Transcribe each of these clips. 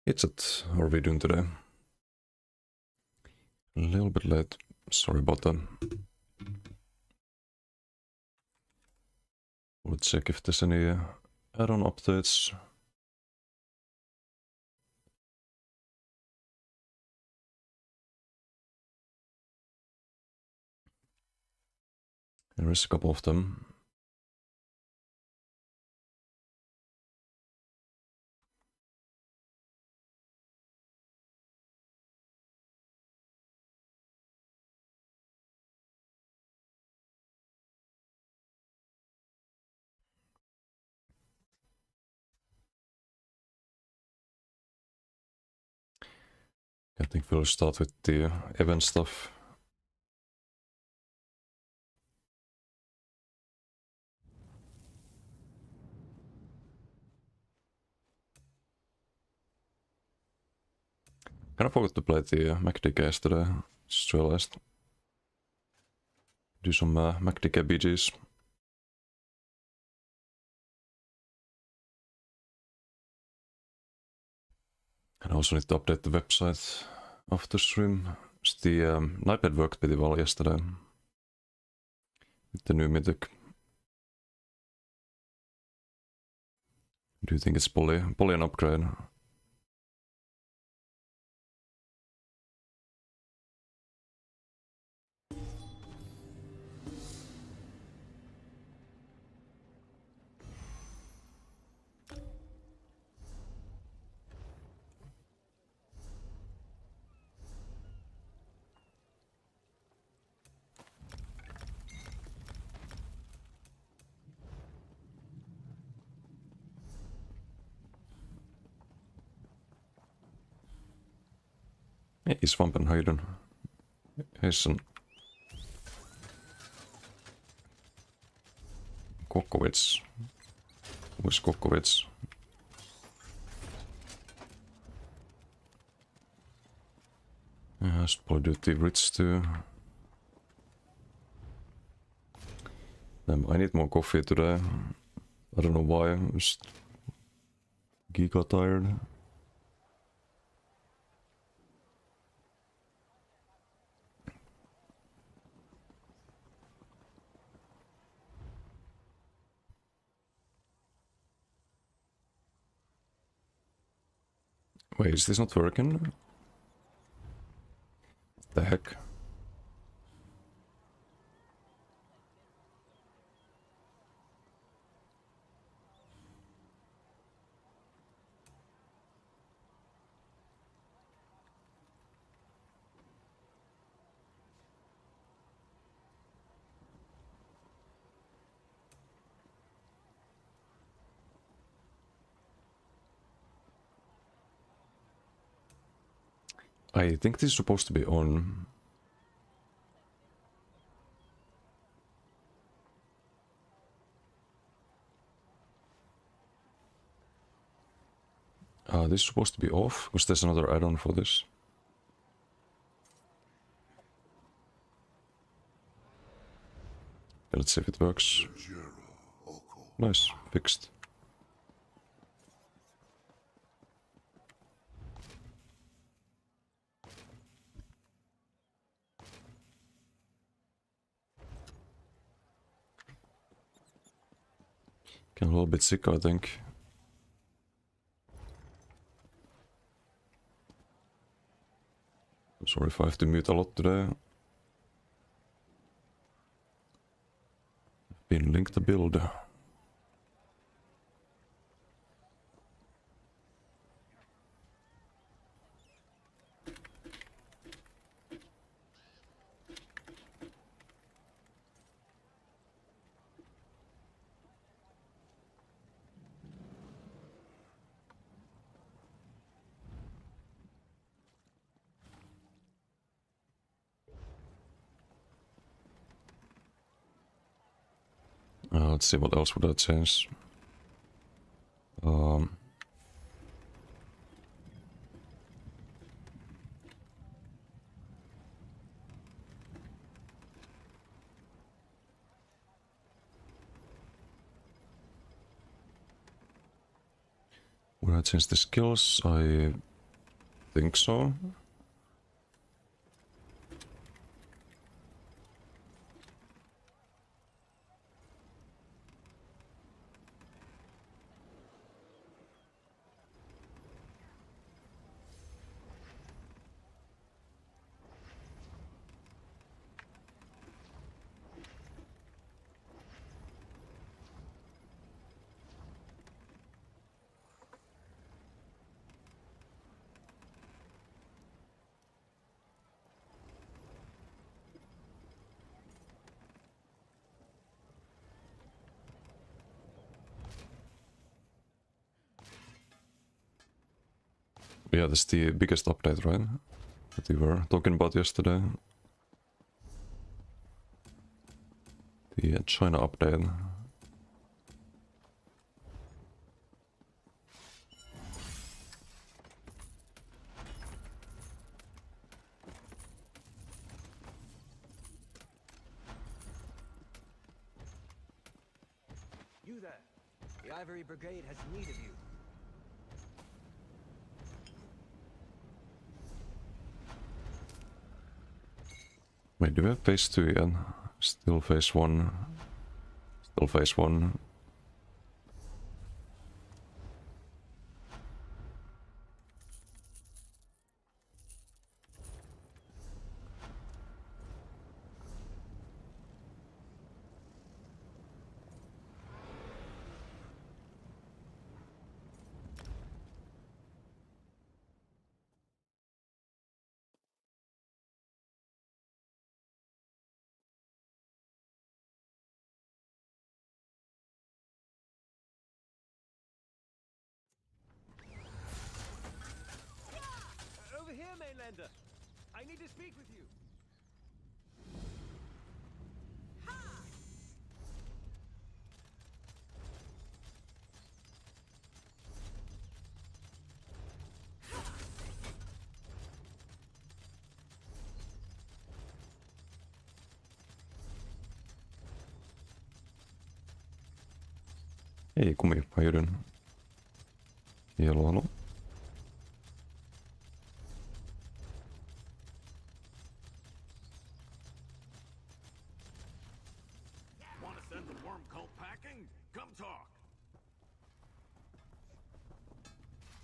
It's at our video today. A little bit late. Sorry about that. Let's check if there's any add-on updates. There is a couple of them. I think we'll start with the event stuff. Kind of forgot to play the MacDK yesterday. Just realized. Do some MacDK BGs. And I also need to update the website after stream. The Nightbed worked pretty well yesterday. With the new mythic. Do you think it's probably an upgrade? Hey, Svampen, how you doing? Hey, son. Kokowitz. Who's Kokowitz? Yeah, I should probably do the Ritz too. I need more coffee today. I don't know why, I'm just giga tired. Wait, is this not working? What the heck? I think this is supposed to be on. This is supposed to be off, because there's another add-on for this. Let's see if it works. Nice, fixed. Getting a little bit sick, I think. I'm sorry if I have to mute a lot today. Been linked to build. Let's see what else would I change. Would I change the skills? I think so. Yeah, that's the biggest update, right? That we were talking about yesterday. The China update. You there. The Ivory Brigade has need of you. Wait, do we have phase 2 yet? Still phase 1. Still phase 1. Over here, Mainlander. I need to speak with you. Hey, Kumi, how you doing? Hello, hello. Want to send the worm cult packing? Come talk.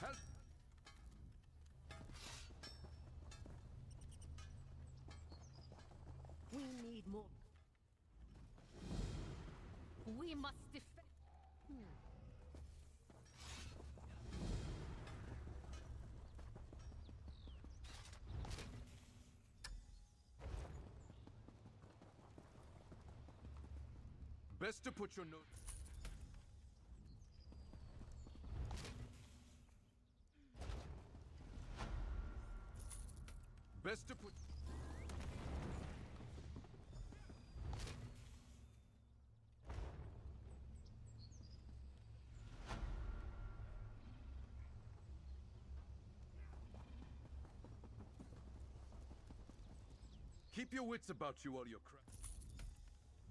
Help. We need more. We must defend. Best to put your notes. Best to put. Keep your wits about you while you're crap.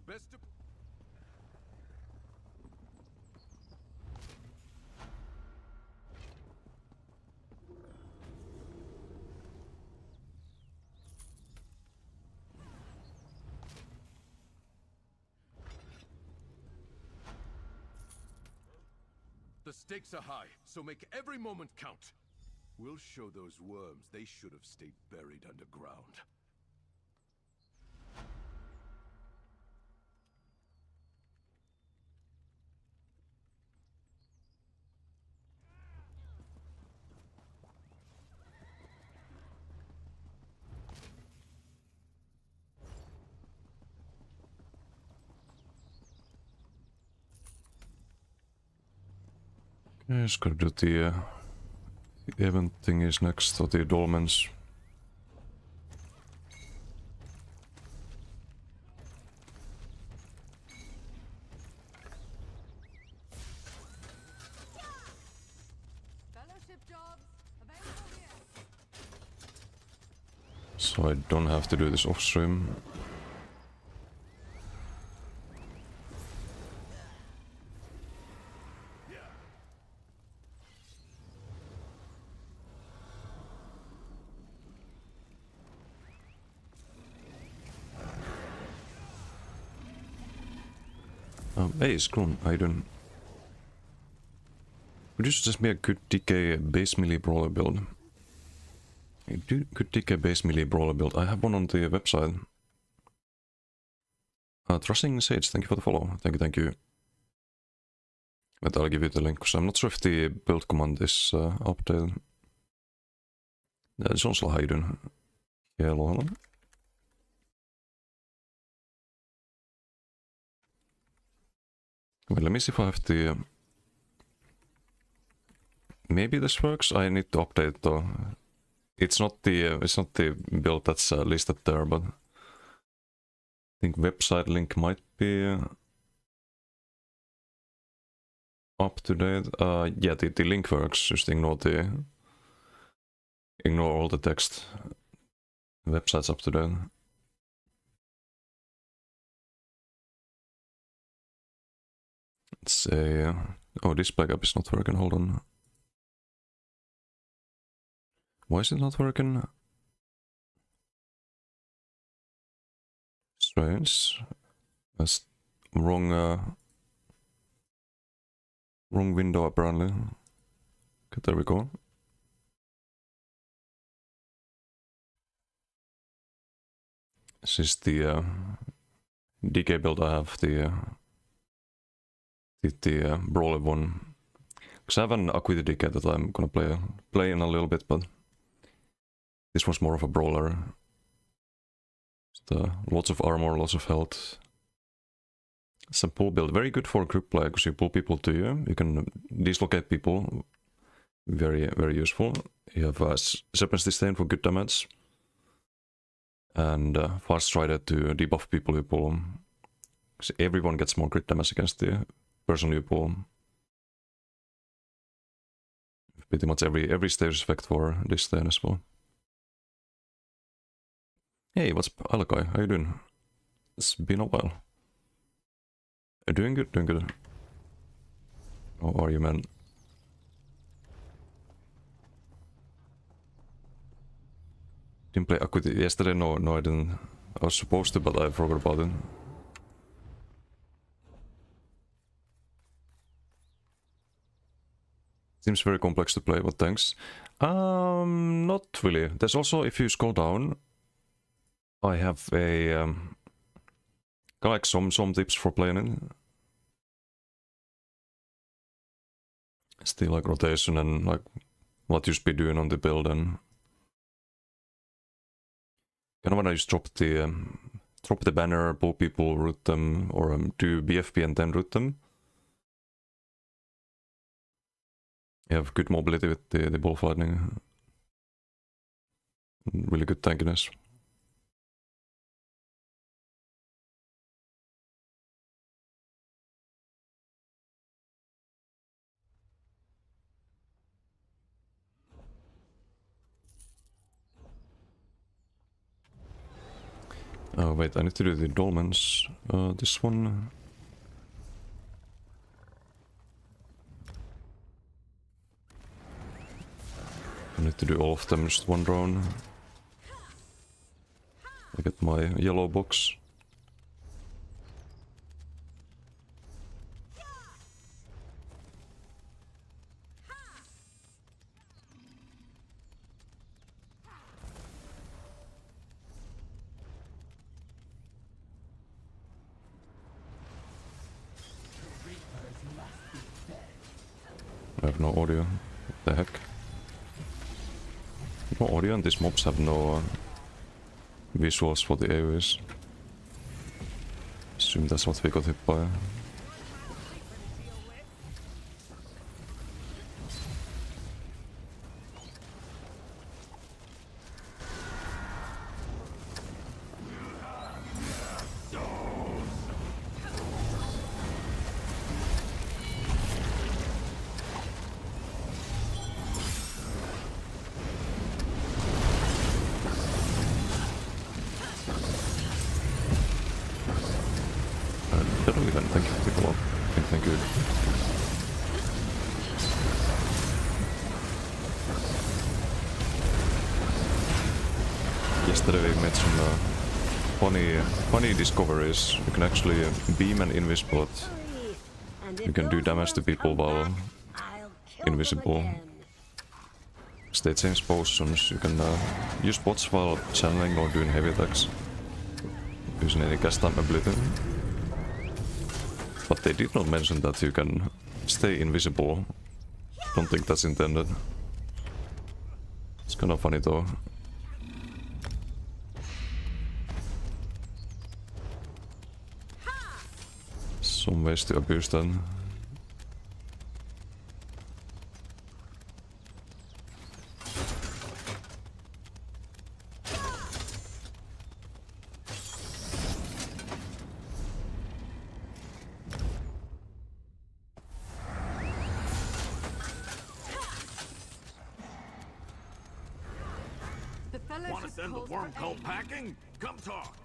Best to. The stakes are high, so make every moment count. We'll show those worms they should have stayed buried underground. Okay, just gotta do the event thing is next, or the dolmens. Fellowship jobs available here. So I don't have to do this off stream. Hey, Scroon, how you doing? Would you suggest me a good DK base melee brawler build? Good DK base melee brawler build. I have one on the website. Trusting Sage, thank you for the follow. Thank you. But I'll give you the link, because I'm not sure if the build command is updated. It's also how you doing? Hello. Well, let me see if I have the... maybe this works. I need to update it though. It's not the build that's listed there, but I think website link might be up to date. Yeah, the link works. Just ignore all the text. The website's up to date. Let's say, oh, this backup is not working. Hold on. Why is it not working? Strange. That's wrong window apparently. Okay, there we go. This is the DK build I have, the brawler one. Because I have an Acuity DK that I'm gonna play in a little bit, but this one's more of a brawler. Just, lots of armor, lots of health. It's a pull build, very good for group play, because you pull people to you. You can dislocate people, very useful. You have Serpent's Disdain for good damage, and Fast Strider to debuff people you pull. Because everyone gets more crit damage against the person you pull. Pretty much every stage effect for Disdain as well. Hey, what's Alakai? How you doing? It's been a while. Doing good, doing good. How are you, man? Didn't play Acuity yesterday? No, I didn't. I was supposed to, but I forgot about it. Seems very complex to play, but thanks. Not really. There's also, if you scroll down, I have a like some tips for playing it. Still like rotation and like what you should be doing on the build, and kind of when I just drop the banner, pull people, root them, or do BFP and then root them. You have good mobility with the bull lightning. Really good tankiness. Oh wait, I need to do the dolmens. This one. I need to do all of them just one round. I get my yellow box. I have no audio. What the heck? No audio, and these mobs have no visuals for the AoEs. Assume that's what we got hit by. Thank you for the follow. Thank you. Yesterday we made some funny discoveries. You can actually beam an invisible You can do damage to people while I'll kill invisible. them again. They change potions. You can use bots while channeling or doing heavy attacks. Using any cast time ability. But they did not mention that you can stay invisible. Don't think that's intended. It's kind of funny though. Some ways to abuse that. The Want to fellowship send the calls worm for cult aid. packing? Come talk.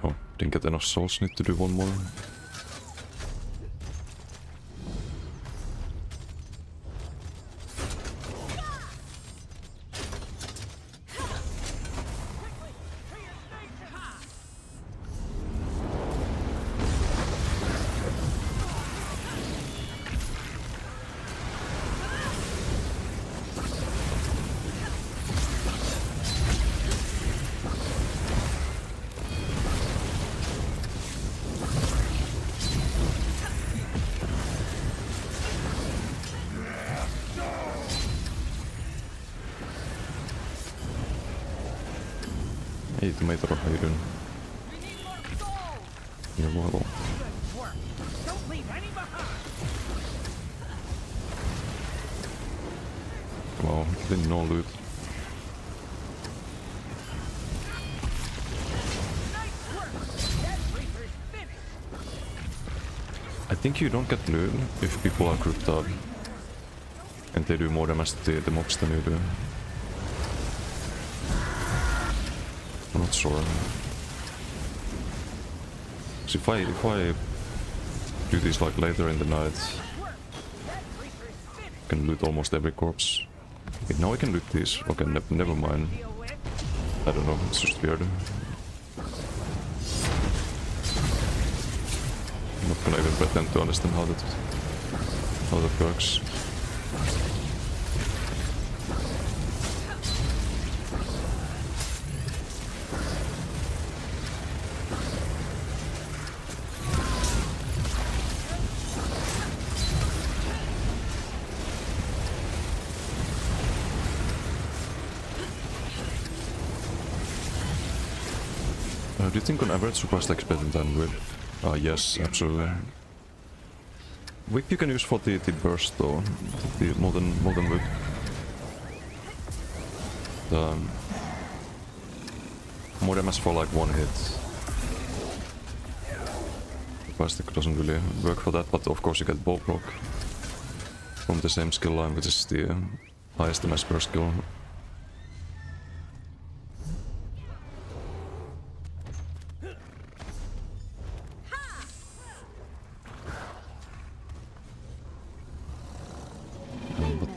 Oh, didn't get enough souls. Need to do one more. Hey, Tomato, how you doing? We need more souls! You're welcome. Good work! Don't leave any behind! Wow, didn't no loot. Nice work! That reaper's finished! I think you don't get loot if people are grouped up. And they do more damage to the mobs than you do. I'm not sure. 'Cause if I do this like later in the night, I can loot almost every corpse. Wait, now I can loot this. Okay, never mind. Deal with. I don't know, it's just weird. I'm not gonna even pretend to understand how that works. Do you think on average super stacks better than whip? Yes, absolutely. Whip you can use for the burst though, the modern whip. The more damage for like one hit. The burst stick doesn't really work for that, but of course you get bow block from the same skill line, which is the highest damage per skill.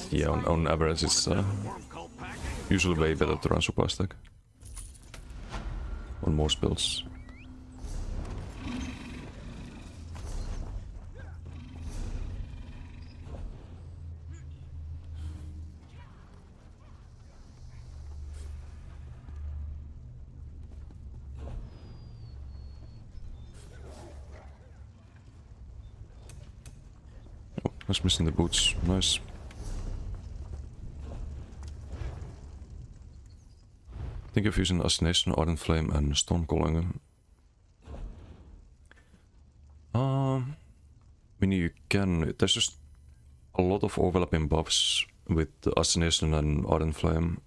Yeah, on average it's Worm cult packing? usually way better to run super stack on more spells. Oh, I was missing the boots. Nice. Think of using Assassination, Ardent Flame, and Stormcalling. I mean, you can. There's just a lot of overlapping buffs with Assassination and Ardent Flame.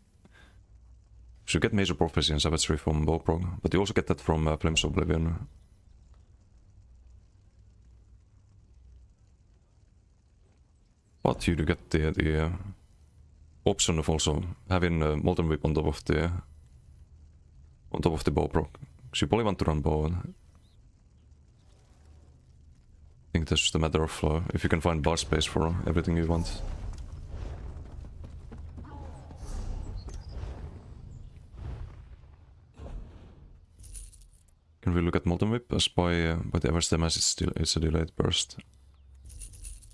So you get Major Prophecy and Savagery from Bowprog, but you also get that from Flames of Oblivion. But you do get the option of also having Molten Whip on top of the bow proc. So you probably want to run bow. I think that's just a matter of if you can find bar space for everything you want. You When we look at Molten Whip as by the average damage, it's a delayed burst.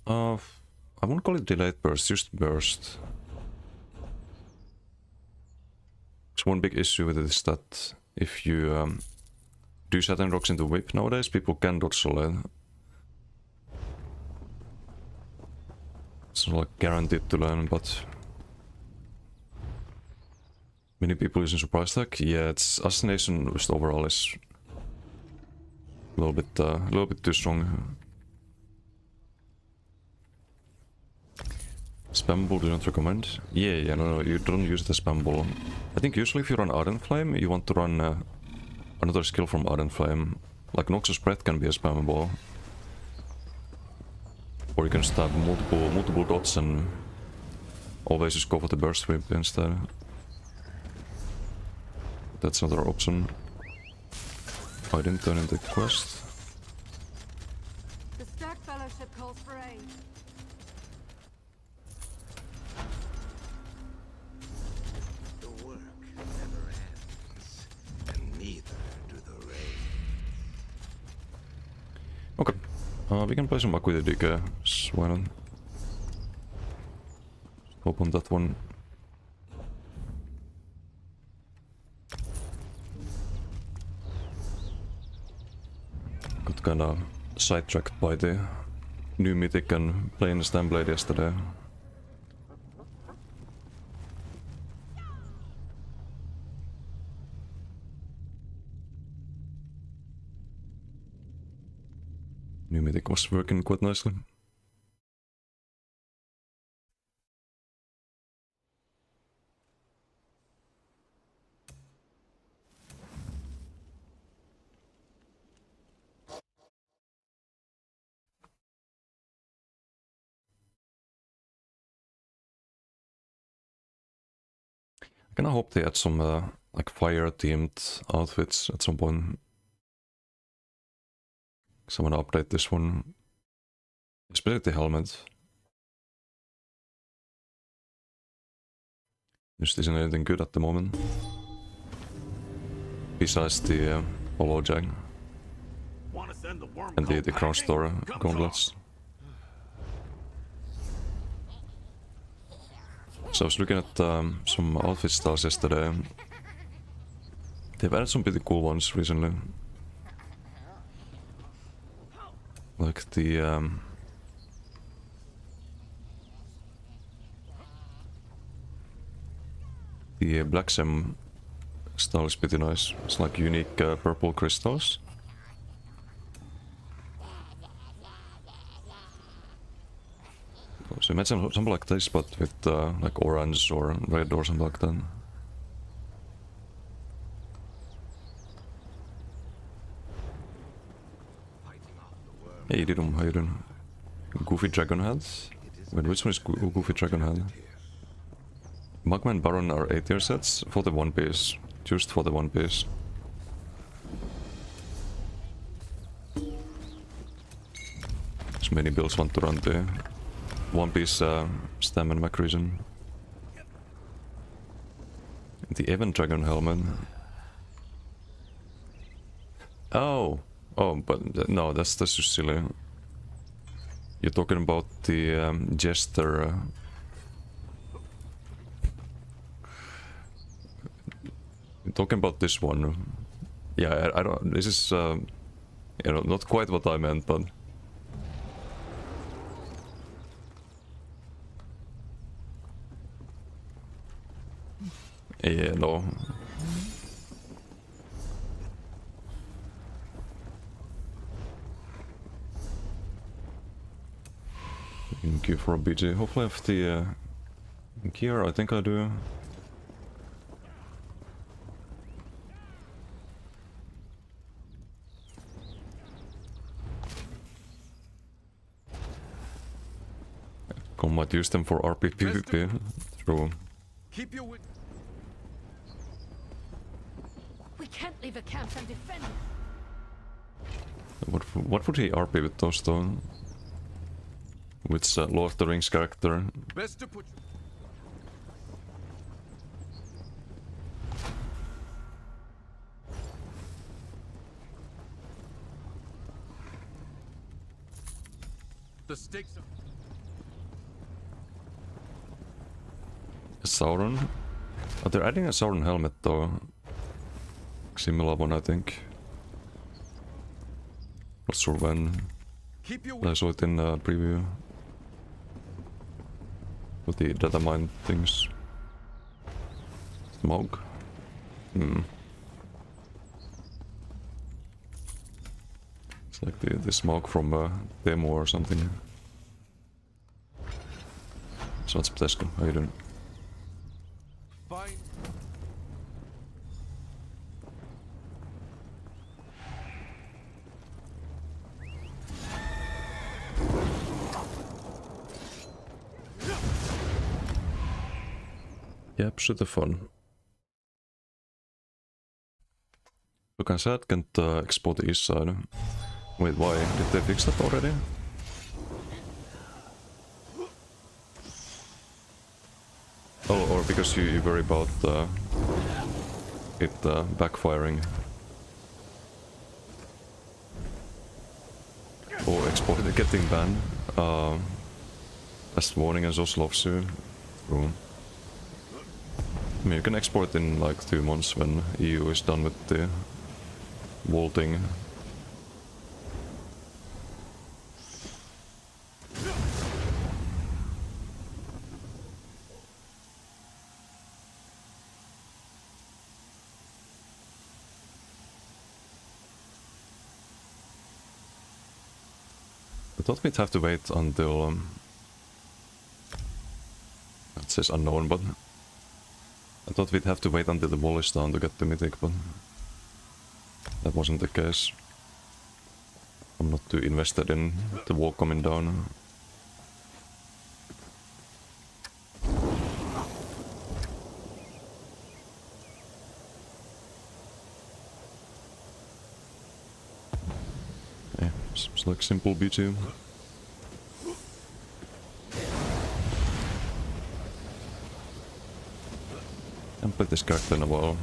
I won't call it delayed burst, just burst. So one big issue with it is that if you do Saturn rocks into whip nowadays, people can dodge solid. It's not like guaranteed to learn, but many people using surprise attack. Yeah, its assassination just overall is a little bit too strong. Spammable do not recommend. Yeah, no, you don't use the spammable. I think usually if you run Ardent Flame, you want to run another skill from Ardent Flame. Like Noxus Breath can be a spammable. Or you can just have multiple dots and always just go for the burst whip instead. That's another option. I didn't turn in the quest. The Stark Fellowship calls for aid. The work never ends, and neither do the rain. Okay. We can play some Acuity Decay as well. Hope on that one. Got kinda sidetracked by the new mythic and playing Stamblade yesterday. New mythic was working quite nicely. I kinda hope they add some like fire themed outfits at some point. So I'm gonna update this one, especially the helmet. Just isn't anything good at the moment. Besides the Hollow Jag and the Crown Store gauntlets. So I was looking at some outfit styles yesterday. They've added some pretty cool ones recently. Like the Black Sem style is pretty nice. It's like unique purple crystals. So imagine something like this, but with like orange or red or something like that. Hey, Didum, how you doing? Goofy Dragon Head? Wait, which one is Goofy Dragon Head? Magma and Baron are 8-tier sets for the One Piece. Just for the One Piece. So many builds want to run the One Piece Stam and Mac region. The Event Dragon Helmet. Oh, but no, that's just silly. You're talking about the Jester. You're talking about this one. Yeah, I don't. This is, you know, not quite what I meant, but. Yeah, no. Thank you for a BG. Hopefully I have the gear, I think I do. Might use them for RP PvP. True. Keep your wit. We can't leave a camp undefended. What would he RP with those though? Which Lord of the Rings character? Best to put. The stakes are... Sauron. Oh, they're adding a Sauron helmet though. Similar one, I think. Not sure when. Keep your... I saw it in preview. With the data mine things. Smog. It's like the smoke from a demo or something. So it's Tesco. How you doing? Fine. Yep, should have fun. Look, I said can't export the east side. Wait, why? Did they fix that already? Oh, or because you worry about it backfiring. Or exporting, getting banned. Last warning as also loves you. True. I mean, you can export it in like 2 months when EU is done with the vaulting. I thought we'd have to wait until... it says unknown, but... I thought we'd have to wait until the wall is down to get the mythic, but... that wasn't the case. I'm not too invested in the wall coming down. Yeah, seems like simple B2. I haven't played this character in a while.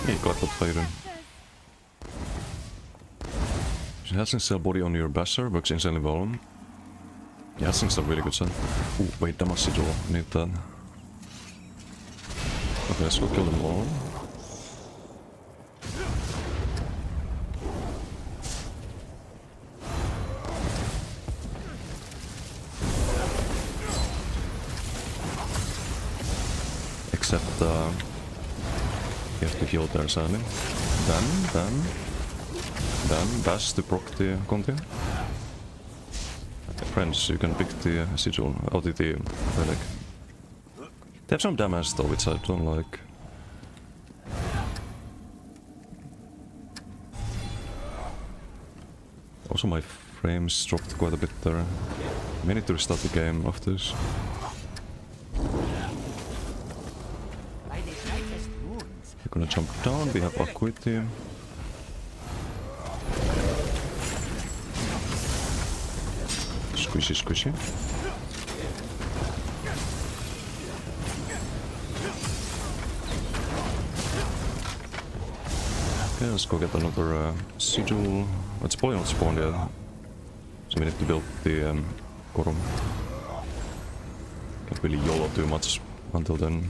Hey, got what fighter. Helsing cell body on your basser works insanely well. Yeah, Helsing's a really good set. Ooh, wait, damage sigil. Need that. Okay, let's go kill them all. Except, you have to heal there, sadly. Then, dash to proc the conti. Friends, you can pick the sigil, or the relic. They have some damage though, which I don't like. Also my frames dropped quite a bit there. I may need to restart the game after this. We're gonna jump down, we have Acuity. Squishy, squishy. Okay, let's go get another sigil. It's probably not spawned yet. So we need to build the Gorum. Can't really YOLO too much until then.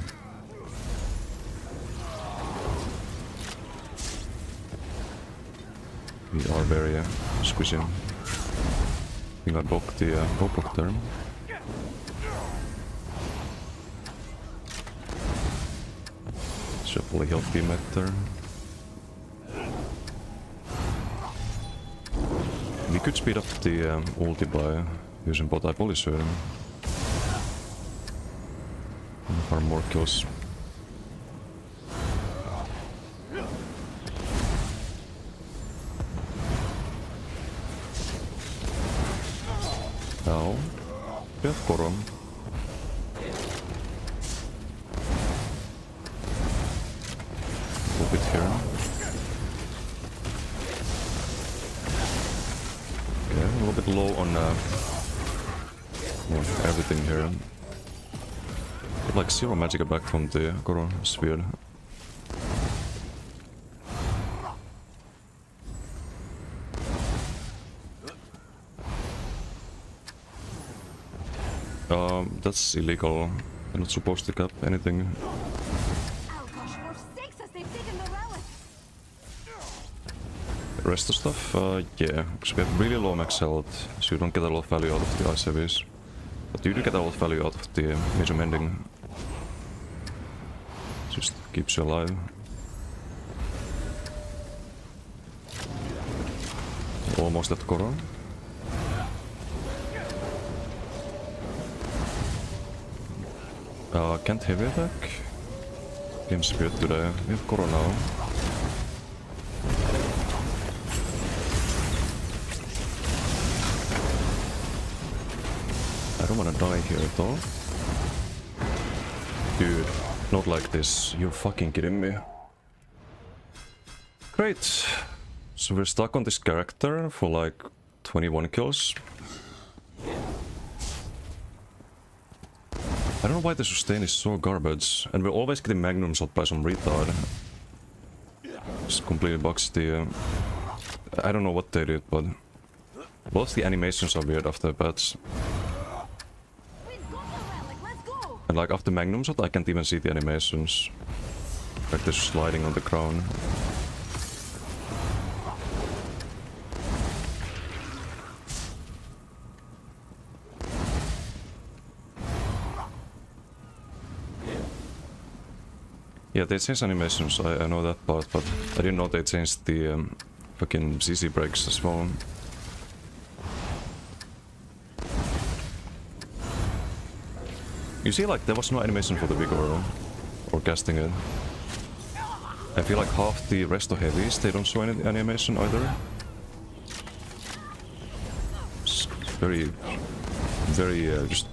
We are very squishy. I think I blocked the go block there. Should probably help teammate there. We could speed up the ulti by using bot. I probably should. For more kills. Now, we have Gorum. A bit here. Okay, a little bit low on Oh, everything here. Get like 0 magic back from the Goro. It's weird. That's illegal. You're not supposed to cap anything. Oh gosh, for sakes, as they've taken the relic. The rest of stuff, yeah, because we have really low max health, so you don't get a lot of value out of the ice heavies. But you do get a lot of value out of the major mending. Just keeps you alive. Almost at Goro. Can't heavy attack. Game's good today. We have Goro now. I don't wanna die here at all. Dude, not like this. You're fucking kidding me. Great. So we're stuck on this character for like 21 kills. I don't know why the sustain is so garbage, and we're always getting magnum shot by some retard. Just completely bugs the... I don't know what they did, but... both the animations are weird after the patch. We've got the relic, let's go! And like after magnum shot I can't even see the animations. Like they're sliding on the ground. Yeah, they changed animations, I know that part, but I didn't know they changed the fucking CC breaks as well. You see, like, there was no animation for the Vigor or casting it. I feel like half the rest of heavies, they don't show any animation either. It's very, just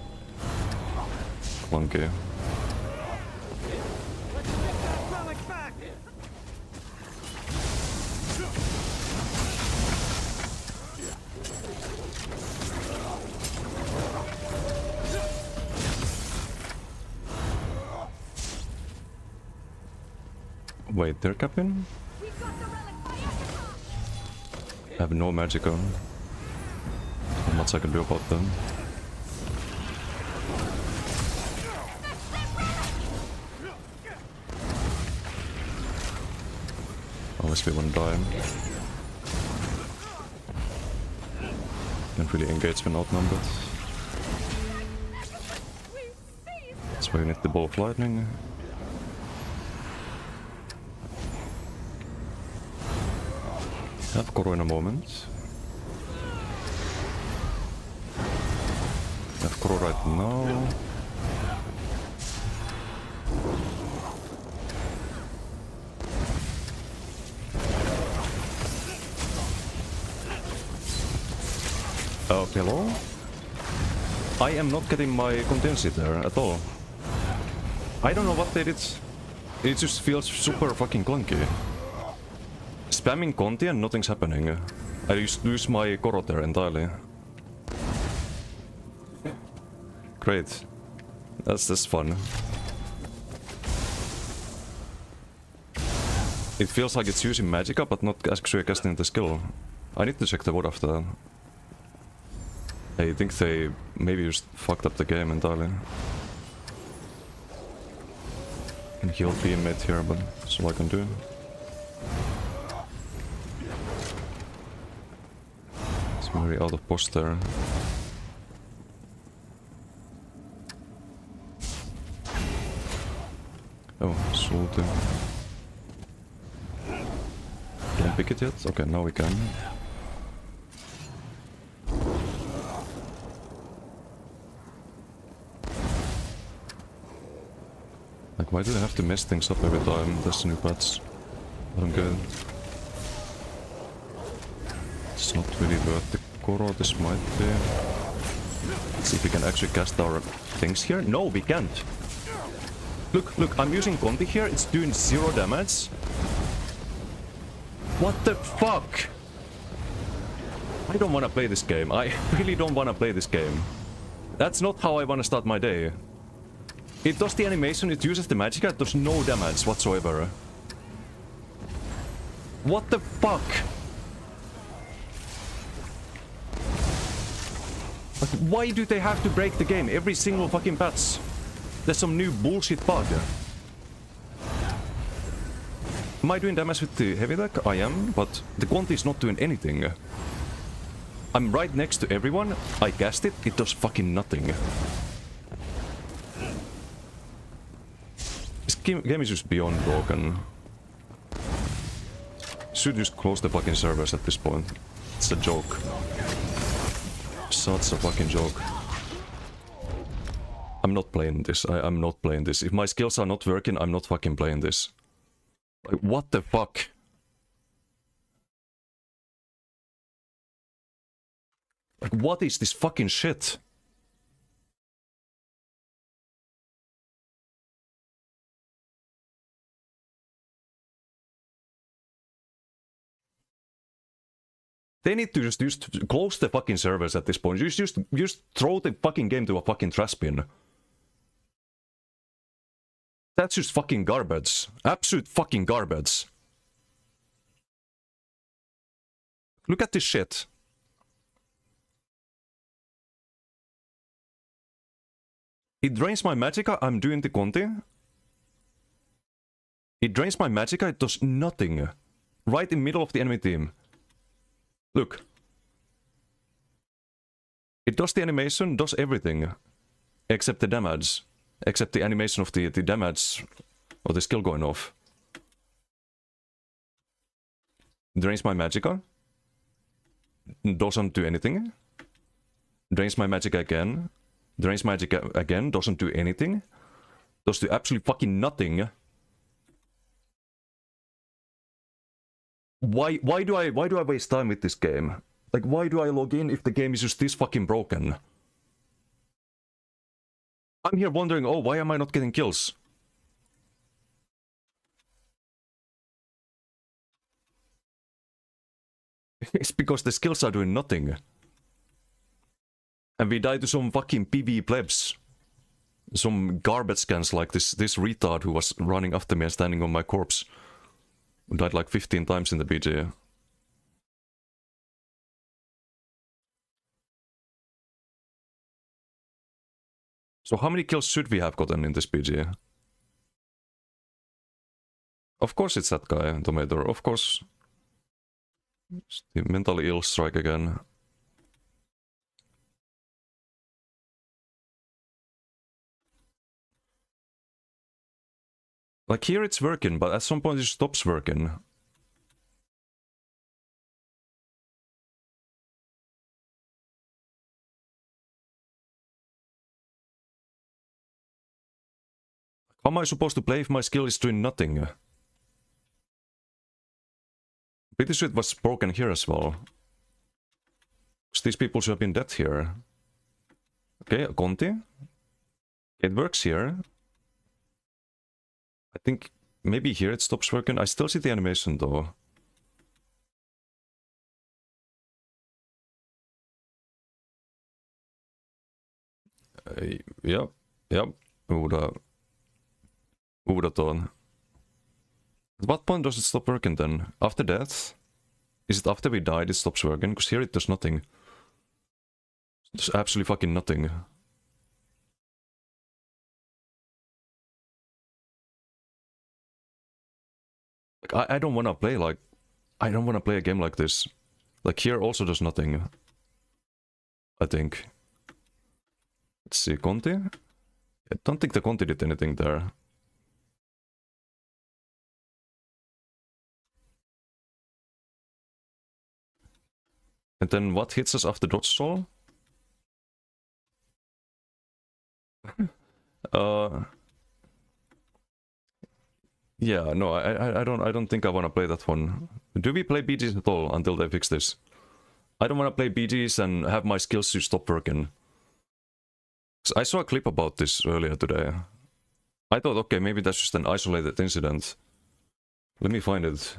clunky. Wait, they're capping? I have no magic on. Not much I can do about them. Unless we want to die. Can't really engage when outnumbered. That's why you need the ball of lightning. Have Goro in a moment. Have Goro right now. Hello? I am not getting my contingency there at all. I don't know what they did. It just feels super fucking clunky. Spamming Conti and nothing's happening. I just lose my Goro there entirely. Great. That's fun. It feels like it's using Magicka but not actually casting the skill. I need to check the wood after that. I think they maybe just fucked up the game entirely. Can heal teammate here, but that's all I can do. It's very out of post there. Oh, salty. Can't pick it yet? Okay, now we can. Like, why do they have to mess things up every time? That's a new patch. I don't get it. It's not really worth the Goro, this might be. Let's see if we can actually cast our things here. No, we can't! Look, I'm using Conti here, it's doing 0 damage. What the fuck? I don't wanna play this game. I really don't wanna play this game. That's not how I want to start my day. It does the animation, it uses the magic, it does no damage whatsoever. What the fuck? Like, why do they have to break the game every single fucking patch? There's some new bullshit bug. Am I doing damage with the heavy attack? I am, but the quantity is not doing anything. I'm right next to everyone, I cast it, it does fucking nothing. This game is just beyond broken. Should just close the fucking servers at this point. It's a joke. Such a fucking joke. I'm not playing this, I'm not playing this. If my skills are not working, I'm not fucking playing this. Like, what the fuck? Like, what is this fucking shit? They need to just close the fucking servers at this point. Just throw the fucking game to a fucking trash bin. That's just fucking garbage. Absolute fucking garbage. Look at this shit. It drains my magicka, I'm doing the Conti. It drains my magicka, it does nothing. Right in the middle of the enemy team. Look. It does the animation, does everything. Except the damage. Except the animation of the damage or the skill going off. Drains my magicka. Doesn't do anything. Drains my magicka again. Drains magicka again. Doesn't do anything. Does do absolutely fucking nothing. Why do I waste time with this game? Like, why do I log in if the game is just this fucking broken? I'm here wondering, oh, why am I not getting kills? It's because the skills are doing nothing. And we die to some fucking PvE plebs. Some garbage scans like this retard who was running after me and standing on my corpse. Who died like 15 times in the BG. So how many kills should we have gotten in this BG? Of course it's that guy, Tomato, of course. It's the mentally ill strike again. Like here it's working, but at some point it stops working. How am I supposed to play if my skill is doing nothing? Pretty sure it was broken here as well. Because these people should have been dead here. Okay, Conti. It works here. I think maybe here it stops working. I still see the animation though. Yep. Who would have thought? At what point does it stop working then? After death? Is it after we died it stops working? Because here it does nothing. There's absolutely fucking nothing. Like, I don't want to play like... I don't want to play a game like this. Like here also does nothing. I think. Let's see, Conti? I don't think the Conti did anything there. And then what hits us after dodge stall? Yeah, no, I don't think I want to play that one. Do we play BGs at all until they fix this? I don't want to play BGs and have my skills to stop working. I saw a clip about this earlier today. I thought, okay, maybe that's just an isolated incident. Let me find it.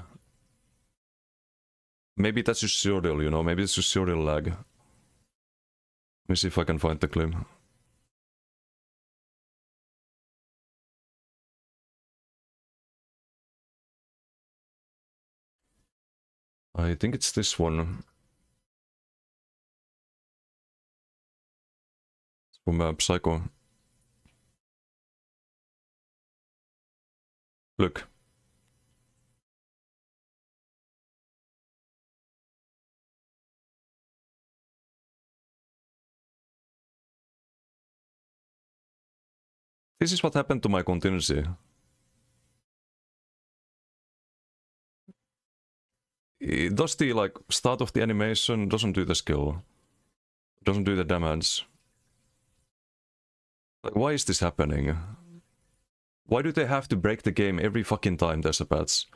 Maybe that's just serial, you know, maybe it's just serial lag. Let me see if I can find the clip. I think it's this one. It's from Psycho. Look. This is what happened to my contingency. It does the like start of the animation, doesn't do the skill. Doesn't do the damage. Like, why is this happening? Why do they have to break the game every fucking time there's a patch?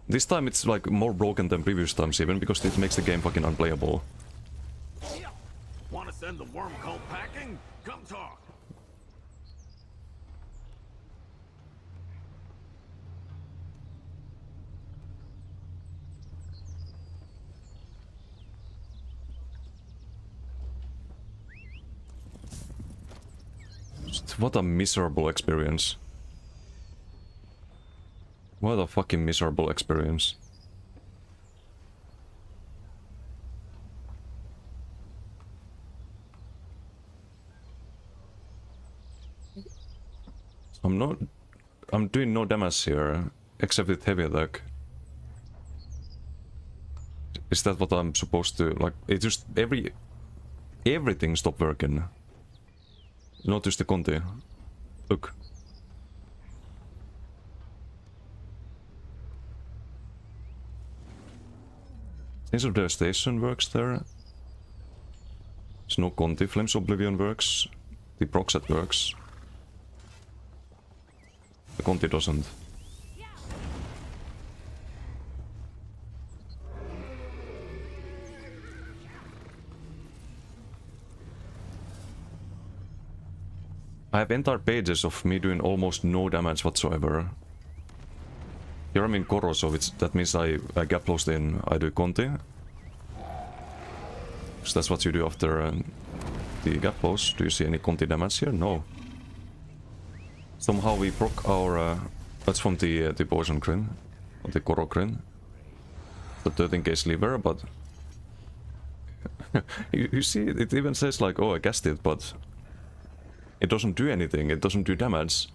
This time it's like more broken than previous times even, because it makes the game fucking unplayable. Want to send the worm cult packing? Come talk. What a miserable experience. What a fucking miserable experience. I'm doing no damage here, except with heavy attack. Is that what I'm supposed to, like, it just, everything stopped working. Not just the Conti. Look. Sense of Devastation works there. There's no Conti. Flames Oblivion works. The Proxet works. The Conti doesn't. I have entire pages of me doing almost no damage whatsoever. Here I'm in Koro, so that means I gap closed in, I do Conti. So that's what you do after the gap close. Do you see any Conti damage here? No. Somehow we proc our... that's from the poison crin, or the Koro crin. The 13k sliver, but... you see, it even says like, oh, I guessed it, but... it doesn't do anything, it doesn't do damage.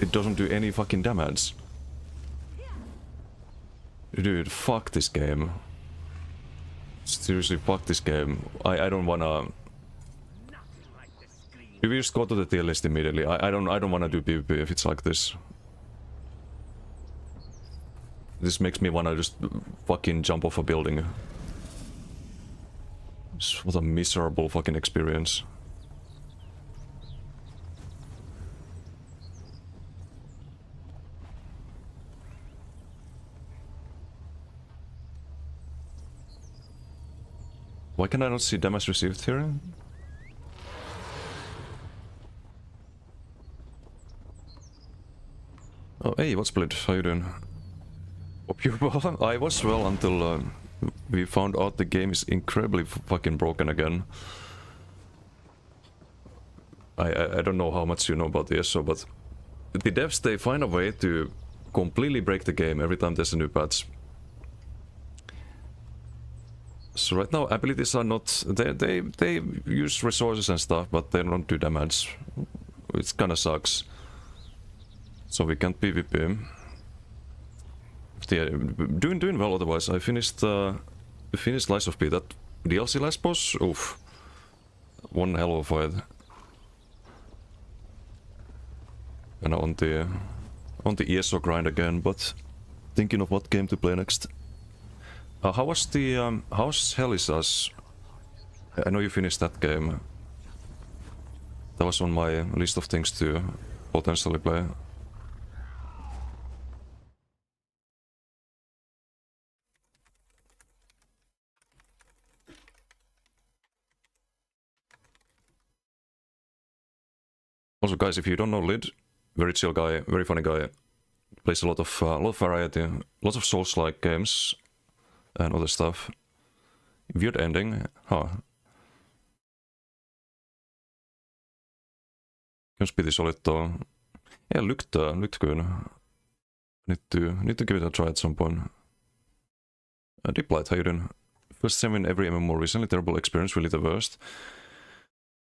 It doesn't do any fucking damage. Dude, fuck this game. Seriously, fuck this game. I don't wanna... If you just go to the tier list immediately, I don't wanna do PvP if it's like this. This makes me wanna just fucking jump off a building. What a miserable fucking experience. Why can I not see damage received here? Oh, hey, what's Blade? How you doing? Hope you're well. I was well until we found out the game is incredibly fucking broken again. I don't know how much you know about the ESO, but the devs, they find a way to completely break the game every time there's a new patch. So right now abilities are not... They use resources and stuff, but they don't do damage. It kinda sucks. So we can't PvP. Yeah, doing well otherwise. I finished Lies of P. That DLC last boss? Oof. One hell of a fight. And on the ESO grind again, but thinking of what game to play next. How was the how's Helisas? I know you finished that game. That was on my list of things to potentially play. Also, guys, if you don't know Lid, very chill guy, very funny guy, plays a lot of variety, lots of Souls-like games and other stuff. Weird ending, huh? Game's pretty solid though. Yeah, looked good. Need to give it a try at some point. Deeplight, how you doing? First time in every MMO recently, terrible experience, really the worst.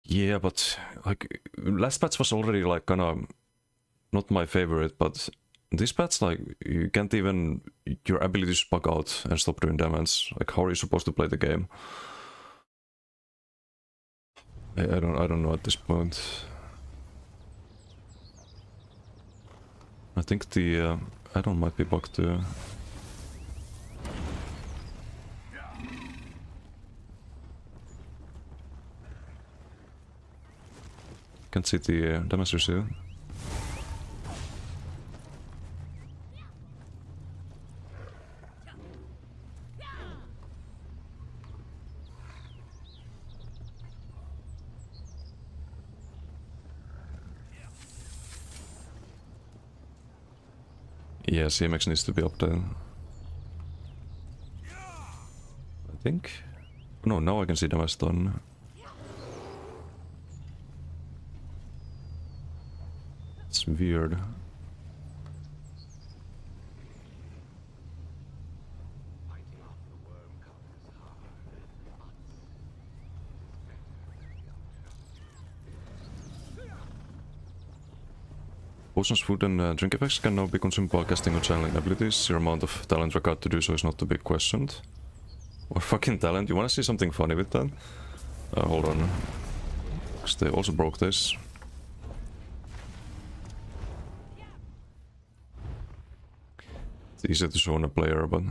Yeah, but like last patch was already like kinda not my favorite, but this patch, like you can't even, your abilities bug out and stop doing damage. Like how are you supposed to play the game? I don't know at this point. I think the add-on might be bugged too. Can't see the damage received. Yeah, CMX needs to be updated. I think. No, now I can see damage done. It's weird. Potions, food and drink effects can now be consumed while casting or channeling abilities. Your amount of talent required to do so is not to be questioned. Or fucking talent, you wanna see something funny with that? Hold on. Because they also broke this. It's easy to show on a player, but...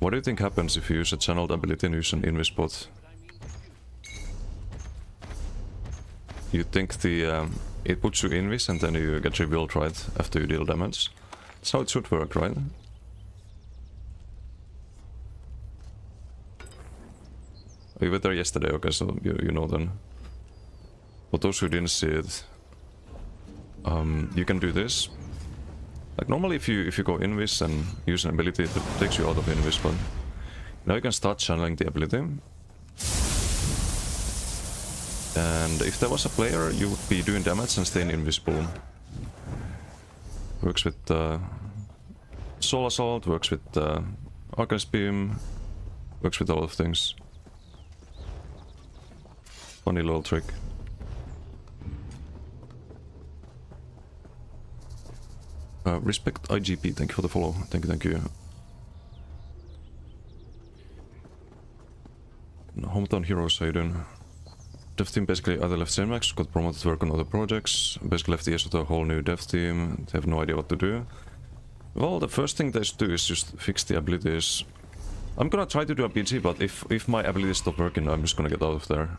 What do you think happens if you use a channeled ability and use an invis bot? You think the it puts you invis and then you get revealed right after you deal damage. That's how it should work, right? You were there yesterday, okay, so you know then. For those who didn't see it, you can do this. Like normally if you go invis and use an ability, it takes you out of invis, but now you can start channeling the ability. And if there was a player, you would be doing damage and staying invisible. Works with Soul Assault, works with Arcanist Beam, works with a lot of things. Funny little trick. Respect IGP, thank you for the follow. Thank you. Hometown Heroes, how you doing? Dev team basically either left Cinemax, got promoted to work on other projects, basically left ESO to a whole new dev team, they have no idea what to do. Well, the first thing they should do is just fix the abilities. I'm gonna try to do a PG, but if my abilities stop working, I'm just gonna get out of there.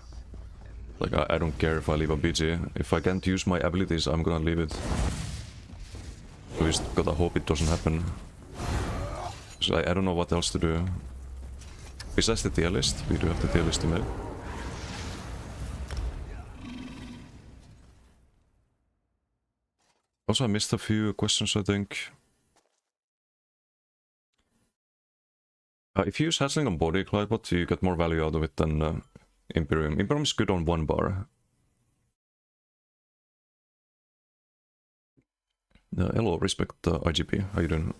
Like, I don't care if I leave a PG. If I can't use my abilities, I'm gonna leave it. We just gotta hope it doesn't happen. So I don't know what else to do. Besides the tier list, we do have the tier list to make. Also, I missed a few questions, I think. If you use Hatchling on Body Glidebot, you get more value out of it than Imperium. Imperium is good on 1 bar. Hello, respect IGP, how you doing?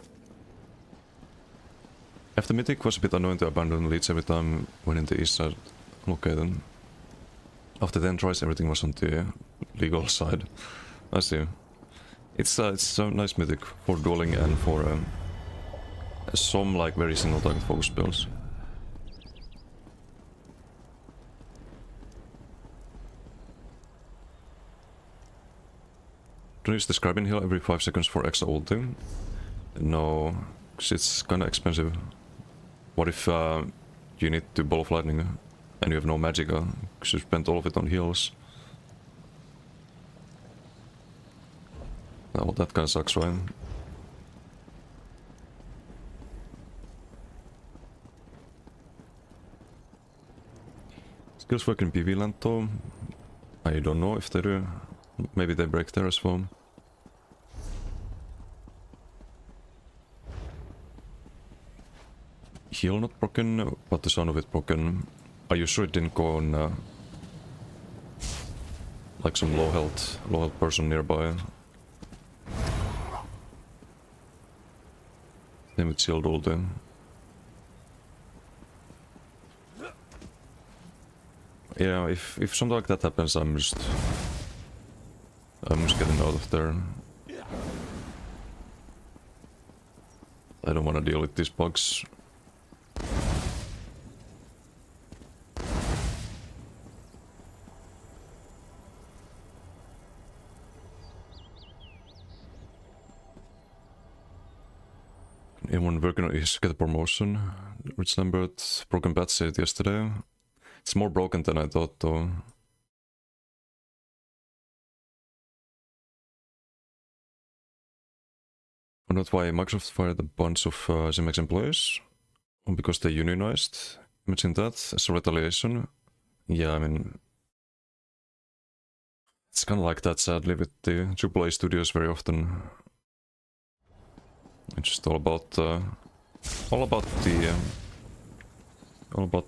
After Mythic was a bit annoying to abandon leads every time when in the east side. Okay then. After 10 tries everything was on the legal side. I see. It's a nice Mythic for dueling and for some like very single target focus builds. Don't use the Scribing Heal every 5 seconds for extra ulti? No, because it's kinda expensive. What if you need to Ball of Lightning and you have no Magicka, because you spent all of it on heals? Well, that kinda sucks, right? Skills work in PvE land though? I don't know if they do. Maybe they break there as well. Heal not broken, but the sound of it broken. Are you sure it didn't go on like some low health person nearby? Same with shield ulti. Yeah, if something like that happens, I'm just getting out of there. I don't want to deal with these bugs. Anyone working on ESO get a promotion? Rich Lambert, Broken Bat said yesterday. It's more broken than I thought though. Or not why Microsoft fired a bunch of Zimex employees? Or because they unionized? Imagine that as a retaliation. Yeah, I mean... It's kind of like that sadly with the AAA studios very often. It's just all about the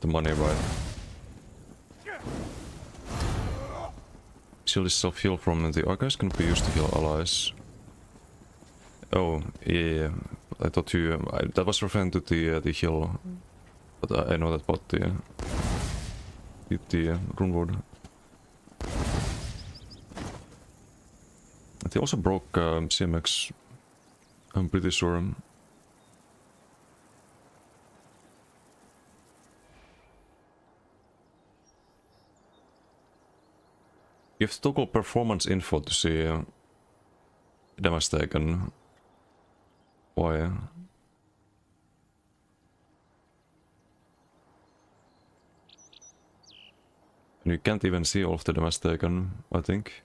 money, right? Shield is self-heal from the archives, can be used to heal allies. Oh, yeah, I thought you... that was referring to the heal, but I know that about the Runeward. They also broke CMX, I'm pretty sure. You have to toggle performance info to see damage taken. Why? And you can't even see all of the damage taken, I think.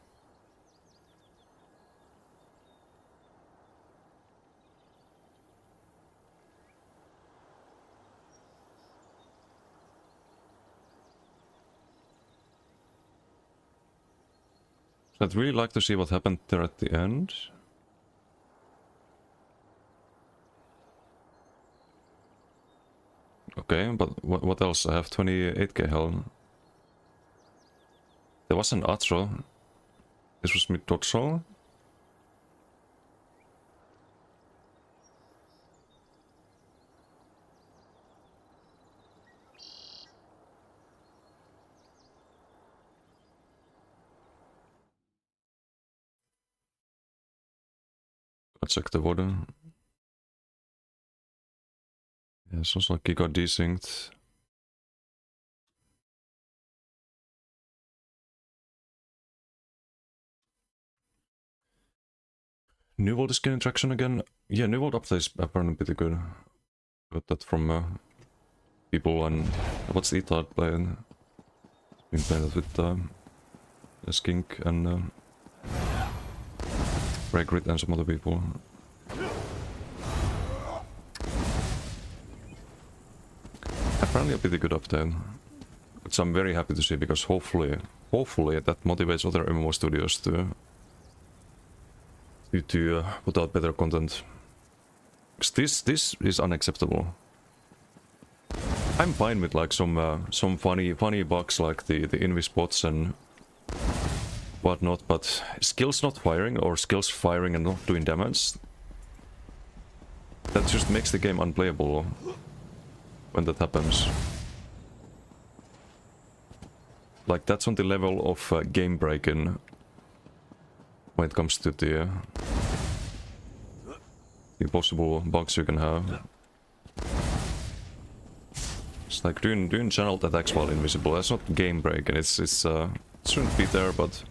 I'd really like to see what happened there at the end. Okay, but what else? I have 28k health. There was an Atro. This was mid-dorsal. I'll check the water. Yeah, sounds like he got desynced. New World is getting traction again. Yeah, New World update is apparently pretty good. Got that from people and what's the E-Tart playing? Been playing that with Skink and Regrit and some other people. Apparently a pretty good update, which I'm very happy to see because hopefully that motivates other MMO studios to put out better content. Because this is unacceptable. I'm fine with like some funny bugs like the invis bots and whatnot, but skills not firing or skills firing and not doing damage, that just makes the game unplayable when that happens. Like that's on the level of game breaking when it comes to the possible bugs you can have. It's like doing channeled attacks while invisible. That's not game breaking. It shouldn't be there, but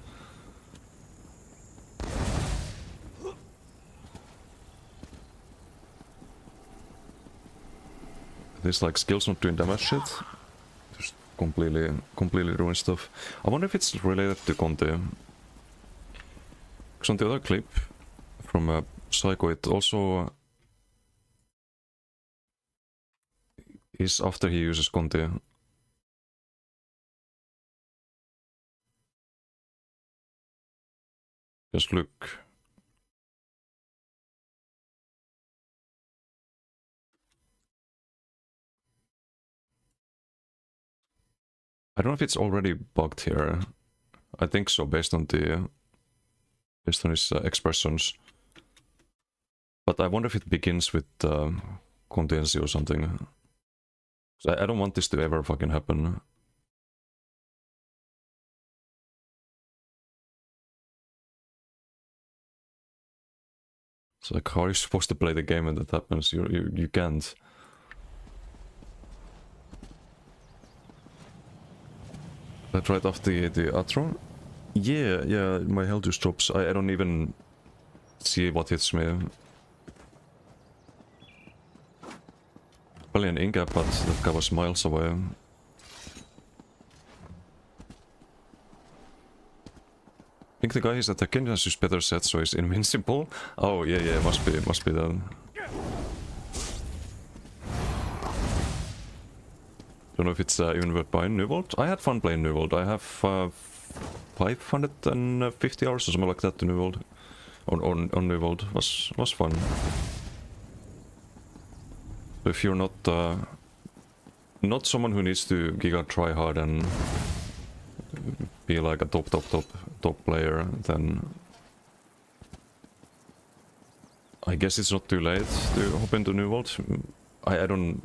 this like skills not doing damage shit just completely ruin stuff. I wonder if it's related to Conte. Because on the other clip from Psycho, it also is after he uses Conte. Just look. I don't know if it's already bugged here. I think so, based on his expressions. But I wonder if it begins with contingency or something. I don't want this to ever fucking happen. It's like, how are you supposed to play the game when that happens? You can't. That right off the outro? Yeah, my health just drops. I don't even see what hits me. Probably an in-gap, but that guy was miles away. I think the guy he's attacking has just better set, so he's invincible. Oh yeah, must be that. Don't know if it's even worth buying New World. I had fun playing New World. I have 550 hours or something like that to New World. On New World was fun. So if you're not someone who needs to giga try hard and be like a top player, then I guess it's not too late to hop into New World. I don't.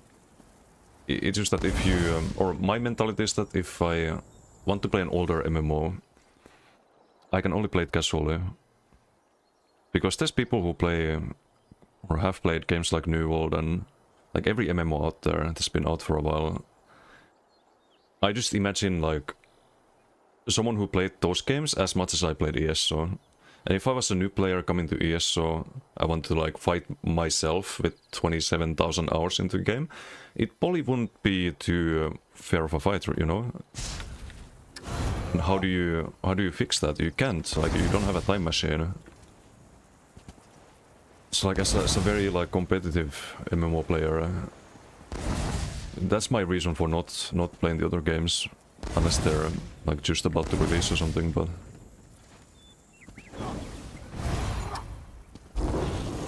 It's just that if you or my mentality is that if I want to play an older MMO, I can only play it casually. Because there's people who play or have played games like New World and like every MMO out there that's been out for a while. I just imagine like someone who played those games as much as I played ESO. And if I was a new player coming to ESO, I want to like fight myself with 27,000 hours into the game, it probably wouldn't be too fair of a fight, you know? And how do you fix that? You can't, like you don't have a time machine. So like as a very like competitive MMO player, that's my reason for not playing the other games, unless they're like just about to release or something, but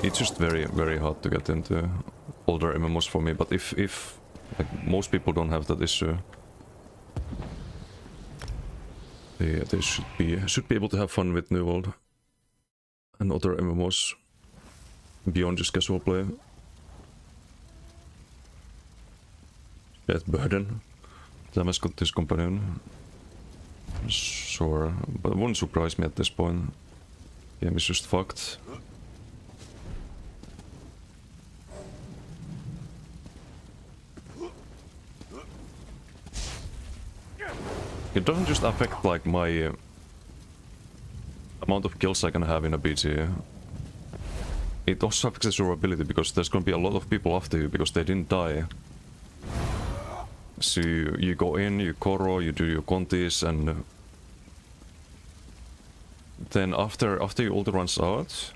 it's just very hard to get into older MMOs for me. But if like most people don't have that issue, they should be able to have fun with New World and other MMOs beyond just casual play. Get Burden. Damage got this companion. Sure, but it wouldn't surprise me at this point. Game is just fucked. It doesn't just affect like my amount of kills I can have in a BG. It also affects the survivability because there's gonna be a lot of people after you because they didn't die. So you go in, you Koro, you do your contis, and then after your ulti runs out,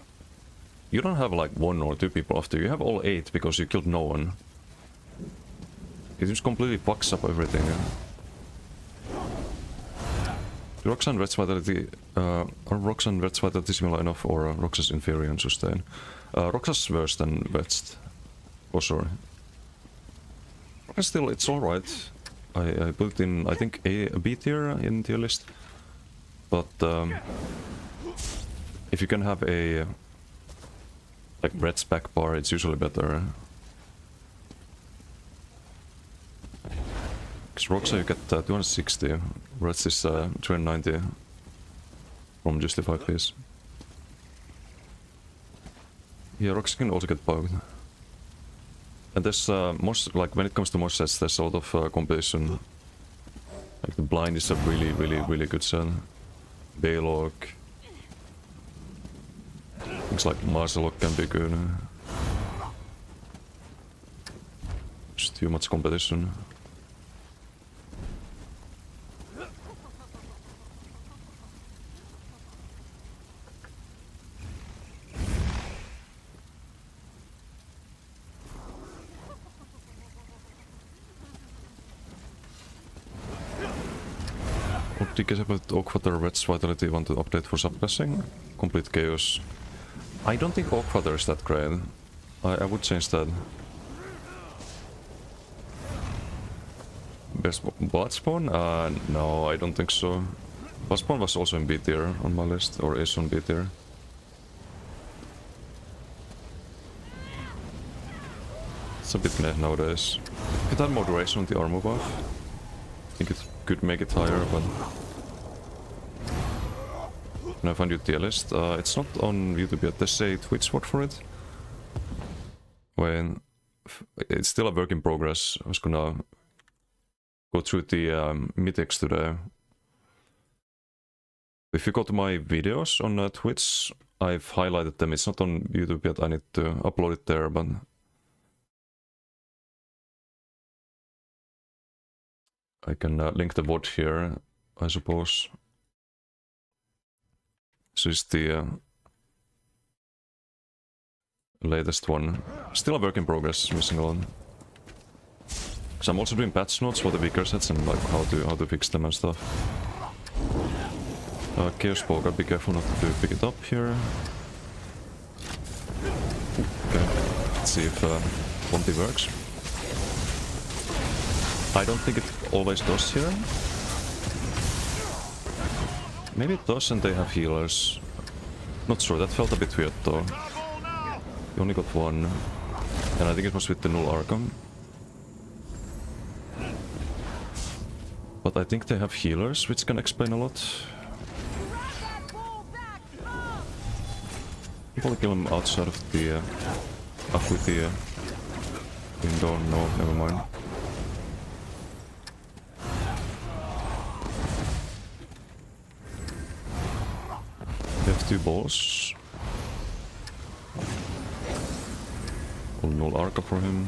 you don't have like 1 or 2 people after you. You have all 8 because you killed no one. It just completely fucks up everything. Roxanne Red's Vitality, are Roxanne Red's Vitality similar enough or Roxas inferior in sustain? Roxas worse than Red's, for sure. Still, it's alright. I put it in, I think, a B tier in tier list. But if you can have a like Red's back bar, it's usually better. Because Roxa you get 260, Red's is 290 from Justified piece. Yeah, Roxa can also get bugged. And there's most, like when it comes to most sets, there's a lot of competition. Like the blind is a really good set. Baylog. Things like Marcelok can be good. Just too much competition. Optic about Oakwater Red's Vitality want to update for suppressing? Complete chaos. I don't think Oakwater is that great. I would change that. Best Bloodspawn? No, I don't think so. Bloodspawn was also in B tier on my list, or is on B tier. It's a bit meh nowadays. If it had more duration on the armor buff, I think it could make it higher, but... Can I find your tier list? It's not on YouTube yet. There's a Twitch word for it. When... It's still a work in progress. I was gonna go through the mythics today. If you go to my videos on Twitch, I've highlighted them. It's not on YouTube yet. I need to upload it there, but... I can link the VOD here, I suppose. This is the latest one. Still a work in progress, missing a lot. Because I'm also doing patch notes for the weaker sets and like how to fix them and stuff. Chaos Ball, gotta be careful not to pick it up here. Okay, let's see if Bounty works. I don't think it always does here. Maybe it does and they have healers. Not sure, that felt a bit weird though. You only got one. And I think it was with the Null Arkham. But I think they have healers, which can explain a lot. Probably kill him outside of the... up with the window. No, never mind. They have 2 balls. Null Arca for him.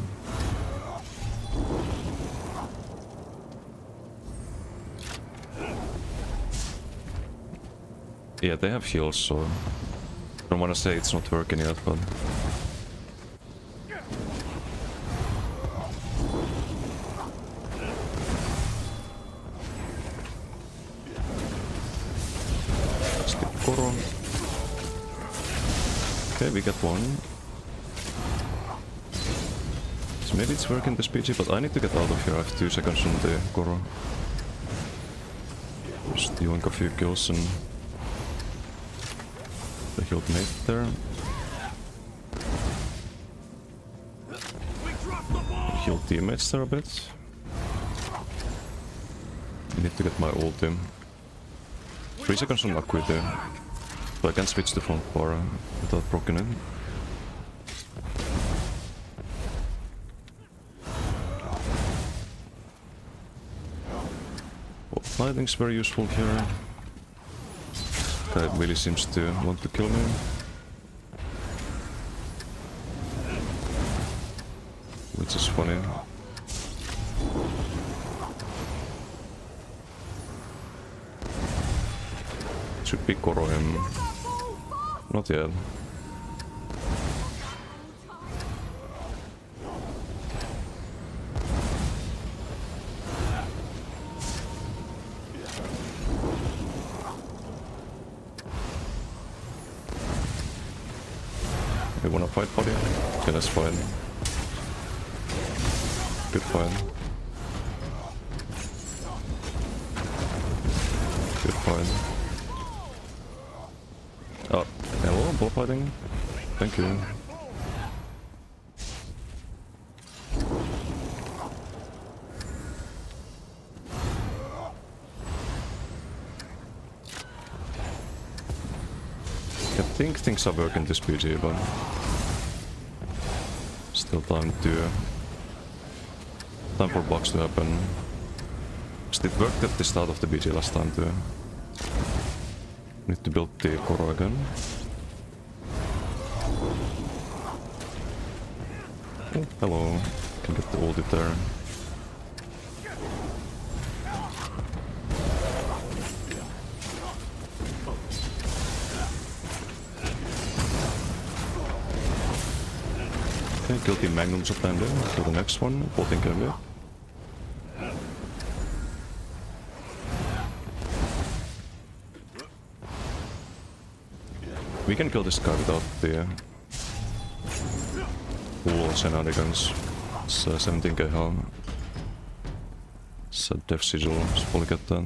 Yeah, they have heals, so... I don't want to say it's not working yet, but... Skip Koro. Okay, we get one. So maybe it's working this PG, but I need to get out of here. I have 2 seconds on the Koro. Just doing a few kills and... the healed mate there. Heal teammates there a bit. I need to get my ulti. 3 seconds on Acuity. So I can switch the front bar without broken in. Well, lighting's very useful here. Guy really seems to want to kill me. Which is funny. Should be Koro him. Not yet. You wanna fight, buddy? Okay, let's fight. Good fight. Good fight. Oh, hello, ball fighting. Thank you. I think things are working this PG, but still time for bugs to happen. Because it worked at the start of the BG last time too. Need to build the Koro again. Oh, hello. Can get the ulti there. Okay, kill the Magnums of landing. Kill the next one. Bolting can be. We can kill this guy without the full shenanigans. It's 17k harm. It's a death sigil, just probably get that.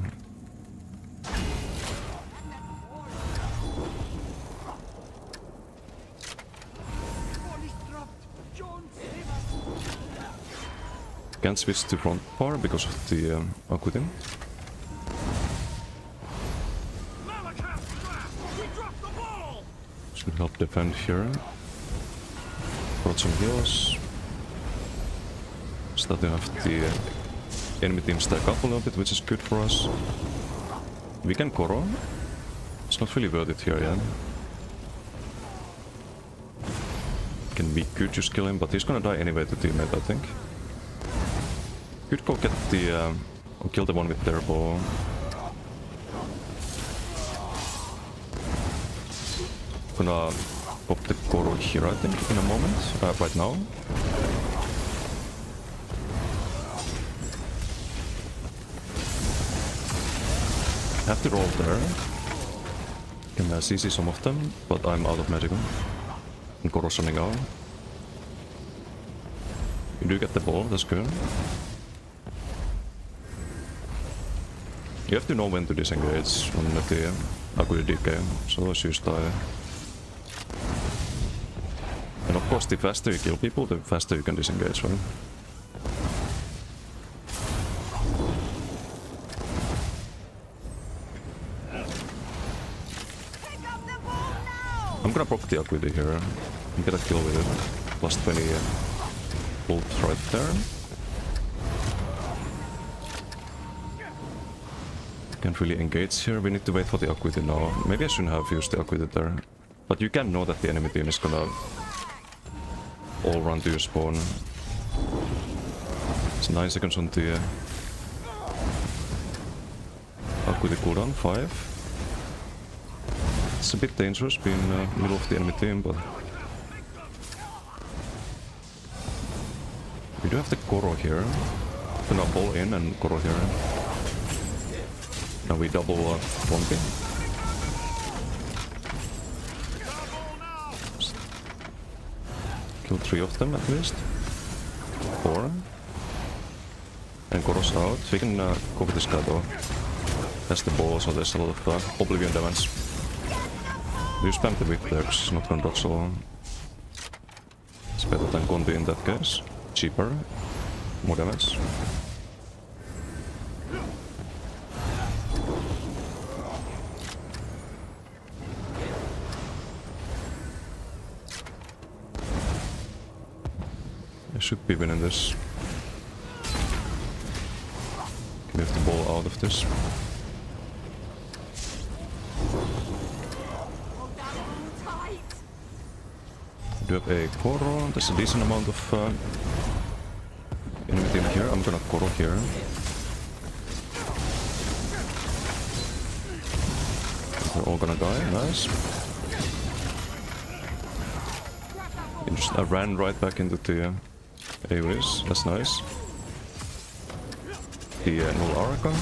Can't switch to front par because of the equity. Should help defend here. Brought some heals. Starting to have the enemy team stack up a little bit, which is good for us. We can Koro. It's not really worth it here yet. We could just kill him, but he's gonna die anyway to teammate, I think. Could go get the... or kill the one with their bow. Gonna pop the Koro here, I think, in a moment. Right now. Have to roll there. Can CC some of them, but I'm out of magical. And Koro's running out. You do get the ball, that's good. You have to know when to disengage on the Agui DK, so as you die. And of course, the faster you kill people, the faster you can disengage, right? I'm gonna proc the Agui here and get a kill with it. Plus 20 ult right there. Can't really engage here, we need to wait for the Agui now. Maybe I shouldn't have used the Agui there. But you can know that the enemy team is gonna all run to your spawn. It's 9 seconds on the Agui cooldown, 5. It's a bit dangerous being in the middle of the enemy team, but... We do have the Koro here. Gonna ball in and Koro here. Now we double Wompi. Kill 3 of them at least. 4. And Koro's out. We can go with this guy though. That's the ball, so there's a lot of Oblivion damage. You spam the whip there, because it's not gonna dodge so long. It's better than Conti in that case. Cheaper. More damage. I should be winning this. Can we have the ball out of this? We do have a Koro, there's a decent amount of enemy team here. I'm gonna Koro here. They're all gonna die, nice. I ran right back into the AoEs, that's nice. The null Arca.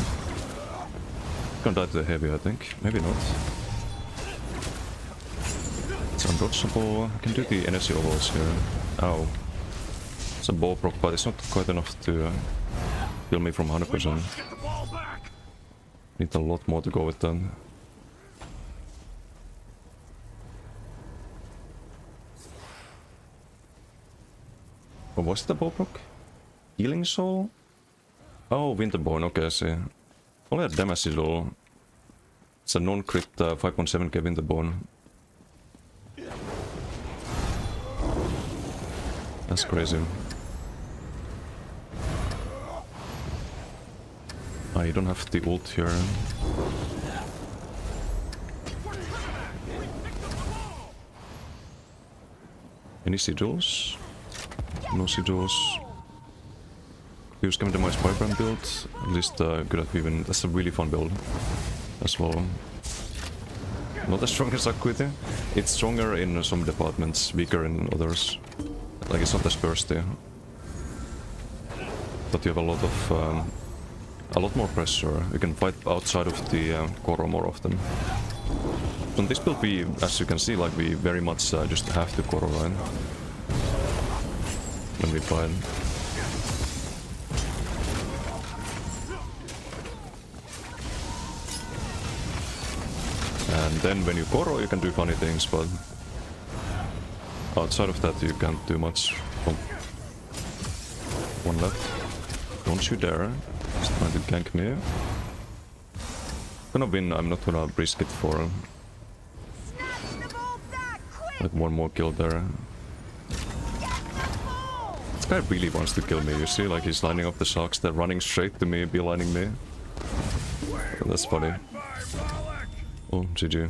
Gonna die to the heavy, I think. Maybe not. It's undodgeable. I can do the energy overloads here. Ow. It's a ball proc, but it's not quite enough to kill me from 100%. Need a lot more to go with that. What was it, the ball proc? Healing Soul? Oh, Winterborn, okay, I see. Only a damage is all. It's a non-crit 5.7k Winterborn. That's crazy. Ah, you don't have the ult here. Any sigils? No sigils. Use Scam Demise Firebrand build. At least good at weaving. That's a really fun build as well. Not as strong as Acuity. It's stronger in some departments, weaker in others. Like it's not as bursty. But you have a lot more pressure. You can fight outside of the Koro more often. On this build we, as you can see, like we very much just have to Koro line when we fight. And then when you Koro you can do funny things, but outside of that you can't do much. Oh. One left. don't you dare. He's trying to gank me. Gonna win, I'm not gonna risk it for Snatch the ball back, quick! like one more kill there. Get the ball! This guy really wants to kill me, you see? Like he's lining up the socks, they're running straight to me, beelining me. That's funny. Oh, GG.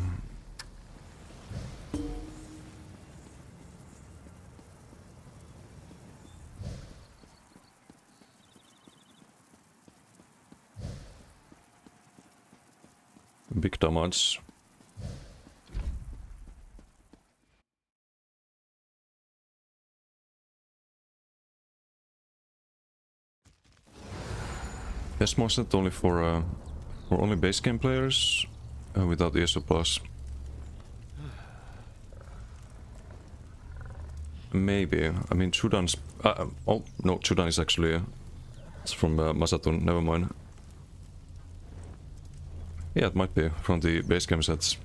Big damage. Best mod set only for only base game players without ESO plus. Maybe. I mean, Chudan's. Oh no, Chudan is actually. It's from Masatun. Never mind. Yeah, it might be from the base game sets.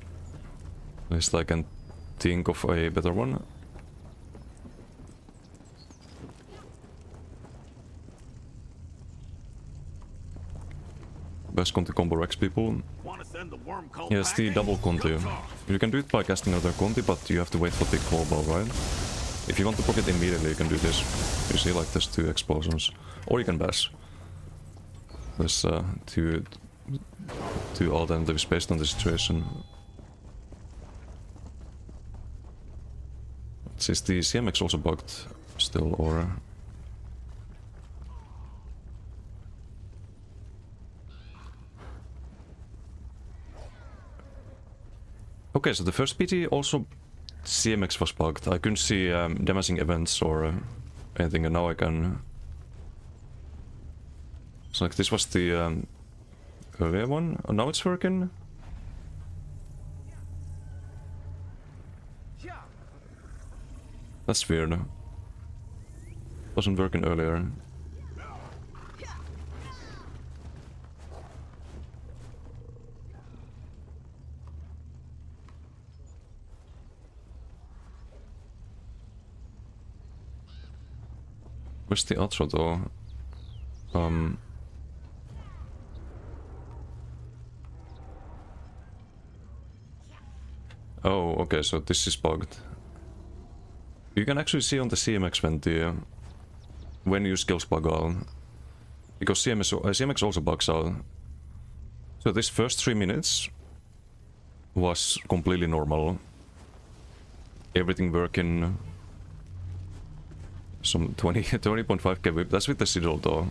At least I can think of a better one. Best Conti combo Rex people. Want to send the worm cult Yes, the packing? double Conti. Come talk. You can do it by casting another Conti, but you have to wait for the global, right? If you want to pocket immediately, you can do this. You see, like, there's 2 explosions. Or you can bash. There's two alternatives based on the situation. Is the CMX also bugged still, or? Okay, so the first PT also CMX was bugged. I couldn't see damaging events or anything, and now I can. So like this was the earlier one. Oh, now it's working. That's weird. Wasn't working earlier. Where's the outro though? Oh, okay, so this is bugged. You can actually see on the CMX when your skills bug out. Because CMX also bugs out. So this first 3 minutes was completely normal. Everything working. Some 20.5k whip. That's with the sigil though.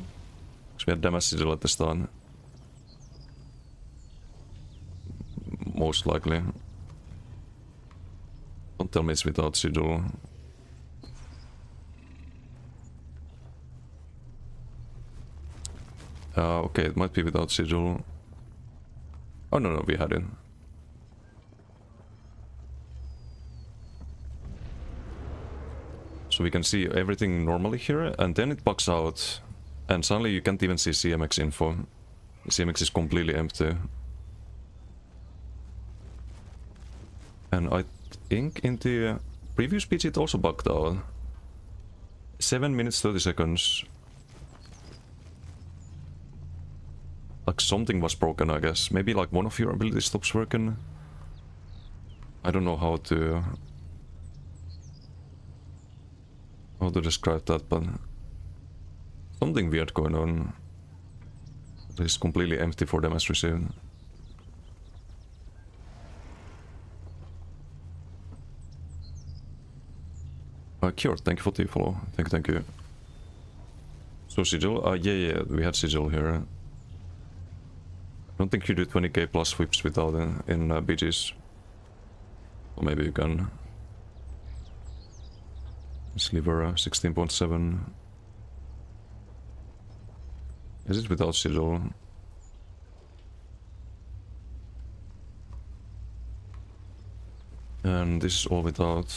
Because we had damage sigil at the start. Most likely. Don't tell me it's without sigil. Okay, it might be without sigil. Oh no, we had it. So we can see everything normally here, and then it bugs out, and suddenly you can't even see CMX info. CMX is completely empty. And I think in the previous pitch it also bugged out. 7 minutes 30 seconds. Like something was broken, I guess. Maybe like one of your abilities stops working. I don't know how to describe that, but something weird going on. It is completely empty for damage received. Cured, thank you for the follow. Thank you. So sigil, yeah, we had sigil here. I don't think you do 20k plus whips without in BGs. Or maybe you can. Sliver 16.7. Is it without sigil? And this is all without.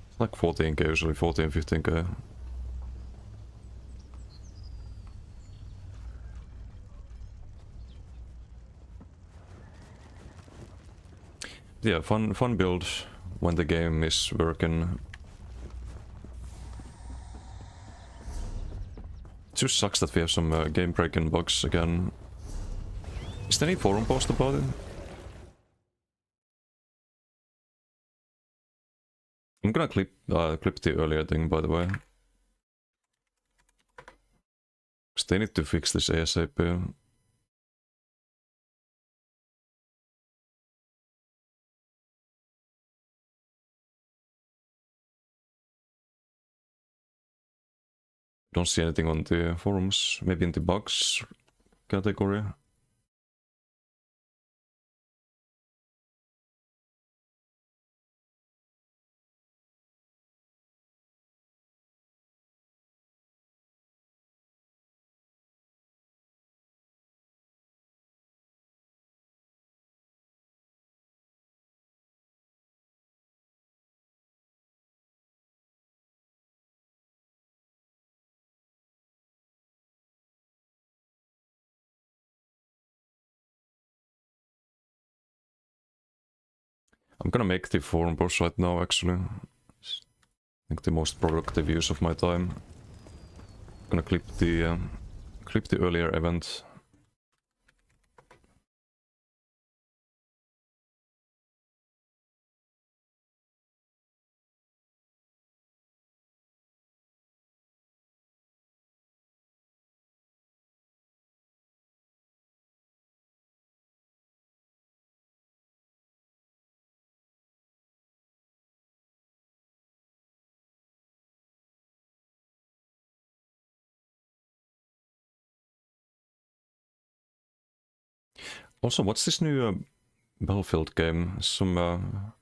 It's like 14k usually, 14, 15k. Yeah, fun build when the game is working. just sucks that we have some game breaking bugs again. Is there any forum post about it? I'm gonna clip the earlier thing, by the way. Because they need to fix this ASAP. Don't see anything on the forums. Maybe in the bugs category. I'm gonna make the forum post right now, actually. I think the most productive use of my time. I'm gonna clip the earlier event. Also, what's this new Battlefield game? Some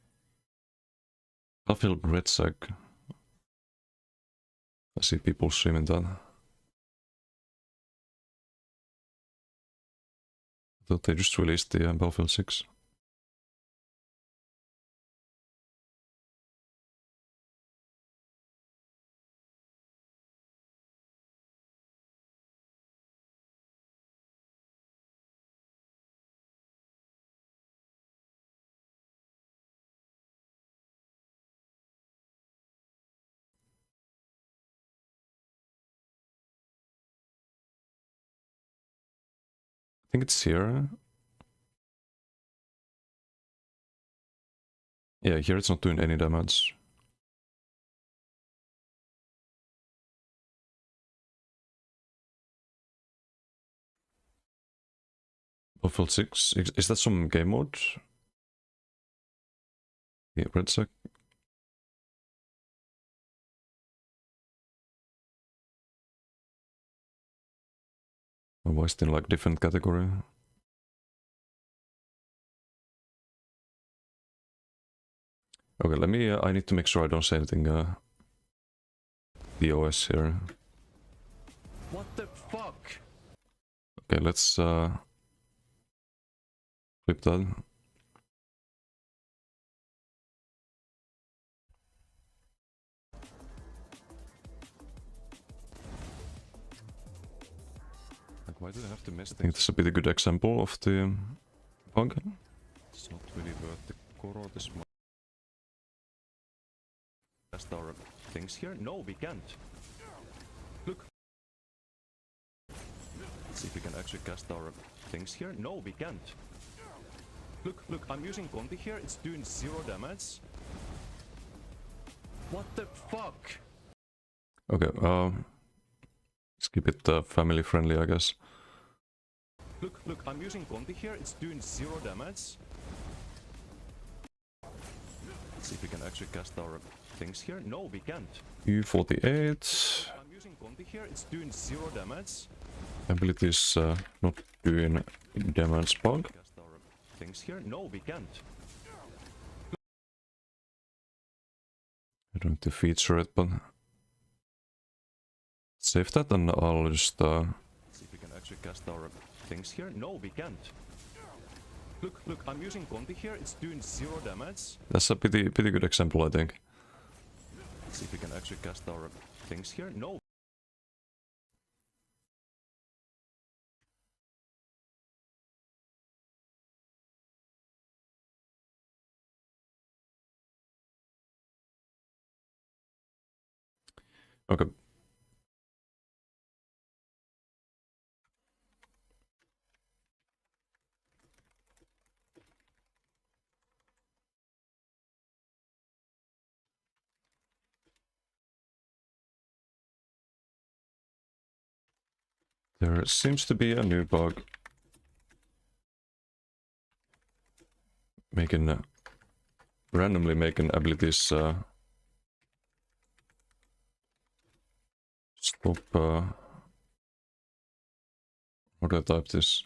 Battlefield Red Sec. I see people streaming that. I thought they just released the Battlefield 6. I think it's here. Yeah, here it's not doing any damage. Battlefield 6, is that some game mode? Yeah, Red Sec. Or was it in like different category? Okay, let me, I need to make sure I don't say anything the OS here. What the fuck? Okay, let's flip that. Like, why do I have to miss? I think this is a pretty good example of the bug. It's not really worth the core this much. Test our things here? No, we can't. Look. Let's see if we can actually cast our things here. No, we can't. Look, I'm using Conti here. It's doing 0 damage. What the fuck? Okay, let's keep it family friendly, I guess. Look, I'm using Conti here. It's doing 0 damage. Let's see if we can actually cast our things here. No, we can't. U48. I'm using Conti here. It's doing 0 damage. Abilities not doing damage bug. Cast our things here. No, we can't. I don't need to feature it, but save that and I'll just see if we can actually cast our things here. No, we can't. Look, I'm using Conti here. It's doing 0 damage. That's a pretty good example, I think. Let's see if we can actually cast our things here. No. Okay. There seems to be a new bug making randomly making abilities stop. How do I type this?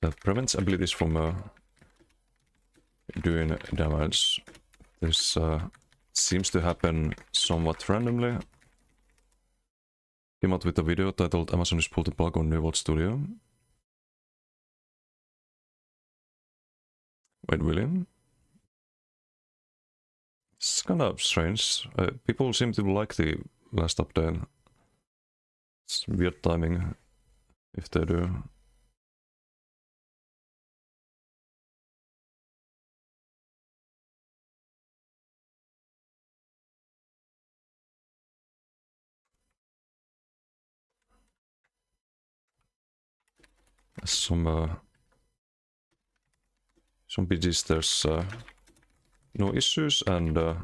That prevents abilities from doing damage. This seems to happen somewhat randomly. Came out with a video titled Amazon is pulled the plug on New World Studio. Wait, William? It's kind of strange. People seem to like the last update. It's weird timing if they do. Some BGs there's no issues, and or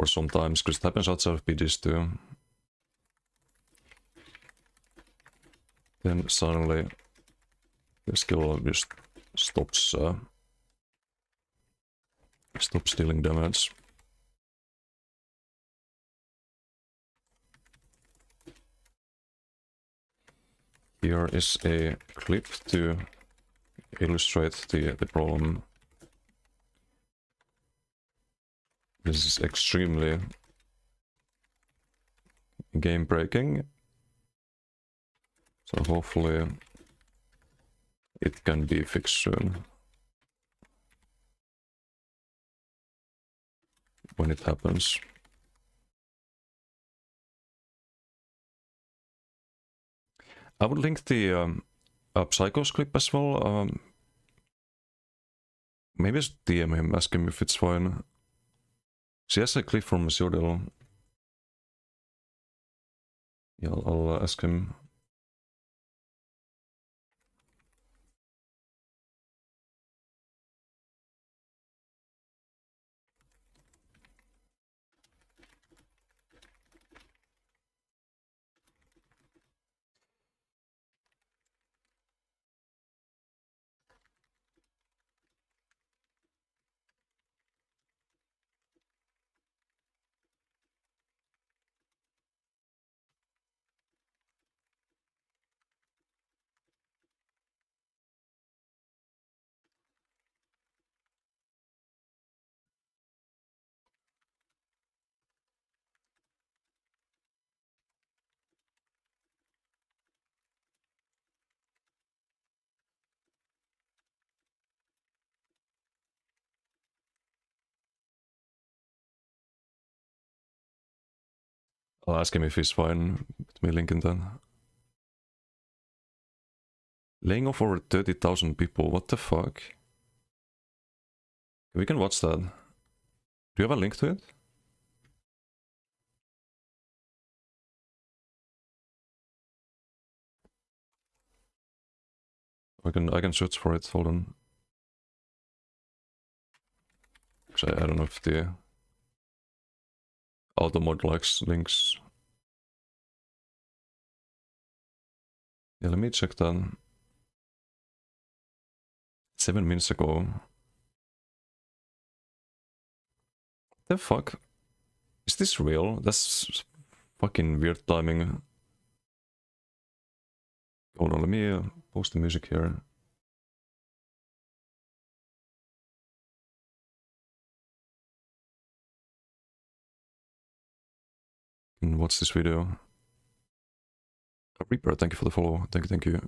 sometimes, because it happens outside of BGs too. Then suddenly the skill just stops dealing damage. Here is a clip to illustrate the problem. This is extremely game breaking, so hopefully it can be fixed soon when it happens. I would link the Psychos clip as well. Maybe just DM him, ask him if it's fine. She has a clip from Zordel. Yeah, I'll ask him. I'll ask him if he's fine with me linking that. Laying off over 30,000 people, what the fuck? We can watch that. Do you have a link to it? I can search for it, hold on. Actually, I don't know if the Automod likes links. Yeah, let me check that. 7 minutes ago. The fuck? Is this real? That's fucking weird timing. Hold on, let me post the music here. And watch this video. Reaper, thank you for the follow. Thank you.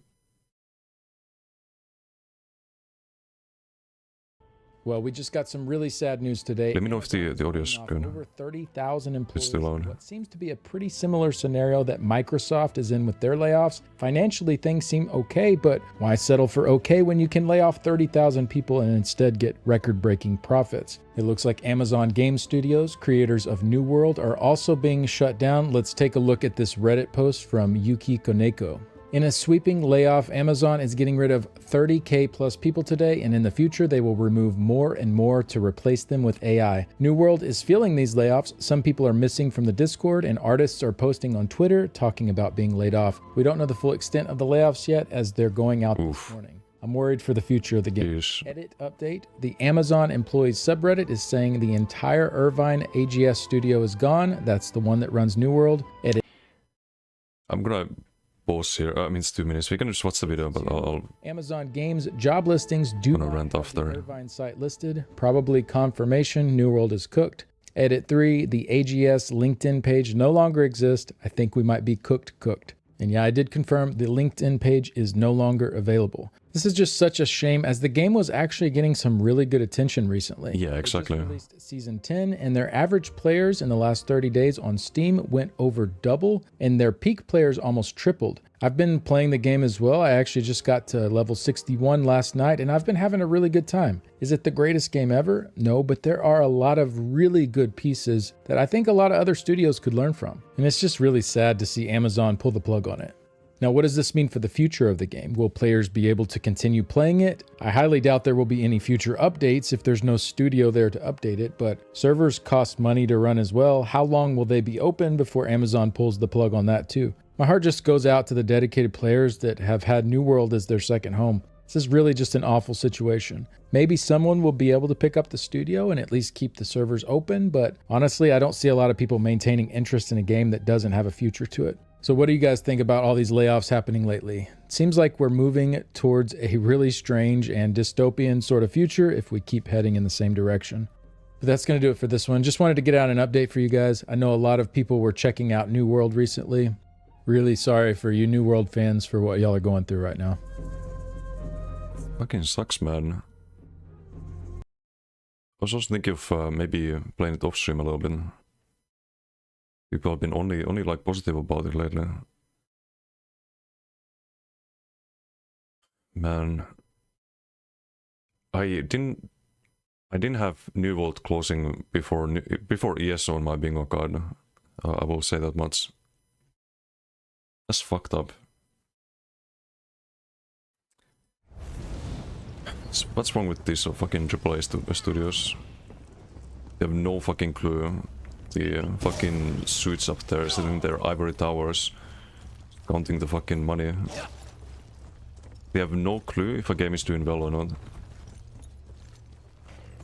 Well, we just got some really sad news today. Let me know if the audio is good. Over 30,000 employees. It's too loud. What seems to be a pretty similar scenario that Microsoft is in with their layoffs. Financially, things seem okay, but why settle for okay when you can lay off 30,000 people and instead get record-breaking profits? It looks like Amazon Game Studios, creators of New World, are also being shut down. Let's take a look at this Reddit post from Yuki Koneko. In a sweeping layoff, Amazon is getting rid of 30K plus people today, and in the future, they will remove more and more to replace them with AI. New World is feeling these layoffs. Some people are missing from the Discord, and artists are posting on Twitter talking about being laid off. We don't know the full extent of the layoffs yet, as they're going out this morning. I'm worried for the future of the game. Jeez. Edit update. The Amazon employees subreddit is saying the entire Irvine AGS studio is gone. That's the one that runs New World. Edit. I'm gonna pause here. I mean, it's 2 minutes. We can just watch the video, but I'll Amazon Games job listings do gonna not rant have after. the Irvine site listed. Probably confirmation New World is cooked. Edit 3. The AGS LinkedIn page no longer exists. I think we might be cooked. And yeah, I did confirm the LinkedIn page is no longer available. This is just such a shame, as the game was actually getting some really good attention recently. Yeah, exactly. They just released Season 10, and their average players in the last 30 days on Steam went over double, and their peak players almost tripled. I've been playing the game as well. I actually just got to level 61 last night, and I've been having a really good time. Is it the greatest game ever? No, but there are a lot of really good pieces that I think a lot of other studios could learn from. And it's just really sad to see Amazon pull the plug on it. Now, what does this mean for the future of the game? Will players be able to continue playing it? I highly doubt there will be any future updates if there's no studio there to update it, but servers cost money to run as well. How long will they be open before Amazon pulls the plug on that too? My heart just goes out to the dedicated players that have had New World as their second home. This is really just an awful situation. Maybe someone will be able to pick up the studio and at least keep the servers open, but honestly, I don't see a lot of people maintaining interest in a game that doesn't have a future to it. So what do you guys think about all these layoffs happening lately? It seems like we're moving towards a really strange and dystopian sort of future if we keep heading in the same direction. But that's going to do it for this one. Just wanted to get out an update for you guys. I know a lot of people were checking out New World recently. Really sorry for you New World fans for what y'all are going through right now. Fucking sucks, man. I was also thinking of maybe playing it off stream a little bit. People have been only like positive about it lately. Man, I didn't have New World closing before ESO on my bingo card. I will say that much. That's fucked up. What's wrong with these fucking AAA studios? They have no fucking clue. The fucking suits up there sitting in their ivory towers, counting the fucking money. They have no clue if a game is doing well or not.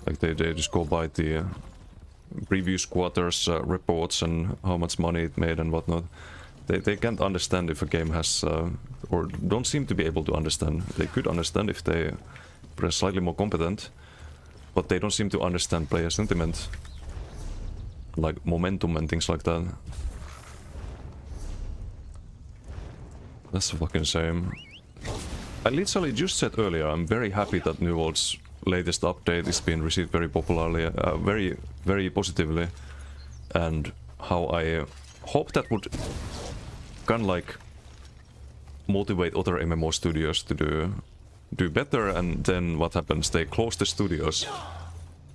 Like they just go by the previous quarters reports and how much money it made and whatnot. They can't understand if a game has, or don't seem to be able to understand. They could understand if they were slightly more competent, but they don't seem to understand player sentiment. Like momentum and things like that. That's a fucking shame. I literally just said earlier, I'm very happy that New World's latest update is being received very popularly, very positively, and how I hope that would kind of like motivate other MMO studios to do better. And then what happens? They close the studios.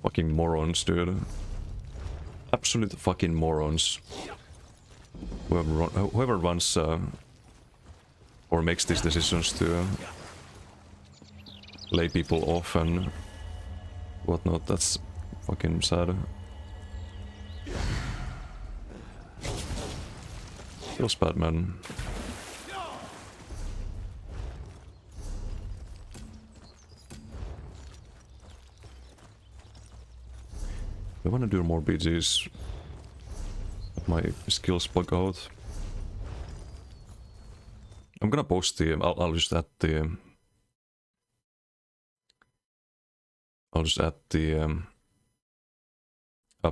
Fucking morons, dude. Absolute fucking morons. Whoever runs or makes these decisions to lay people off and whatnot, that's fucking sad. Feels bad, man. I want to do more BGs. My skills bug out. I'm gonna post the. I'll just add the. I'll just add the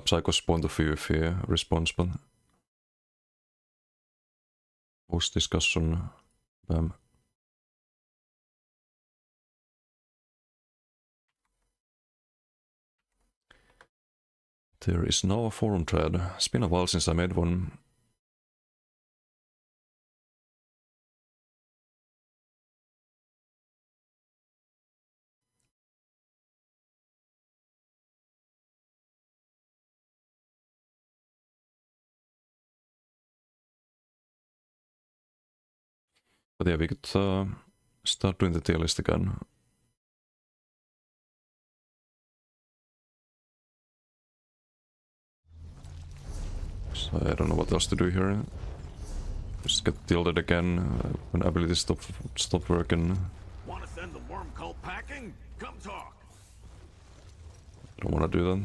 Psycho's point of view if he responds, but post discussion. Bam. There is now a forum thread. It's been a while since I made one. But yeah, we could start doing the tier list again. So I don't know what else to do here. Just get tilted again when abilities stop working. Want to send the worm cult packing? Come talk. I don't want to do that.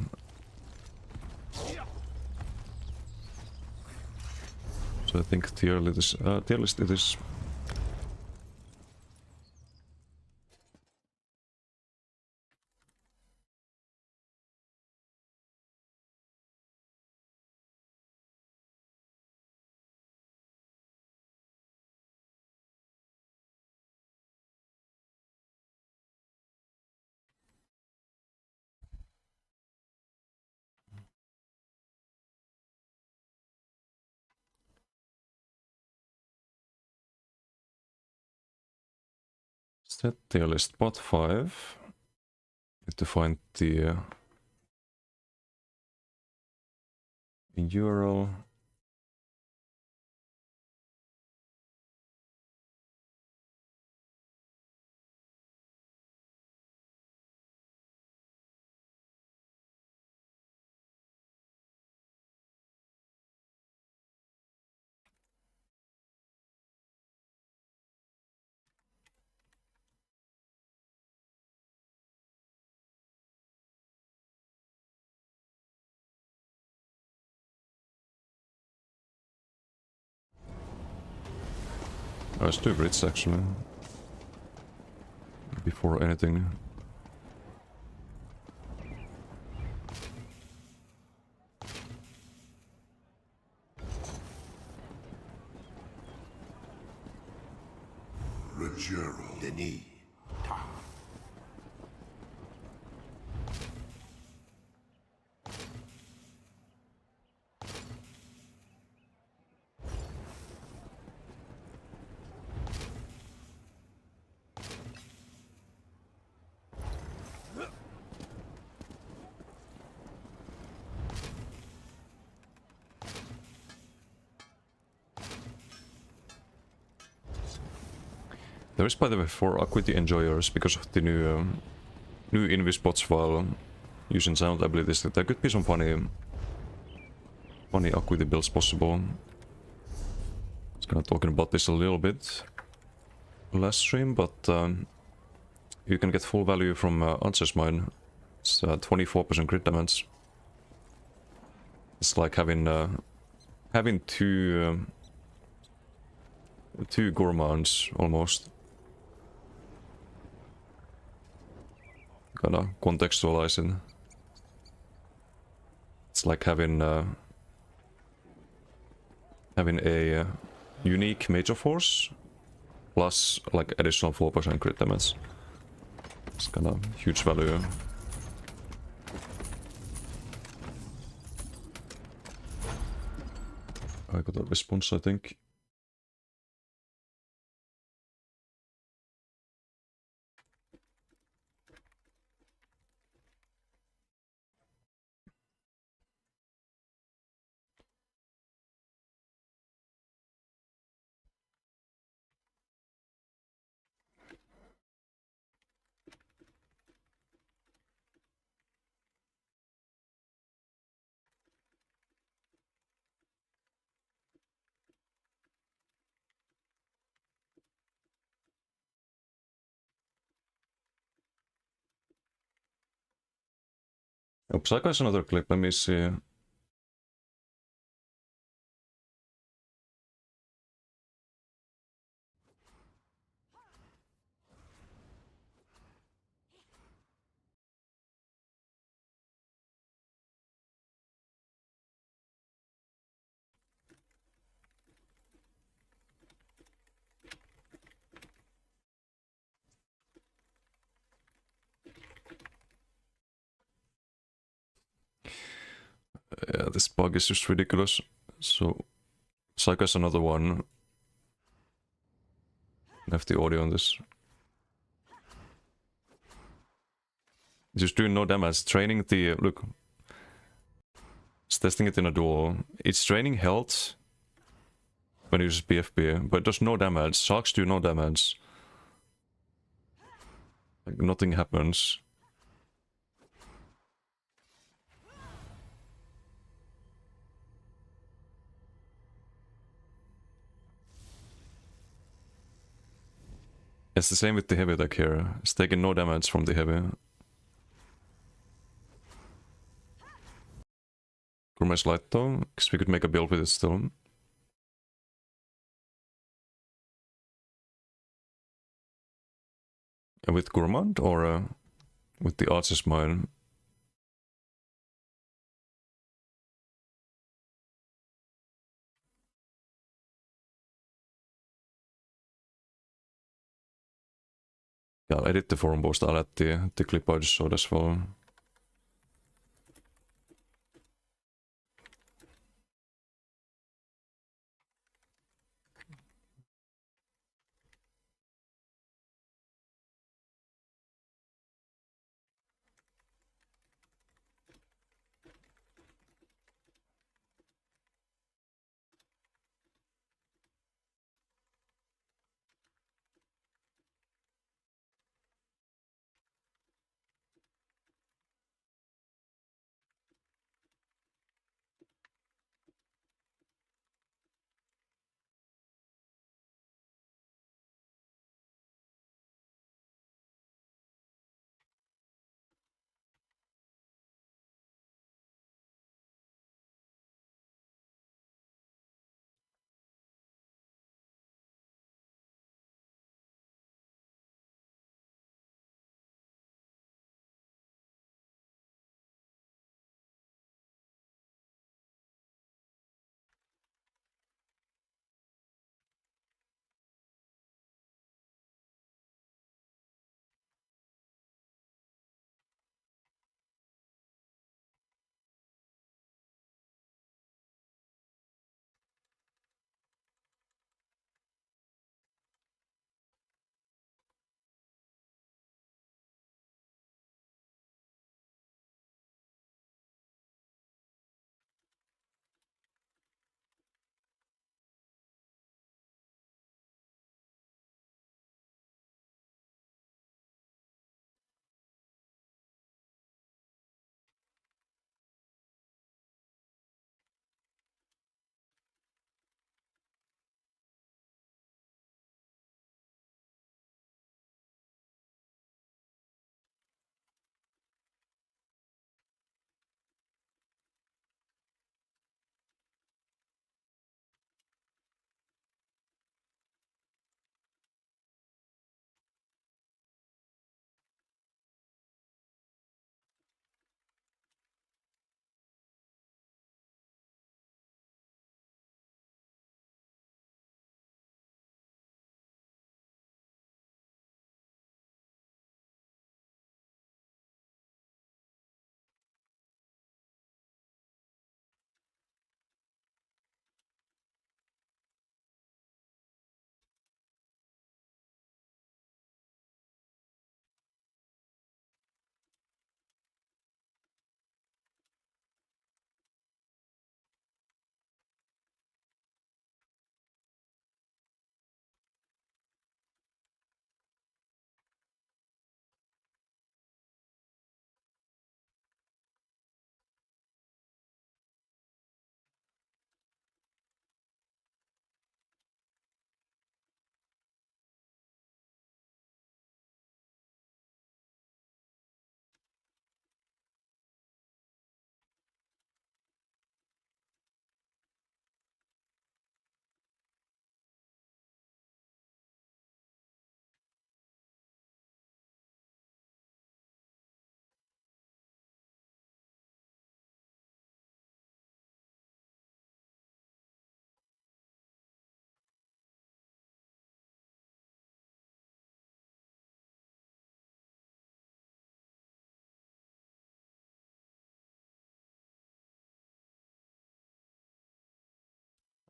So I think tier list it is. Set tier list bot 5. Need to find the URL. Oh, it's 2 Brits actually. Before anything. Denis. There is, by the way, for Acuity enjoyers, because of the new Invis bots while using sound abilities, that there could be some funny Acuity builds possible. I was kind of talking about this a little bit last stream, but you can get full value from Answer's Mine. It's 24% crit damage. It's like having two gourmands almost. Kinda contextualize it. It's like having a unique major force plus like additional 4% crit damage. It's kinda huge value. I got a response, I think. Oh, Psycho has another clip, let me see. Yeah, this bug is just ridiculous. So, Psycho has another one. I have the audio on this. Just doing no damage, training the... look. It's testing it in a duel. It's training health when it uses PvP, but it does no damage. Sharks do no damage. Like, nothing happens. It's the same with the heavy attack here. It's taking no damage from the heavy. Gourmet's light though, because we could make a build with it still. With Gourmand or with the Archer's Mine? Ja, I'll edit the forum post. I'll add the clip I just showed as well.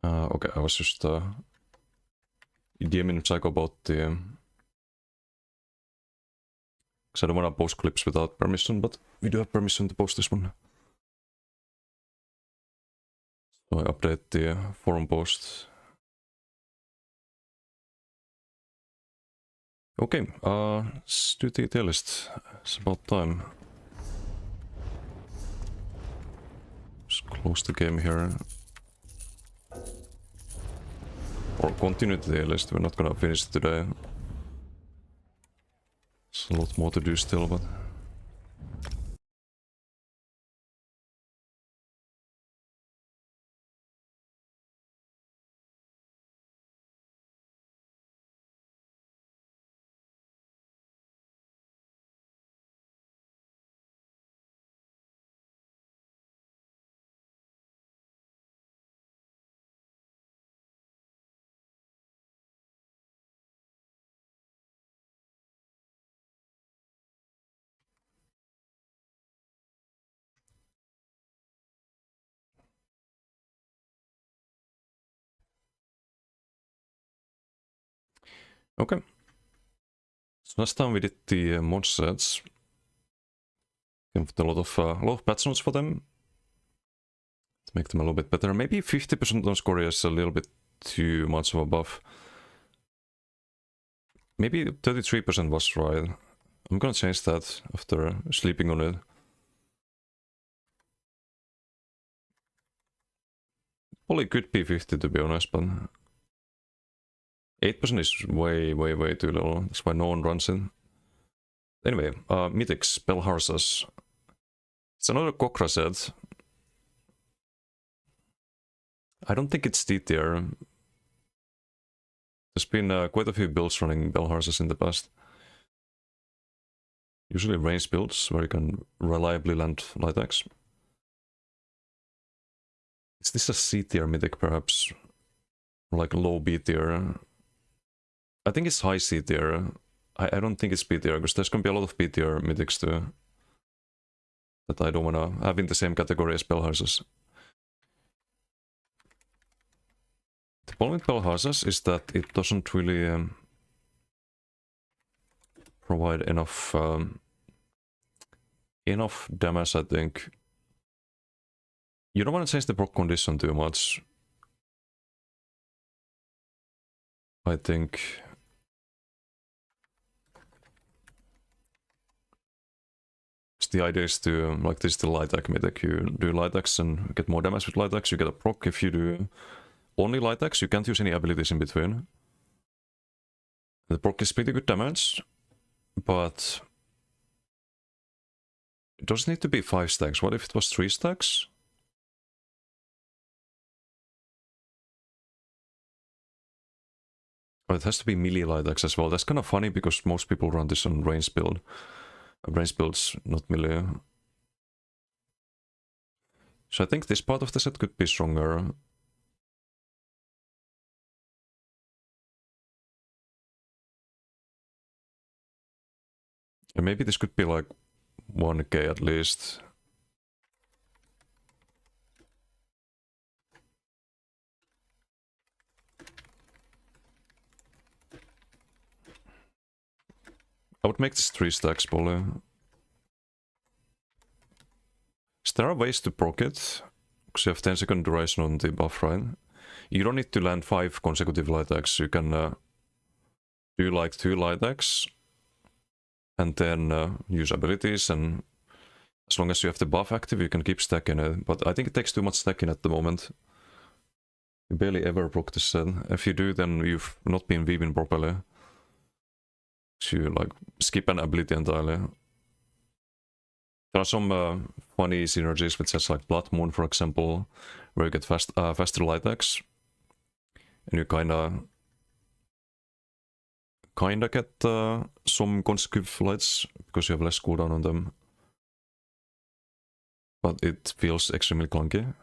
Okay, I was just DMing Psycho about the... Because I don't want to post clips without permission, but we do have permission to post this one. So I update the forum post. Okay, let's do the tier list. It's about time. Just close the game here. Or continue the tier list, we're not gonna finish it today. There's a lot more to do still, but... Okay. So last time we did the mod sets. Came with a lot of patch notes for them. To make them a little bit better. Maybe 50% on score is a little bit too much of a buff. Maybe 33% was right. I'm gonna change that after sleeping on it. Probably could be 50 to be honest, but 8% is way too little. That's why no one runs it. Anyway, Mythics, Belharzas. It's another Kokra set. I don't think it's D tier. There's been quite a few builds running Belharzas in the past. Usually range builds where you can reliably land light axe. Is this a C tier mythic perhaps? Or like low B tier? I think it's high C tier. I don't think it's B tier because there's gonna be a lot of B tier mythics too. That I don't wanna have in the same category as Belharzas. The problem with Belharzas is that it doesn't really provide enough damage, I think. You don't want to change the proc condition too much. I think. The idea is to, like this is the light axe mythic, you do light axe and get more damage with light axe, you get a proc. If you do only light axe, you can't use any abilities in between. The proc is pretty good damage, but it doesn't need to be 5 stacks. What if it was 3 stacks? Or it has to be melee light axe as well. That's kind of funny because most people run this on range build. Range builds, not melee. So I think this part of the set could be stronger. And maybe this could be like 1k at least. I would make this 3 stacks probably. There are ways to proc it, because you have 10-second duration on the buff, right? You don't need to land 5 consecutive light axe. You can do like 2 light axe and then use abilities, and as long as you have the buff active you can keep stacking it. But I think it takes too much stacking at the moment. You barely ever proc this set. If you do, then you've not been weaving properly. So you like skip an ability entirely. There are some funny synergies with sets like Blood Moon, for example, where you get faster light axe, and you kinda get some consecutive lights because you have less cooldown on them. But it feels extremely clunky.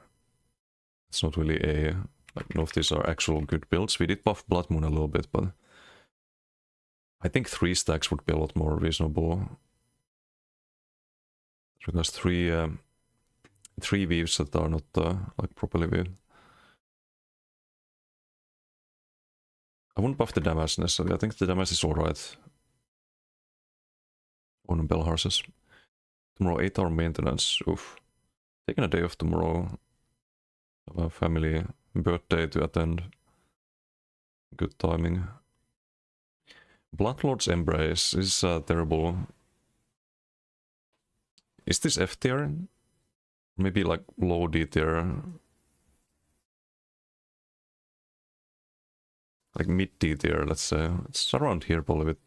It's not really a... like, none of these are actual good builds. We did buff Blood Moon a little bit, but I think 3 stacks would be a lot more reasonable. Because 3 weaves that are not like properly weaved. I wouldn't buff the damage necessarily. I think the damage is alright on Belharzas. Tomorrow 8-hour maintenance. Oof. Taking a day off tomorrow. Have a family birthday to attend. Good timing. Bloodlord's Embrace is terrible. Is this F tier? Maybe like low D tier. Like mid D tier, let's say. It's around here probably with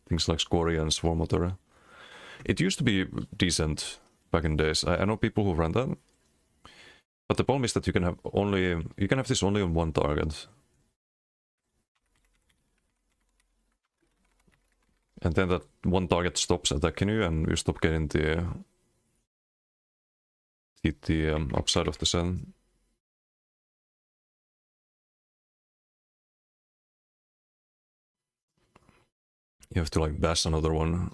things like Scoria and Swarmotor. It used to be decent back in days. I know people who ran that. But the problem is that you can have this only on one target. And then that one target stops attacking you and you stop getting the upside of the sun. You have to like bash another one.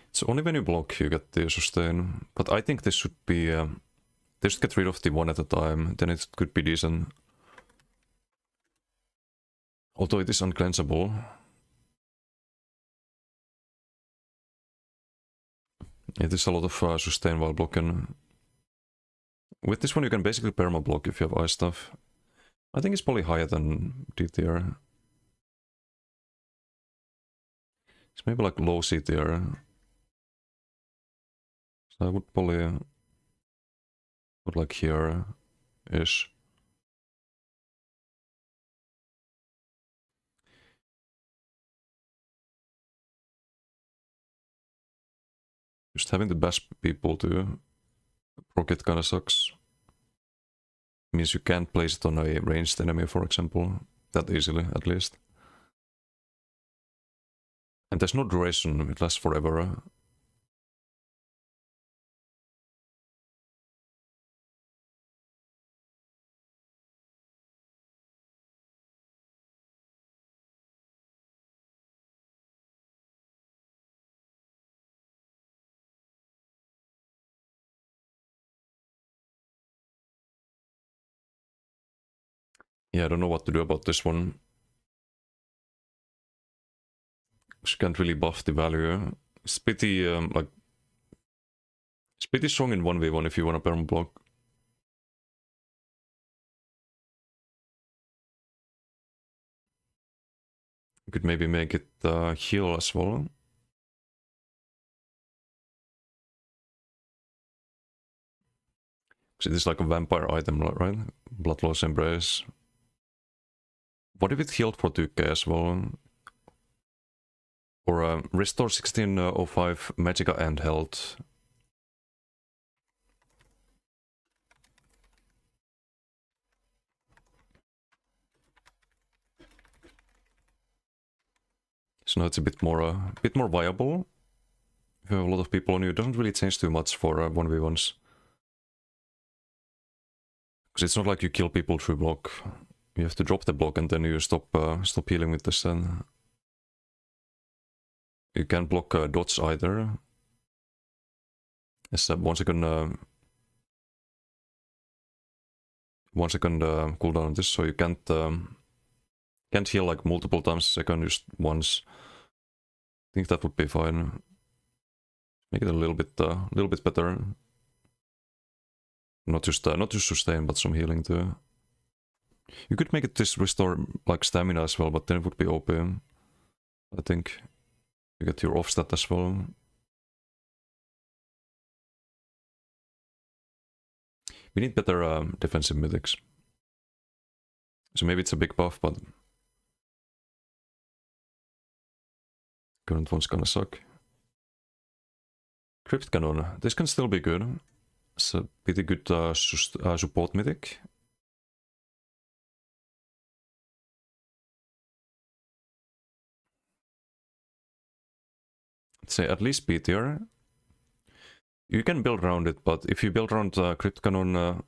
It's only when you block you get the sustain, but I think this should be, they should get rid of the one at a time, then it could be decent. Although it is uncleansable. It is a lot of sustain while blocking. With this one you can basically perma block if you have ice stuff. I think it's probably higher than D tier. It's maybe like low C tier. So I would probably put like here-ish. Just having the best people to proc it kinda sucks. Means you can't place it on a ranged enemy, for example. That easily, at least. And there's no duration, it lasts forever. Yeah, I don't know what to do about this one. She can't really buff the value. It's pretty, like... It's pretty strong in 1v1 if you want to perma block. You could maybe make it heal as well. Because it is like a vampire item, right? Bloodlord's Embrace. What if it healed for 2k as well? Or restore 1605 Magicka and health. So now it's a bit more viable. If you have a lot of people on you, it doesn't really change too much for 1v1s. Because it's not like you kill people through block. You have to drop the block and then you stop healing with the stun. You can't block dots either. It's 1 second cooldown on this, so you can't heal like multiple times a second, just once. I think that would be fine. Make it a little bit better. Not just sustain, but some healing too. You could make it this restore like stamina as well, but then it would be OP. I think you get your off stat as well. We need better defensive mythics. So maybe it's a big buff, but current one's gonna suck. Crypt Cannon. This can still be good. It's a pretty good support mythic. Let's say at least B tier. You can build around it, but if you build around Crypt Cannon,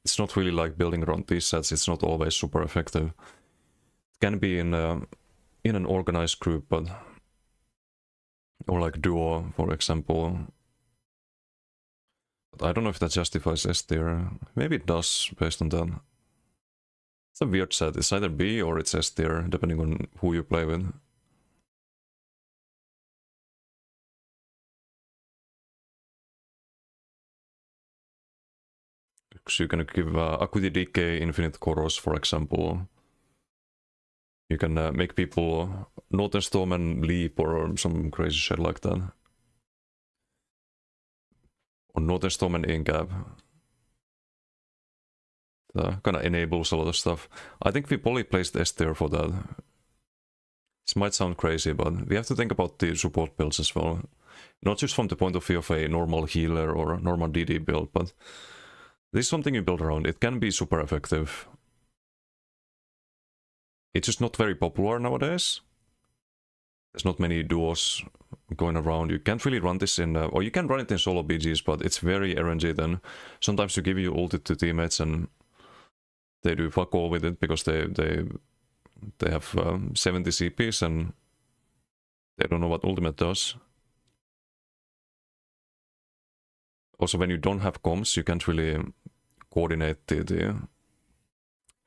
it's not really like building around these sets. It's not always super effective. It can be in an organized group, but or like duo, for example. But I don't know if that justifies S tier. Maybe it does, based on that. It's a weird set. It's either B or it's S tier, depending on who you play with. So you can give Acuity Decay, Infinite Chorus, for example. You can make people Northern Storm and Leap or some crazy shit like that. Or Northern Storm and Incap. Kind of enables a lot of stuff. I think we probably placed S tier for that. This might sound crazy, but we have to think about the support builds as well. Not just from the point of view of a normal healer or a normal DD build, but this is something you build around. It can be super effective. It's just not very popular nowadays. There's not many duos going around. You can't really run this in... or you can run it in solo BGs, but it's very RNG then. Sometimes you give your ulti to teammates and they do fuck all with it because they have 70 CPs and they don't know what ultimate does. Also, when you don't have comms, you can't really coordinate the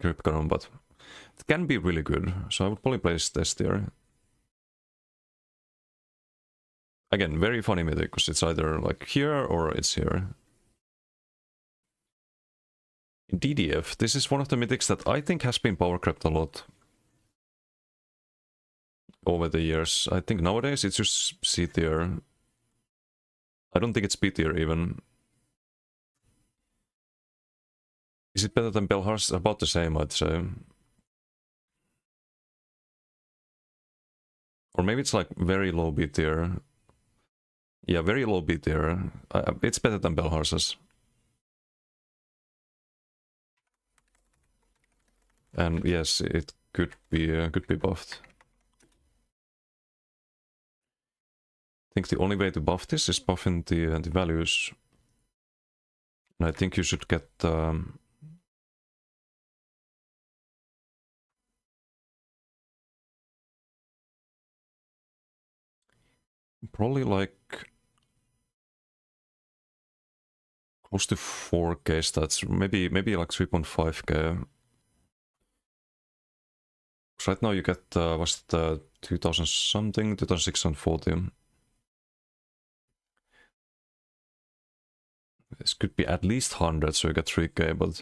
grip cannon, but it can be really good. So I would probably place this there. Again, very funny mythic, because it's either like here or it's here. In DDF, this is one of the mythics that I think has been power crept a lot over the years. I think nowadays it's just C tier. I don't think it's B tier even. Is it better than Belhar's? About the same, I'd say. Or maybe it's like very low B tier. Yeah, very low B tier. It's better than Belhar's. And yes, it could be buffed. I think the only way to buff this is buffing the values. And I think you should get probably like close to 4k stats, maybe like 3.5k. Right now you get was it 2000 something, 2640. This could be at least 100, so you get 3k, but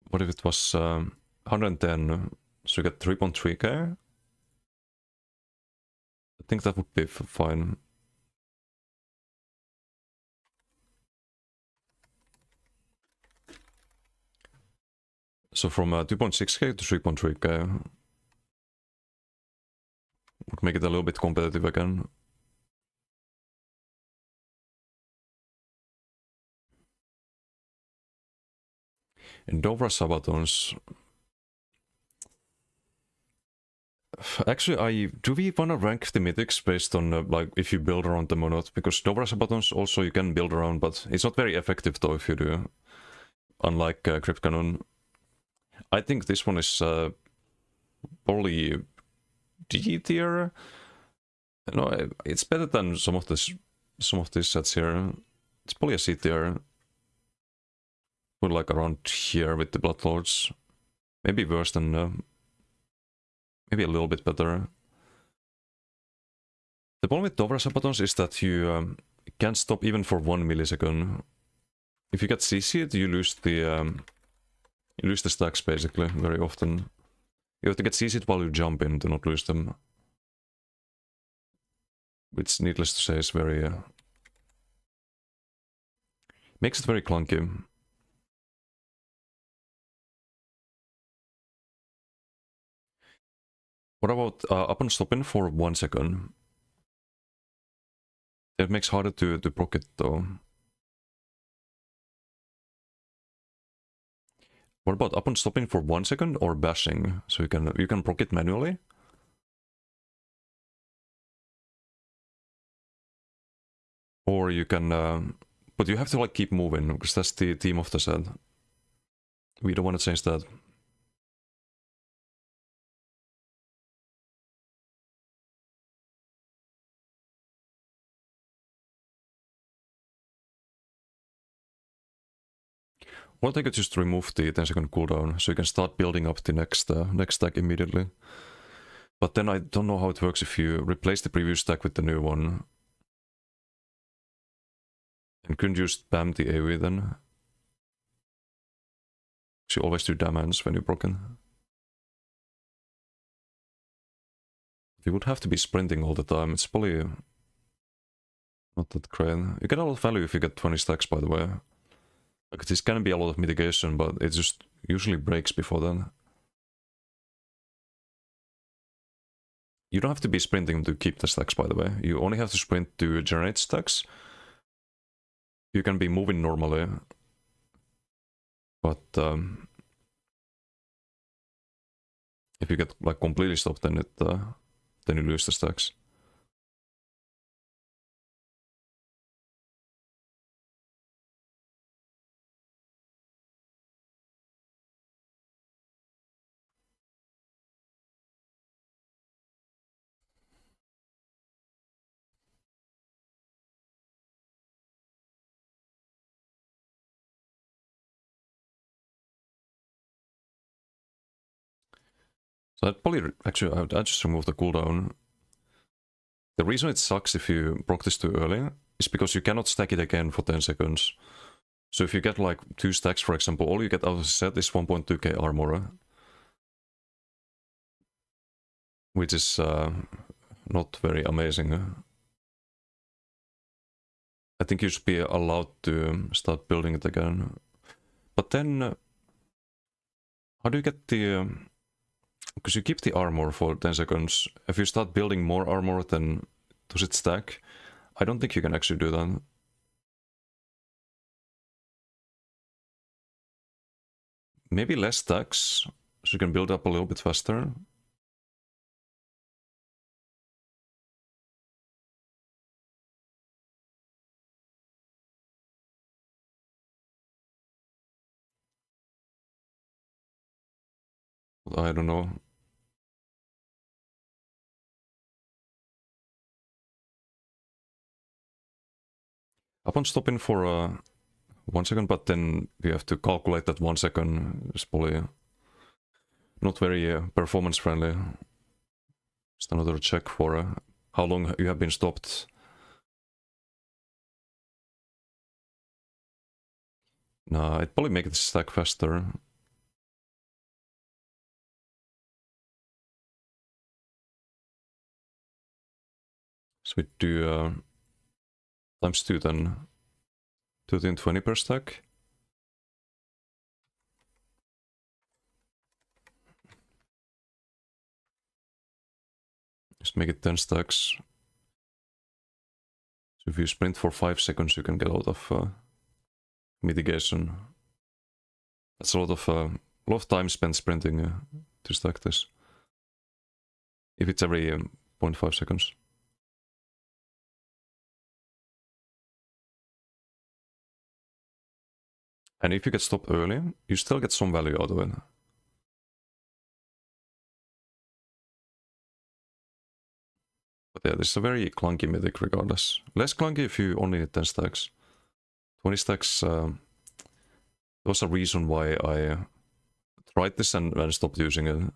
what if it was 110, so you get 3.3k? I think that would be fine. So from 2.6k to 3.3k would make it a little bit competitive again. In Dovra Sabatons, actually, do we want to rank the mythics based on like if you build around them or not? Because Dovra Sabatons also you can build around, but it's not very effective though if you do. Unlike Crypt Cannon, I think this one is probably D tier. No, it's better than some of these sets here. It's probably a C tier. Put like around here with the Bloodlords. Maybe worse than maybe a little bit better. The problem with Dovra Sabatons is that you can't stop even for 1 millisecond. If you get CC'd, you lose the stacks basically very often. You have to get CC'd while you jump in to not lose them. Which, needless to say, is very... makes it very clunky. What about upon stopping for 1 second? It makes harder to proc it though. What about upon stopping for 1 second or bashing? So you can proc it manually? Or you can, but you have to like keep moving because that's the theme of the set. We don't want to change that. Or they could just remove the 10-second cooldown, so you can start building up the next stack immediately. But then I don't know how it works if you replace the previous stack with the new one. And couldn't you spam the AoE then? You always do damage when you're broken. You would have to be sprinting all the time. It's probably not that great. You get a lot of value if you get 20 stacks, by the way. Like, this can be a lot of mitigation, but it just usually breaks before then. You don't have to be sprinting to keep the stacks, by the way. You only have to sprint to generate stacks. You can be moving normally. But if you get like completely stopped, then then you lose the stacks. So I'd probably actually I'd just remove the cooldown. The reason it sucks if you proc this too early is because you cannot stack it again for 10 seconds. So if you get like 2 stacks, for example, all you get out of the set is 1.2k armor. Which is not very amazing. I think you should be allowed to start building it again. But then, how do you get the... because you keep the armor for 10 seconds. If you start building more armor, then does it stack? I don't think you can actually do that. Maybe less stacks, so you can build up a little bit faster. I don't know. Upon stopping for 1 second, but then we have to calculate that 1 second. It's probably not very performance friendly. Just another check for how long you have been stopped. Nah, it'd probably make it stack faster. So we do times 2 then. 220 per stack. Just make it 10 stacks. So if you sprint for 5 seconds, you can get out of mitigation. That's a lot of time spent sprinting to stack this. If it's every 0.5 seconds. And if you get stopped early, you still get some value out of it. But yeah, this is a very clunky mythic regardless. Less clunky if you only need 10 stacks. 20 stacks, there was a reason why I tried this and then stopped using it.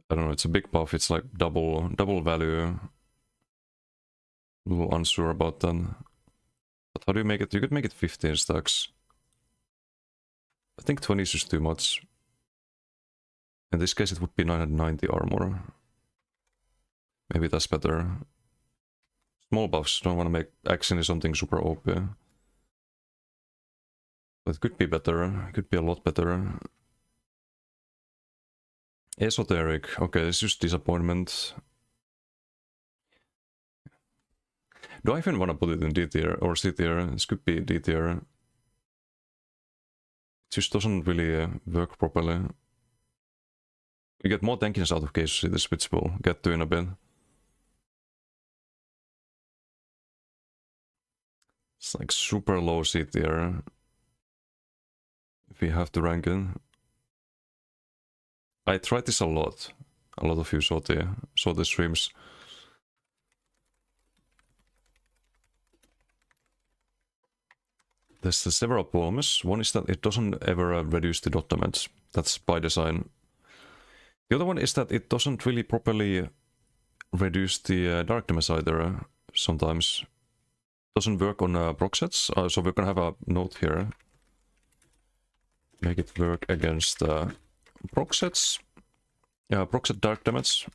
I don't know, it's a big buff, it's like double value. A little unsure about that. But how do you make it? You could make it 15 stacks. I think 20 is just too much. In this case it would be 990 armor. Maybe that's better. Small buffs, don't want to make accidentally something super OP. But it could be better, it could be a lot better. Esoteric, okay, this is just disappointment. Do I even want to put it in D tier or C tier? This could be D tier. It just doesn't really work properly. You get more tankiness out of cases in the switch pool. Get to in a bit. It's like super low C tier. If we have to rank it. I tried this a lot. A lot of you saw the streams. There's several problems. One is that it doesn't ever reduce the dot damage. That's by design. The other one is that it doesn't really properly reduce the dark damage either. Sometimes doesn't work on proc sets. So we're gonna have a note here. Make it work against proc sets. Proc set dark damage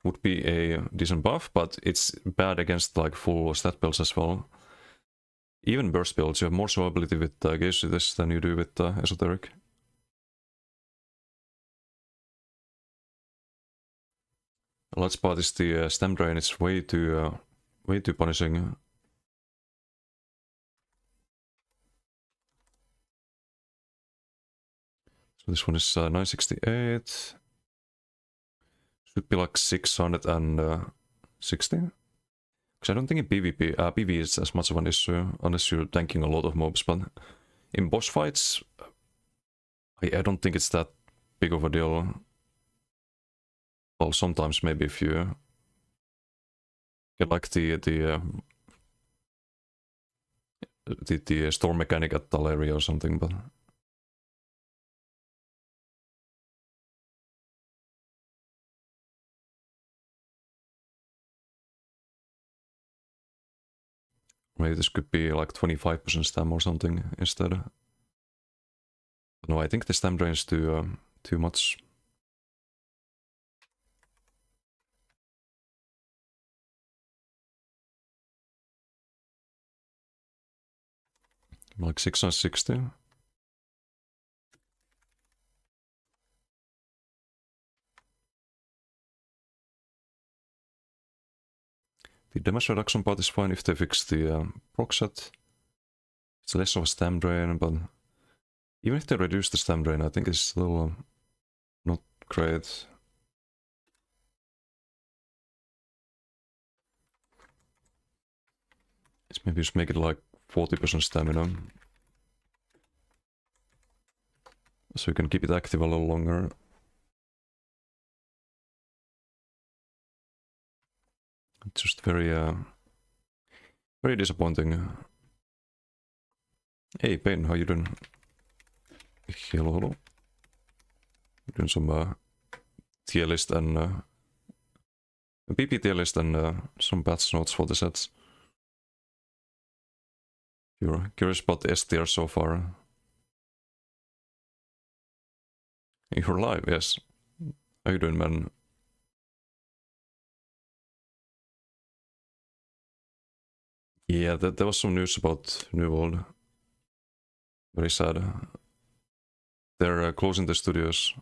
would be a decent buff, but it's bad against like full stat builds as well. Even burst builds, you have more survivability with gauge this than you do with esoteric. Large part is the stem drain. It's way too punishing. So this one is 968. Should be like 660. Because I don't think in PvP, PvE is as much of an issue unless you're tanking a lot of mobs. But in boss fights, I don't think it's that big of a deal. Well, sometimes maybe if you get like the storm mechanic at Taleria or something, but maybe this could be like 25% stam or something instead. No, I think the stam drains too much. Like 660. The damage reduction part is fine if they fix the proc set. It's less of a stam drain, but even if they reduce the stam drain, I think it's still not great. Let's maybe just make it like 40% stamina. So you can keep it active a little longer. It's just very disappointing. Hey Pain, how you doing? Hello, hello. Doing some tier list and PP tier list and some patch notes for the sets. You're curious about the S tier so far. You're live, yes. How you doing, man? Yeah, there was some news about New World. Very sad. They're closing the studios.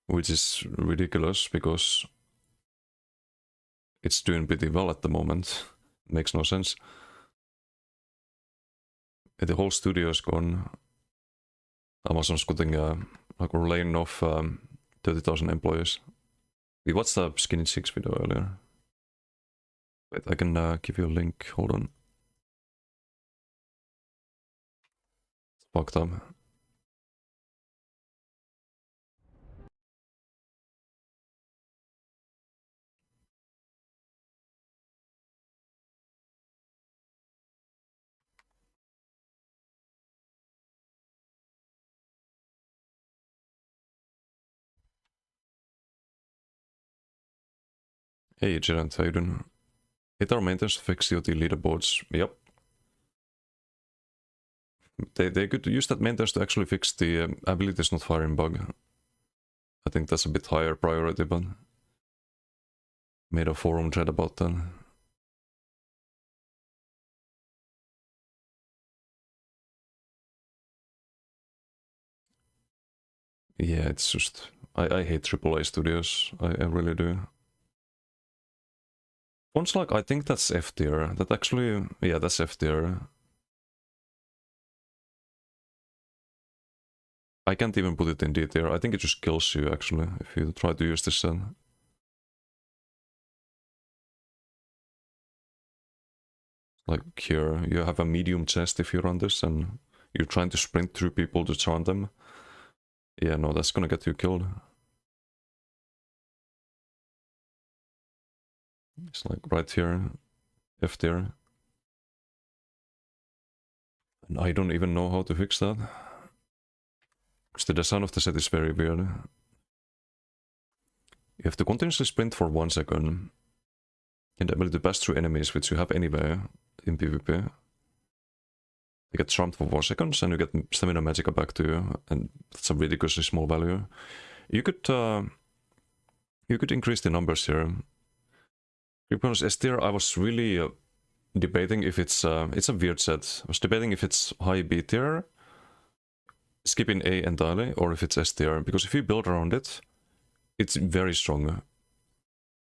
Which is ridiculous because it's doing pretty well at the moment. Makes no sense. The whole studio is gone. Amazon's cutting, like we're laying off 30,000 employees. We watched the Skinny 6 video earlier. Wait, I can give you a link. Hold on. It's fucked up. Hey, Gerant, how you doing? Hit our maintenance to fix COT leaderboards. Yep. They could use that maintenance to actually fix the abilities not firing bug. I think that's a bit higher priority, but made a forum thread about that. Yeah, it's just I hate AAA studios. I really do. One's like, I think that's F tier. That actually, yeah, that's F tier. I can't even put it in D tier. I think it just kills you actually if you try to use this set. Like here, you have a medium chest if you run this and you're trying to sprint through people to charm them. Yeah, no, that's gonna get you killed. It's like right here, F tier. And I don't even know how to fix that. Because the design of the set is very weird. You have to continuously sprint for 1 second. And the ability to pass through enemies, which you have anyway in PvP. You get charmed for 4 seconds and you get stamina magicka back to you. And that's a ridiculously small value. You could increase the numbers here. Because S tier, I was really debating if it's a weird set. I was debating if it's high B tier, skipping A entirely, or if it's S tier. Because if you build around it, it's very strong.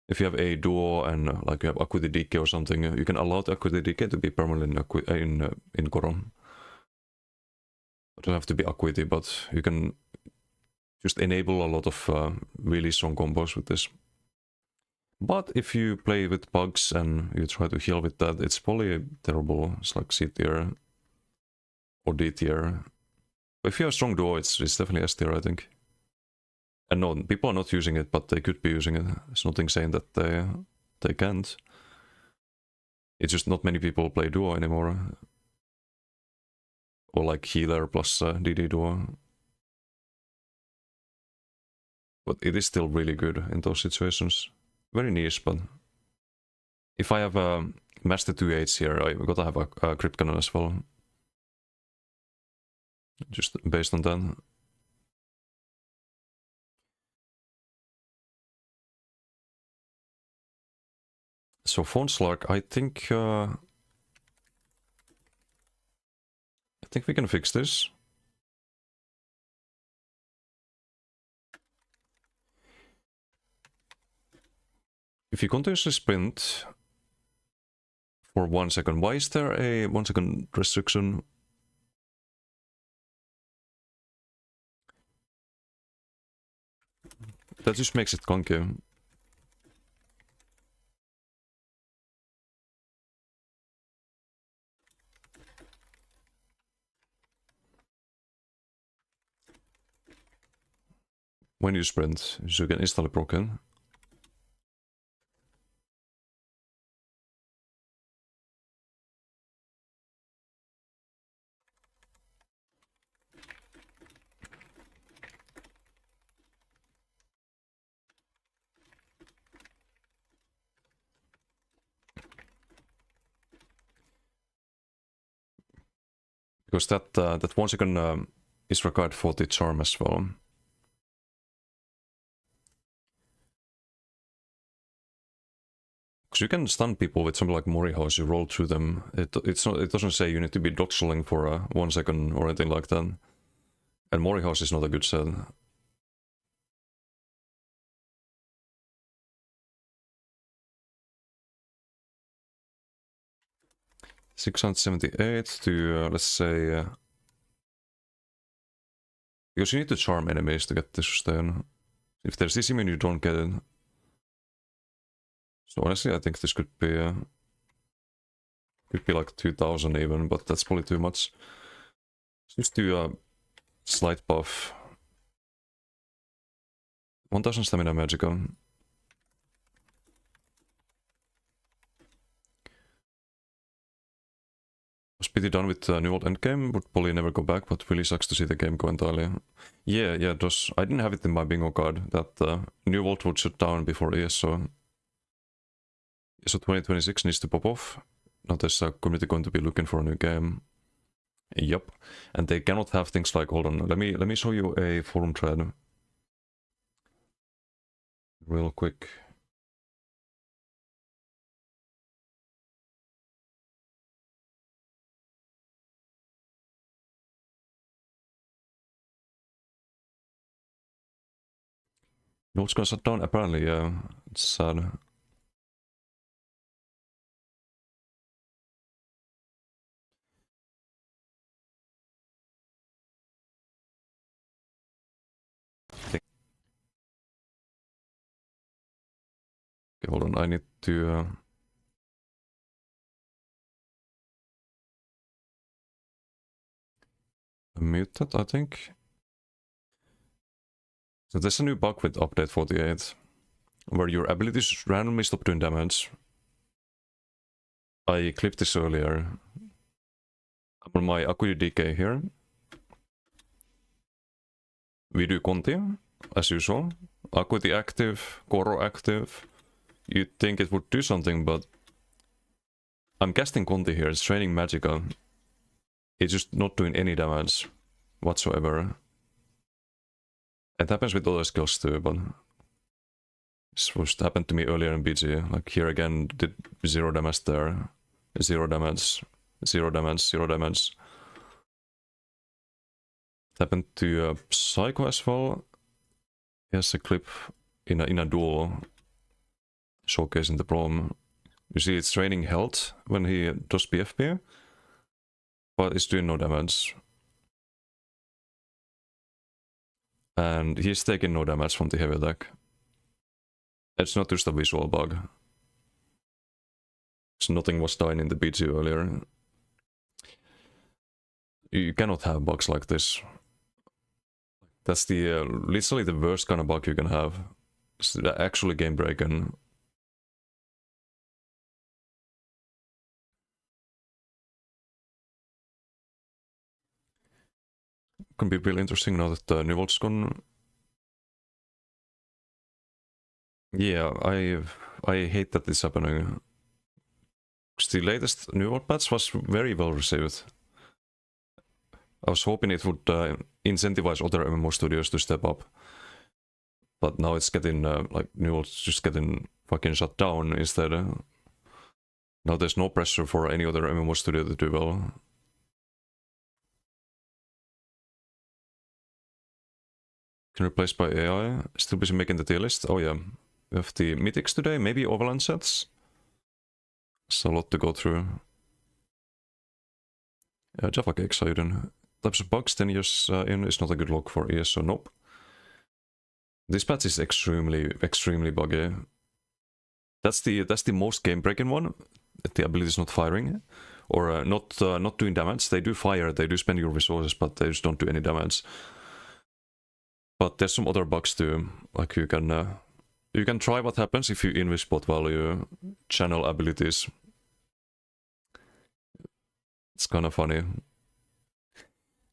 If you have a duo and like you have Acuity Decay or something, you can allow the Acuity Decay to be permanent in Goron. It doesn't have to be Acuity, but you can just enable a lot of really strong combos with this. But if you play with bugs and you try to heal with that, it's probably terrible. It's like C tier or D tier. If you have strong duo, it's definitely S tier, I think. And no, people are not using it, but they could be using it. There's nothing saying that they can't. It's just not many people play duo anymore. Or like healer plus DD duo. But it is still really good in those situations. Very niche, but if I have a Master 2H here, I gotta have a Crypt Cannon as well. Just based on that. So Fonslark, I think we can fix this. If you continuously sprint for 1 second, why is there a 1 second restriction? That just makes it clunky. When you sprint, you can instantly broken. Because that 1 second is required for the charm as well. Because you can stun people with something like Mori House, you roll through them. It doesn't say you need to be dodgeling for 1 second or anything like that. And Mori House is not a good set. $678 to let's say because you need to charm enemies to get the sustain. If there's this immune, you don't get it. So honestly, I think this could be like 2000 even, but that's probably too much. Just do a slight buff. 1000 stamina magicka. Was pretty done with New World Endgame, would probably never go back, but really sucks to see the game go entirely. Yeah, it does. I didn't have it in my bingo card that New World would shut down before ESO. ESO 2026 needs to pop off. Now there's a community going to be looking for a new game. Yup. And they cannot have things like, hold on, let me show you a forum thread. Real quick. No, it's gonna shut down apparently, yeah. It's sad. Okay, hold on, I need to mute that, I think. So there's a new bug with update 48, where your abilities randomly stop doing damage. I clipped this earlier. I'm on my Akuyu DK here. We do Conti, as usual. Akuyu active, Koro active. You'd think it would do something, but I'm casting Conti here, it's training Magicka. It's just not doing any damage whatsoever. It happens with other skills too, but this was happened to me earlier in BG. Like here again, did 0 damage there, 0 damage, 0 damage, 0 damage. It happened to Psycho as well. He has a clip in a duel showcasing the problem. You see it's draining health when he does PvP, but it's doing no damage. And he's taking no damage from the heavy attack. It's not just a visual bug. So nothing was dying in the BG earlier. You cannot have bugs like this. That's the literally the worst kind of bug you can have. It's actually game breaking. Can be really interesting now that New World's gone. Yeah, I hate that this is happening. The latest New World patch was very well received. I was hoping it would incentivize other MMO studios to step up. But now it's getting, like, New World's just getting fucking shut down instead. Now there's no pressure for any other MMO studio to do well. Can replace by AI. Still busy making the tier list. Oh yeah. We have the mythics today, maybe Avalanche sets. It's a lot to go through. Java Cakes, how you doing? Types of bugs 10 years in is not a good look for ESO, nope. This patch is extremely buggy. That's the most game-breaking one. The ability is not firing. Or not doing damage. They do fire, they do spend your resources, but they just don't do any damage. But there's some other bugs too. Like you can try what happens if you invis spot value channel abilities. It's kind of funny.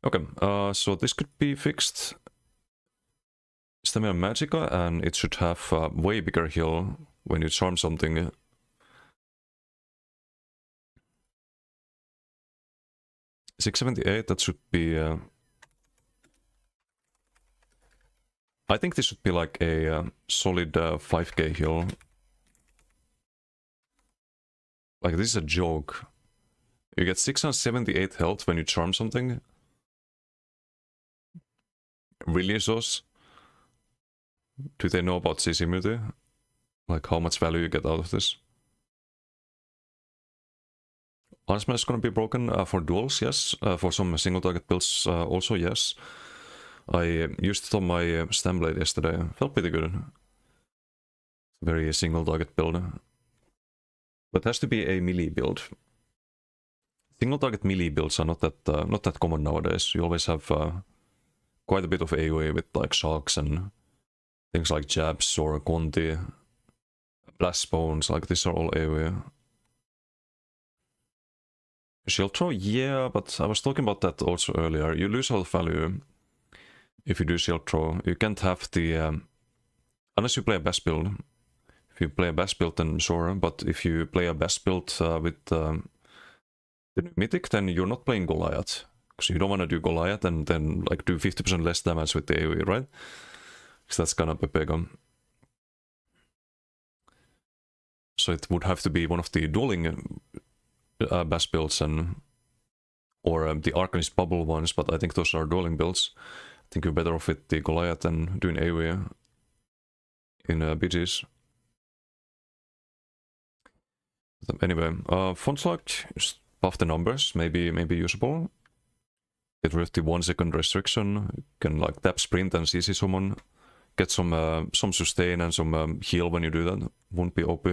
Okay, so this could be fixed. Stamina Magicka, and it should have a way bigger heal when you charm something. $678, that should be... I think this should be like a solid 5k heal. Like, this is a joke. You get 678 health when you charm something. Really, ESOs? Do they know about CC immunity? Like, how much value you get out of this? Unsmash is gonna be broken for duels, yes. For some single target builds, also yes. I used it on my Stamblade yesterday. Felt pretty good. Very single target build. But it has to be a melee build. Single target melee builds are not that common nowadays. You always have quite a bit of AoE with like shocks and things like jabs or Conti, blast bones. Like these are all AoE. Shield throw, yeah, but I was talking about that also earlier. You lose health value if you do shield throw. You can't have the unless you play a best build. If you play a best build, then sure. But if you play a best build with the mythic, then you're not playing Goliath, because you don't want to do Goliath and then like do 50% less damage with the AoE, right? Because that's kind of a big one. So it would have to be one of the dueling best builds or the Arcanist bubble ones, but I think those are dueling builds. I think you're better off with the Goliath than doing AoE. in BGs. Anyway, font like buff the numbers, maybe usable. Get rid of the 1 second restriction. You can like tap sprint and CC someone. Get some sustain and some heal when you do that. Won't be OP.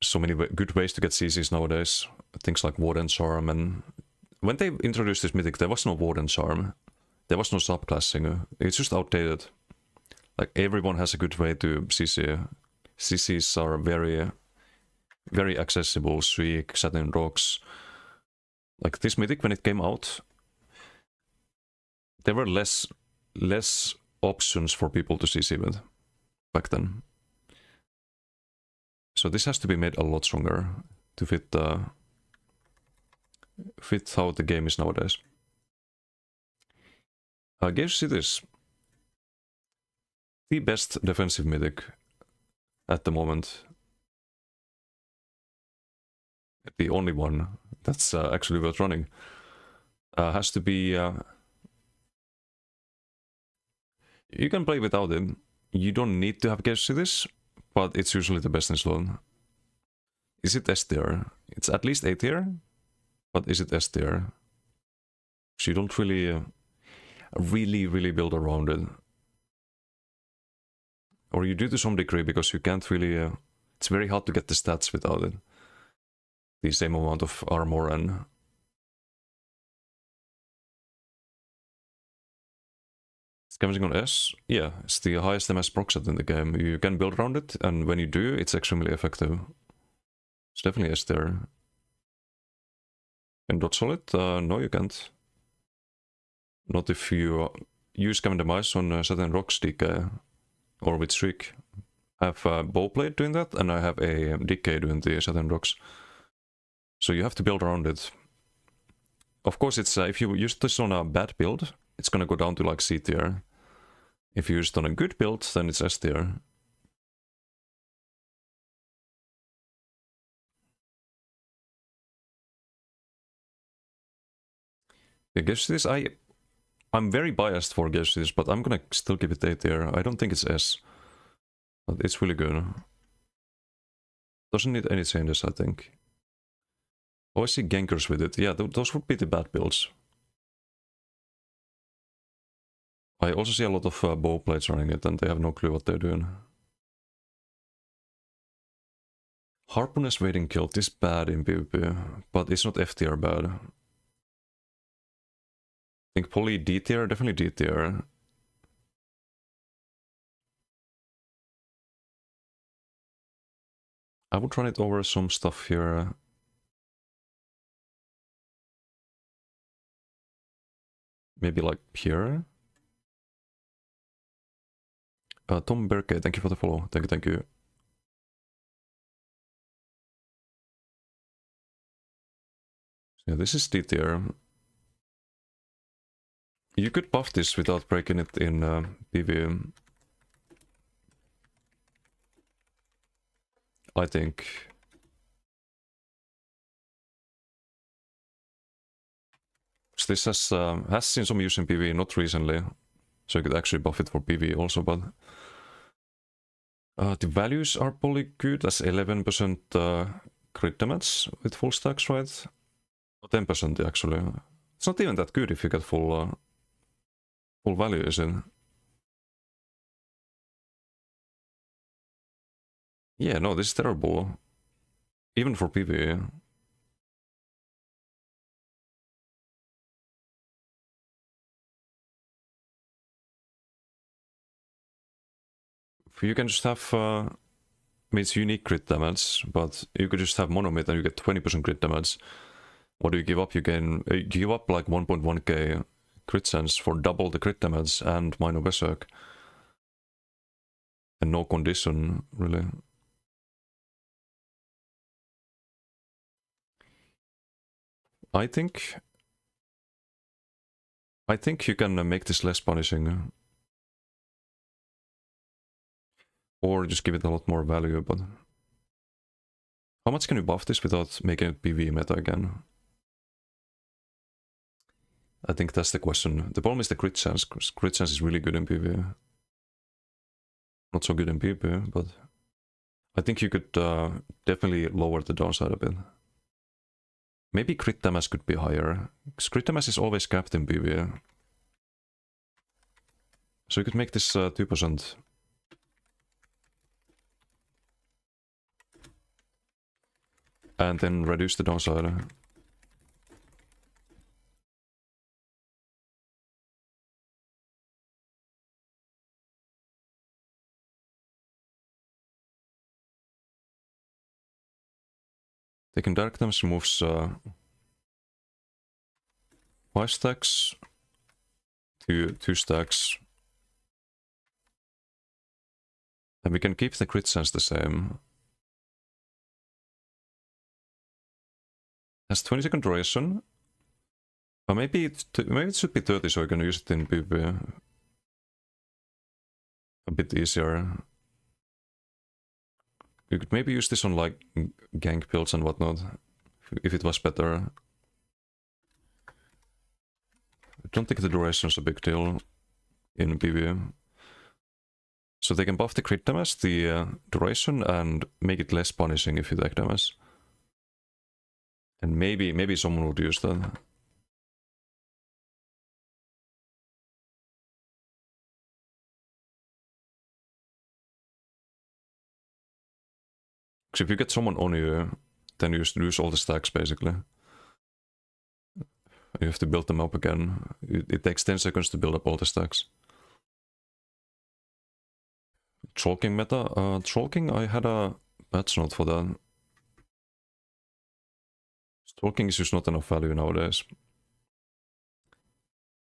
So many good ways to get CCs nowadays. Things like Ward and Charm. And when they introduced this mythic, there was no Ward and Charm. There was no subclassing. It's just outdated. Like everyone has a good way to CC. CCs are very, very accessible. Shriek, Satin Rocks. Like this mythic, when it came out, there were less options for people to CC with back then. So this has to be made a lot stronger to fit how the game is nowadays. Gauge Cities, the best defensive mythic at the moment. The only one that's actually worth running. Has to be... you can play without it. You don't need to have Gauge Cities, but it's usually the best in slot. Is it S tier? It's at least A tier, but is it S tier? So you don't really, really build around it. Or you do to some degree, because you can't really... it's very hard to get the stats without it. The same amount of armor and... Scavenging on S? Yeah, it's the highest MS proc set in the game. You can build around it, and when you do, it's extremely effective. It's definitely S tier. And dot solid? No, you can't. Not if you use Scaven Demise on Satin Rocks DK, or with Shriek. I have Bowblade doing that, and I have a DK doing the Satin Rocks. So you have to build around it. Of course, it's if you use this on a bad build, it's gonna go down to like C tier. If you use it on a good build, then it's S tier. I guess this I'm very biased for Gauge Cities, but I'm gonna still give it A tier. I don't think it's S, but it's really good. Doesn't need any changes, I think. Oh, I see gankers with it. Yeah, those would be the bad builds. I also see a lot of bowblades running it, and they have no clue what they're doing. Harpooness Waiting Kilt is bad in PvP, but it's not F tier bad. I think Poly D tier, definitely D tier. I would run it over some stuff here. Maybe like here. Tom Berke, thank you for the follow. Thank you. Yeah, this is D tier. You could buff this without breaking it in PvE. I think. This has seen some use in PvE, not recently. So you could actually buff it for PvE also, but... the values are probably good. That's 11% crit damage with full stacks, right? 10% actually. It's not even that good if you get full value, is it? Yeah, no, this is terrible. Even for PvE. You can just have, I mean, it's unique crit damage, but you could just have monomit and you get 20% crit damage. What do you give up? You give up like 1.1k crit chance for double the crit damage and minor berserk. And no condition, really. I think you can make this less punishing. Or just give it a lot more value, but... How much can you buff this without making it PvE meta again? I think that's the question. The problem is the crit chance. Crit chance is really good in PvE. Not so good in PvP, but I think you could definitely lower the downside a bit. Maybe crit damage could be higher, because crit damage is always capped in PvE. So you could make this 2%. And then reduce the downside. Taking dark damage removes 5 stacks to 2 stacks. And we can keep the crit sense the same. Has 20-second duration. Or maybe it should be 30 so you can use it in PvP. A bit easier. You could maybe use this on like gank builds and whatnot, if it was better. I don't think the duration is a big deal in PvE. So they can buff the crit damage, the duration, and make it less punishing if you take damage. And maybe someone would use that. Because if you get someone on you, then you lose all the stacks basically. You have to build them up again. It takes 10 seconds to build up all the stacks. Trolking meta? Trolking, I had a patch note for that. Trolking is just not enough value nowadays.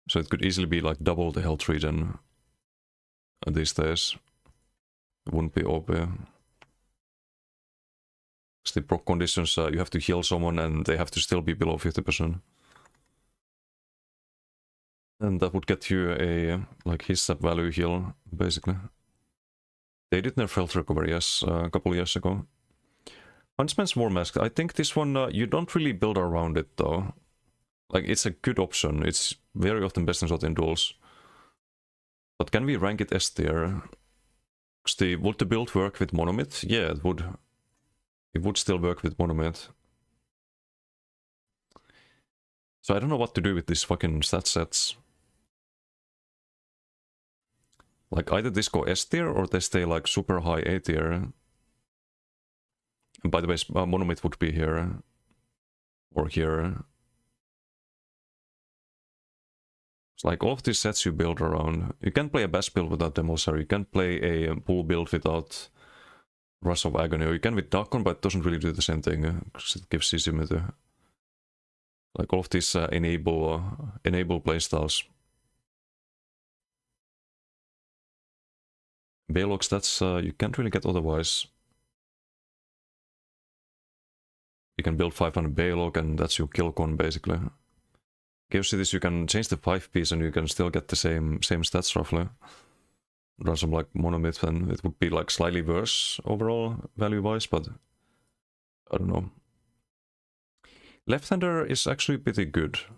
So it could easily be like double the health regen these days. It wouldn't be OP. The proc conditions, you have to heal someone and they have to still be below 50%. And that would get you a like his sub value heal, basically. They did nerf health recovery, yes, a couple years ago. Huntsman's War Mask, I think this one, you don't really build around it though. Like, it's a good option, it's very often best in slot in duels. But can we rank it S tier? Would the build work with Monomyth? Yeah, it would. It would still work with Monomyth. So I don't know what to do with these fucking stat sets. Like, either this go S tier or they stay like super high A tier. And by the way, Monomyth would be here. Or here. It's like all of these sets you build around. You can play a Bash build without Demosaur. You can play a Bull build without Rush of Agony. Or you can with Darkon, but it doesn't really do the same thing. Because it gives CC. Like all of these enable playstyles. Baylogs, that's you can't really get otherwise. You can build 500 Baylog and that's your kill con basically. Chaos Cities you can change the 5 piece and you can still get the same stats roughly. Run some like Monomyth and it would be like slightly worse overall value wise, but I don't know. Left-hander is actually pretty good. I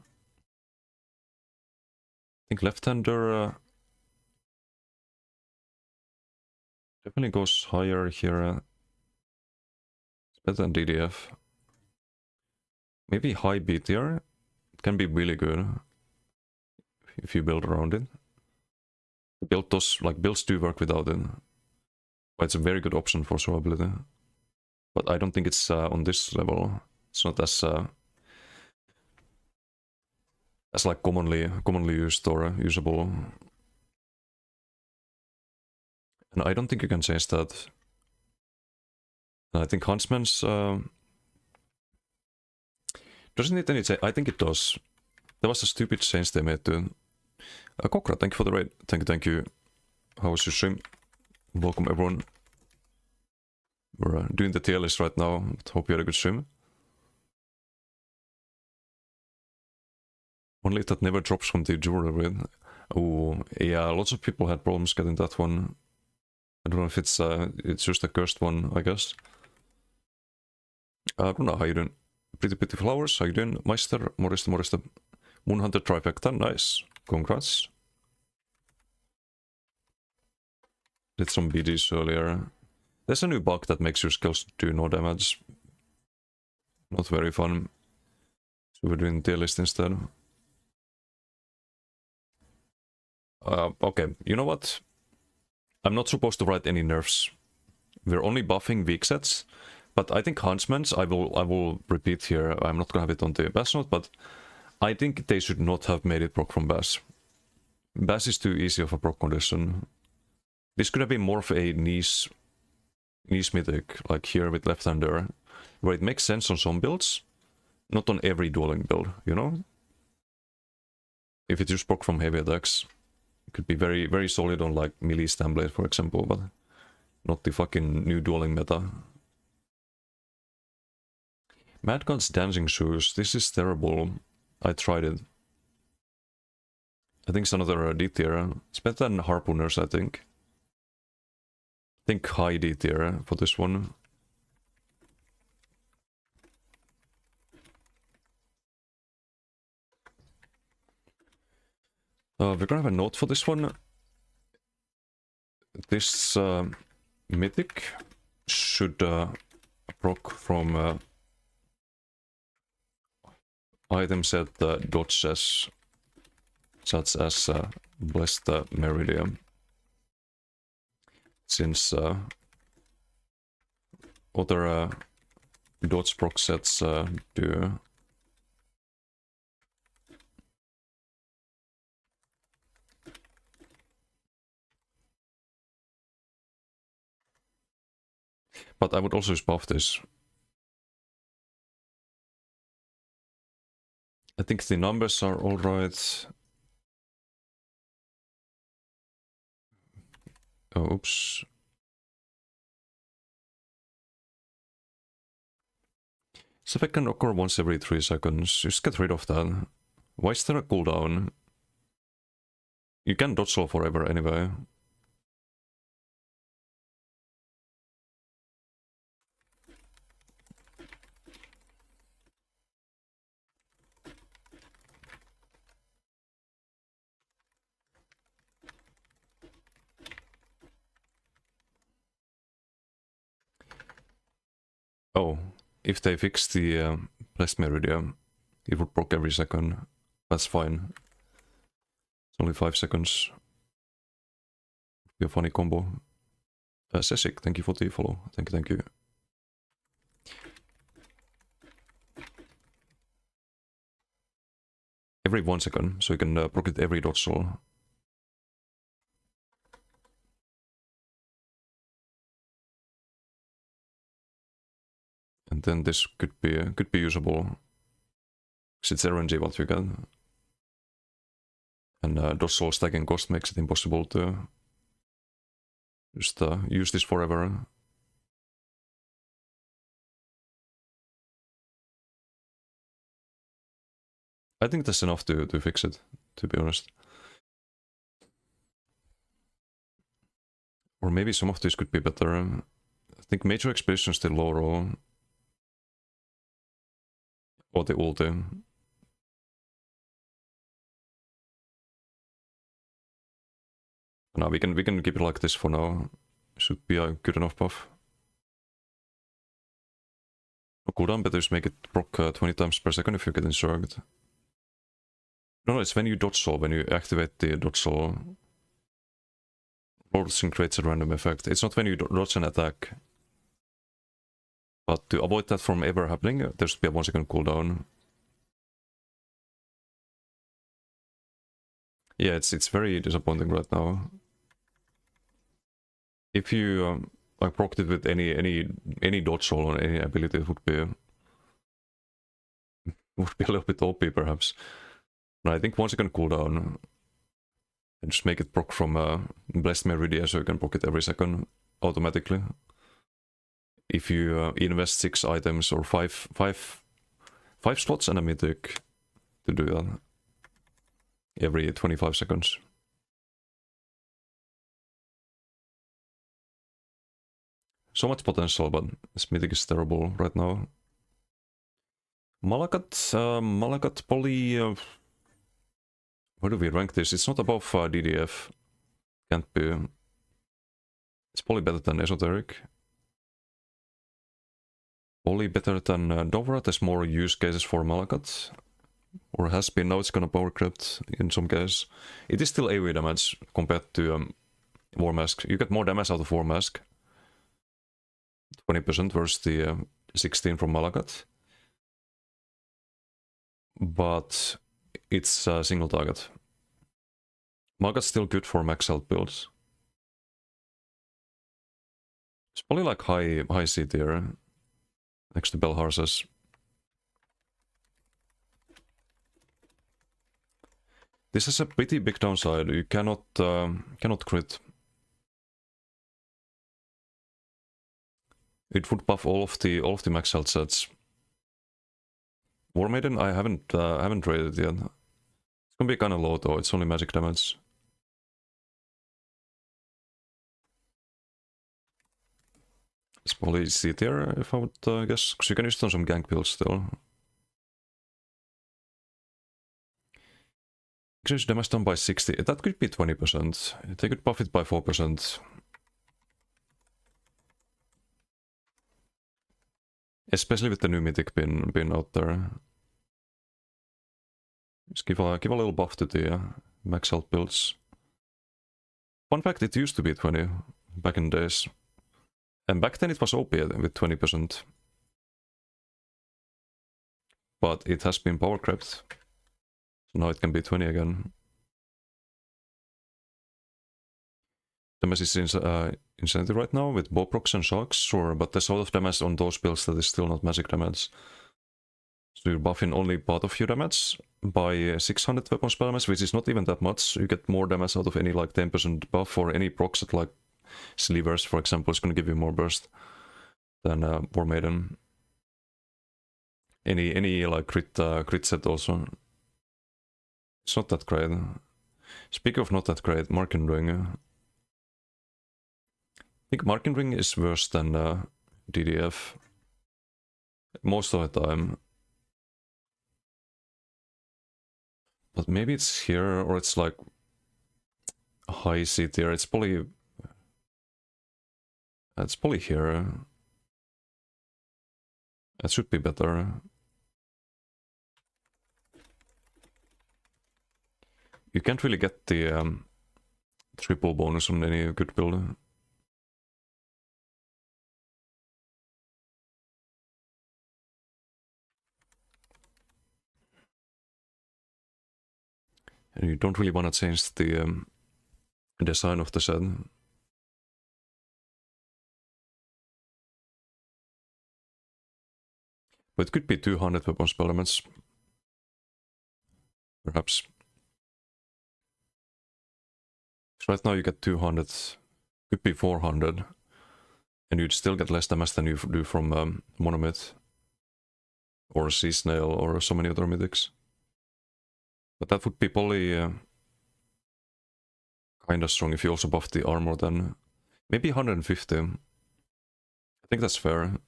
think left-hander definitely goes higher here. It's better than DDF. Maybe high B tier. It can be really good if you build around it. The build does, like builds do work without it. But it's a very good option for survivability. But I don't think it's on this level. It's not as like commonly used or usable. And I don't think you can change that. And I think Huntsman's doesn't need any change. I think it does. There was a stupid change they made to Kokra, thank you for the raid. Thank you. How was your stream? Welcome everyone. We're doing the tier list right now. Hope you had a good stream. One leaf that never drops from the jewelry. Oh, yeah, lots of people had problems getting that one. I don't know if it's just a cursed one, I guess. Runa, how you doing? Pretty flowers, how you doing? Meister, Morista. Moonhunter trifecta, nice. Congrats. did some BDs earlier. There's a new bug that makes your skills do no damage. Not very fun. So we're doing tier list instead. Okay, you know what? I'm not supposed to write any nerfs. We're only buffing weak sets. But I think Huntsman's, I will repeat here, I'm not gonna have it on the bass note, but I think they should not have made it proc from bass. Bass is too easy of a proc condition. This could have been more of a niche mythic, like here with left-hander, where it makes sense on some builds, not on every dueling build, you know? If it just proc from heavy attacks, it could be very, very solid on like melee Stamblade, for example, but not the fucking new dueling meta. Mad God's Dancing Shoes, this is terrible. I tried it. I think it's another D tier. It's better than Harpooners, I think. I think high D tier for this one. We're gonna have a note for this one. This mythic should proc from item set dodges such as Blessed Meridian, since other dodge proc sets do. But I would also just buff this. I think the numbers are alright. Oh, oops. This effect can occur once every 3 seconds. Just get rid of that. Why is there a cooldown? You can dodge roll forever anyway. Oh, if they fix the Blessed Meridian, it would proc every second. That's fine. It's only 5 seconds. Be a funny combo. Sesik, thank you for the follow. Thank you. Every 1 second, so you can proc it every dodge roll. And then this could be usable, because it's RNG what you get. And dodge roll stacking cost makes it impossible to just use this forever. I think that's enough to fix it, to be honest. Or maybe some of this could be better. I think Major Expedition is still low roll. Or the ulti. No, we can keep it like this for now. Should be a good enough buff. Cooldown, better just make it proc 20 times per second if you get insurged. No, it's when you dodge roll, when you activate the dodge roll. Dodging creates a random effect. It's not when you dodge an attack. But to avoid that from ever happening, there should be a 1 second cooldown. Yeah, it's very disappointing right now. If you like procced it with any dodge roll on any ability, it would be a little bit OP perhaps. No, I think 1 second cooldown. And just make it proc from Blessed Meridian, so you can proc it every second automatically. If you invest 6 items or 5 slots and a mythic to do that every 25 seconds. So much potential, but this mythic is terrible right now. Malakat Poly. Where do we rank this? It's not above DDF. Can't be. It's probably better than Esoteric. Probably better than Dovra. There's more use cases for Malakat. Or has been. Now it's gonna power crypt in some cases. It is still AoE damage compared to War Mask. You get more damage out of War Mask. 20% versus the 16 from Malakat. But it's a single target. Malakat's still good for max health builds. It's probably like high C tier next to Belharzes. This has a pretty big downside. You cannot crit. It would buff all of the max health sets. War Maiden, I haven't traded yet. It's gonna be kind of low though. It's only magic damage. It's probably C tier if I would guess, because you can use it on some gank builds still. Exchange damage done by 60. That could be 20%. They could buff it by 4%. Especially with the new mythic pin out there. Just give a little buff to the max health builds. Fun fact, it used to be 20 back in the days. And back then it was OP with 20%. But it has been power crept. So now it can be 20 again. Damage is insanity right now with Boprox and Sharks, sure, but there's a lot of damage on those builds that is still not magic damage. So you're buffing only part of your damage by 600 weapon spell damage, which is not even that much. You get more damage out of any like 10% buff or any procs that like Slivers, for example, is going to give you more burst than War Maiden. Any like crit set also. It's not that great. Speaking of not that great, Marking Ring. I think Marking Ring is worse than DDF most of the time. But maybe it's here or it's like high C tier. It's probably here. That should be better. You can't really get the triple bonus on any good build. And you don't really want to change the design of the set. But it could be 200 weapon spell damage. Perhaps. So right now you get 200. Could be 400. And you'd still get less damage than you do from Monomyth. Or Sea Snail or so many other mythics. But that would be probably kinda strong if you also buff the armor then. Maybe 150. I think that's fair.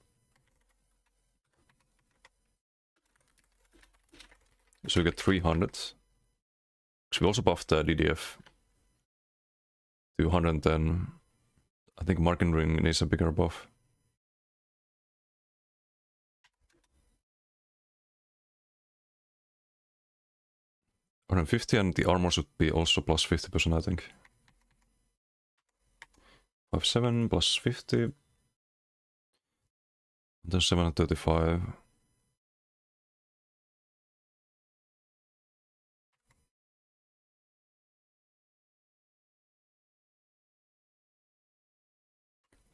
So you get 300. Because we also buffed the DDF. 210. I think Marking Ring needs a bigger buff. $150 and the armor should be also plus 50%, I think. 57 plus 50. Then 735.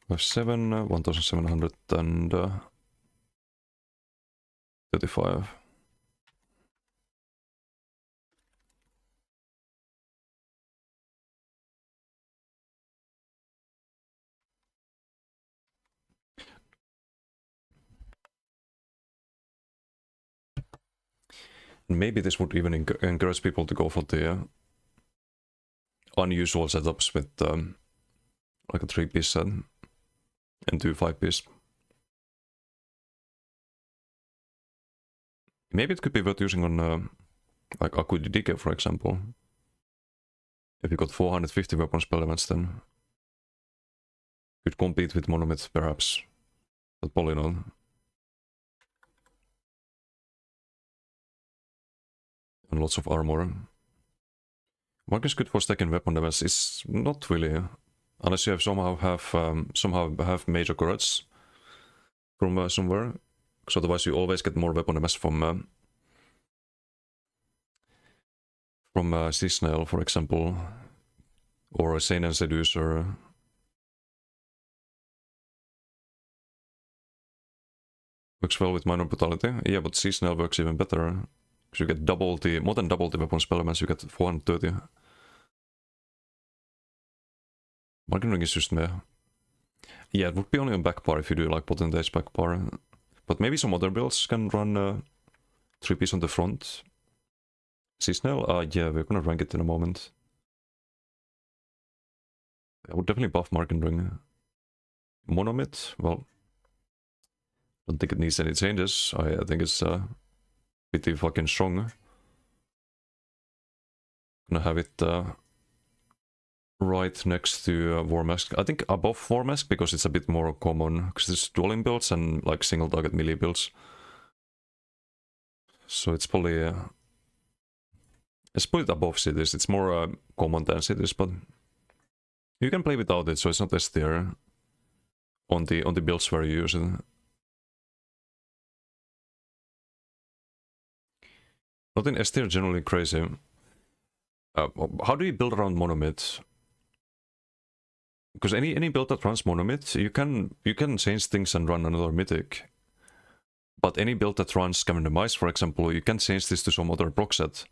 We have 1,735. Maybe this would even encourage people to go for the unusual setups with like a 3-piece set and 2 5-piece. Maybe it could be worth using on like Akudidike, for example. If you got 450 weapon spell damage then. Could compete with Monomyth perhaps, but probably not. And lots of armor. Mark is good for stacking weapon damage. It's not really, unless you have somehow have major turrets from somewhere. Because otherwise you always get more weapon damage from Seasonal, for example, or Sane and Seducer. Works well with minor brutality. Yeah, but Seasonal works even better. Because you get more than double the weapon spell damage, you get 430. Marking Ring is just meh. Yeah, it would be only on back par if you do like Potentate back par. But maybe some other builds can run 3-piece on the front. Seasonal? Yeah, we're gonna rank it in a moment. I would definitely buff Marking Ring. Monomyth? Well, I don't think it needs any changes. I think it's pretty fucking strong. Gonna have it right next to War Mask. I think above War Mask because it's a bit more common. Because it's dueling builds and like single target melee builds. So it's probably let's put it above cities. It's more common than cities, but you can play without it, so it's not S tier on the builds where you use it. Not in S tier, generally crazy. How do you build around Monomyth? Because any build that runs Monomyth, you can change things and run another mythic. But any build that runs Scavenger Mice, for example, you can change this to some other proc set.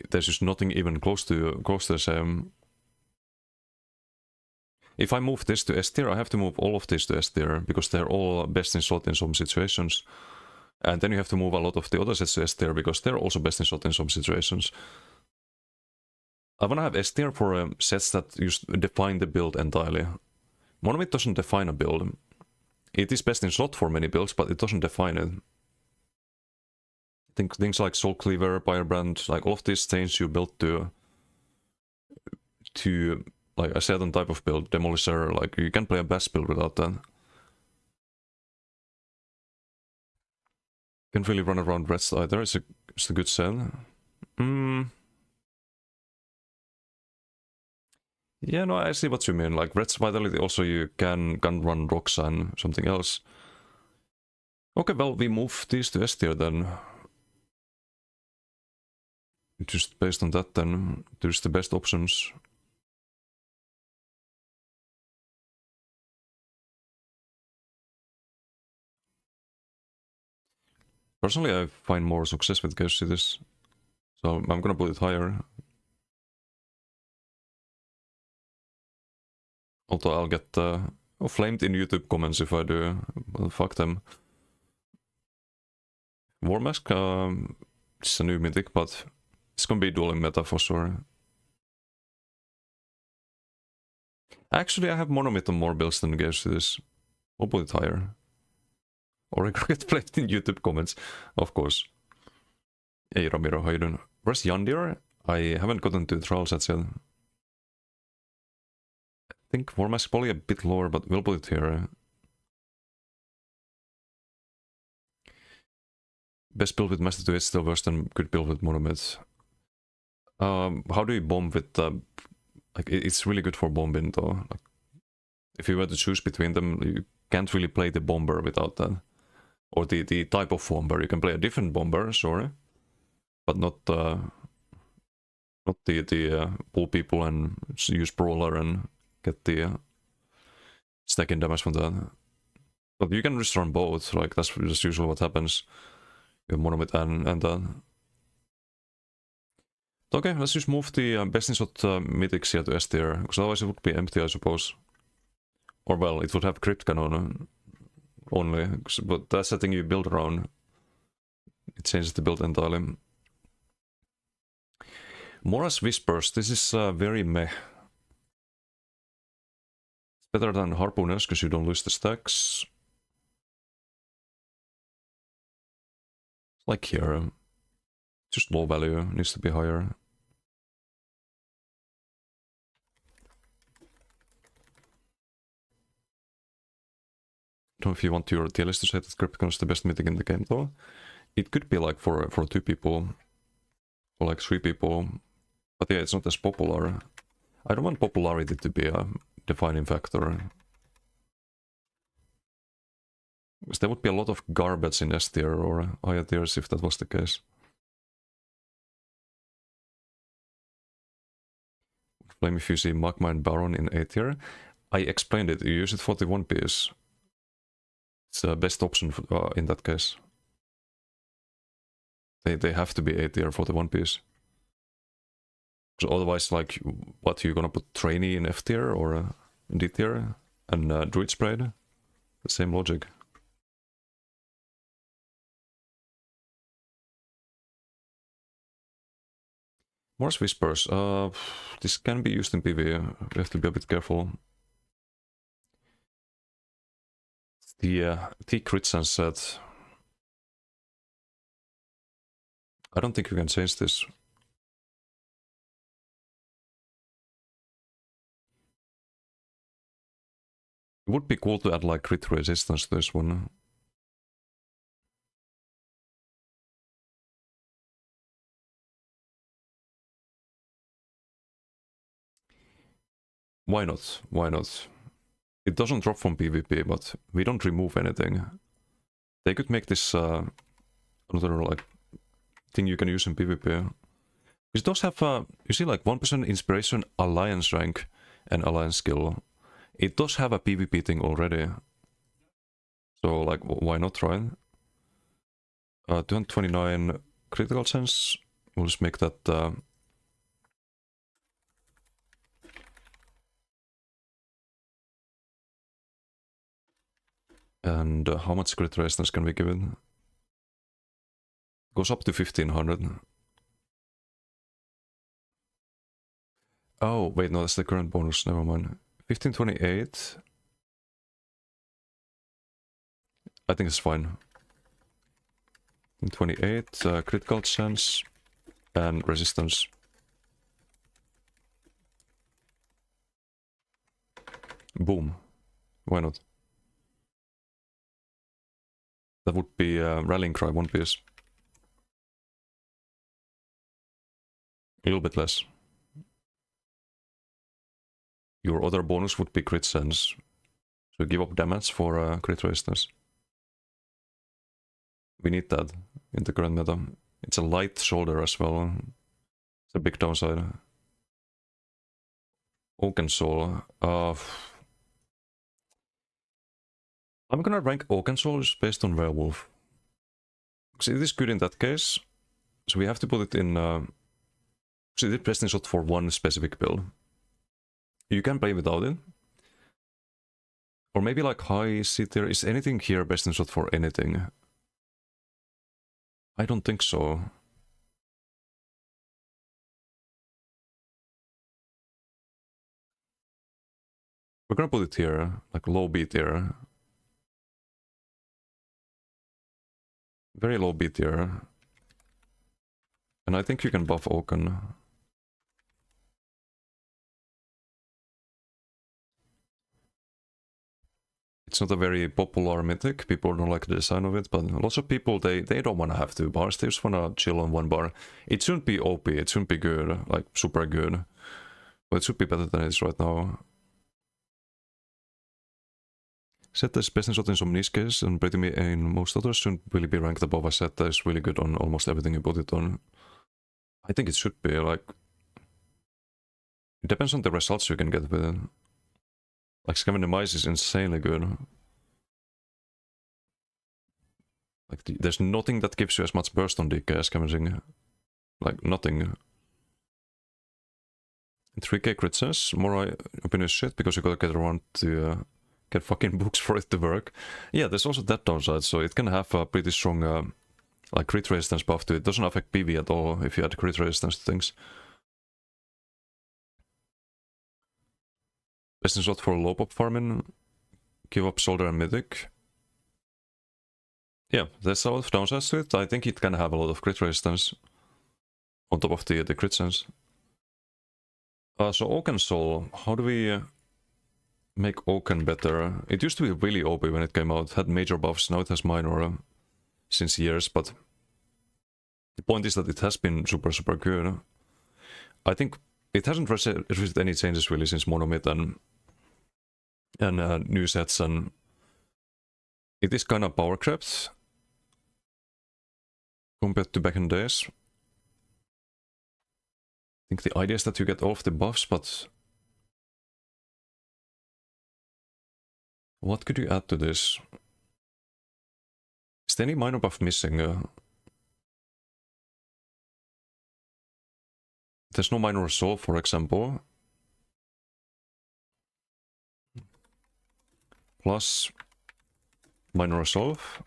There's just nothing even close to the same. If I move this to S tier, I have to move all of this to S tier, because they're all best in slot in some situations. And then you have to move a lot of the other sets to S tier, because they're also best in slot in some situations. I wanna have S tier for sets that just define the build entirely. Monomyth doesn't define a build. It is best in slot for many builds, but it doesn't define it. I think things like Soul Cleaver, Firebrand, like all of these things you build to like a certain type of build, Demolisher, like you can play a bass build without that. Can't really run around Reds either, it's a good set. Yeah, no, I see what you mean. Like Red's Vitality also you can run Rocks and something else. Okay, well we move these to S tier then. Just based on that then, there's the best options. Personally, I find more success with Chaos Cities, so I'm gonna put it higher. Although I'll get flamed in YouTube comments if I do. Well, fuck them. War Mask, it's a new mythic, but it's gonna be dueling meta for sure. Actually, I have Monomyth on more builds than Chaos Cities. I'll put it higher. Or I get flamed in YouTube comments, of course. Hey Ramiro, how you doing? Where's Yandir? I haven't gotten to trial sets yet. I think War Mask is probably a bit lower, but we'll put it here. Best build with Master 2 is still worse than good build with Monomyth. How do you bomb with like it's really good for bombing though. Like, if you were to choose between them, you can't really play the bomber without that. Or the type of bomber. You can play a different bomber, sorry. But not the pull people and use brawler and get the stacking damage from that. But you can just run both, like that's usually what happens. You have Monomyth and that. Okay, let's just move the best in slot mythics here to S tier, because otherwise it would be empty, I suppose. Or well, it would have Crypt Cannon only, but that's the thing you build around. It changes the build entirely. Mora's Whispers, this is very meh. It's better than Harpooners, because you don't lose the stacks. Like here, just low value, needs to be higher. don't know if you want your tier list to say that Crypticon is the best mythic in the game though. It could be like for 2 people, or like 3 people, but yeah, it's not as popular. I don't want popularity to be a defining factor. Because there would be a lot of garbage in S tier or higher tiers if that was the case. Flame if you see Magma and Baron in A tier. I explained it, you use it for the One Piece. It's the best option in that case. They have to be A tier for the One Piece. So otherwise, like, what, you gonna put Trainee in F tier or D tier? And Druid Sprayed? The same logic. Morse Whispers. This can be used in PvE. We have to be a bit careful. The T-Crit Sense set. I don't think you can change this. It would be cool to add like crit resistance to this one. Why not? Why not? It doesn't drop from PvP, but we don't remove anything. They could make this another like thing you can use in PvP. It does have you see, like 1% inspiration, alliance rank, and alliance skill. It does have a PvP thing already. So like, why not try it? 229 critical sense. We'll just make that and how much crit resistance can we give it? Goes up to 1500. Oh, wait, no, that's the current bonus, never mind. 1528. I think it's fine. 28, critical chance and resistance. Boom. Why not? That would be Rallying Cry One Piece. A little bit less. Your other bonus would be crit sense. So give up damage for crit resistance. We need that in the current meta. It's a light shoulder as well. It's a big downside. Oaken Soul. I'm gonna rank Oaken Soul based on Werewolf. Because it is good in that case. So we have to put it in... so it is best in shot for one specific build. You can play without it. Or maybe like high C tier. Is anything here best in shot for anything? I don't think so. We're gonna put it here, like low B tier. Very low B tier. And I think you can buff Oaken. It's not a very popular mythic, people don't like the design of it, but lots of people, they don't want to have 2 bars, they just want to chill on 1 bar. It shouldn't be OP, it shouldn't be good, like super good. But it should be better than it is right now. Set is best in shot in some niche cases, and pretty in most others shouldn't really be ranked above a set that is really good on almost everything you put it on. I think it should be, like... It depends on the results you can get with it. Like, Scavenging Mice is insanely good. Like, there's nothing that gives you as much burst on DK as Scavenging. Like, nothing. 3k crit sense, more opinion shit, because you gotta get around to get fucking books for it to work. Yeah, there's also that downside, so it can have a pretty strong, like, crit resistance buff to it. It doesn't affect PV at all if you add crit resistance to things. Best in shot for low pop farming. Give up shoulder and mythic. Yeah, there's a lot of downsides to it. I think it can have a lot of crit resistance on top of the crit sense. So Oaken Soul, how do we make Oaken better. It used to be really OP when it came out, had major buffs, now it has minor since years, but the point is that it has been super good. I think it hasn't received any changes really since Monomyth and new sets, and it is kind of power crept compared to back in the days. I think the idea is that you get all of the buffs, but what could you add to this? Is there any minor buff missing? There's no minor resolve, for example. Plus minor resolve.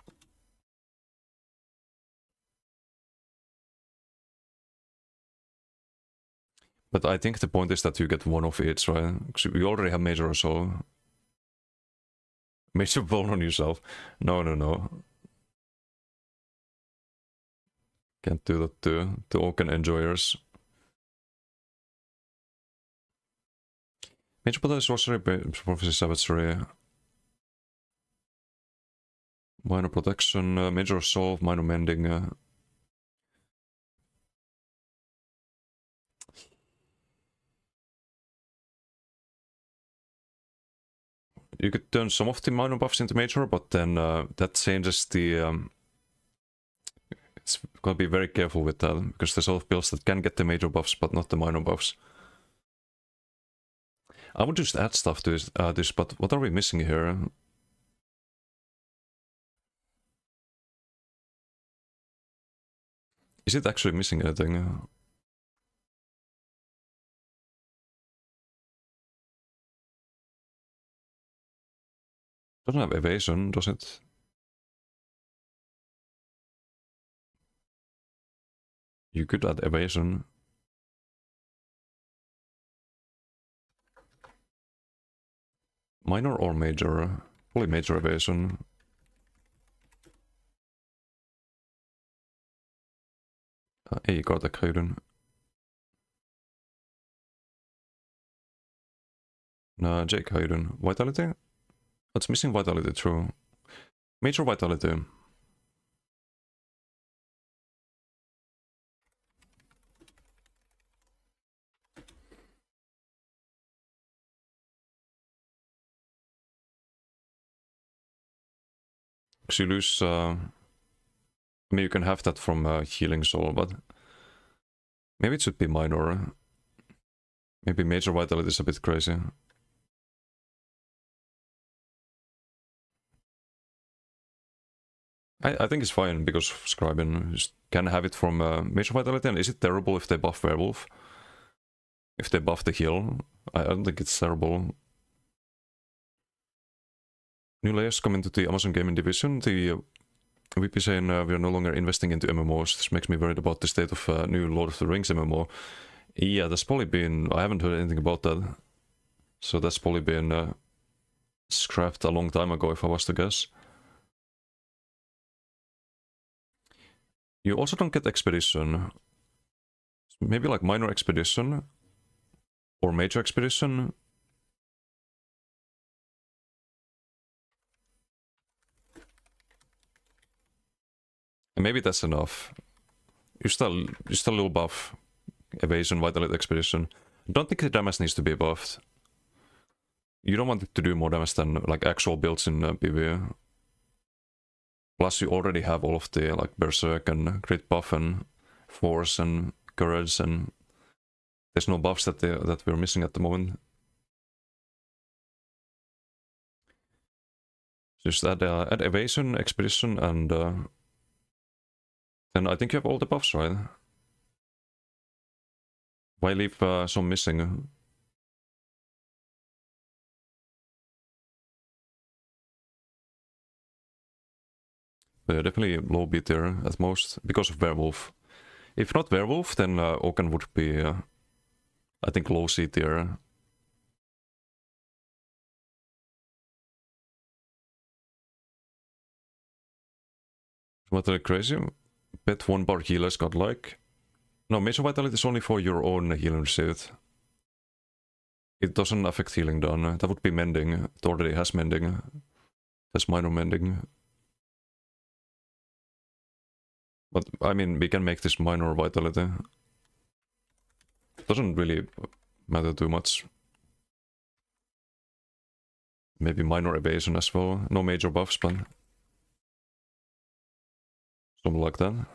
But I think the point is that you get one of each, right? Because we already have major resolve. Major bone on yourself. No. Can't do that to Oaken enjoyers. Major Battle Sorcery, Prophecy Savagery. Minor Protection, Major Resolve, Minor Mending. You could turn some of the minor buffs into major, but then that changes the... it's gotta be very careful with that, because there's a lot of builds that can get the major buffs, but not the minor buffs. I would just add stuff to this, but what are we missing here? Is it actually missing anything? Doesn't have evasion, does it? You could add evasion. Minor or major? Probably major evasion. Ei kartakhöjden. No, Jake Hayden. Vitality? It's missing vitality, true. Major vitality. Because you lose... I mean, you can have that from Healing Soul, but... maybe it should be minor. Maybe major vitality is a bit crazy. I think it's fine, because Scriben just can have it from major vitality, and is it terrible if they buff Werewolf? If they buff the heal? I don't think it's terrible. New layers come into the Amazon Gaming Division. The VP saying we are no longer investing into MMOs. This makes me worried about the state of new Lord of the Rings MMO. Yeah, that's probably been... I haven't heard anything about that. So that's probably been scrapped a long time ago, if I was to guess. You also don't get Expedition. Maybe like minor Expedition. Or major Expedition. And maybe that's enough. Just a little buff. Evasion, Vitality, Expedition. Don't think the damage needs to be buffed. You don't want it to do more damage than like actual builds in PvE. Plus you already have all of the like Berserk and Crit buff and Force and Courage, and there's no buffs that we're missing at the moment. Just add Evasion, Expedition, and then I think you have all the buffs, right? Why leave some missing? Definitely low B tier at most, because of Werewolf. If not Werewolf, then Oaken would be, I think, low C tier. What are crazy? Bet 1 bar healers godlike. No, Major Vitality is only for your own healing receipt. It doesn't affect healing done. That would be mending. It already has mending. There's minor mending. But I mean, we can make this minor vitality. Doesn't really matter too much. Maybe minor evasion as well. No major buffs, but something like that.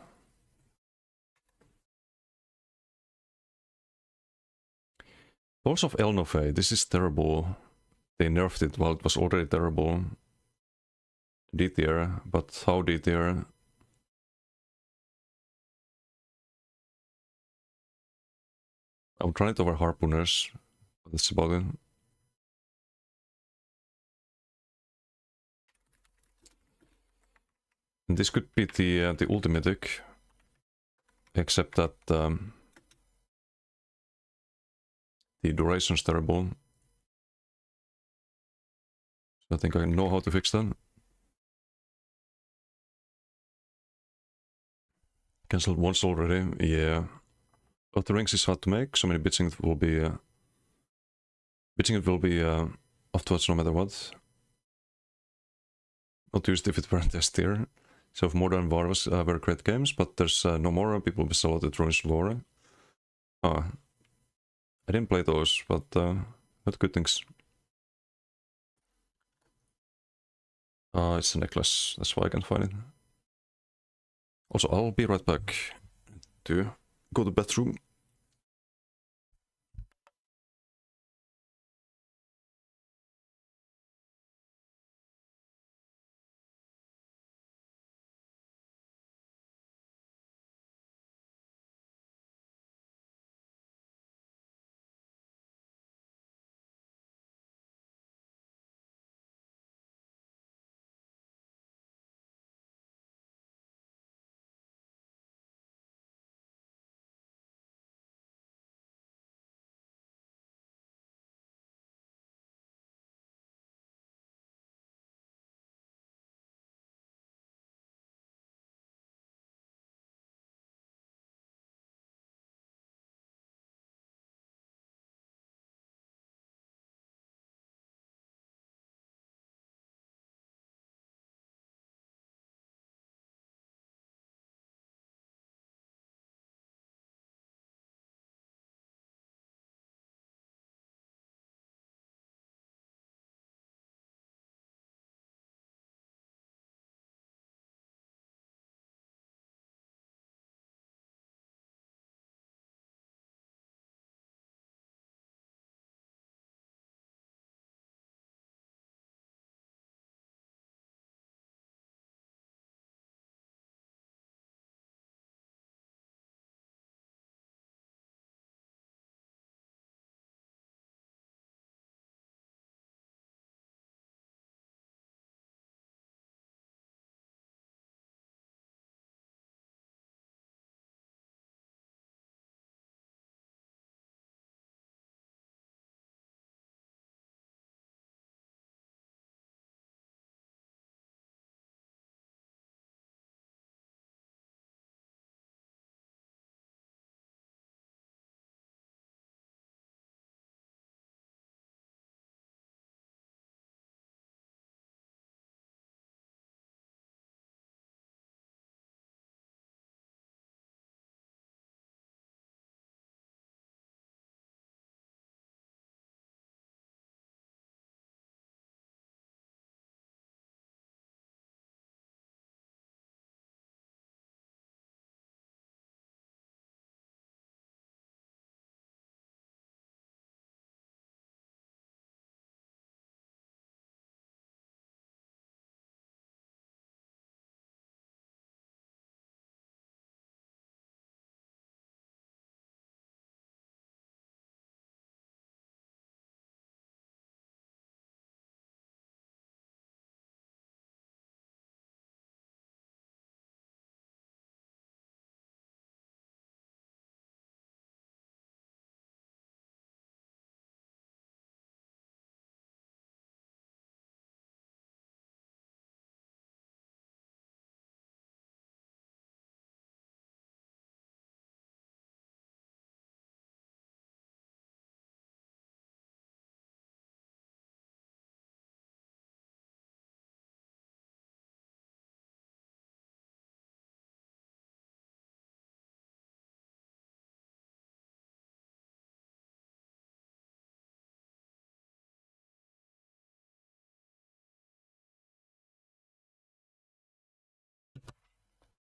Force of Elnofey, this is terrible. They nerfed it while it was already terrible. D tier, but how D tier? I'm trying it over Harpooners. That's about it. And this could be the ultimatic, except that the duration's terrible. So I think I know how to fix that. Cancelled once already, yeah. But the rings is hard to make, so many bitching it will be afterwards no matter what. Not used if it weren't S tier. So if Modern War was were great games, but there's no more, people will sell the Ruins Lore. I didn't play those, but good things. It's a necklace, that's why I can't find it. Also, I'll be right back to go to the bathroom.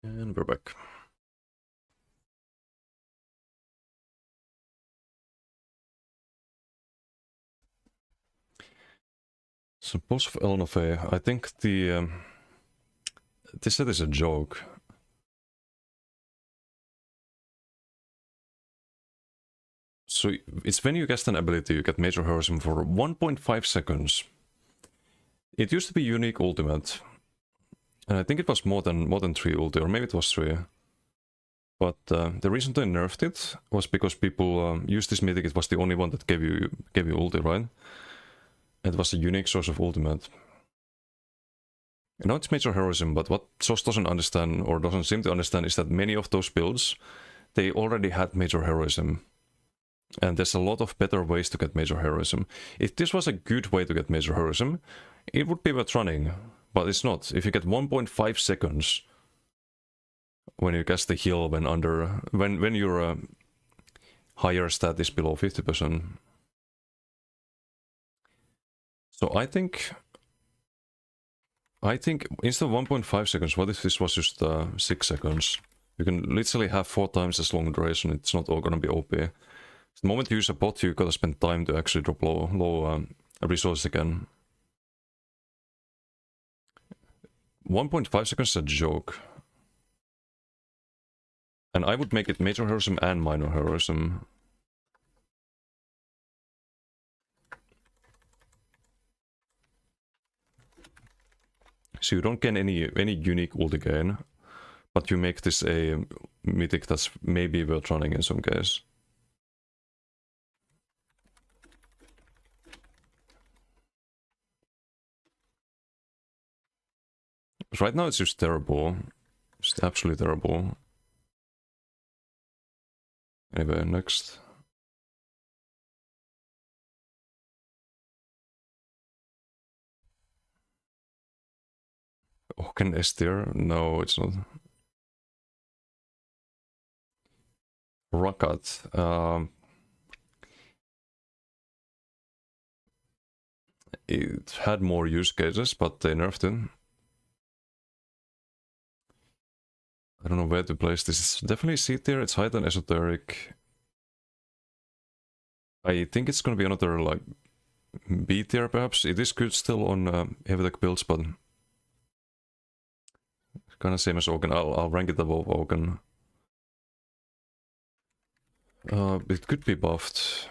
And we're back. So Pulse of Elnove, I think the this set is a joke. So it's when you cast an ability, you get Major Heroism for 1.5 seconds. It used to be unique ultimate, and I think it was more than 3 ulti, or maybe it was 3. But the reason they nerfed it was because people used this mythic. It was the only one that gave you ulti, right? It was a unique source of ultimate. And now it's Major Heroism, but what Sauce doesn't understand, or doesn't seem to understand, is that many of those builds, they already had Major Heroism. And there's a lot of better ways to get Major Heroism. If this was a good way to get Major Heroism, it would be worth running, but it's not. If you get 1.5 seconds when you cast the heal when your higher stat is below 50%. So I think instead of 1.5 seconds, what if this was just 6 seconds? You can literally have 4 times as long duration. It's not all gonna be OP. The moment you use a bot, you gotta spend time to actually drop low resources again. 1.5 seconds is a joke. And I would make it Major Heroism and Minor Heroism. So you don't get any unique ulti gain, but you make this a mythic that's maybe worth running in some case. Right now it's just terrible. Just absolutely terrible. Anyway, next. Oken S tier? No, it's not. Rakat. It had more use cases, but they nerfed it. I don't know where to place this. It's definitely C tier. It's higher than Esoteric. I think it's gonna be another like B tier perhaps. It is good still on heavy tech builds, but kind of same as Oken. I'll rank it above Oken. It could be buffed.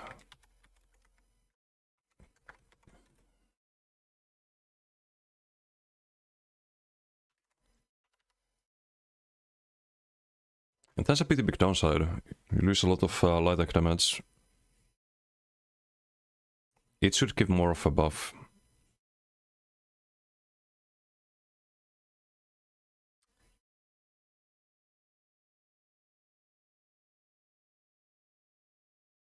And that's a pretty big downside. You lose a lot of light attack damage. It should give more of a buff.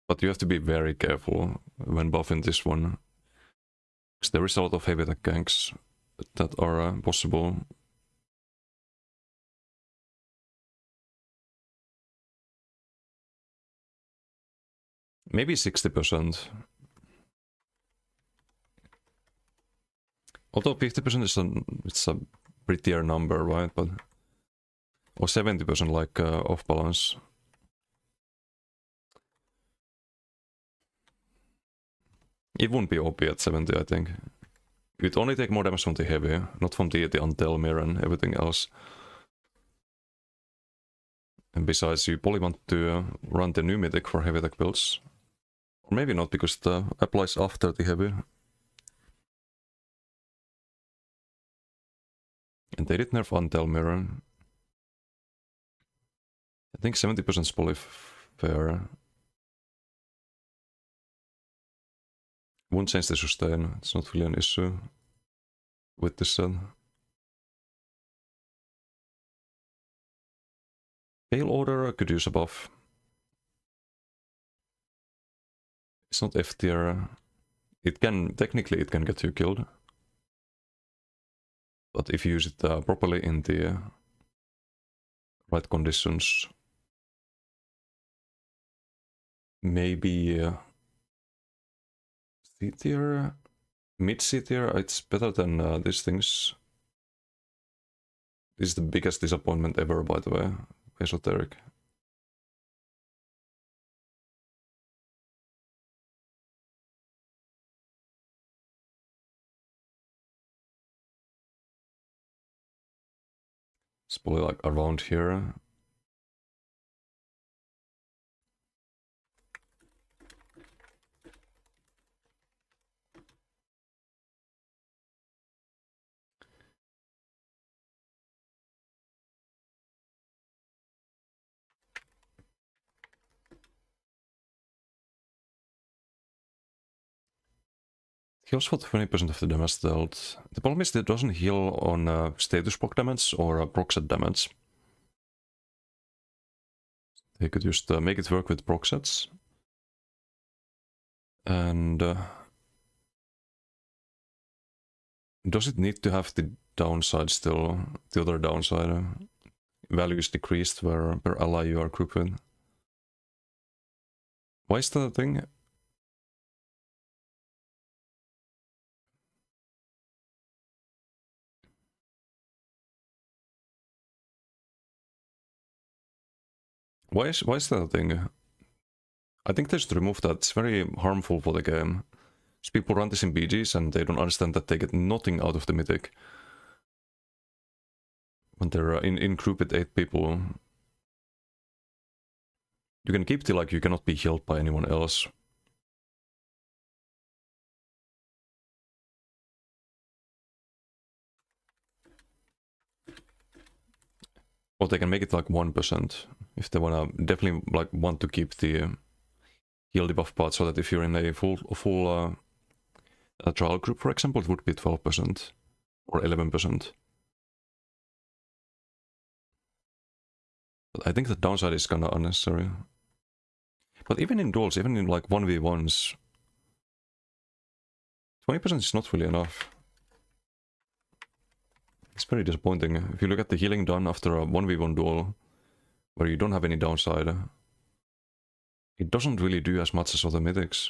But you have to be very careful when buffing this one. Because there is a lot of heavy attack ganks that are possible. Maybe 60%. Although 50% is a prettier number, right? But or 70% like off balance. It wouldn't be OP at 70, I think. You'd only take more damage from the heavy, not from the Antelmir and everything else. And besides, you probably want to run the new mythic for heavy attack builds. Or maybe not, because it applies after the heavy. And they did nerf Antelmir. I think 70% is probably fair. Won't change the sustain, it's not really an issue with this set. Pale Order could use a buff. It's not F tier. Technically it can get you killed. But if you use it properly in the right conditions, maybe C tier, mid C tier, it's better than these things. This is the biggest disappointment ever, by the way. Esoteric. It's probably like around here. Heals for 20% of the damage dealt. The problem is that it doesn't heal on status proc damage or proc set damage. They could just make it work with proc sets. And does it need to have the downside still? The other downside? Value is decreased per ally you are grouped with. Why is that a thing? Why is that a thing? I think they should remove that. It's very harmful for the game. Because people run this in BGs and they don't understand that they get nothing out of the mythic. When they're in group with 8 people. You can keep the like you cannot be healed by anyone else. Or they can make it like 1% if they wanna definitely like want to keep the heal debuff part, so that if you're in a full trial group, for example, it would be 12% or 11%. But I think the downside is kinda unnecessary. But even in duels, even in like 1v1s, 20% is not really enough. It's very disappointing. If you look at the healing done after a 1v1 duel, where you don't have any downside, it doesn't really do as much as other mythics.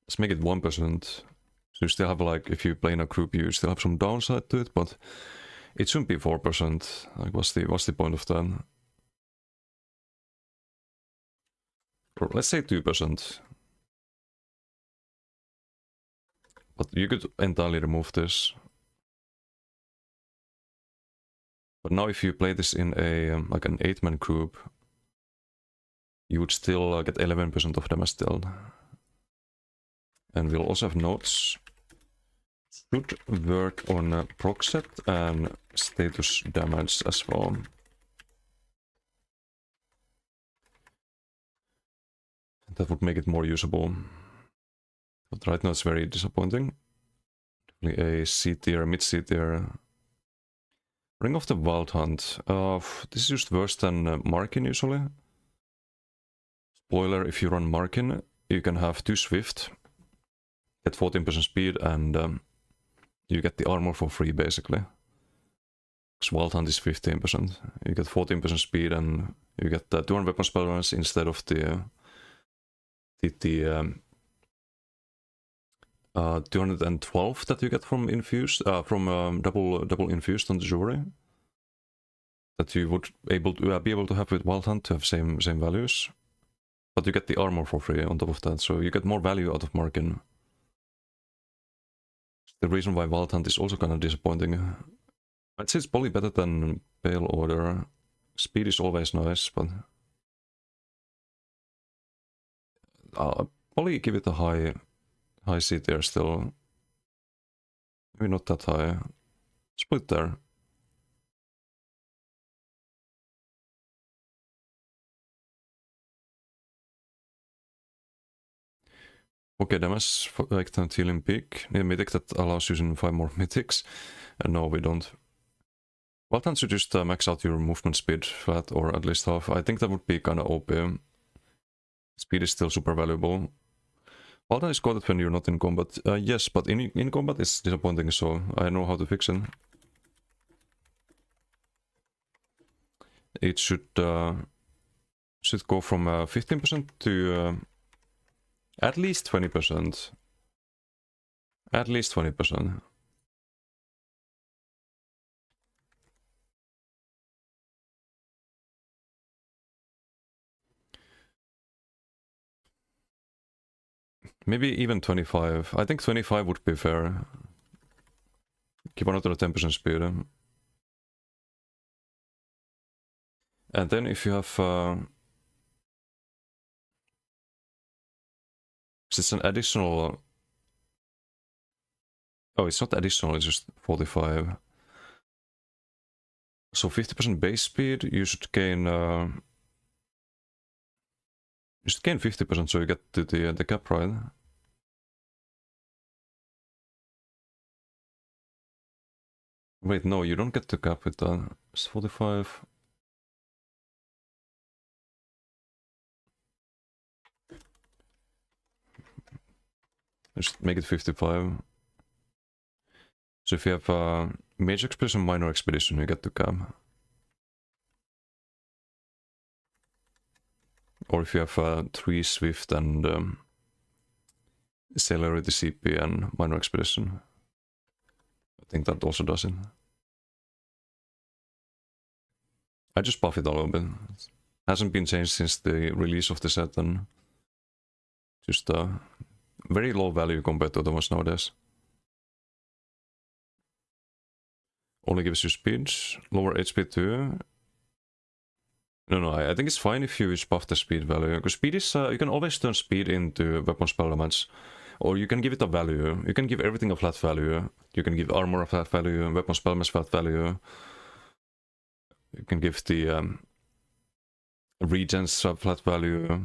Let's make it 1%. So you still have like, if you play in a group, you still have some downside to it, but it shouldn't be 4%. Like, what's the point of that? Or let's say 2%. But you could entirely remove this. But now if you play this in a like an 8-man group, you would still get 11% of damage dealt. And we'll also have notes. Should work on proc set and status damage as well. That would make it more usable. But right now it's very disappointing. Definitely a C tier, mid C tier. Ring of the Wild Hunt. This is just worse than Markin usually. Spoiler, if you run Markin, you can have 2 Swift, get 14% speed, and you get the armor for free basically. Because Wild Hunt is 15%. You get 14% speed and you get 200 weapon spell runs instead of the 212 that you get from infused, double infused on the jewelry. That you would be able to have with Wild Hunt to have same values. But you get the armor for free on top of that, so you get more value out of Markin. The reason why Wild Hunt is also kind of disappointing. I'd say it's probably better than Pale Order. Speed is always nice, but I'll probably give it a high C tier still. Maybe not that high. Let's put it there. Okay, damage for excellent healing peak. Need a mythic that allows using 5 more mythics. And no, we don't. Wild Hunt should just max out your movement speed flat, or at least half. I think that would be kinda OP. Speed is still super valuable. Baldan is caught when you're not in combat. Yes, but in combat it's disappointing, so I know how to fix it. It should go from 15% to at least 20%. At least 20%. Maybe even 25. I think 25 would be fair. Give another 10% speed. And then if you have... it's an additional... Oh, it's not additional, it's just 45. So 50% base speed, you should gain... you should gain 50% so you get to the cap, right? Wait, no, you don't get the cap with that. It's 45. Just make it 55. So if you have major expedition, minor expedition, you get the cap. Or if you have 3 swift and celerity CP and minor expedition. I think that also does it. I just buff it a little bit. It hasn't been changed since the release of the set, and just very low value compared to the ones nowadays. Only gives you speed, lower HP too. No, I think it's fine if you just buff the speed value, because speed is, you can always turn speed into weapon spell damage, or you can give it a value. You can give everything a flat value. You can give armor a flat value, weapon spell mass flat value. You can give the regents a flat value,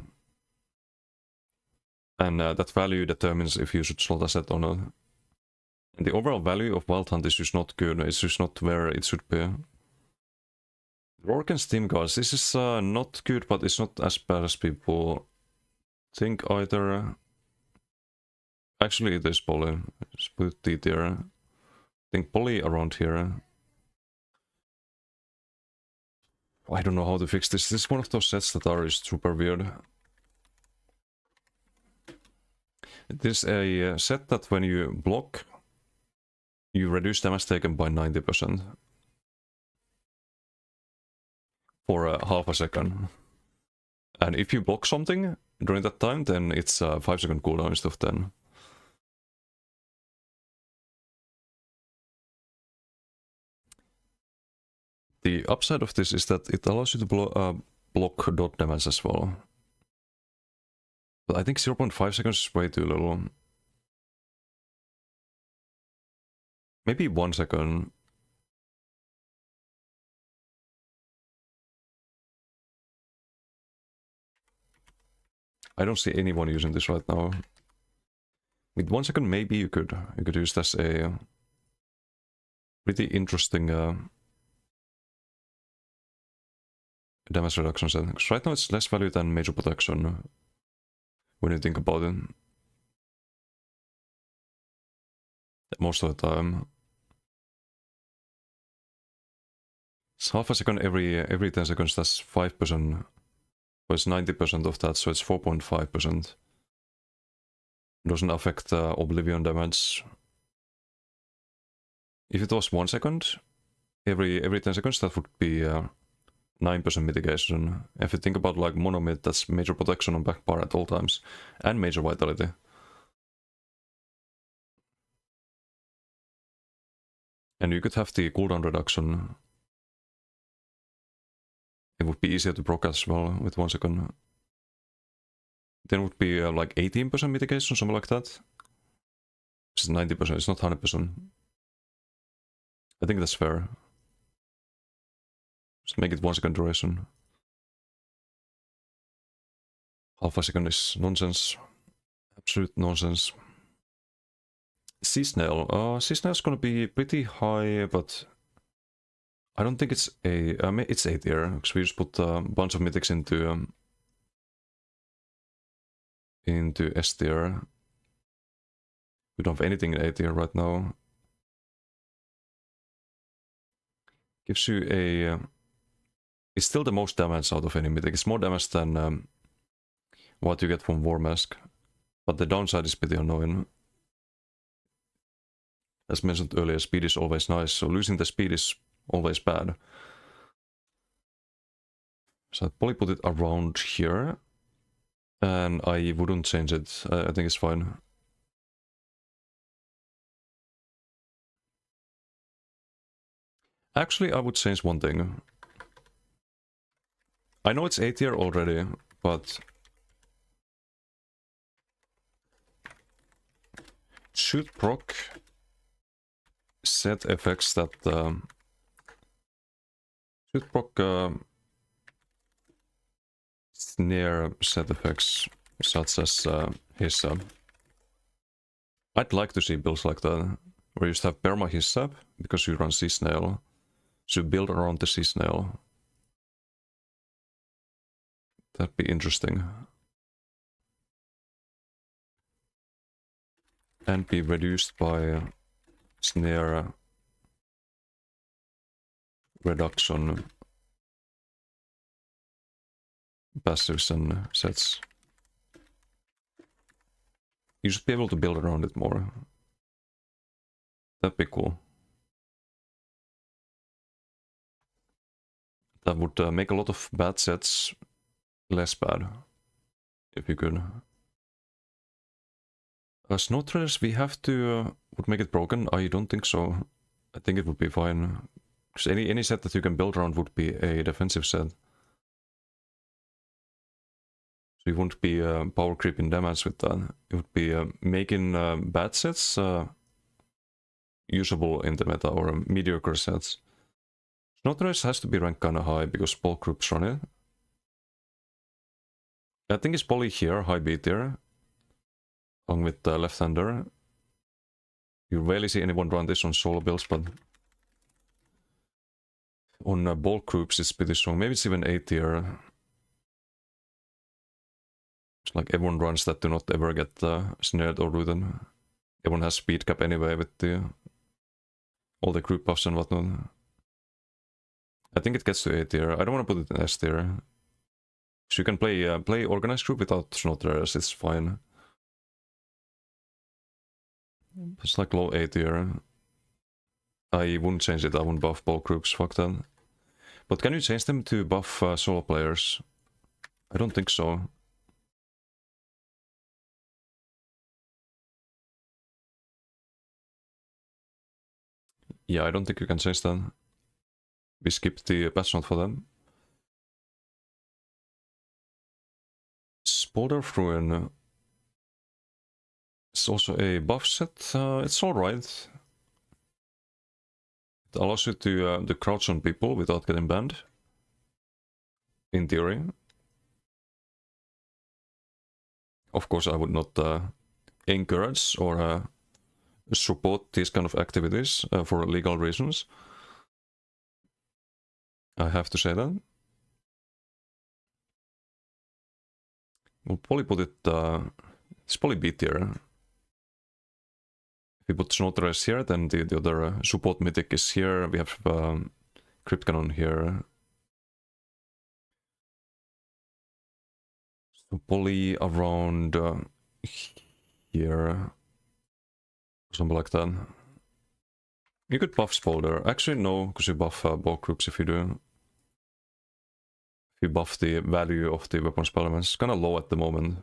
and that value determines if you should slot a set or not. And the overall value of Wild Hunt is just not good. It's just not where it should be. Rorken Steam Guards, this is not good, but it's not as bad as people think either. Actually, it is poly. Just put D there. I think poly around here. I don't know how to fix this. This is one of those sets that are just super weird. This is a set that when you block, you reduce damage taken by 90%. For half a second. And if you block something during that time, then it's a 5-second cooldown instead of 10. The upside of this is that it allows you to block dot damage as well. But I think 0.5 seconds is way too little. Maybe 1 second. I don't see anyone using this right now. With 1 second, maybe you could use this as a pretty interesting damage reduction set. Because right now it's less value than major protection when you think about it. Most of the time. It's half a second every 10 seconds, that's 5%. So it's 90% of that, so it's 4.5%. Doesn't affect Oblivion damage. If it was 1 second, every 10 seconds, that would be 9% mitigation. If you think about like monomid, that's major protection on back bar at all times, and major vitality. And you could have the cooldown reduction. It would be easier to proc as well with 1 second. Then it would be like 18% mitigation, something like that. Which is 90%, it's not 100%. I think that's fair. Just make it 1 second duration. Half a second is nonsense. Absolute nonsense. Sea Snail. Sea Snail is gonna be pretty high, but I don't think it's a. It's A tier, because we just put a bunch of mythics into S tier. We don't have anything in A tier right now. Gives you a... it's still the most damage out of any mythic. It's more damage than what you get from War Mask. But the downside is pretty annoying. As mentioned earlier, speed is always nice, so losing the speed is always bad. So I'd probably put it around here. And I wouldn't change it. I think it's fine. Actually, I would change one thing. I know it's A tier already, but... should proc set effects that... should proc snare set effects such as Hissa. I'd like to see builds like that, where you just have perma Hissa because you run Sea Snail. So you build around the Sea Snail. That'd be interesting. And be reduced by snare reduction passives and sets. You should be able to build around it more. That'd be cool. That would make a lot of bad sets less bad, if you could. Snow Traders, we have to... would make it broken? I don't think so. I think it would be fine. Because any set that you can build around would be a defensive set. So you wouldn't be power creeping damage with that. It would be making bad sets usable in the meta, or mediocre sets. Snow Traders has to be ranked kinda high because bulk groups run it. I think it's probably here, high B tier. Along with the left-hander. You rarely see anyone run this on solo builds, but on bulk groups it's pretty strong. Maybe it's even A tier. It's like everyone runs that do not ever get snared or rooted. Everyone has speed cap anyway with the all the group buffs and whatnot. I think it gets to A tier. I don't want to put it in S tier. So you can play organized group without Snow Traders, it's fine. It's like low A tier. I wouldn't change it, I wouldn't buff bulk groups, fuck that. But can you change them to buff solo players? I don't think so. Yeah, I don't think you can change that. We skipped the patch note for them. Spolder Fruin. It's also a buff set. It's alright. It allows you to crouch on people without getting banned. In theory. Of course, I would not encourage or support these kind of activities for legal reasons. I have to say that. We'll probably put it... it's probably B tier. If we put Snow Traders here, then the other support mythic is here. We have Crypt Cannon here. So probably around here. Something like that. You could buff Spolder. Actually, no, because you buff bulk groups if you do. If you buff the value of the weapon spell elements. It's kind of low at the moment.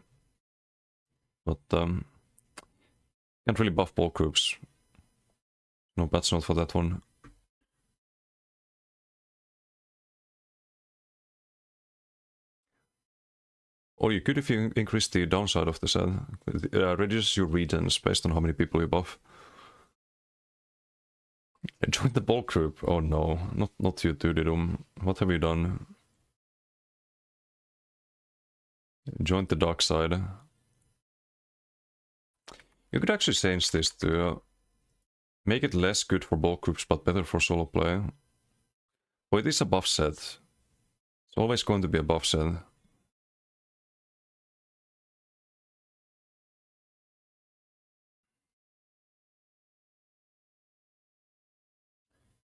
But can't really buff bulk groups. No patch note for that one. Or you could if you increase the downside of the set. Reduce your regions based on how many people you buff. Join the bulk group. Oh no, not you two, Didum. What have you done? Join the dark side. You could actually change this to make it less good for bulk groups but better for solo play. Oh, it is a buff set. It's always going to be a buff set.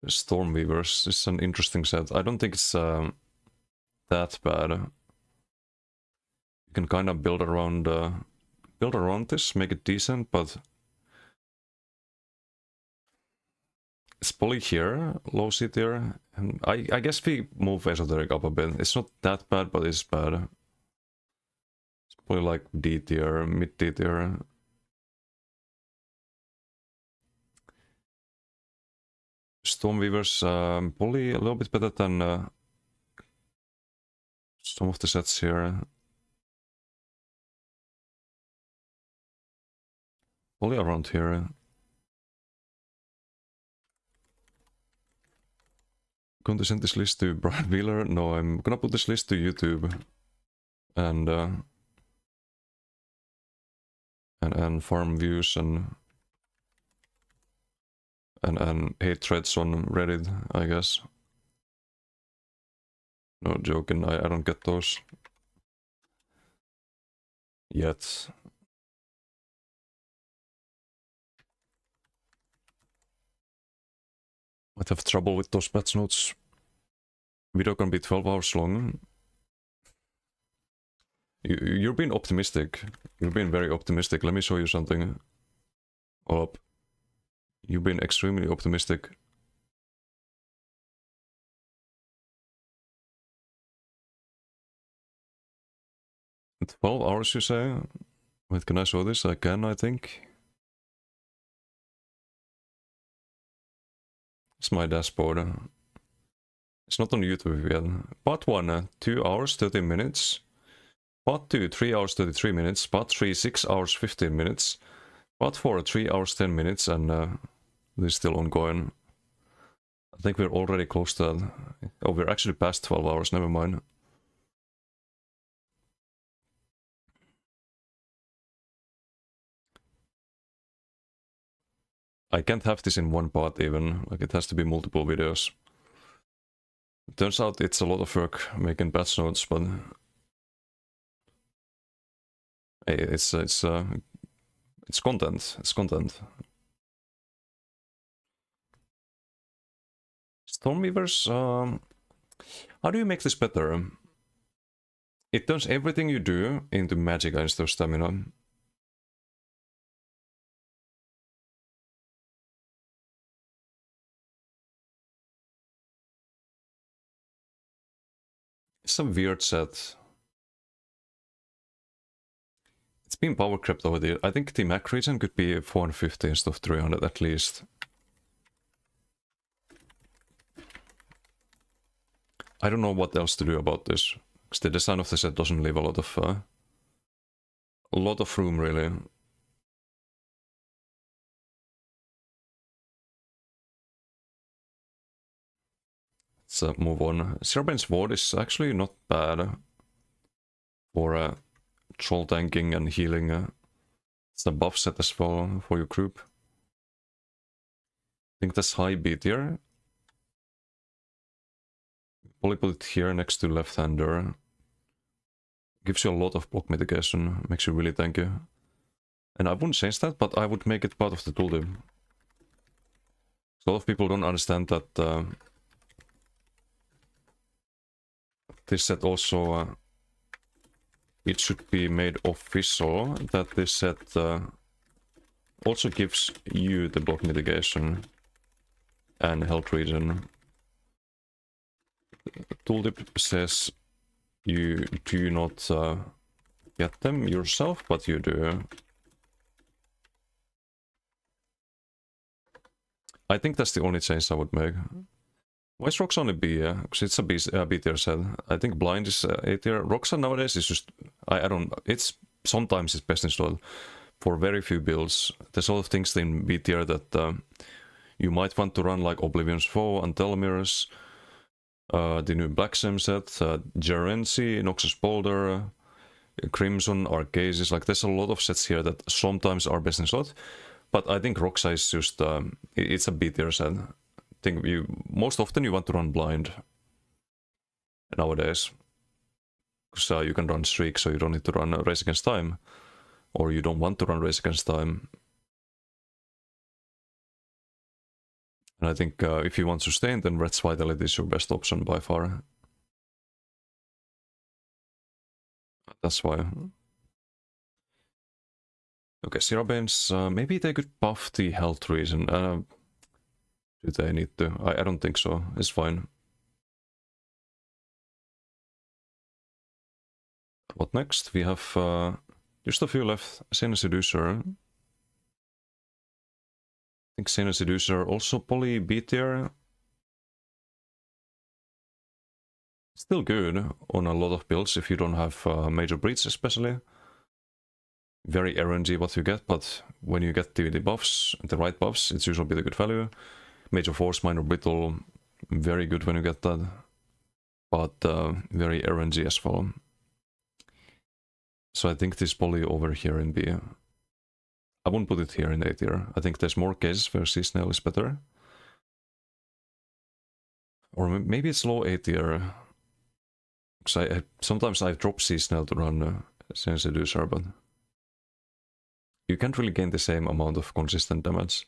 Stormweavers is an interesting set. I don't think it's that bad. You can kind of build around this, make it decent, but it's poly here, low C tier, and I guess we move esoteric up a bit. It's not that bad, but it's bad. It's probably like D tier, mid D tier. Stormweavers probably a little bit better than some of the sets here. Probably around here. Going to send this list to Brian Wheeler? No, I'm gonna put this list to YouTube and farm views and hate threads on Reddit, I guess. No joking, I don't get those yet. Might have trouble with those patch notes. Video can be 12 hours long. You're being optimistic. You're being very optimistic. Let me show you something. Hold up. You've been extremely optimistic. 12 hours, you say? Wait, can I show this? I can, I think. It's my dashboard. It's not on YouTube yet. Part 1, 2 hours, 30 minutes. Part 2, 3 hours, 33 minutes. Part 3, 6 hours, 15 minutes. Part 4, 3 hours, 10 minutes, and this is still ongoing. I think we're already close to that. Oh, we're actually past 12 hours, never mind. I can't have this in one part even, like it has to be multiple videos. Turns out it's a lot of work making patch notes, but hey, it's content. It's content. Stormweavers, how do you make this better? It turns everything you do into magic instead of stamina. It's a weird set. It's been power crept over there. I think the Mac region could be 450 instead of 300 at least. I don't know what else to do about this, because the design of the set doesn't leave a lot of room really. Let's move on. Zerbane's Ward is actually not bad for troll tanking and healing. It's a buff set as well for your group. I think that's high B tier. Probably put it here next to left-hander. Gives you a lot of block mitigation, makes you really tanky. And I wouldn't change that, but I would make it part of the tooltip. A lot of people don't understand that this set also, it should be made official that this set also gives you the block mitigation and health regen. Tooltip says you do not get them yourself, but you do. I think that's the only change I would make. Why is Rox only B? Because it's a B tier set. I think Blind is A tier. Roxa nowadays is just... I don't... It's... Sometimes it's best installed. For very few builds. There's a lot of things in B tier that you might want to run, like Oblivion's Foe and Telmir's. The new Black Sim set, Gerency, Noxus Boulder, Crimson, Arcasis. Like, there's a lot of sets here that sometimes are best in slot. But I think Roxa is just... it's a B tier set. I think most often you want to run blind nowadays. Because you can run streak, so you don't need to run race against time. Or you don't want to run race against time. And I think if you want sustain, then Red's Vitality is your best option by far. That's why. Okay, Sirabanes, maybe they could buff the health reason. Do they need to? I don't think so. It's fine. What next? We have just a few left. Sena Seducer. I think Sena Seducer also poly B tier. Still good on a lot of builds if you don't have major breeds especially. Very RNG what you get, but when you get the buffs, the right buffs, it's usually a good value. Major Force, Minor Brittle, very good when you get that. But very RNG as well. So I think this poly over here in B. I won't put it here in A tier. I think there's more cases where Seasonal is better. Or maybe it's low A tier. Because sometimes I drop Seasonal to run Seducer, but you can't really gain the same amount of consistent damage.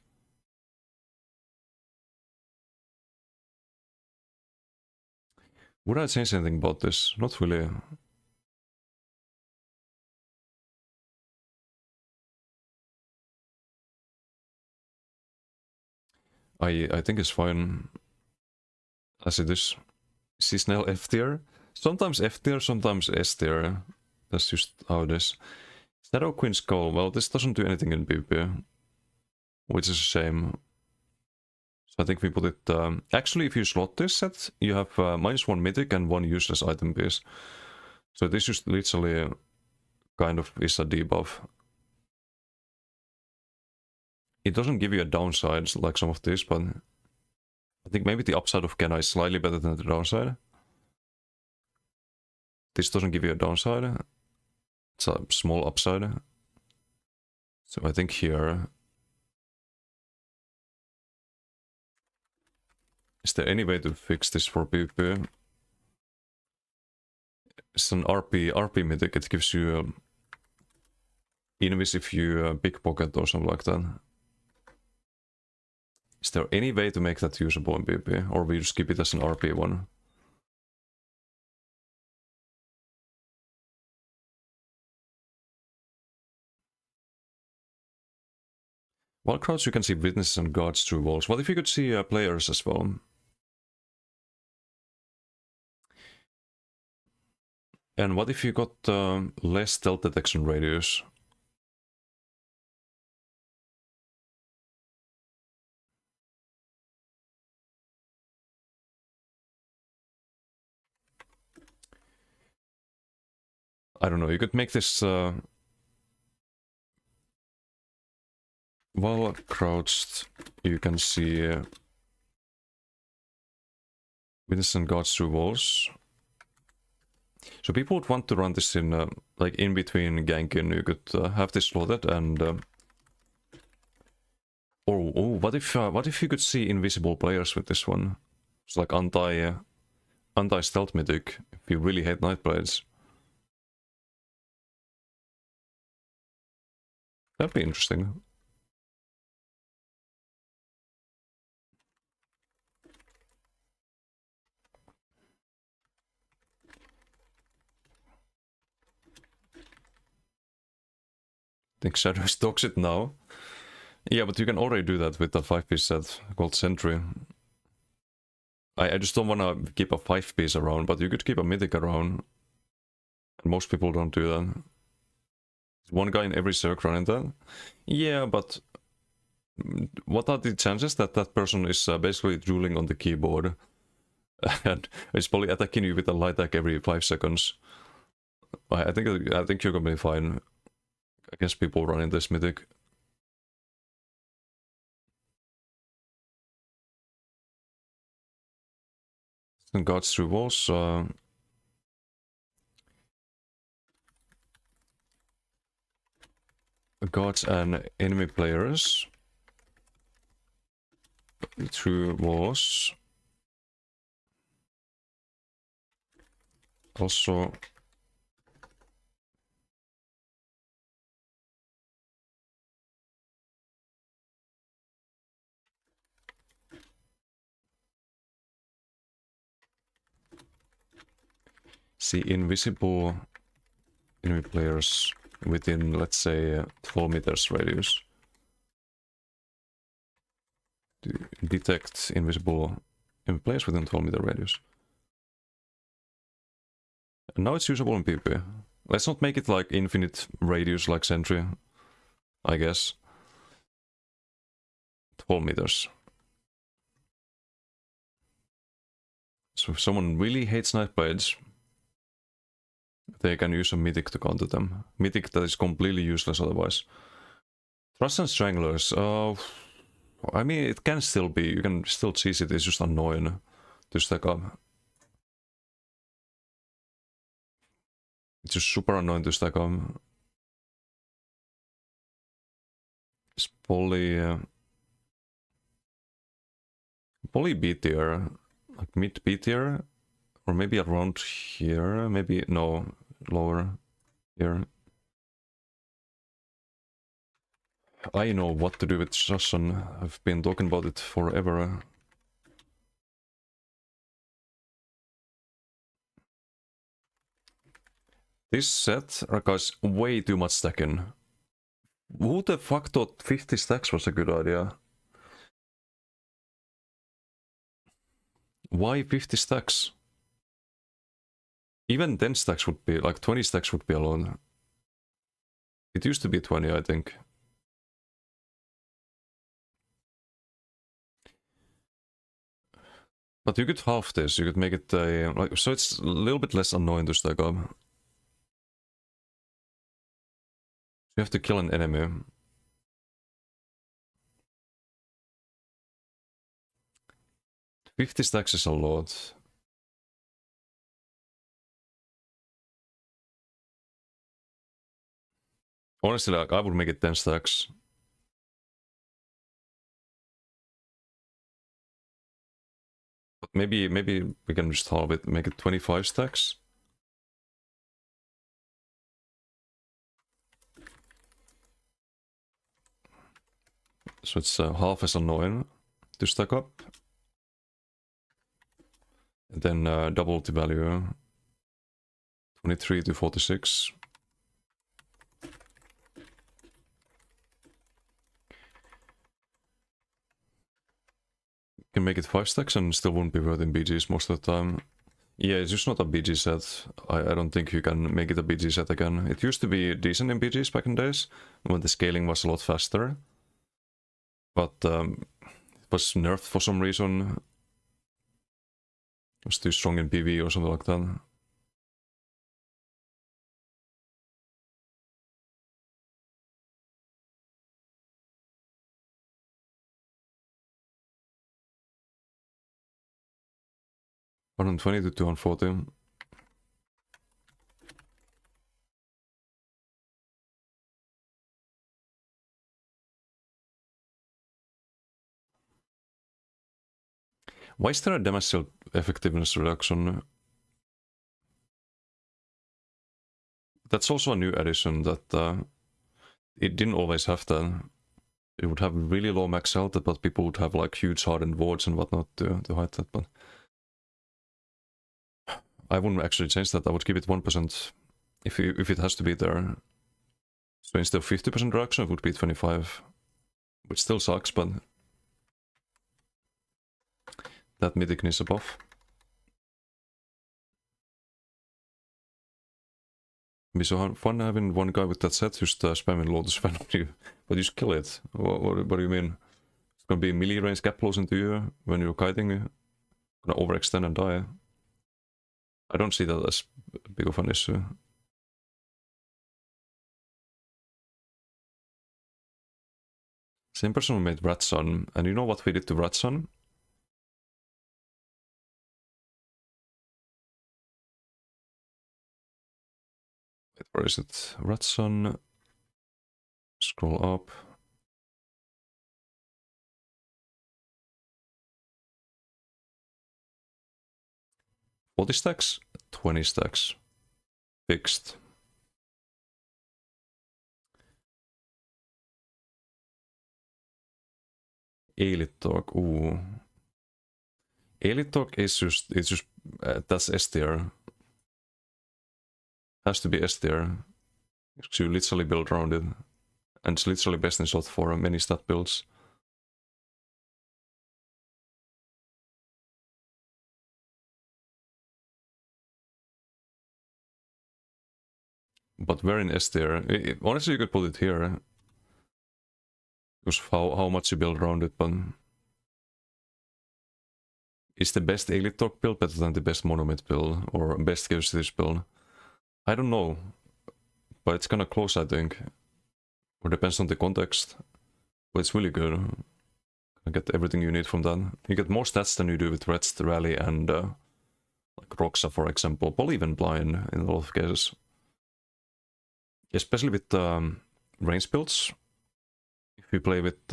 Would I change anything about this? Not really. I think it's fine as it is. Seasonal F tier. Sometimes F tier, sometimes S tier. That's just how it is. Shadow Queen's Call. Well, this doesn't do anything in PvP, which is a shame. So I think we put it... actually, if you slot this set, you have -1 mythic and 1 useless item piece. So this just literally kind of is a debuff. It doesn't give you a downside like some of this, but I think maybe the upside of Kenna is slightly better than the downside. This doesn't give you a downside. It's a small upside. So I think here... Is there any way to fix this for PvP? It's an RP mythic. It gives you invis if you pickpocket or something like that. Is there any way to make that usable in PvP? Or we just keep it as an RP one? While crowds you can see witnesses and guards through walls. What if you could see players as well? And what if you got less stealth detection radius? I don't know, you could make this... while crouched, you can see witnesses and guards through walls. So people would want to run this in, like, in between ganking. You could have this slotted and... what if you could see invisible players with this one? It's like anti-stealth mythic, if you really hate Nightblades. That'd be interesting. I think Shadow is toxic now. Yeah, but you can already do that with a 5-piece set called Sentry. I just don't want to keep a 5-piece around, but you could keep a mythic around. And most people don't do that. There's one guy in every circle running that. Yeah, but what are the chances that that person is basically drooling on the keyboard and is probably attacking you with a light attack every 5 seconds? I think you're gonna be fine against people running this mythic. And guards through walls. Guards and enemy players through walls. Also See invisible enemy players within, let's say, 12 meters radius. To detect invisible enemy players within 12 meter radius. And now it's usable in PvP. Let's not make it like infinite radius like Sentry, I guess. 12 meters. So if someone really hates Night Blades, they can use a Mythic to counter them. Mythic that is completely useless otherwise. Thrust and Stranglers, I mean, it can still be, you can still cheese it, it's just annoying to stack up. It's just super annoying to stack up. It's poly B tier, like mid B tier, or maybe around here, maybe, no, lower here. I know what to do with Shashan, I've been talking about it forever. This set requires way too much stacking. Who the fuck thought 50 stacks was a good idea? Why 50 stacks? Even 10 stacks would be, like 20 stacks would be a lot. It used to be 20, I think. But you could half this, you could make it like, so it's a little bit less annoying to stack up. You have to kill an enemy. $50 stacks is a lot. Honestly, like, I would make it 10 stacks. But maybe we can just halve it, make it 25 stacks. So it's half as annoying to stack up. And then double the value. 23 to 46. Can make it 5 stacks and still won't be worth in BGs most of the time. Yeah, it's just not a BG set. I don't think you can make it a BG set again. It used to be decent in BGs back in days, when the scaling was a lot faster. But it was nerfed for some reason. It was too strong in PvE or something like that. $120 to $240. Why is there a damage shield effectiveness reduction? That's also a new addition that it didn't always have that. It would have really low max health, but people would have like huge hardened wards and whatnot to hide that. But I wouldn't actually change that. I would keep it 1% if it has to be there. So instead of 50% reduction, it would be 25, which still sucks, but that mythic needs a buff. It'd be so fun having one guy with that set just spamming Lotus Fan on you, but you just kill it. What do you mean? It's gonna be melee range gap close into you when you're kiting, gonna overextend and die. I don't see that as big of an issue. Same person who made Ratson, and you know what we did to Ratson? Wait, where is it? Ratson. Scroll up. $40 stacks? 20 stacks. Fixed. Elite Talk, ooh. Elite Talk is just, it's just, that's S tier. Has to be S tier. Because you literally build around it. And it's literally best in slot for many stat builds. But we're in S tier. Honestly, you could put it here. Because how much you build around it, but... Is the best Elite Talk build better than the best Monument build? Or best Chaos Cities build? I don't know. But it's kinda close, I think. Or depends on the context. But it's really good. You get everything you need from that. You get more stats than you do with Red's Rally and like Roxa, for example. Probably even Blind in a lot of cases. Especially with range builds. If you play with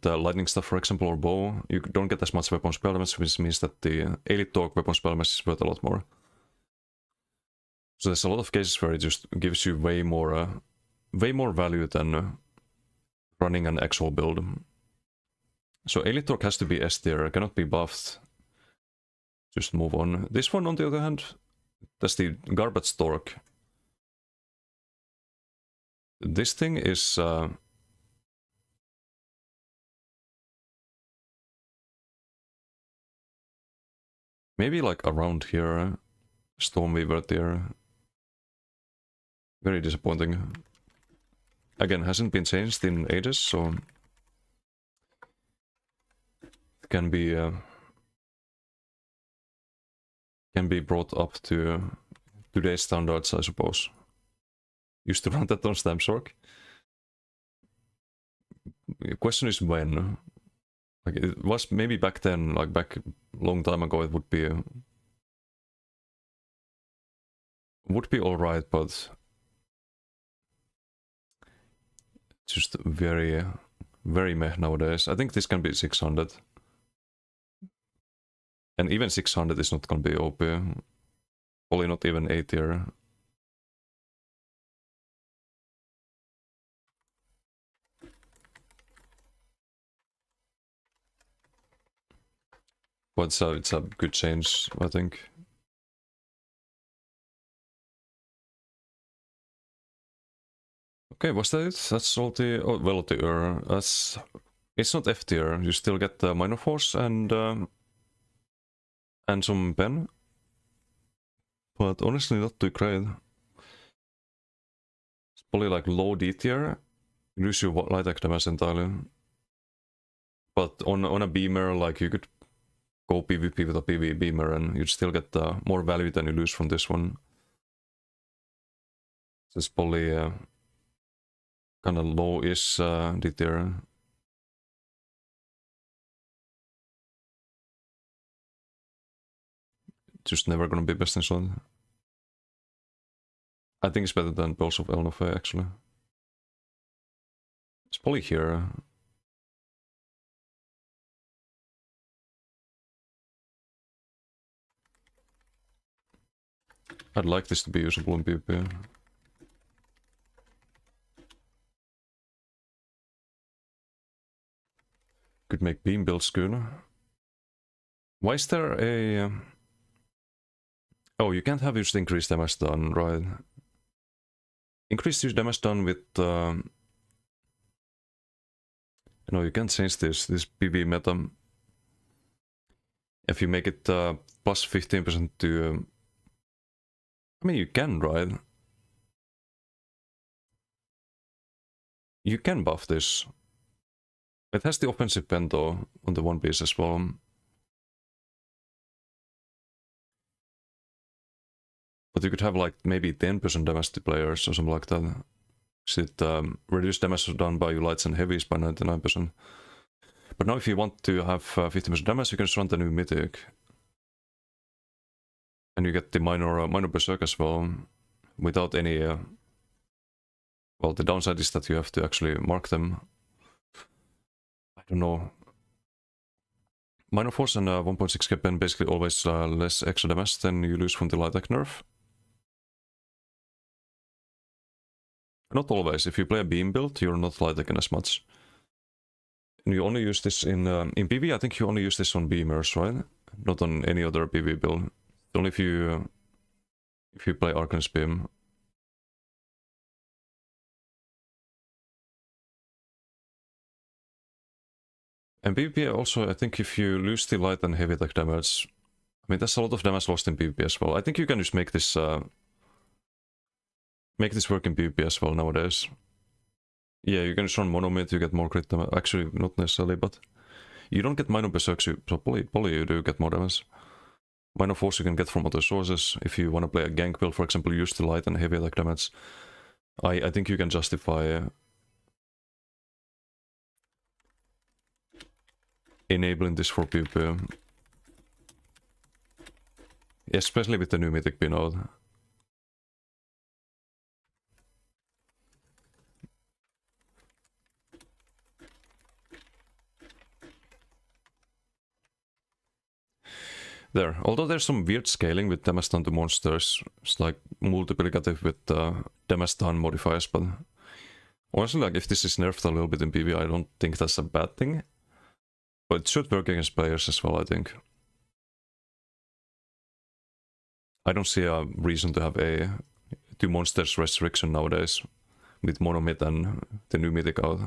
lightning stuff, for example, or bow, you don't get as much weapon spell damage, which means that the Elite Talk weapon spell damage is worth a lot more. So there's a lot of cases where it just gives you way more value than running an actual build. So Elite Talk has to be S tier, cannot be buffed. Just move on. This one, on the other hand, that's the garbage torque. This thing is maybe like around here, Stormweaver tier. Very disappointing. Again, hasn't been changed in ages, so it can be brought up to today's standards, I suppose. Used to run that on Stamsork. The question is when. Like, it was maybe back then, like back a long time ago, it would be alright, but just very, very meh nowadays. I think this can be 600. And even 600 is not gonna be OP. Probably not even A tier. But it's a good change, I think. Okay, was that it? That's all the... Oh, well, the that's... It's not F tier. You still get the Minor Force and some pen. But honestly, not too great. It's probably like low D tier. You lose your light attack damage entirely. But on a beamer, like, you could go PvP with a PvE beamer and you'd still get more value than you lose from this one. So it's probably kind of low-ish D tier. Just never gonna be best in slot. I think it's better than Pulse of Elnofe, actually. It's probably here. I'd like this to be usable in PvP. Could make beam builds good. Why is there a... Oh, you can't have used increased damage done, right? Increased use damage done with... No, you can't change this PvE meta. If you make it plus 15% to... I mean, you can, right? You can buff this. It has the offensive pen though, on the one piece as well. But you could have like maybe 10% damage to players or something like that. It reduce damage done by your lights and heavies by 99%. But now if you want to have 50% damage, you can just run the new mythic. And you get the minor berserk as well, without any... well, the downside is that you have to actually mark them. I don't know. Minor Force and 1.6k pen basically always less extra damage than you lose from the light attack nerf. Not always. If you play a beam build, you're not light attacking as much. And you only use this in PvE. I think you only use this on beamers, right? Not on any other PvE build. Only if you if you play Arcanist Beam. And PvP also, I think if you lose the light and heavy attack damage, I mean, there's a lot of damage lost in PvP as well. I think you can just make this work in PvP as well nowadays. Yeah, you can just run monomid, you get more crit damage. Actually, not necessarily, but you don't get Minor Berserk, so poly you do get more damage. Minor Force you can get from other sources. If you want to play a gank build, for example, use the light and heavy attack damage. I think you can justify enabling this for PvP. Especially with the new mythic being out. There. Although there's some weird scaling with damage done to monsters, it's like multiplicative with damage done modifiers, but honestly, like if this is nerfed a little bit in PvE, I don't think that's a bad thing. But it should work against players as well, I think. I don't see a reason to have a 2 monsters restriction nowadays with monomyth and the new mythic out.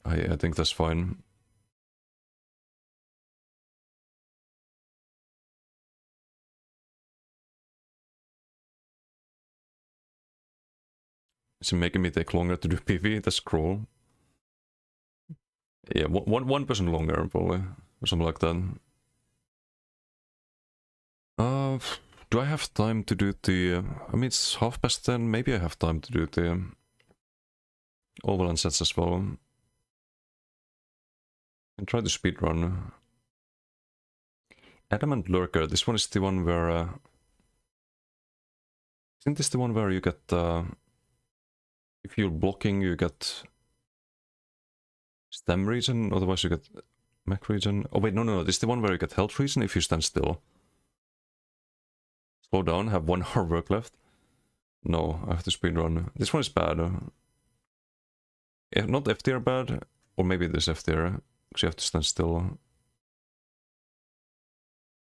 I think that's fine. Is it making me take longer to do PvE? That's cruel. Yeah, 1% longer probably, or something like that. Do I have time to do the... I mean, it's 10:30, maybe I have time to do the overland sets as well. And try to speedrun. Adamant Lurker, this one is the one where... isn't this the one where you get... if you're blocking, you get... stem regen, otherwise you get mech regen. Oh wait, no, this is the one where you get health regen if you stand still. Slow down, have 1 hour work left. No, I have to speedrun. This one is bad. Not F tier bad, or maybe it is F tier, because you have to stand still.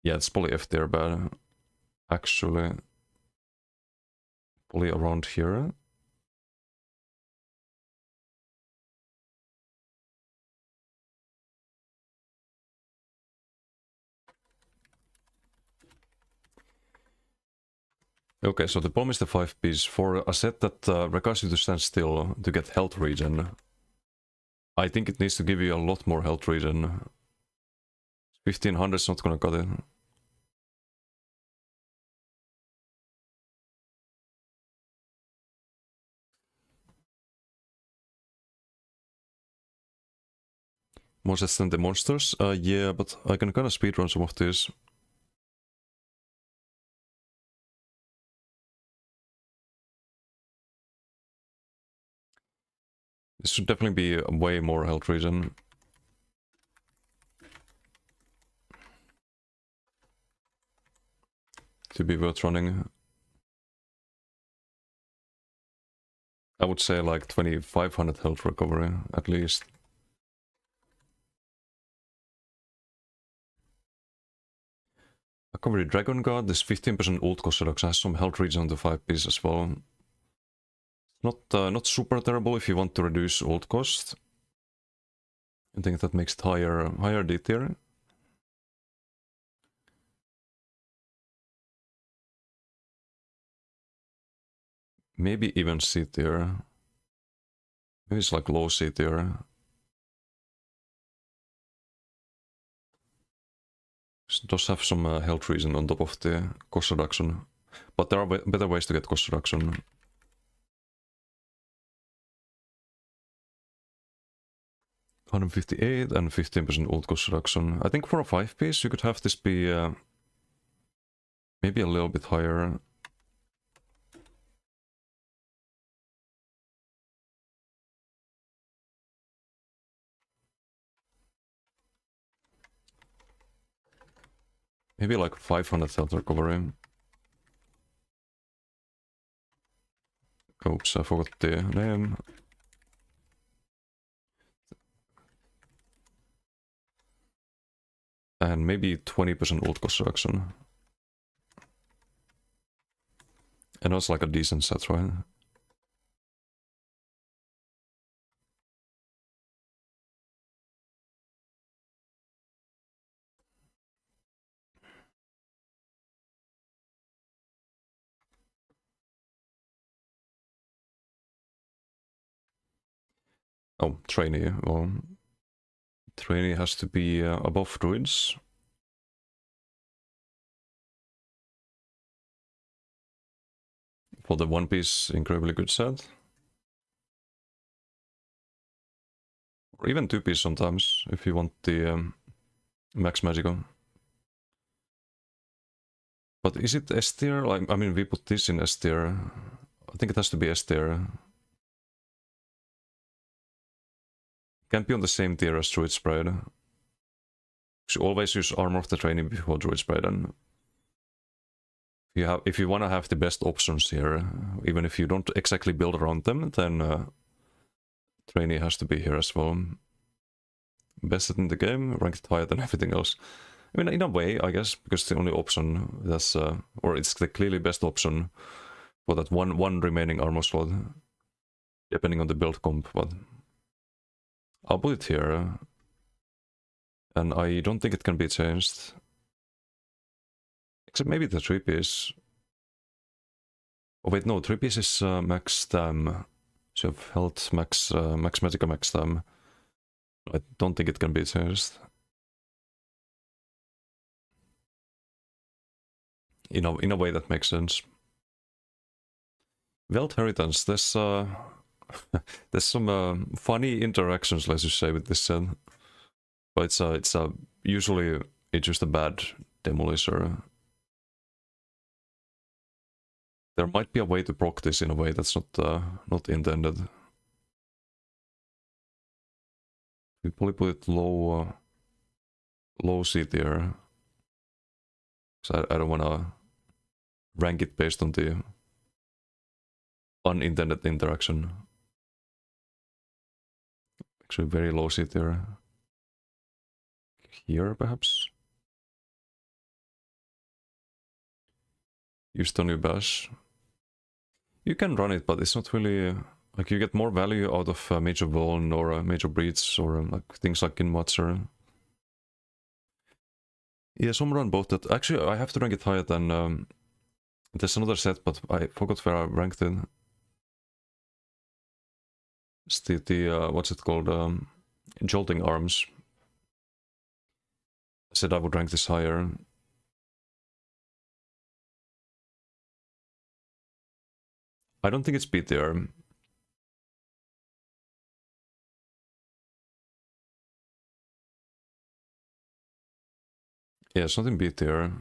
Yeah, it's probably F tier bad. Actually, probably around here. Okay, so the bomb is the 5-piece. For a set that requires you to stand still to get health regen, I think it needs to give you a lot more health regen. 1500 is not gonna cut it. More sets than the monsters? Yeah, but I can kinda speedrun some of these. This should definitely be way more health regen. To be worth running. I would say like 2500 health recovery, at least. Recovery Dragon God, this 15% ult cost reduction has some health regen on the 5-piece as well. Not super terrible if you want to reduce ult cost. I think that makes it higher D tier. Maybe even C tier. Maybe it's like low C tier. It does have some health reason on top of the cost reduction. But there are better ways to get cost reduction. $158 and 15% ult cost reduction. I think for a 5-piece you could have this be maybe a little bit higher. Maybe like 500 health recovery. Oops, I forgot the name. And maybe 20% ult construction. And also like a decent set, right? Oh, trainee. Well, trainee has to be above druids. For the One Piece incredibly good set. Or even 2-piece sometimes, if you want the max magical. But is it S tier? Like, I mean, we put this in S tier. I think it has to be S tier. Can't be on the same tier as Druid Spread. You should always use Armor of the Training before Druid Spread, and if you want to have the best options here, even if you don't exactly build around them, then Trainee has to be here as well. Best in the game, ranked higher than everything else. I mean, in a way, I guess, because it's the only option that's, or it's the clearly best option for that one remaining armor slot, depending on the build comp, but I'll put it here, and I don't think it can be changed. Except maybe the 3-piece. Oh wait, no, 3-piece is max stam. So I've held max magica, max stam. I don't think it can be changed. In a way that makes sense. Wealth Heritage, there's there's some funny interactions, let's just say, with this set. But it's usually it's just a bad demolisher. There might be a way to proc this in a way that's not intended. We probably put it low C tier. So I don't wanna rank it based on the unintended interaction. Actually very low C tier. Here perhaps? Use the new bash. You can run it, but it's not really... Like, you get more value out of Major Vuln or Major Breach or like things like in Watcher. Yeah, some run both that. Actually, I have to rank it higher than... there's another set, but I forgot where I ranked it. It's the what's it called? Jolting Arms. I said I would rank this higher. I don't think it's B tier. Yeah, it's not in B tier.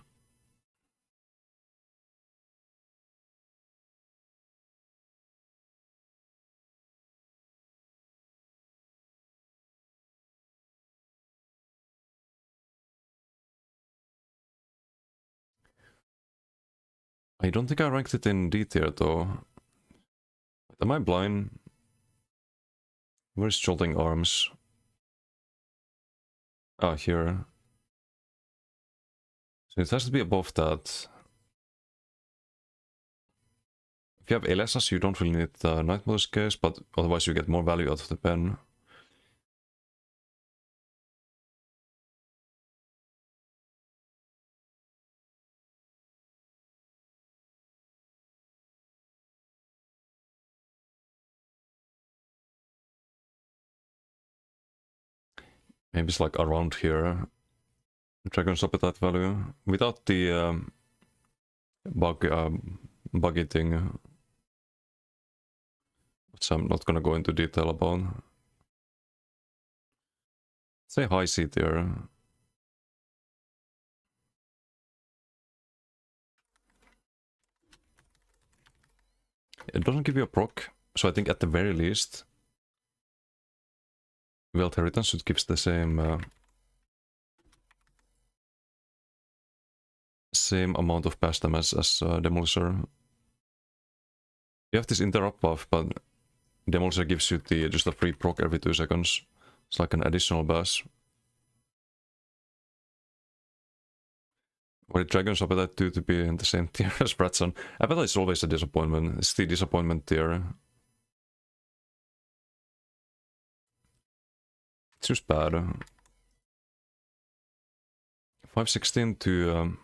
I don't think I ranked it in D tier though. Am I blind? Where's Jolting Arms? Ah, here. So it has to be above that. If you have Elessas, you don't really need the Nightmare's case, but otherwise you get more value out of the pen. Maybe it's like around here. Dragon's Appetite value. Without the buggy thing. Which I'm not gonna go into detail about. Say high C tier. It doesn't give you a proc, so I think at the very least Wealth Heritage should give the same amount of pass damage as Demolisher. You have this interrupt buff, but Demolisher gives you just a free proc every 2 seconds. It's like an additional bash. What did Dragon's Appetite do to be in the same tier as Bratson? Appetite is always a disappointment. It's the disappointment tier. It's just bad. 516 to...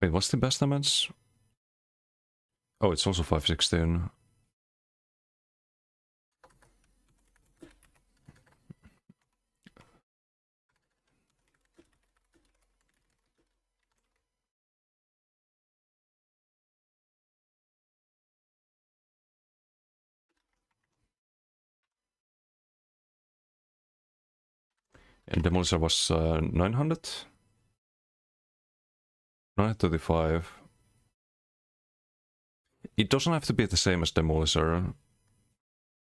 Wait, what's the best damage? Oh, it's also 516. And Demolisher was 900? 935. It doesn't have to be the same as Demolisher.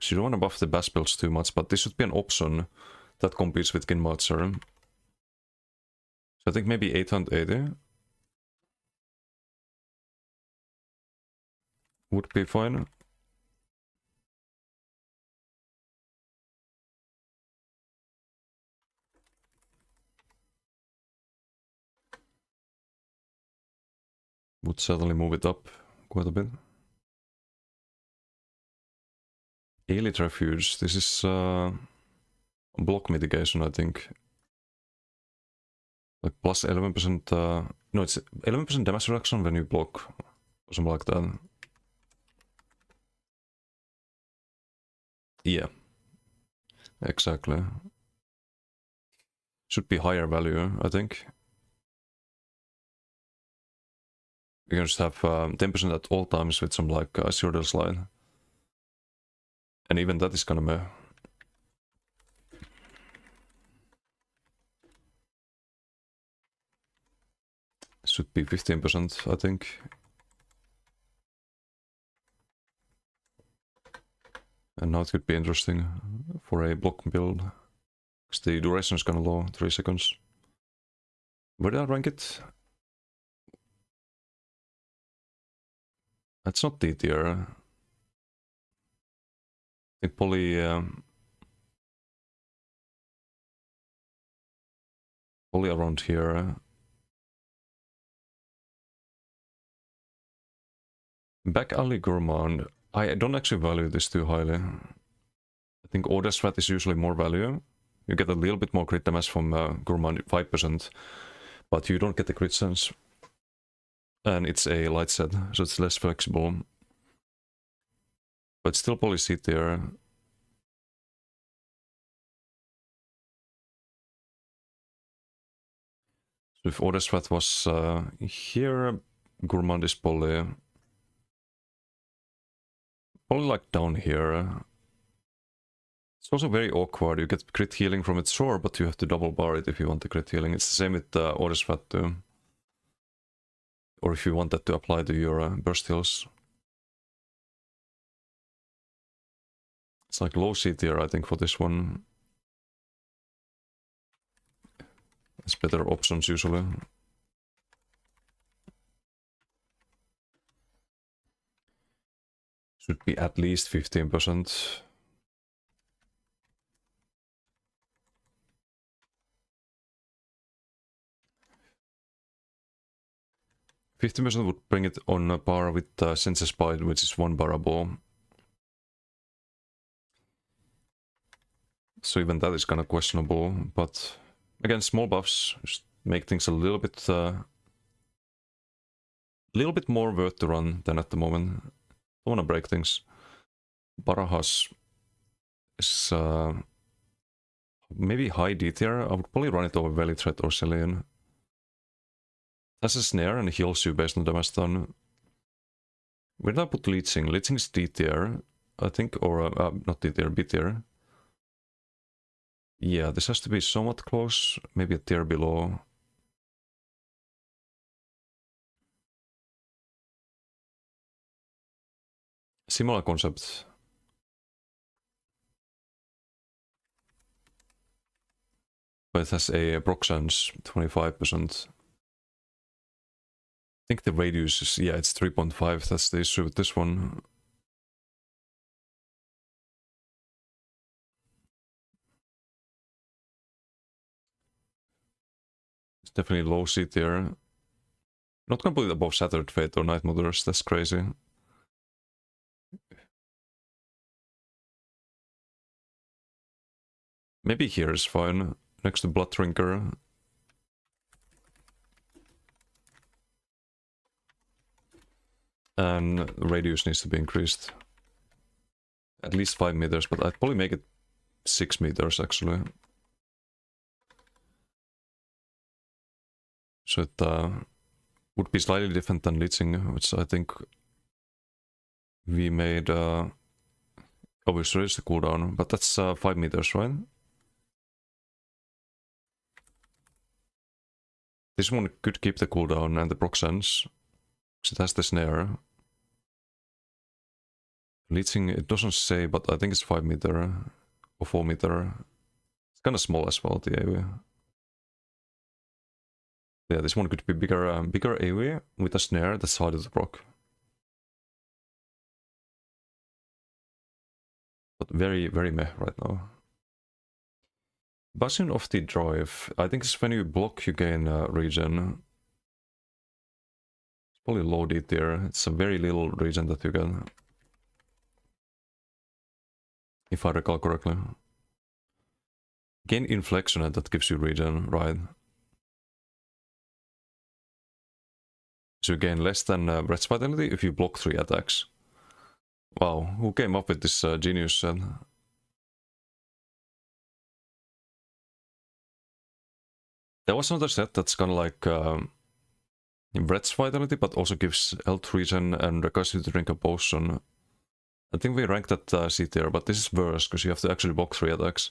So you don't want to buff the bass builds too much, but this should be an option that competes with Kinmacher. So I think maybe 880 would be fine. Would certainly move it up quite a bit. Elite Refuge, this is block mitigation, I think. Like plus 11%, no, it's 11% damage reduction when you block, or something like that. Yeah, exactly. Should be higher value, I think. You can just have 10% at all times with some like Zero Slide. And even that is kind of meh. Should be 15%, I think. And now it could be interesting for a block build. Because the duration is kind of low, 3 seconds. Where did I rank it? That's not D tier. I think probably around here. Back alley Gourmand. I don't actually value this too highly. I think Order Strat is usually more value. You get a little bit more crit damage from Gourmand, 5%, but you don't get the crit sense. And it's a light set, so it's less flexible. But still probably C tier. So if Order Strat was here, Gourmand is probably like down here. It's also very awkward. You get crit healing from it, sure, but you have to double bar it if you want the crit healing. It's the same with Order Strat too. Or if you want that to apply to your burst heals. It's like low C tier, I think, for this one. It's better options usually. Should be at least 15%. %, would bring it on a par with Sense Spite, which is 1 barable. So even that is kind of questionable, but again, small buffs just make things a little bit more worth to run than at the moment. Don't want to break things. Barajas is maybe high D tier. I would probably run it over Valley Threat or Celine. Has a snare and heals you based on damage done. Where did I put Leeching? Leeching is D tier, I think, or not D tier, B tier. Yeah, this has to be somewhat close, maybe a tier below. Similar concept. But it has a proc sense, 25%. I think the radius is, yeah, it's 3.5, that's the issue with this one. Definitely low C tier. Not completely above Shattered Fate or Night Mothers, that's crazy. Maybe here is fine, next to Blood Drinker. And radius needs to be increased. At least 5 meters, but I'd probably make it 6 meters actually. So it would be slightly different than Leeching, which I think we made... obviously it's the cooldown, but that's 5 meters, right? This one could keep the cooldown and the proc sense, because it has the snare. Leeching, it doesn't say, but I think it's 5 meter or 4 meter. It's kind of small as well, the AoE. Yeah, this one could be bigger, bigger AoE with a snare that's harder to proc. But very, very meh right now. Bastion of the Drive. I think it's when you block, you gain regen. It's probably low D tier. It's a very little regen that you get. If I recall correctly. Gain inflection and that gives you regen, right? So you gain less than Breath's Vitality if you block 3 attacks. Wow, who came up with this genius set? There was another set that's kind of like Breath's Vitality, but also gives health regen and requires you to drink a potion. I think we ranked that C tier, but this is worse because you have to actually block 3 attacks.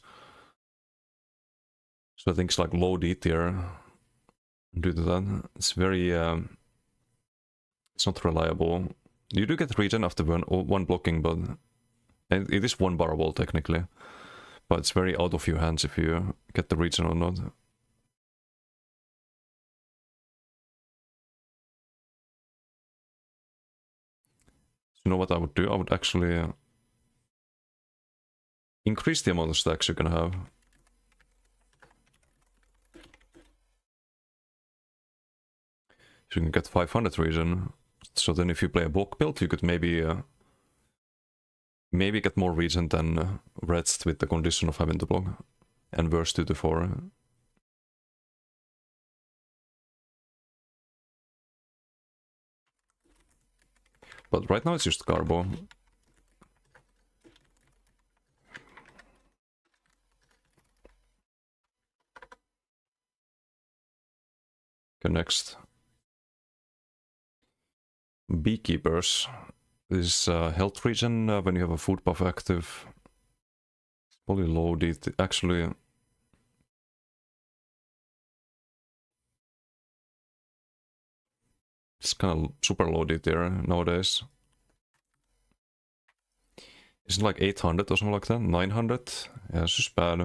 So I think it's like low D tier due to that. It's very... it's not reliable. You do get regen after one blocking, but it is one barrable technically. But it's very out of your hands if you get the regen or not. You know what I would do? I would actually increase the amount of stacks you can have. So you can get 500 regen. So then if you play a block build, you could maybe maybe get more regen than Wretched with the condition of having to block. And verse 2 to 4. But right now it's just Carbo. Okay, next. Beekeepers. This is health regen when you have a food buff active. Probably loaded. Actually, it's kind of super loaded there nowadays. Isn't like 800 or something like that? 900? Yeah, it's just bad.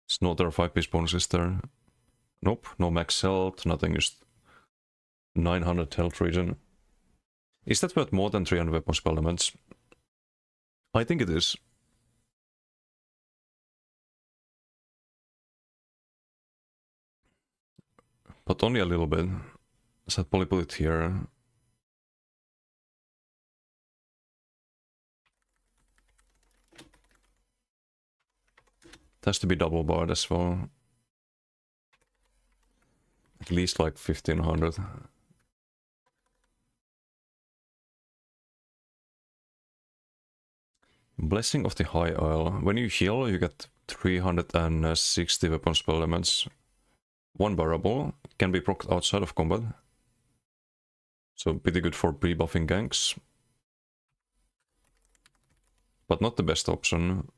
It's no other 5-piece bonuses there. Nope, no max health, nothing, just 900 health regen. Is that worth more than 300 weapon spell damage? I think it is. But only a little bit. So I'd probably put it here. It has to be double barred as well. At least like 1500. Blessing of the High Isle. When you heal, you get 360 weapon spell damage. One bearable. Can be procced outside of combat. So pretty good for pre-buffing ganks. But not the best option.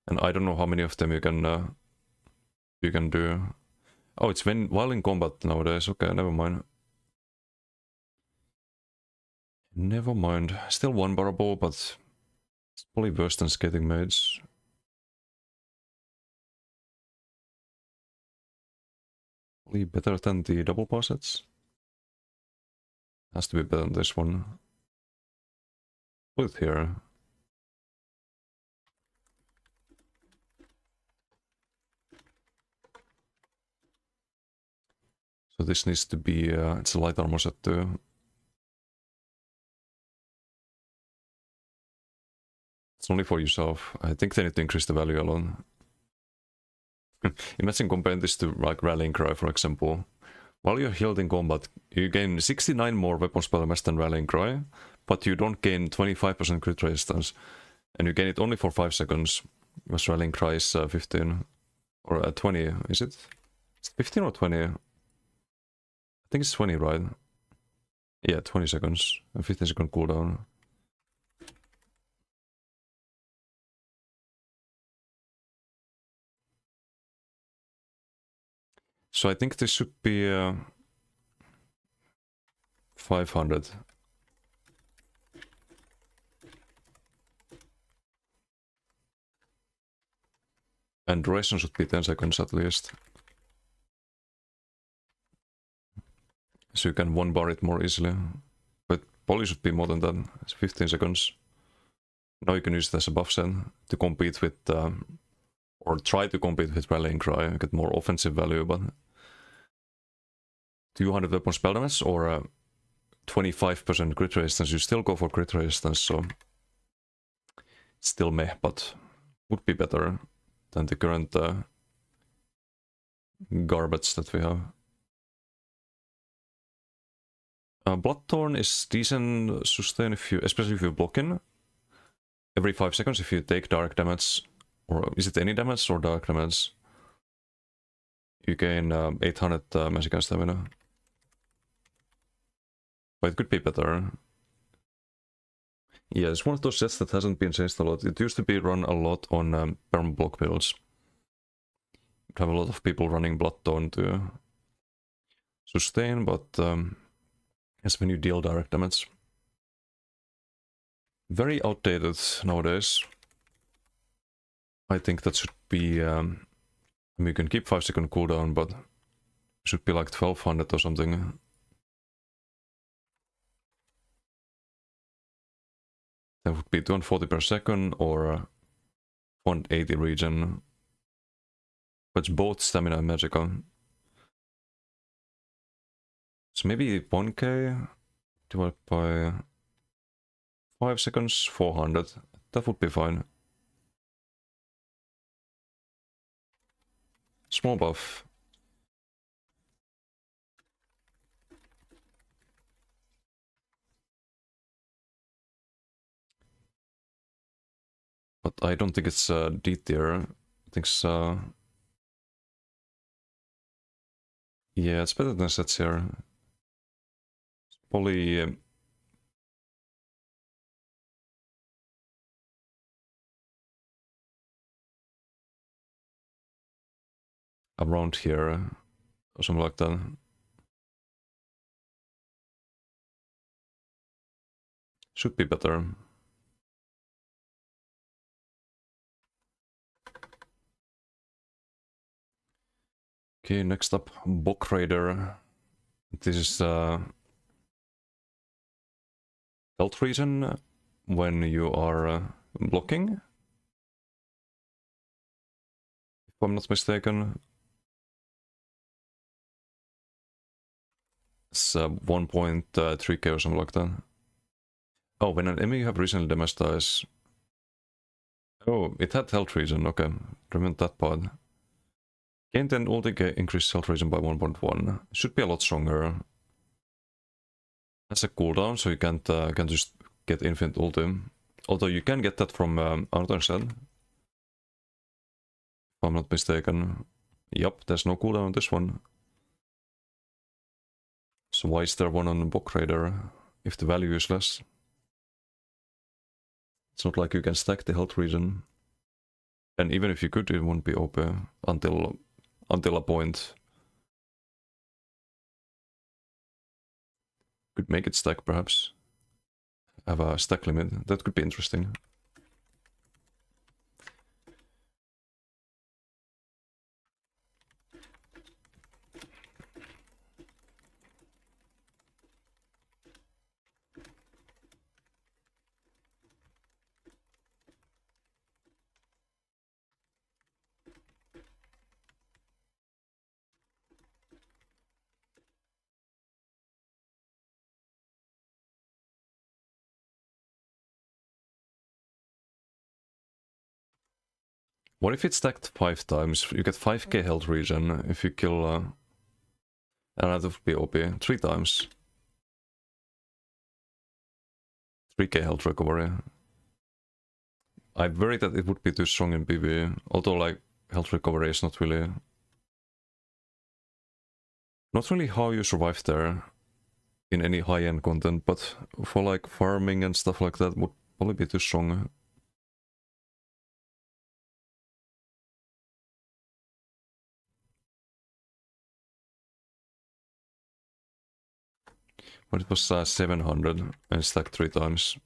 And I don't know how many of them you can do. Oh, it's while in combat nowadays. Okay, never mind. Never mind. Still one bearable, but it's probably worse than Skating Mage. Probably better than the double bar sets. Has to be better than this one. Put it here. So this needs to be, it's a light armor set too. It's only for yourself. I think they need to increase the value a lot. Imagine comparing this to like Rallying Cry, for example. While you're healed in combat, you gain 69 more weapon spell damage than Rallying Cry, but you don't gain 25% crit resistance. And you gain it only for 5 seconds. Because Rallying Cry is 15. Or 20, is it? Is it 15 or 20? I think it's 20, right? Yeah, 20 seconds. A 15-second cooldown. So I think this should be 500. And duration should be 10 seconds at least. So you can one bar it more easily. But poly should be more than that. It's 15 seconds. Now you can use it as a buff set to compete with, or try to compete with Rallying Cry, get more offensive value, but 200 weapon spell damage or 25% crit resistance, you still go for crit resistance, so it's still meh, but would be better than the current garbage that we have. Bloodthorn is decent sustain if you, especially if you block in. Every 5 seconds if you take dark damage, or is it any damage or dark damage, you gain 800 magic stamina. But it could be better. Yeah, it's one of those sets that hasn't been changed a lot. It used to be run a lot on perm block builds. You'd have a lot of people running Bloodthorn to sustain, but as when you deal direct damage. Very outdated nowadays. I think that should be... I mean, you can keep 5-second cooldown, but it should be like 1200 or something. That would be 240 per second or 180 region. But it's both stamina and magical. So maybe 1k divided by 5 seconds, 400. That would be fine. Small buff. But I don't think it's D tier. I think it's... yeah, it's better than sets here. Poly... around here, or something like that. Should be better. Okay, next up, Bok Raider. This is health regen when you are blocking, if I'm not mistaken. It's 1.3k or something like that. Oh, when an enemy you have recently damaged dies. Oh, it had health regen, okay. Remember that part. Gain 10 ulti, increase health regen by 1.1. Should be a lot stronger. That's a cooldown, so you can't just get infinite ulti. Although you can get that from another set. If I'm not mistaken. Yup, there's no cooldown on this one. So why is there one on the Bok Raider if the value is less? It's not like you can stack the health regen. And even if you could, it won't be OP until a point. Could make it stack perhaps. Have a stack limit. That could be interesting. What if it's stacked 5 times? You get 5k health regen if you kill... and that would be OP. 3 times. 3k health recovery. I worry that it would be too strong in PvE. Although, like, health recovery is not really... Not really how you survive there in any high-end content, but for like farming and stuff like that would probably be too strong. But it was 700 and stacked 3 times.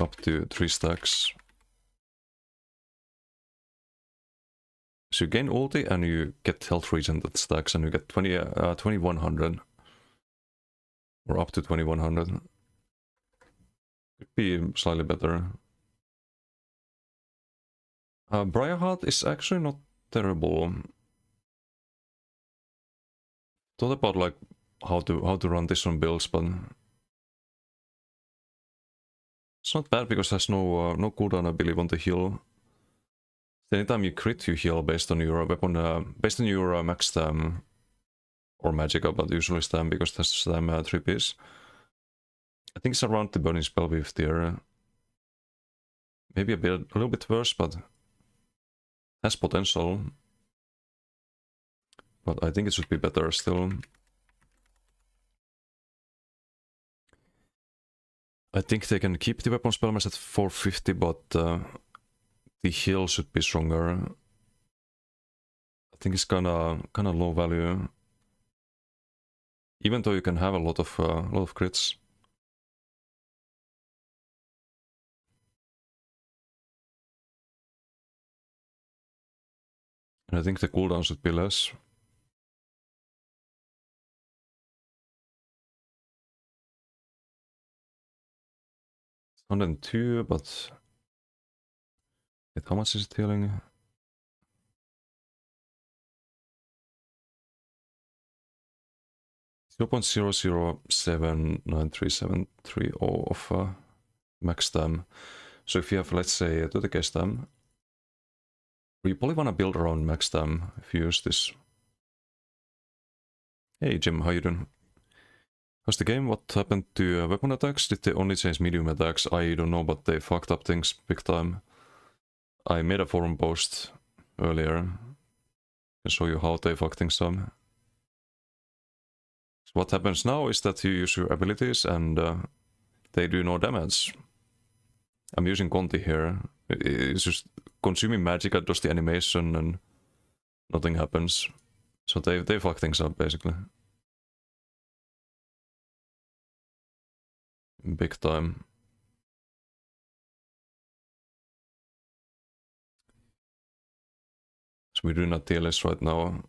Up to 3 stacks. So you gain ulti and you get health regen that stacks and you get 2100. Or up to 2100. Could be slightly better. Briarheart is actually not terrible. Thought about like how to run this on builds, but it's not bad because there's no cooldown, I believe, on the heal. Anytime you crit, you heal based on your weapon, based on your max stam or magicka, but usually stam because there's stam 3-piece. I think it's around the burning spell with tier. Maybe a little bit worse, but has potential. But I think it should be better still. I think they can keep the weapon spell mass at 450, but the heal should be stronger. I think it's kinda low value. Even though you can have a lot of crits. And I think the cooldown should be less. It's 102, but wait, how much is it healing? .0079373 of max stam. So if you have, let's say, 30k stam, you probably want to build around max stam if you use this. Hey Jim, how you doing? How's the game? What happened to weapon attacks? Did they only change medium attacks? I don't know, but they fucked up things big time. I made a forum post earlier. I can show you how they fuck things up. So what happens now is that you use your abilities and they do no damage. I'm using Conti here. It's just consuming magic, does the animation and nothing happens. So they fuck things up basically. Big time. So we're doing a TLS right now.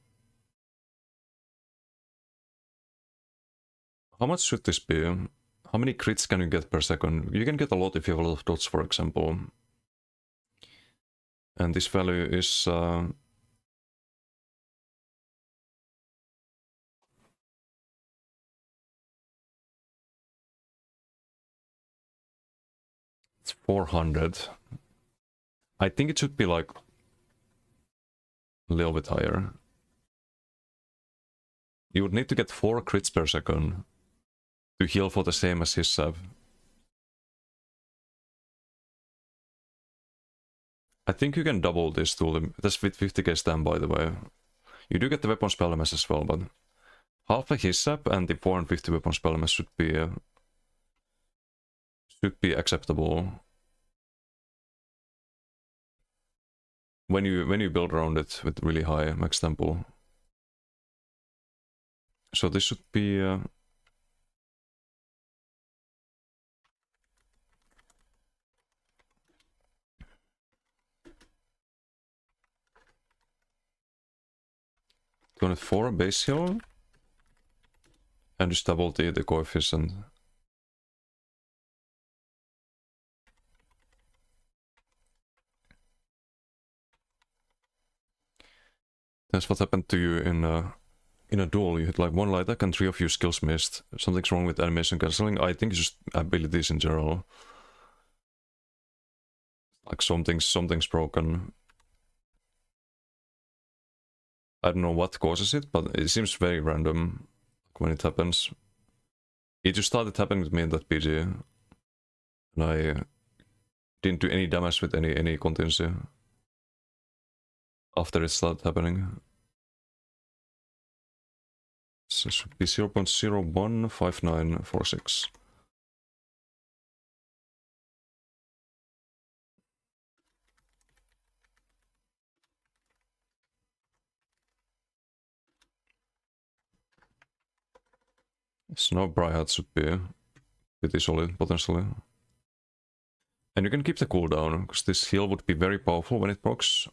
How much should this be? How many crits can you get per second? You can get a lot if you have a lot of dots, for example. And this value is... it's 400. I think it should be like a little bit higher. You would need to get 4 crits per second to heal for the same as his save. I think you can double this to that's with 50k stam, by the way. You do get the weapon spell mass as well, but half a his sap and the 450 weapon spell mass should be acceptable when you build around it with really high max tempo. So this should be 24 base heal and just double the coefficient. That's what happened to you in in a duel you hit like one light attack and 3 of your skills missed. Something's wrong with animation cancelling. I think it's just abilities in general. Like something's broken. I don't know what causes it, but it seems very random when it happens. It just started happening with me in that PG. And I didn't do any damage with any contingency after it started happening. So it should be 0.015946. Snow Bryhat should be pretty solid potentially. And you can keep the cooldown, because this heal would be very powerful when it procs.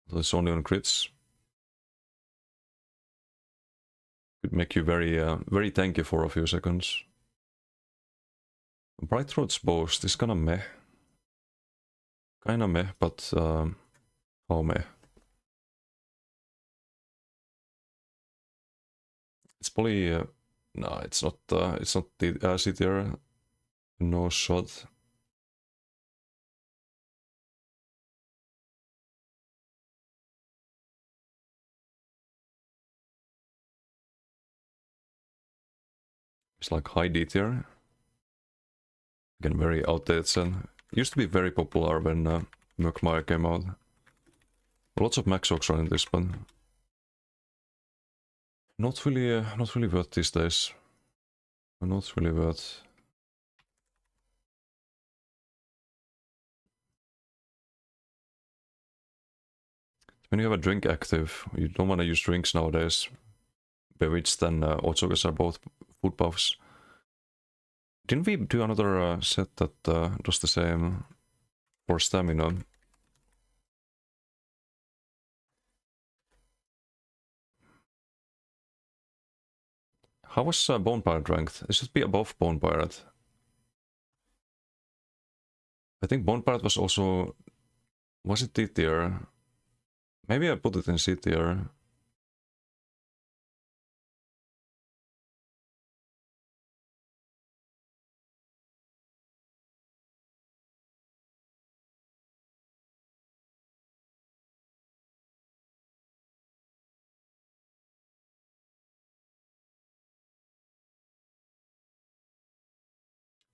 So it's only on crits. Could make you very tanky for a few seconds. Bright Throat's Boast is kinda meh. Kinda meh, but how meh? It's probably no, it's not the C tier. No shot. It's like high D tier. Again, very outdated set. Used to be very popular when Murkmire came out. Lots of max ox running this, but not really worth these days. Not really worth. When you have a drink active, you don't want to use drinks nowadays. Bewitched and Otsogos are both food buffs. Didn't we do another set that does the same for stamina? How was Bone Pirate ranked? It should be above Bone Pirate. I think Bone Pirate was also... Was it D tier? Maybe I put it in C tier.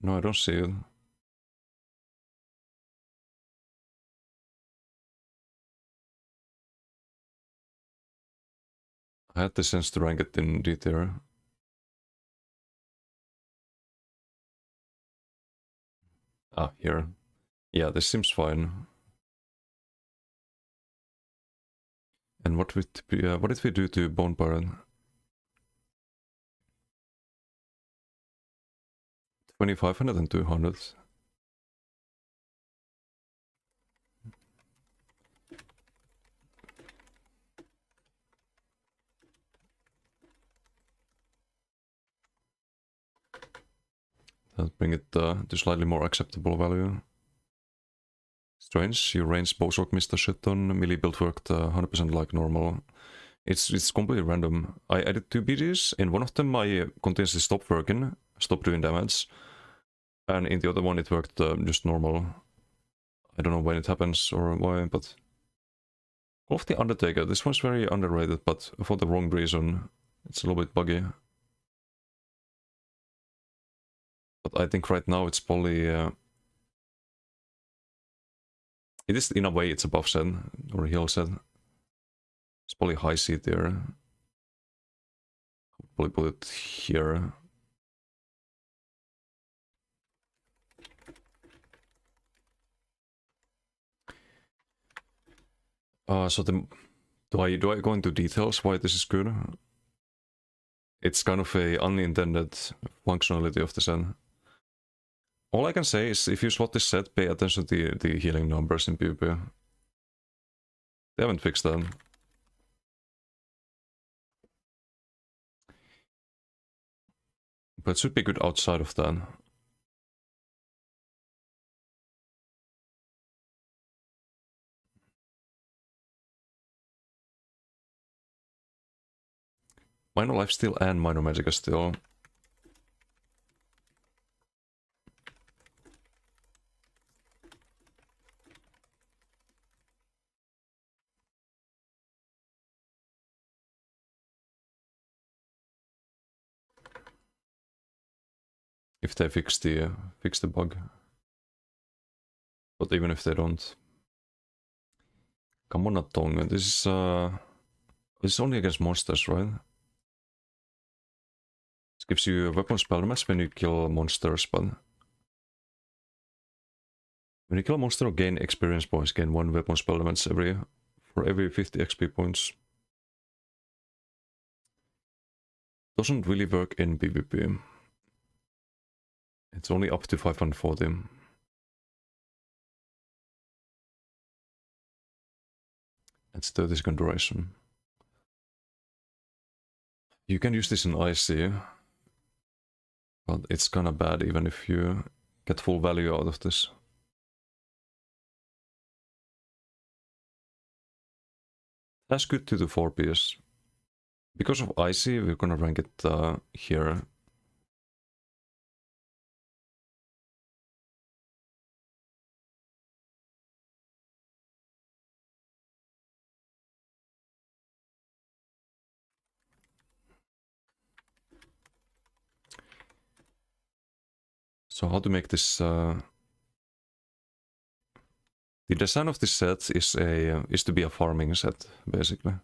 No, I don't see it. I had the sense to rank it in D tier. Ah, here. Yeah, this seems fine. And what did we do to Bone Pirate? 2500 and 200. That bring it to slightly more acceptable value. Strange, your range Bosok missed a shit ton, melee build worked 100% like normal. It's completely random. I did 2 BGs, in one of them my continuously stopped working, stopped doing damage. And in the other one it worked just normal. I don't know when it happens or why, but... Call of the Undertaker, this one's very underrated, but for the wrong reason. It's a little bit buggy. But I think right now it's probably... it is, in a way, it's a buff set, or a heal set. It's probably high C tier. I'll probably put it here. So do I go into details why this is good? It's kind of a unintended functionality of the set. All I can say is if you slot this set, pay attention to the healing numbers in PvP. They haven't fixed that. But it should be good outside of that. Minor lifesteal and minor magicka still. If they fix the bug. But even if they don't. Come on, Tongue. This is only against monsters, right? This gives you a weapon spell damage when you kill monsters, but when you kill a monster or gain experience points, gain 1 weapon spell damage for every 50 XP points. Doesn't really work in PvP. It's only up to 540. It's 30-second duration. You can use this in IC, but it's kinda bad even if you get full value out of this. That's good 2 to 4 PS. Because of IC, we're gonna rank it here. So how to make this? The design of this set is to be a farming set, basically.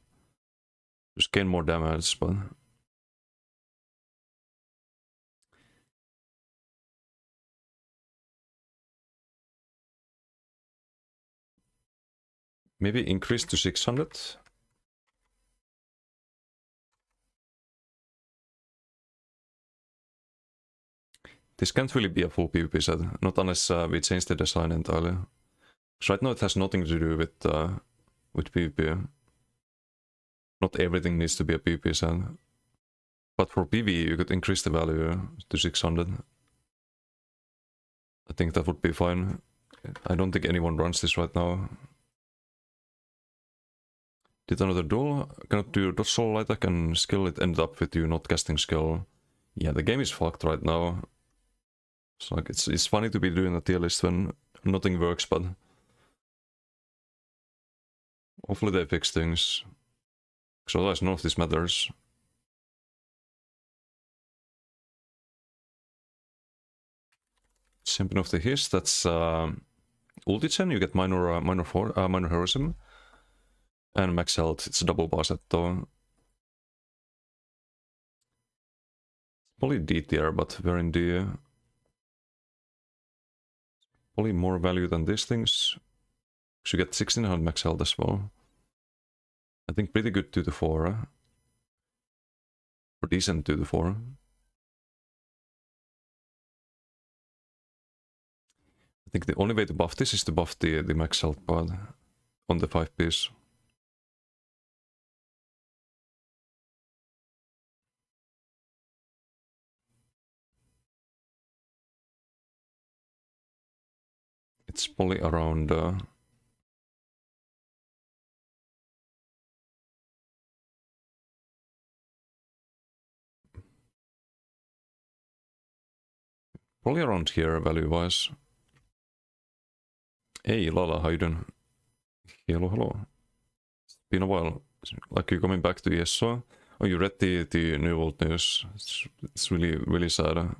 Just gain more damage, but maybe increase to 600. This can't really be a full PvP set, not unless we change the design entirely. Because right now it has nothing to do with PvP. Not everything needs to be a PvP set. But for PvE you could increase the value to 600. I think that would be fine. I don't think anyone runs this right now. Did another duel. Cannot do dodge soul attack and skill. It ended up with you not casting skill. Yeah, the game is fucked right now. It's like it's funny to be doing a tier list when nothing works, but hopefully they fix things. Because otherwise none of this matters. Champion of the Hiss, that's Ultigen, you get minor heroism. And max health, it's a double bar set though. Probably D tier, but we're in D. Probably more value than these things. So you get 1600 max health as well. I think pretty good 2 to 4. Or decent 2 to 4. I think the only way to buff this is to buff the max health part on the 5 piece. It's probably around probably around here value-wise. Hey Lala, how you doing? Hello, hello. It's been a while. Like you coming back to ESO? Oh, you read the New World news. It's really sad.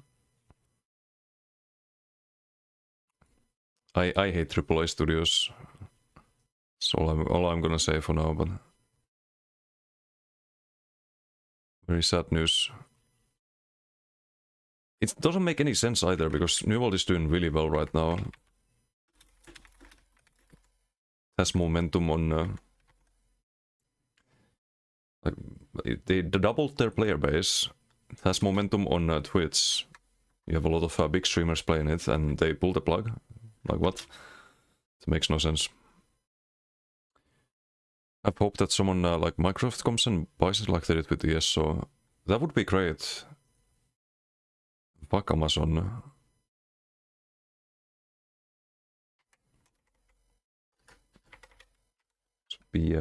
I hate AAA studios. That's all I'm gonna say for now, but very sad news. It doesn't make any sense either, because New World is doing really well right now. Has momentum on like they doubled their player base. It has momentum on Twitch. You have a lot of big streamers playing it, and they pull the plug. Like what? It makes no sense. I hope that someone like Microsoft comes and buys it like they did with the ESO. That would be great. Fuck Amazon. Be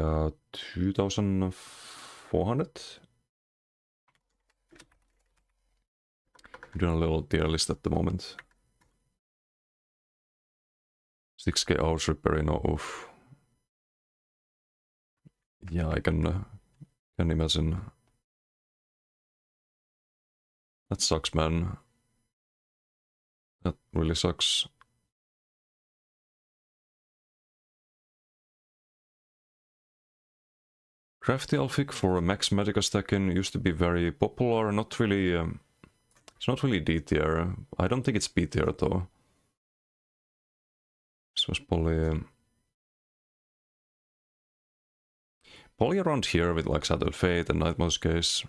2,400. doing a little tier list at the moment. 6k hours repairing, no, oof. Yeah, I can imagine. That sucks, man. That really sucks. Crafty Alphic for Max Magica stacking used to be very popular, not really... it's not really D tier. I don't think it's B tier though. This was probably around here with like Shattered Fate and Nightmare's case,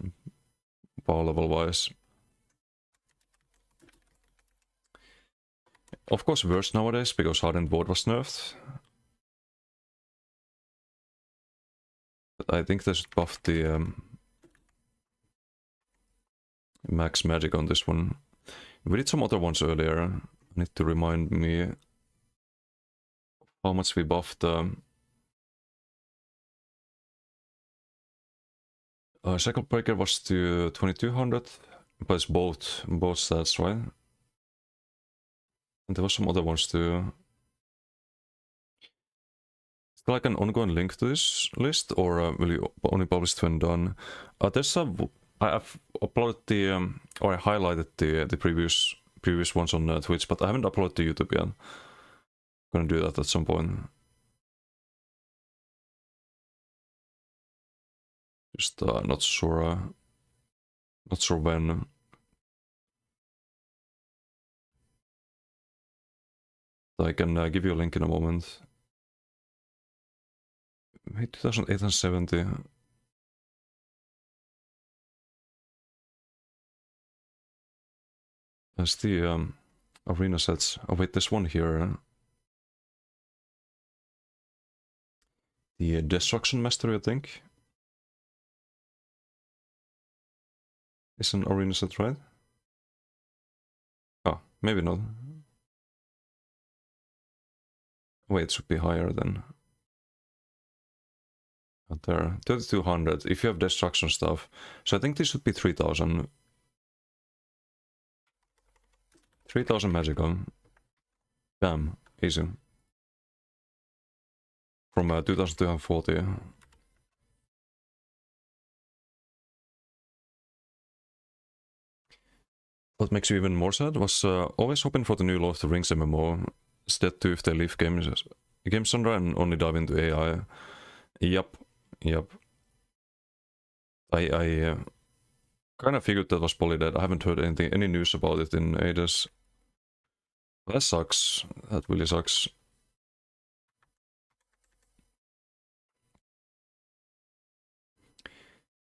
power level wise. Of course worse nowadays because Hardened Board was nerfed. But I think they should buff the max magic on this one. We did some other ones earlier. I need to remind me how much we buffed. Shackle Breaker was to 2200, but it's both stats, right? And there was some other ones too. Is there like an ongoing link to this list, or will you only publish it when done? There's I've uploaded the or I highlighted the previous ones on Twitch, but I haven't uploaded to YouTube yet. I'm gonna do that at some point. Just not sure when. I can give you a link in a moment. 2870. That's the arena sets. Oh wait, there's one here. The Destruction Mastery, I think. Is an arena set, right? Oh, maybe not. Wait, it should be higher than. Out there, 3200. If you have destruction stuff, so I think this should be 3000. 3000 magical. Bam, easy. From 2240. What makes you even more sad was always hoping for the new Lord of the Rings MMO. Is that too if they leave game genre and only dive into AI? Yep. I kind of figured that was probably dead. I haven't heard any news about it in ages. That sucks. That really sucks.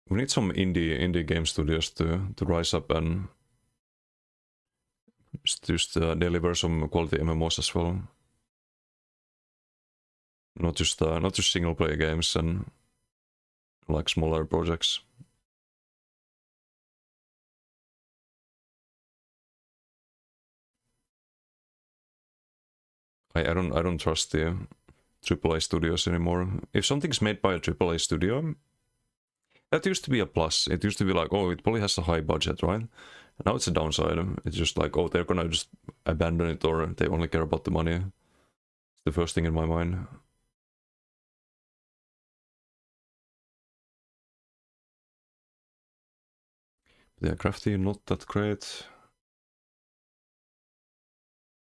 We need some indie game studios to rise up and just deliver some quality MMOs as well. Not just single player games and like smaller projects. I don't trust the AAA studios anymore. If something's made by a AAA studio, that used to be a plus. It used to be like, oh, it probably has a high budget, right? And now it's a downside. It's just like, oh, they're gonna just abandon it, or they only care about the money. It's the first thing in my mind. Yeah, crafty, not that great.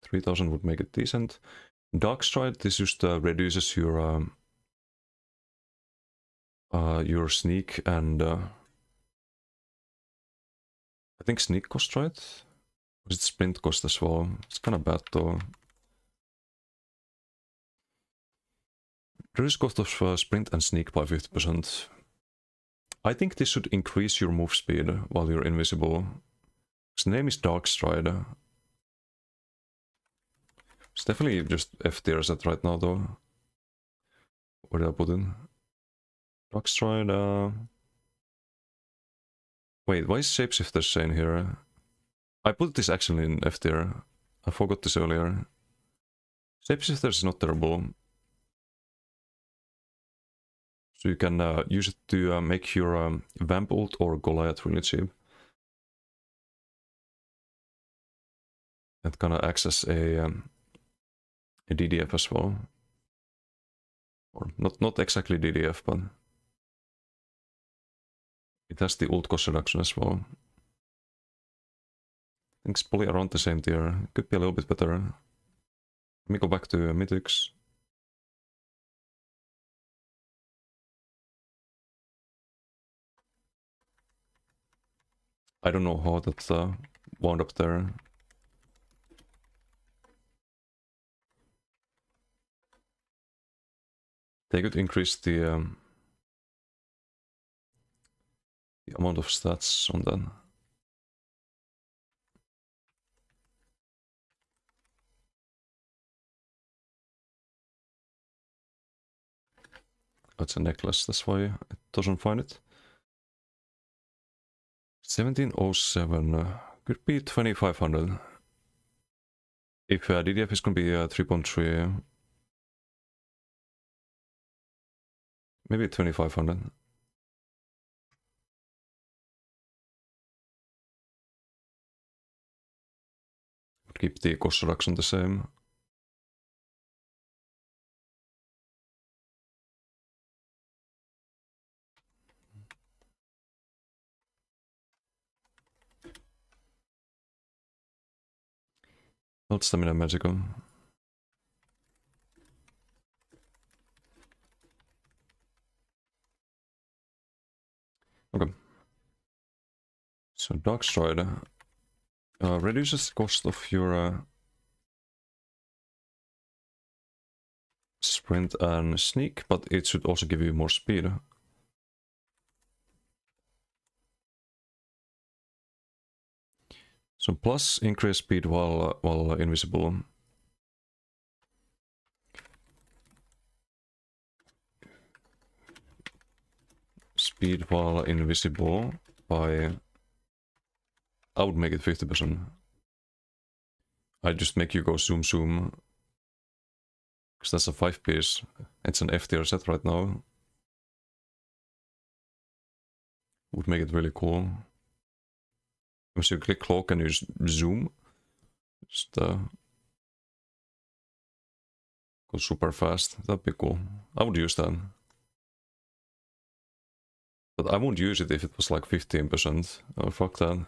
3000 would make it decent. Darkstride, this just reduces your sneak and I think sneak cost, right? Or is it sprint cost as well? It's kind of bad though. Reduce cost of sprint and sneak by 50%. I think this should increase your move speed while you're invisible. His name is Darkstride. It's definitely just F tier set right now though. Where did I put it? Darkstride, wait, why is Shapeshifter saying here? I put this actually in F tier. I forgot this earlier. Shapeshifter is not terrible. So you can use it to make your Vamp ult or Goliath really cheap. and gonna access a DDF as well. Or not exactly DDF, but it has the ult cost reduction as well. I think it's probably around the same tier. It could be a little bit better. Let me go back to Mythics. I don't know how that wound up there. They could increase the amount of stats on that. That's a necklace, that's why it doesn't find it. 1707 could be 2500. If DDF is gonna be 3.3, maybe 2500. Would keep the cost reduction the same. Not stamina magical. Okay. So Dark Stride reduces the cost of your sprint and sneak, but it should also give you more speed. So plus increase speed while invisible. Speed while invisible by... I would make it 50%. I just make you go zoom zoom. Because that's a 5-piece. It's an F tier set right now. Would make it really cool. Once you click cloak and you just zoom. Just go super fast. That'd be cool. I would use that. But I won't use it if it was like 15%. Oh, fuck that.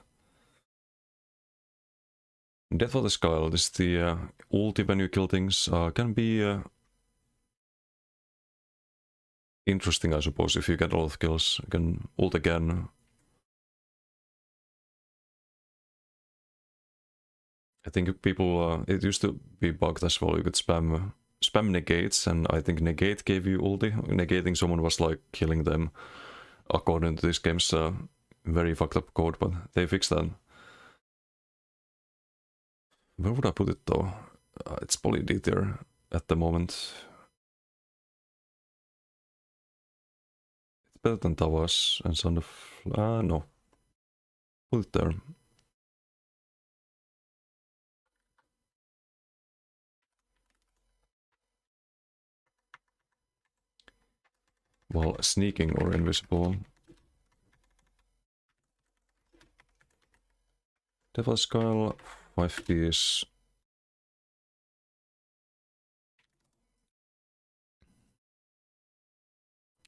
Death of the Skull, this is the ulti when you kill things. Can be interesting, I suppose, if you get a lot of kills. You can ult again. I think people, it used to be bugged as well. You could spam negates, and I think negate gave you ulti. Negating someone was like killing them. According to this game's very fucked up code, but they fixed that. Where would I put it though? It's probably D tier at the moment. It's better than Tavas and Son of... no. Put it there. While sneaking or invisible. Devil Skull, 5-piece.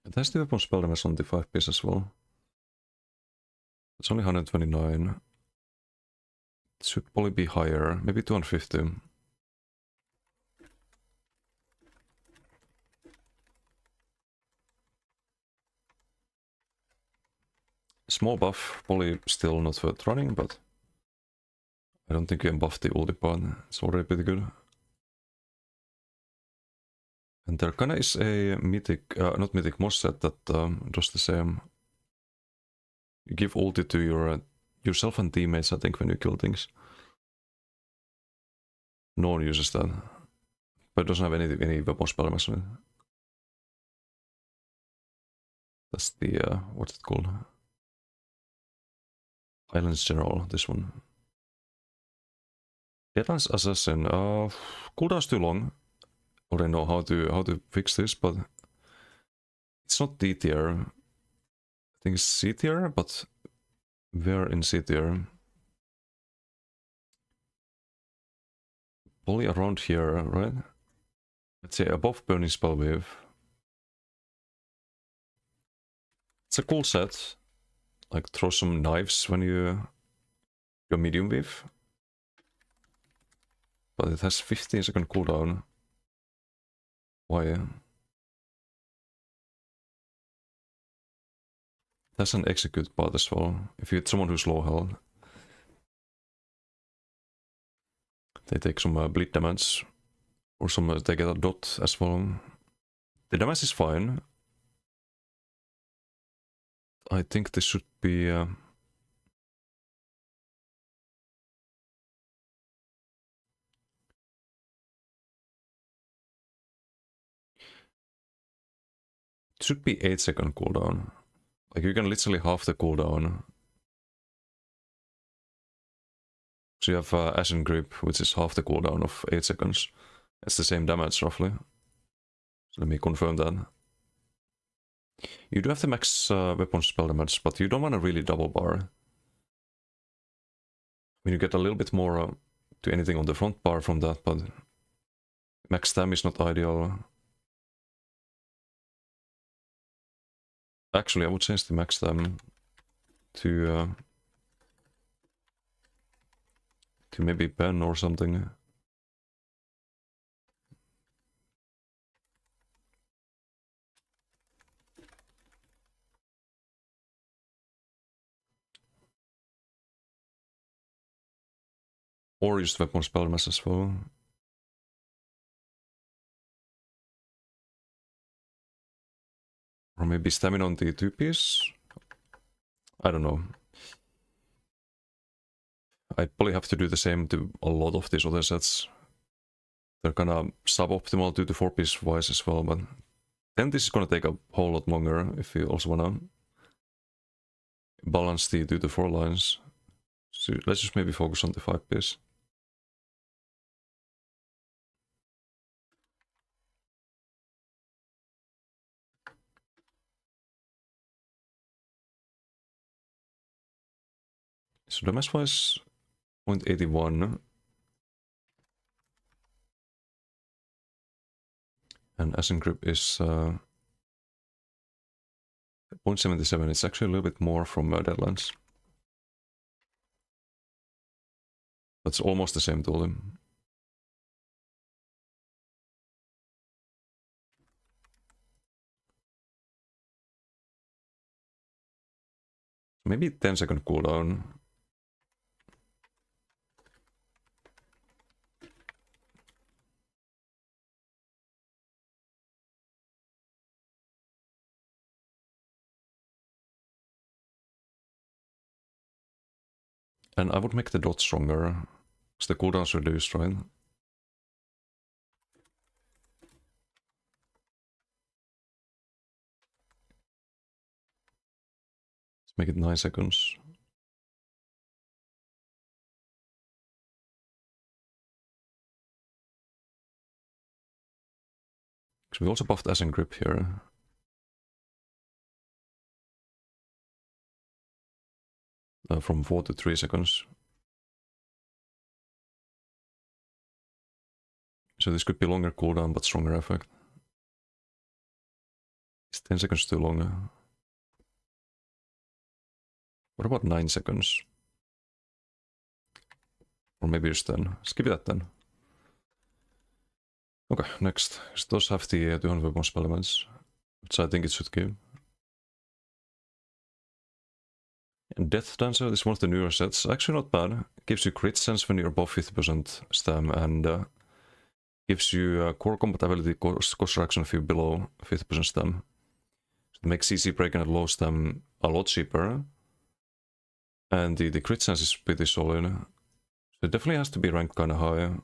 It has the weapon spell damage on the 5-piece as well. It's only 129. It should probably be higher, maybe 250. Small buff, probably still not worth running, but I don't think you can buff the ulti part. It's already pretty good. And there kinda is a mythic, not mythic moss set that does the same. You give ulti to yourself and teammates, I think, when you kill things. No one uses that. But it doesn't have any weapon spell damage on it. That's the, what's it called? Islands General, this one. Deadlands Assassin, cooldown's too long. Already know how to fix this, but it's not D tier. I think it's C tier, but where in C tier? Probably around here, right? Let's say above Burning Spell Wave. It's a cool set. Like throw some knives when you go medium wave. But it has 15-second cooldown. Why? That's an execute part as well. If you hit someone who's low health, they take some bleed damage. Or some they get a dot as well. The damage is fine. I think this should be... it should be 8-second cooldown. Like you can literally half the cooldown. So you have Ashen Grip, which is half the cooldown of 8 seconds. It's the same damage roughly. So let me confirm that. You do have the max weapon spell damage, but you don't want to really double bar. I mean, you get a little bit more to anything on the front bar from that, but max stam is not ideal. Actually, I would change the max stam to maybe pen or something. Or use weapon spell mass as well. Or maybe stamina on the 2-piece? I don't know. I'd probably have to do the same to a lot of these other sets. They're kinda suboptimal 2 to 4-piece wise as well, but then this is gonna take a whole lot longer if you also wanna balance the 2 to 4 lines. So let's just maybe focus on the 5-piece. So damage wise, 0.81. And Ashen Grip is 0.77. It's actually a little bit more from Deadlands. That's almost the same tool. Maybe 10-second cooldown. And I would make the dot stronger, because the cooldown's reduced, right? Let's make it 9 seconds. Because we also buffed Ashen Grip here. From 4 to 3 seconds. So this could be longer cooldown, but stronger effect. Is 10 seconds too long? What about 9 seconds? Or maybe just 10. Let's give it that 10. Okay, next. Those have the 200 weapon spell elements, which I think it should give. And Death Dancer is one of the newer sets. Actually not bad. It gives you crit sense when you're above 50% stam, and gives you core compatibility cost reduction if you're below 50% stam. So it makes CC breaking at low stam a lot cheaper. And the crit sense is pretty solid. So it definitely has to be ranked kinda high.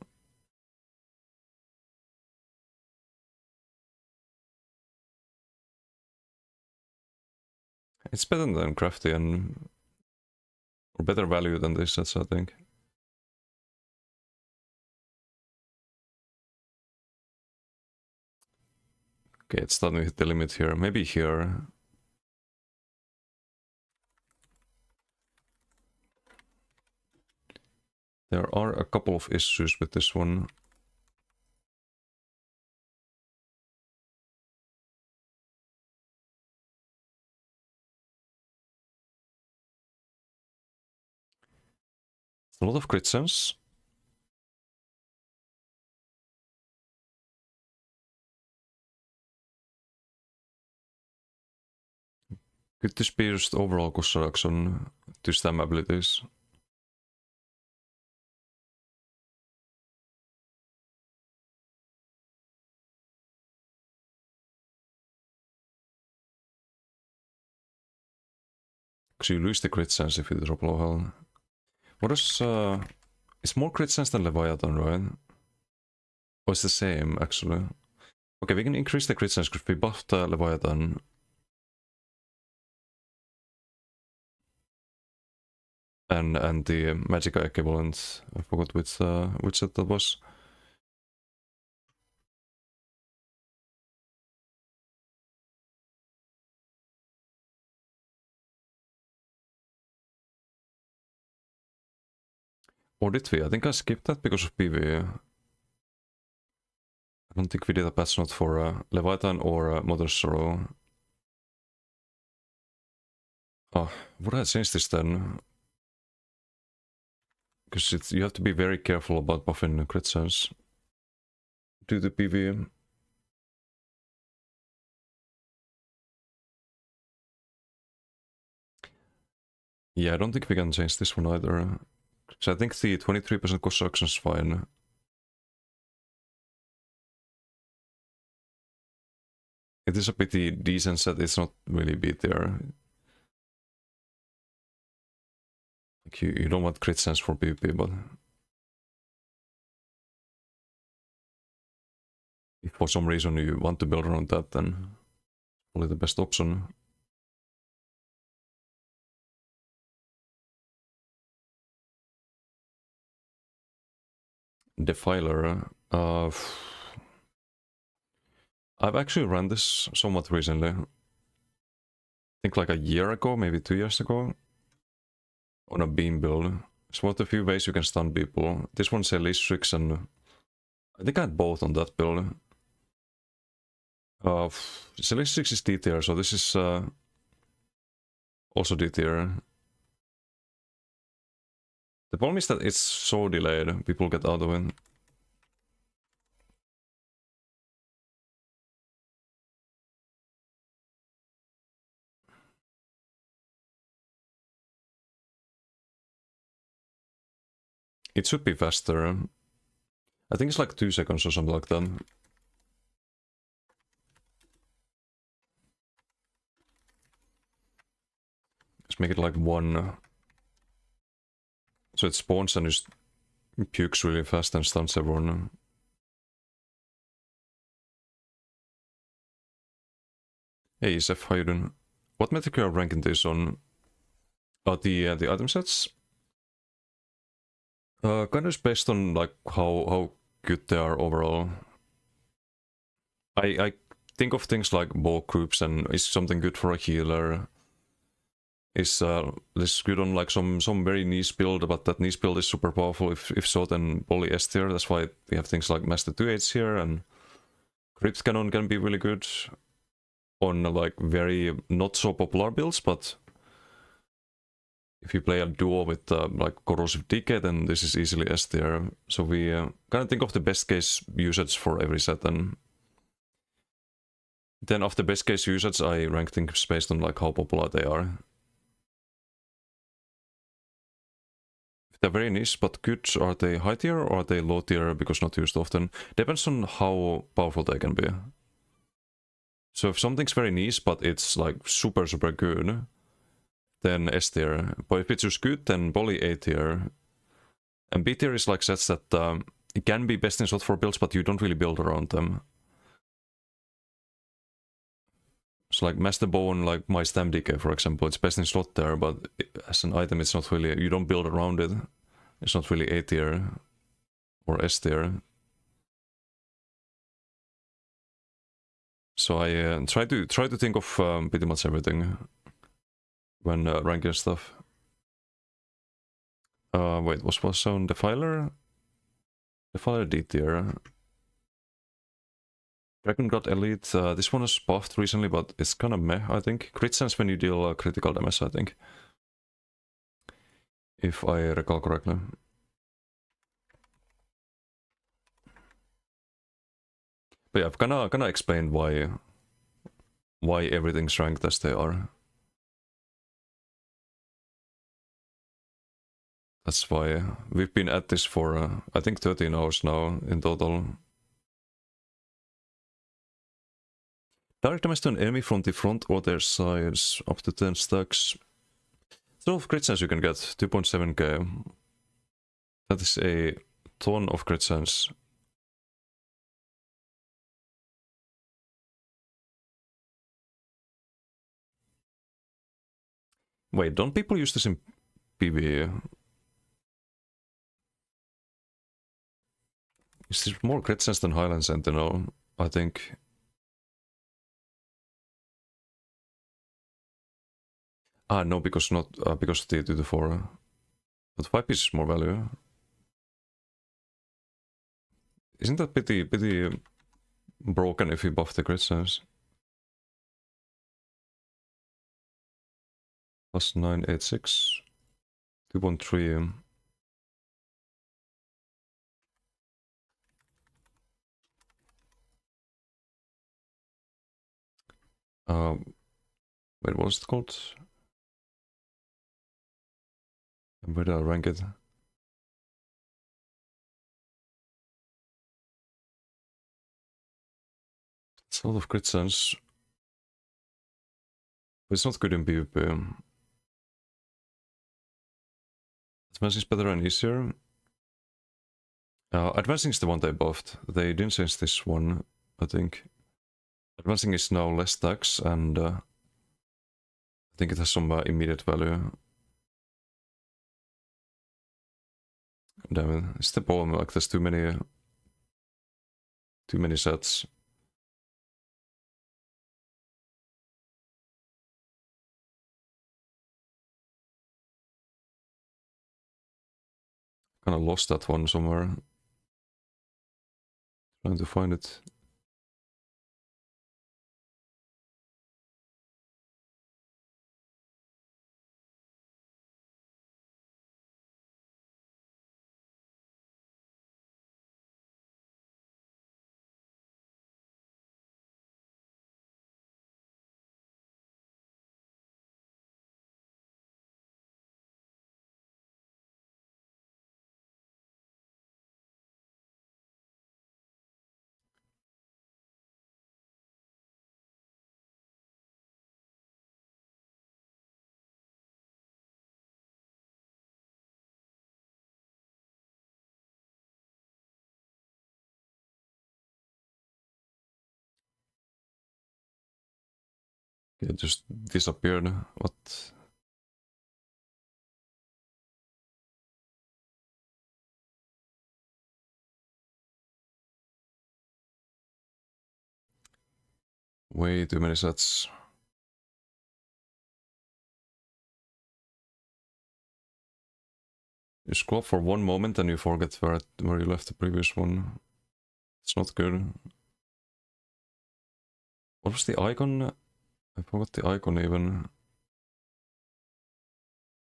It's better than Crafty and... or better value than this sets, I think. Okay, it's starting to hit the limit here. Maybe here. There are a couple of issues with this one. A lot of crit sense. Good dispersed overall cost reduction to stem abilities. Because you lose the crit sense if you drop low health. What is it's more crit sense than Leviathan, right? Or it's the same actually. Okay, we can increase the crit sense because we buffed Leviathan. And the Magicka equivalent. I forgot which set that was. Or did we? I think I skipped that because of PvE. I don't think we did a patch note for Leviathan or Mother's Sorrow. Oh, would I change this then? Because you have to be very careful about buffing crit sense due to PvE. Yeah, I don't think we can change this one either. So I think the 23% cost reduction is fine. It is a pretty decent set, it's not really beat there. Like you don't want crit sense for PvP, but if for some reason you want to build around that, then probably the best option. Defiler. I've actually run this somewhat recently. I think like a year ago, maybe 2 years ago. On a beam build. It's one of the few ways you can stun people. This one's Elistrix and I think I had both on that build. Elistrix is D tier, so this is also D tier. The problem is that it's so delayed, people get out of it. It should be faster. I think it's like 2 seconds or something like that. Let's make it like 1. So it spawns and just pukes really fast and stuns everyone. Hey Seth, how you doing? What metric are you ranking this on? The item sets? Kind of based on like how good they are overall. I think of things like bulk groups and is something good for a healer. Is this good on like some very niche build, but that niche build is super powerful if so, then Poly S tier. That's why we have things like Master 2H here, and Crypt Cannon can be really good on like very not so popular builds, but if you play a duo with like Corrosive Decay, then this is easily S tier. So we kind of think of the best case usage for every set, and then after best case usage, I rank things based on like how popular they are. If they're very niche but good, are they high tier or are they low tier because not used often? Depends on how powerful they can be. So if something's very niche but it's like super good, then S tier. But if it's just good, then Poly A tier. And B tier is like sets that it can be best in slot for builds, but you don't really build around them. So like Master Bone, like my Stam Decay for example, it's best in slot there, but as an item it's not really, you don't build around it. It's not really A tier or S tier. So I try to think of pretty much everything when ranking stuff. Wait, what was on Defiler? Defiler D tier. Dragon God Elite, this one was buffed recently, but it's kind of meh, I think. Crit sense when you deal critical damage, I think. If I recall correctly. But yeah, I've kinda explained why everything's ranked as they are. That's why we've been at this for I think 13 hours now in total. Direct damage to an enemy from the front or their sides, up to 10 stacks. So of crit chance you can get, 2.7k. That is a ton of crit chance. Wait, don't people use this in PvE? Is this more crit chance than Highland Sentinel? I think. Ah, no, because not because of the 2 to 4. But 5 pieces more value. Isn't that pretty broken if you buff the crit chance? Plus 986. 2.3. Wait, what was it called? Where did I rank it? It's a lot of crit chance. But it's not good in PvP. Advancing is better and easier. Advancing is the one they buffed. They didn't change this one, I think. Advancing is now less stacks, and I think it has some immediate value. Damn it, it's the problem, like there's too many sets. Kinda lost that one somewhere. Trying to find it. It just disappeared. What? Way too many sets. You scroll up for one moment and you forget where you left the previous one. It's not good. What was the icon? I forgot the icon even.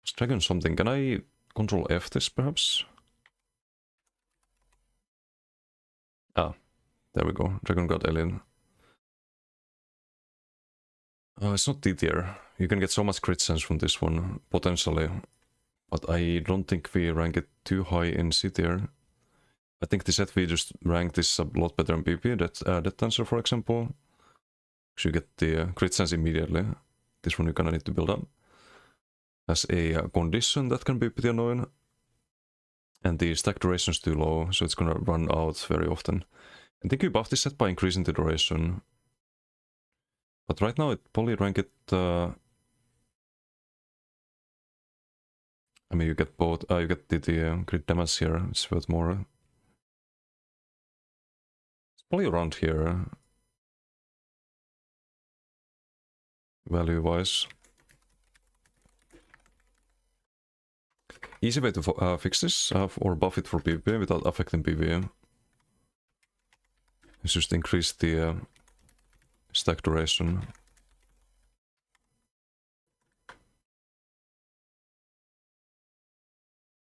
Was Dragon something? Can I control F this perhaps? Ah, there we go. Dragon God Alien. It's not D tier. You can get so much crit sense from this one, potentially. But I don't think we rank it too high in C tier. I think the set we just ranked this a lot better in PvP. That Dancer, for example. So you get the crit sense immediately. This one you kinda need to build up. Has a condition that can be pretty annoying. And the stack duration is too low, so it's gonna run out very often. I think we buffed this set by increasing the duration. But right now it probably rank it... I mean, you get both. You get the crit damage here. It's worth more. It's probably around here, value-wise. Easy way to fix this, or buff it for PvP without affecting PvE. Is just increase the stack duration.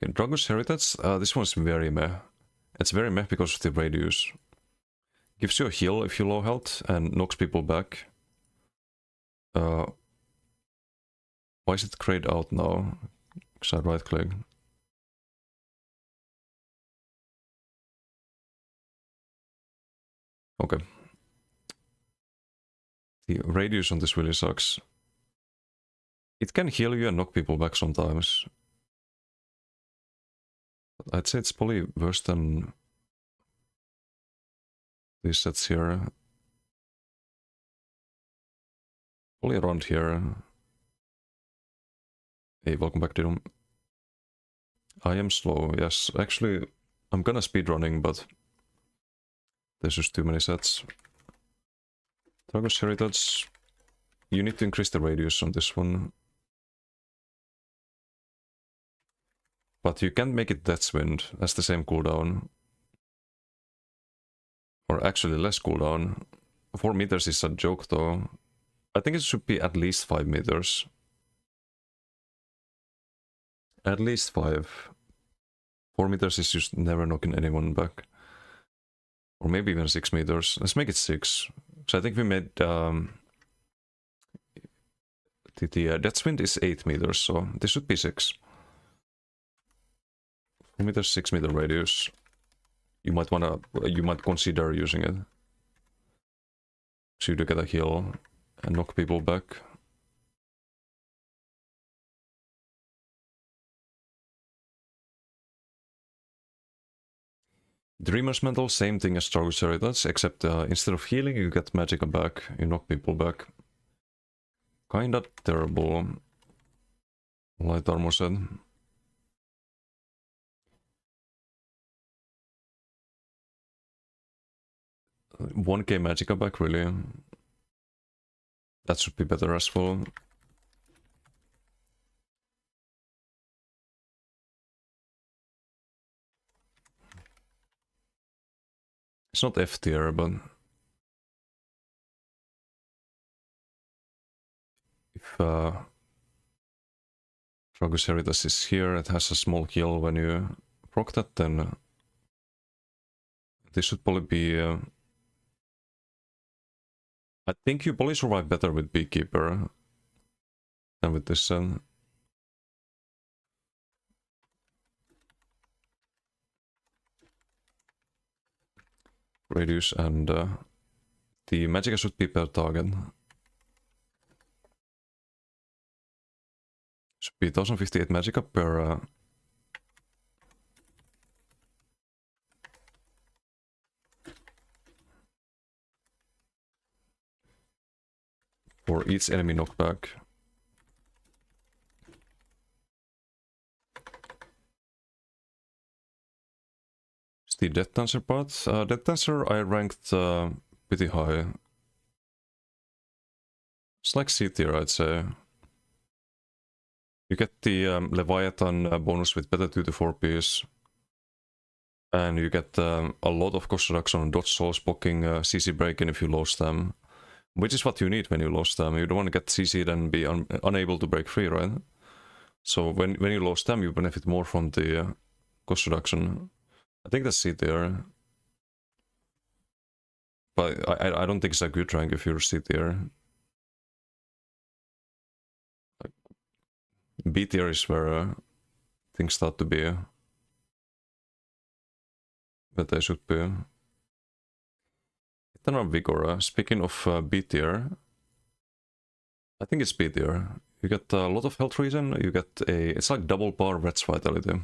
Okay, Dragon's Heritage, this one's very meh. It's very meh because of the radius. gives you a heal if you're low health and knocks people back. Why is it grayed out now? Because I right click. Okay. The radius on this really sucks. It can heal you and knock people back sometimes. But I'd say it's probably worse than these sets here. Probably around here. Hey, welcome back, Didum. I am slow, yes. Actually, I'm gonna speedrunning, but there's just too many sets. Dragon's Heritage. You need to increase the radius on this one. But you can't make it Death's Wind. That's the same cooldown. Or actually less cooldown. 4 meters is a joke though. I think it should be at least 5 meters. At least 5. 4 meters is just never knocking anyone back. Or maybe even 6 meters. Let's make it 6. So I think we made... the Death's Wind is 8 meters, so this should be 6. 4 meters, 6 meter radius. You might consider using it. So you do get a heal and knock people back. Dreamer's Mantle, same thing as Dragon's Heritage, except instead of healing you get Magicka back, you knock people back. Kinda terrible. Light armor set. 1k Magicka back, really? That should be better as well. It's not F tier, but... if Dragon's Heritage is here, it has a small heal when you proc that, then... this should probably be... I think you probably survive better with Beekeeper than with this set. Radius and the Magicka should be per target. Should be 1058 Magicka per... for each enemy knockback. It's the Death Dancer part. Death Dancer I ranked pretty high. It's like C tier, I'd say. You get the Leviathan bonus with better 2 to 4 piece. And you get a lot of cost reduction on dodge souls, blocking, CC breaking if you lose them. Which is what you need when you lose them. You don't want to get CC'd and be unable to break free, right? So when you lose them, you benefit more from the cost reduction. I think that's C tier. But I don't think it's a good rank if you're C tier. Like, B tier is where things start to be. But they should be. Eternal Vigor, speaking of B tier, I think it's B tier. You get a lot of health regen, you get it's like double bar Red's Vitality.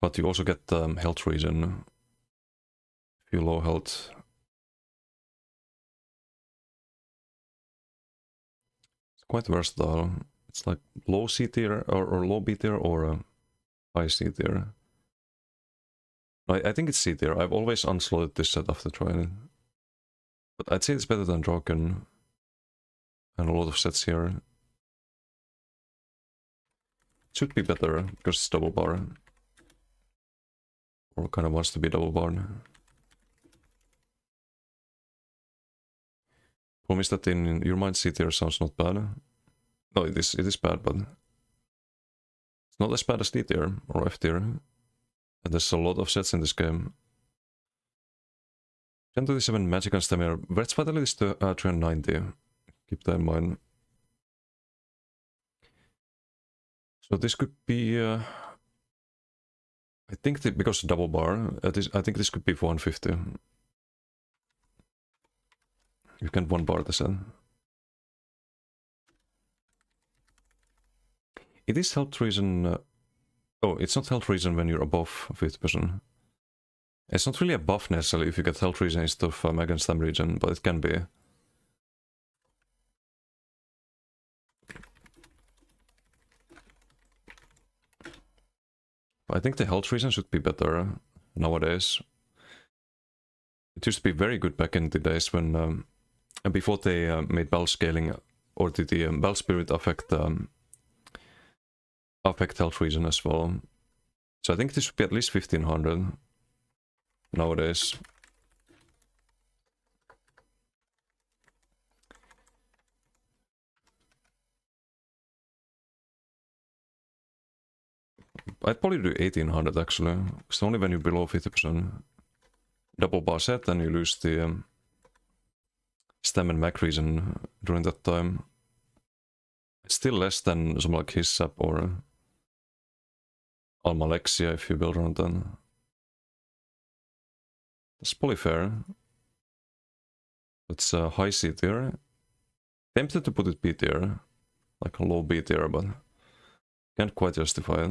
But you also get health regen if you low health. It's quite versatile. It's like low C tier or low B tier or high C tier. I think it's C tier. I've always unslotted this set after trying it. But I'd say it's better than Draken. And a lot of sets here. It should be better, because it's double bar. Or kind of wants to be double barred. Promise that in your mind C tier sounds not bad. No, it is bad, but... it's not as bad as D tier or F tier. And there's a lot of sets in this game. 1027 magic and stamina. Breath's vitality is 390. Keep that in mind. So this could be... I think that because double bar, I think this could be 150. You can one bar this in. It is health reason... oh, it's not health reason when you're above 50%. It's not really a buff necessarily if you get health reason instead of mag and stam region, but it can be. I think the health reason should be better nowadays. It used to be very good back in the days when, before they made bell scaling, or did the bell spirit affect health reason as well. So I think this should be at least 1500 nowadays. I'd probably do 1800 actually. It's only when you're below 50%. Double bar set, then you lose the stem and mag reason during that time. It's still less than something like Hissap or Almalexia if you build around them. That's probably fair. It's a high C tier. Tempted to put it B tier, like a low B tier, but can't quite justify it.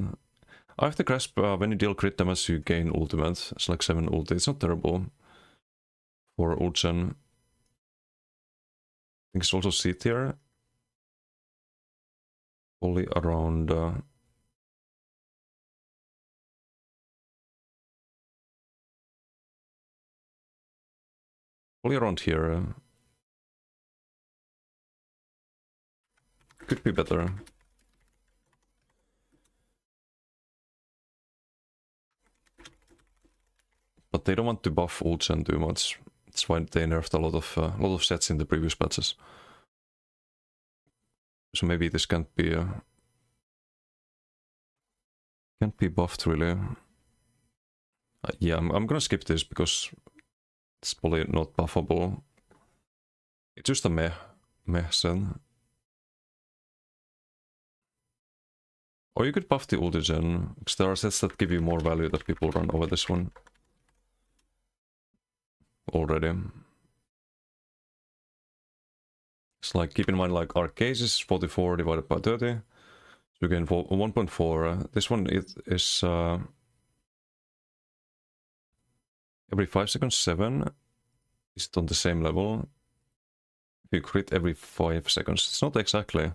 I have the grasp, when you deal crit damage you gain ultimate. It's like 7 ulti, it's not terrible for Ulchen. I think it's also C tier. Only around... only around here. Could be better. But they don't want to buff Ulchen too much. That's why they nerfed a lot of sets in the previous patches. So maybe this can't be buffed really. Yeah, I'm gonna skip this because it's probably not buffable. It's just a meh set. Or you could buff the Ultigen, because there are sets that give you more value that people run over this one already. It's like, keep in mind, like Arcase is 44 divided by 30. So you gain 1.4. This one is every 5 seconds, 7. Is it on the same level? If you crit every 5 seconds, it's not exactly.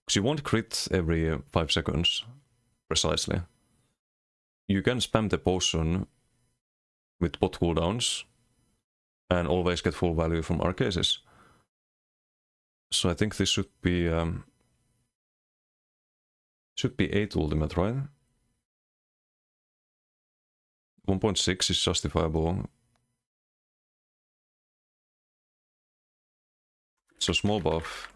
Because you won't crit every 5 seconds, precisely. You can spam the potion with bot cooldowns and always get full value from Arcases. So I think this should be 8 ultimate, right? 1.6 is justifiable. So small buff.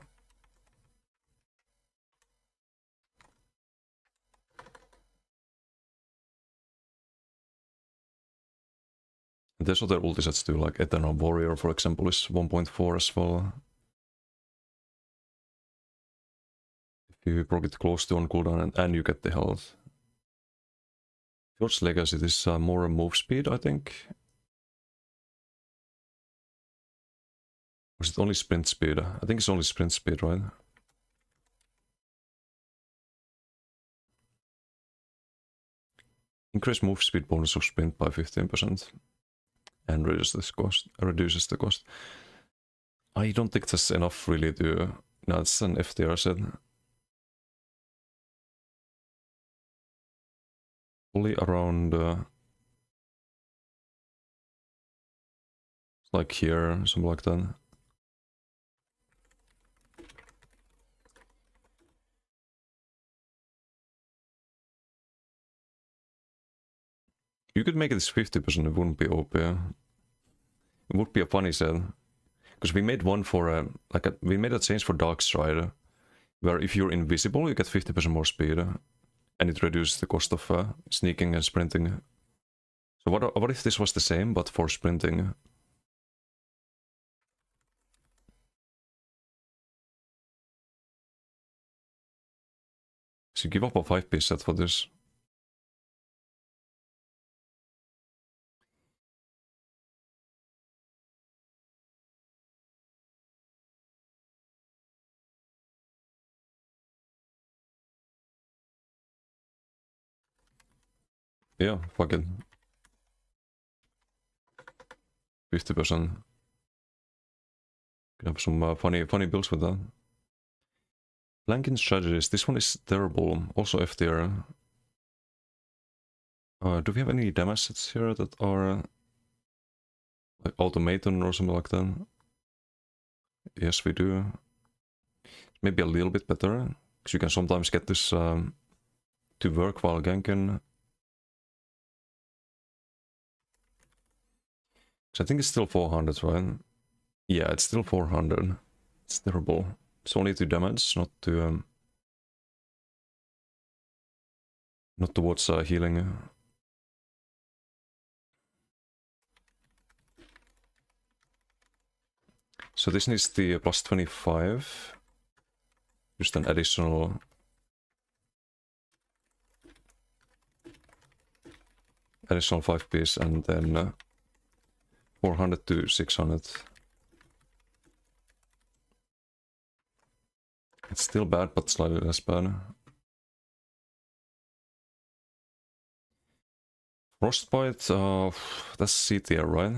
There's other ultisets too, like Eternal Warrior, for example, is 1.4 as well. If you proc it close to on cooldown and you get the health. Fjord's Legacy is more move speed, I think. Or is it only sprint speed? I think it's only sprint speed, right? Increase move speed bonus of sprint by 15%. And reduces the cost. I don't think that's enough really to... No, it's an FTR set. Only around... like here, something like that. You could make this 50%, it wouldn't be OP. It would be a funny set. Because we made one for we made a change for Dark Strider, where if you're invisible you get 50% more speed. And it reduces the cost of sneaking and sprinting. So what if this was the same, but for sprinting? So you give up a 5-piece set for this. Yeah, fuck it. 50%. Could have some funny builds with that. Flanking strategies. This one is terrible. Also F tier. Do we have any damage sets here that are like automaton or something like that? Yes, we do. Maybe a little bit better, because you can sometimes get this to work while ganking. So I think it's still 400, right? Yeah, it's still 400. It's terrible. It's only to damage, not to not towards healing. So this needs the plus 25. Just an additional additional 5-piece, and then 400 to 600. It's still bad, but slightly less bad. Frostbite, that's C tier, right?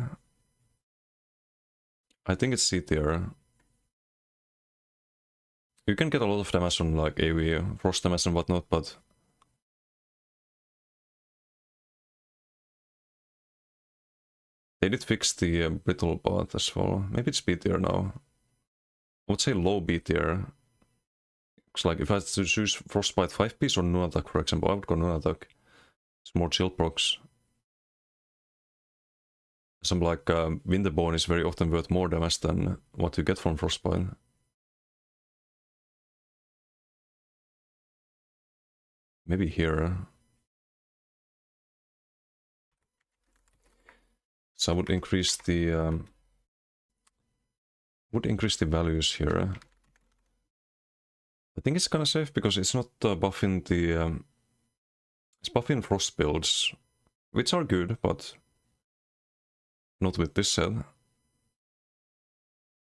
I think it's C tier. You can get a lot of damage on like AoE, frost damage and whatnot, but they did fix the brittle part as well. Maybe it's B tier now. I would say low B tier. It's like if I had to choose Frostbite 5-piece or Nunatak, for example, I would go Nunatak. It's more chill procs. Some like Winterborn is very often worth more damage than what you get from Frostbite. Maybe here. So I would increase the values here. I think it's kind of safe because it's not buffing the it's buffing frost builds, which are good, but not with this set.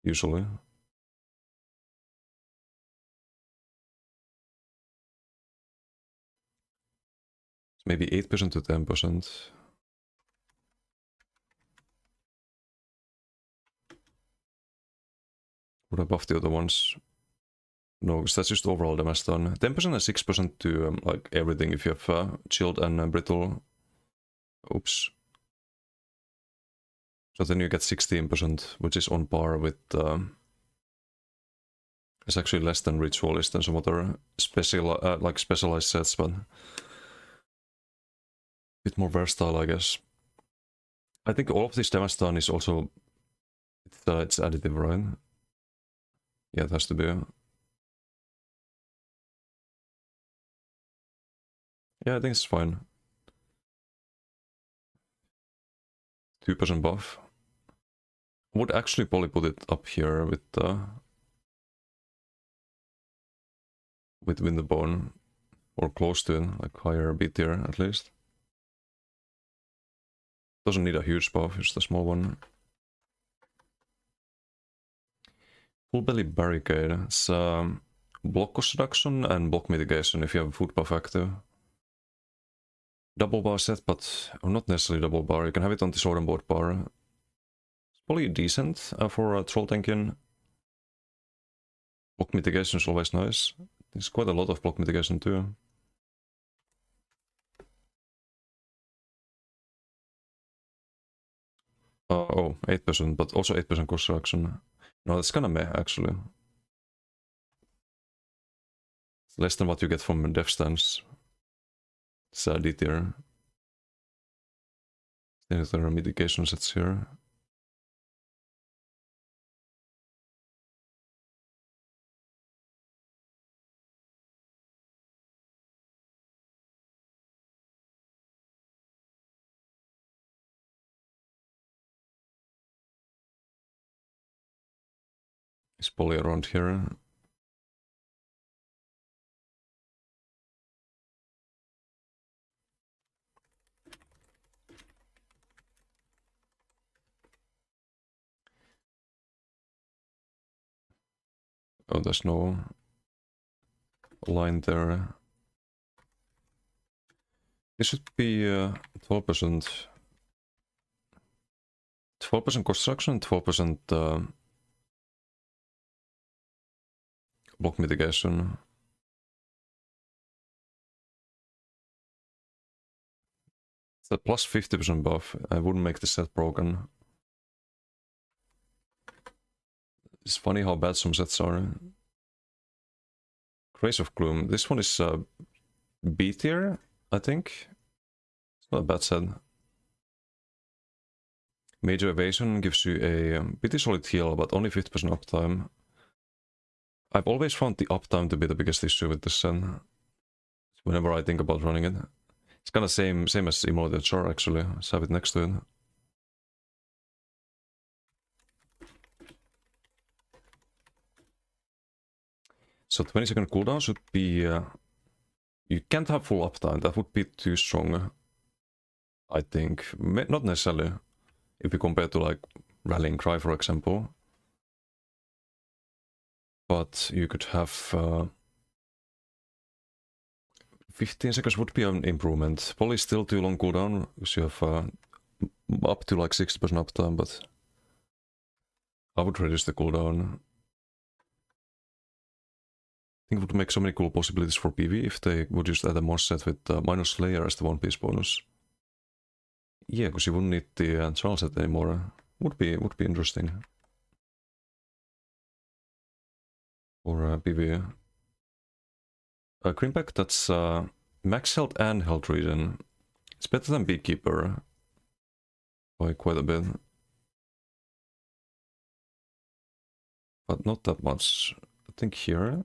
Usually. Maybe 8% to 10%. Would I buff the other ones? No, because that's just overall damage done. 10% and 6% to like everything if you have chilled and brittle. Oops. So then you get 16%, which is on par with... it's actually less than Ritualist and some other like specialized sets, but... bit more versatile, I guess. I think all of this damage done is also... it's additive, right? Yeah, it has to be. Yeah, I think it's fine. 2% buff. I would actually probably put it up here with Winterbone, or close to it, like higher B tier at least. Doesn't need a huge buff, just a small one. Full belly barricade. It's block cost reduction and block mitigation if you have a food buff active. Double bar set, but not necessarily double bar. You can have it on the sword and board bar. It's probably decent for troll tanking. Block mitigation is always nice. There's quite a lot of block mitigation too. Oh, 8%, but also 8% cost reduction. No, that's kinda meh, actually. It's less than what you get from Death Stance. It's D tier. Then there are mitigation sets here. It's probably around here. Oh, there's no line there. This should be 12%. 12% construction, 12% block mitigation. It's a plus 50% buff. I wouldn't make the set broken. It's funny how bad some sets are. Grace of Gloom. This one is B tier, I think. It's not a bad set. Major Evasion gives you a pretty solid heal, but only 50% uptime. I've always found the uptime to be the biggest issue with this set. Whenever I think about running it. It's kind of same as Immolated Char actually. Let's have it next to it. So 20-second cooldown should be... you can't have full uptime, that would be too strong. I think. Not necessarily. If you compare to like Rallying Cry for example. But you could have... 15 seconds would be an improvement. Probably still too long cooldown, because you have up to like 60% uptime, but I would reduce the cooldown. I think it would make so many cool possibilities for PvE if they would just add a mod set with minor Slayer as the one piece bonus. Yeah, because you wouldn't need the Charles set anymore. Would be interesting. For PvE. Greenback, that's max health and health regen. It's better than Beekeeper by quite a bit. But not that much. I think here.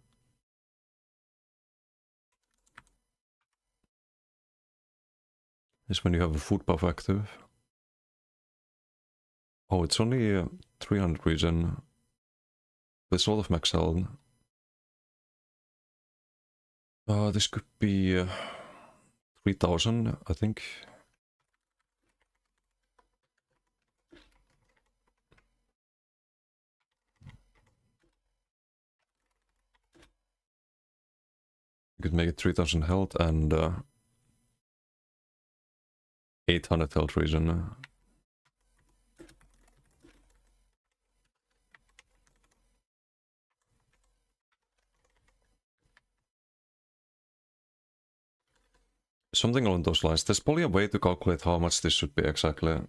Is when you have a food buff active. Oh, it's only 300 regen. There's a lot of max health. This could be 3000, I think. You could make it 3000 health and 800 health regen. Something along those lines. There's probably a way to calculate how much this should be exactly.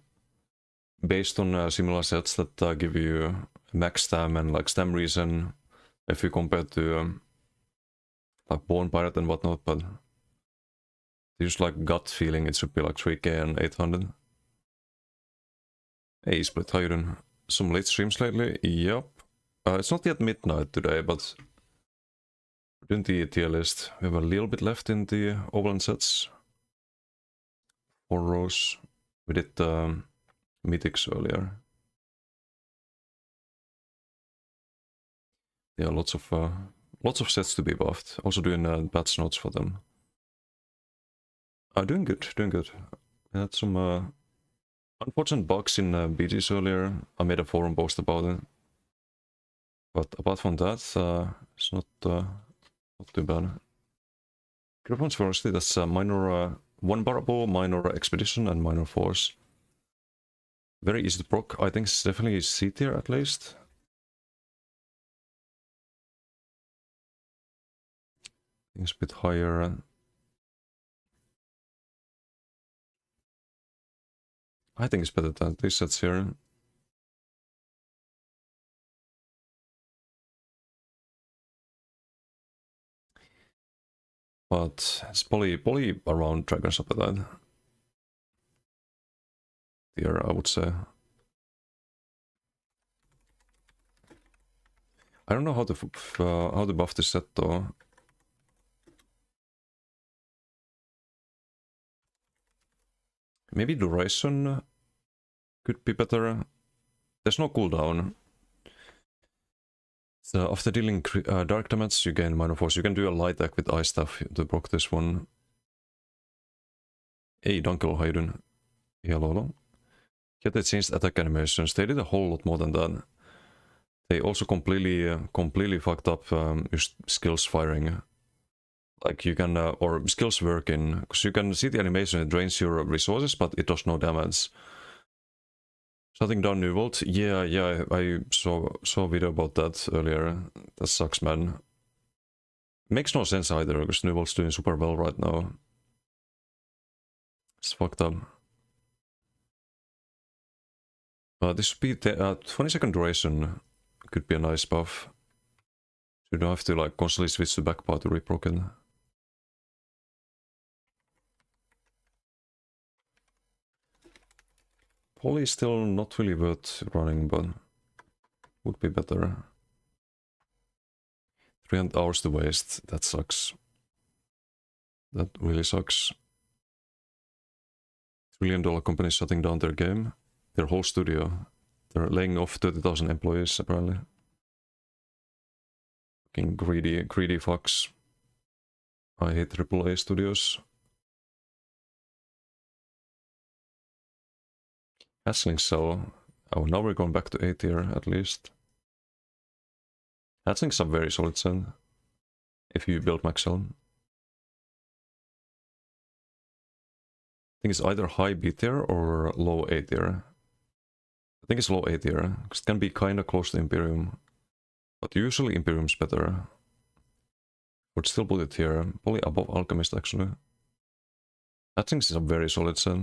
Based on similar sets that give you max stam and like stam reason. If you compare to like Born Pirate and whatnot, but just like gut feeling it should be like 3k and 800. Hey Split, how you doing? Some late streams lately? Yep. It's not yet midnight today, but we're doing the tier list. We have a little bit left in the Overland sets. 4 rows. We did mythics earlier. Yeah, lots of sets to be buffed. Also doing patch notes for them. Doing good, doing good. We had some unfortunate bugs in BGs earlier. I made a forum post about it. But apart from that, it's not too bad. Griffons Velocity, that's minor 1 barrable, minor expedition, and minor force. Very easy to proc. I think it's definitely C tier at least. I think it's a bit higher. I think it's better than these sets here. But it's probably around Dragon's Appetite. Here, I would say. I don't know how to buff this set though. Maybe duration could be better. There's no cooldown. So after dealing dark damage, you gain minor force. You can do a light attack with ice staff to proc this one. Hey, Dunkel, how you doing? Hello. Yeah, they changed attack animations. They did a whole lot more than that. They also completely fucked up skills firing. Like you can, or skills working, because you can see the animation, it drains your resources, but it does no damage. Shutting down New World, yeah, I saw a video about that earlier. That sucks, man. Makes no sense either, because New World's doing super well right now. It's fucked up. This should be 20-second duration. Could be a nice buff. You don't have to like constantly switch to back part to reproc it. Poly is still not really worth running, but would be better. 300 hours to waste, that sucks. That really sucks. $1 trillion company shutting down their game, their whole studio. They're laying off 30,000 employees apparently. Fucking greedy fucks. I hate AAA studios. Hatchling Cell. Oh, now we're going back to A tier at least. Hatchlings are very solid set if you build max cell. I think it's either high B tier or low A tier. I think it's low A tier, because it can be kinda close to Imperium. But usually Imperium's better. Would still put it here, probably above Alchemist actually. Hatchlings is a very solid set.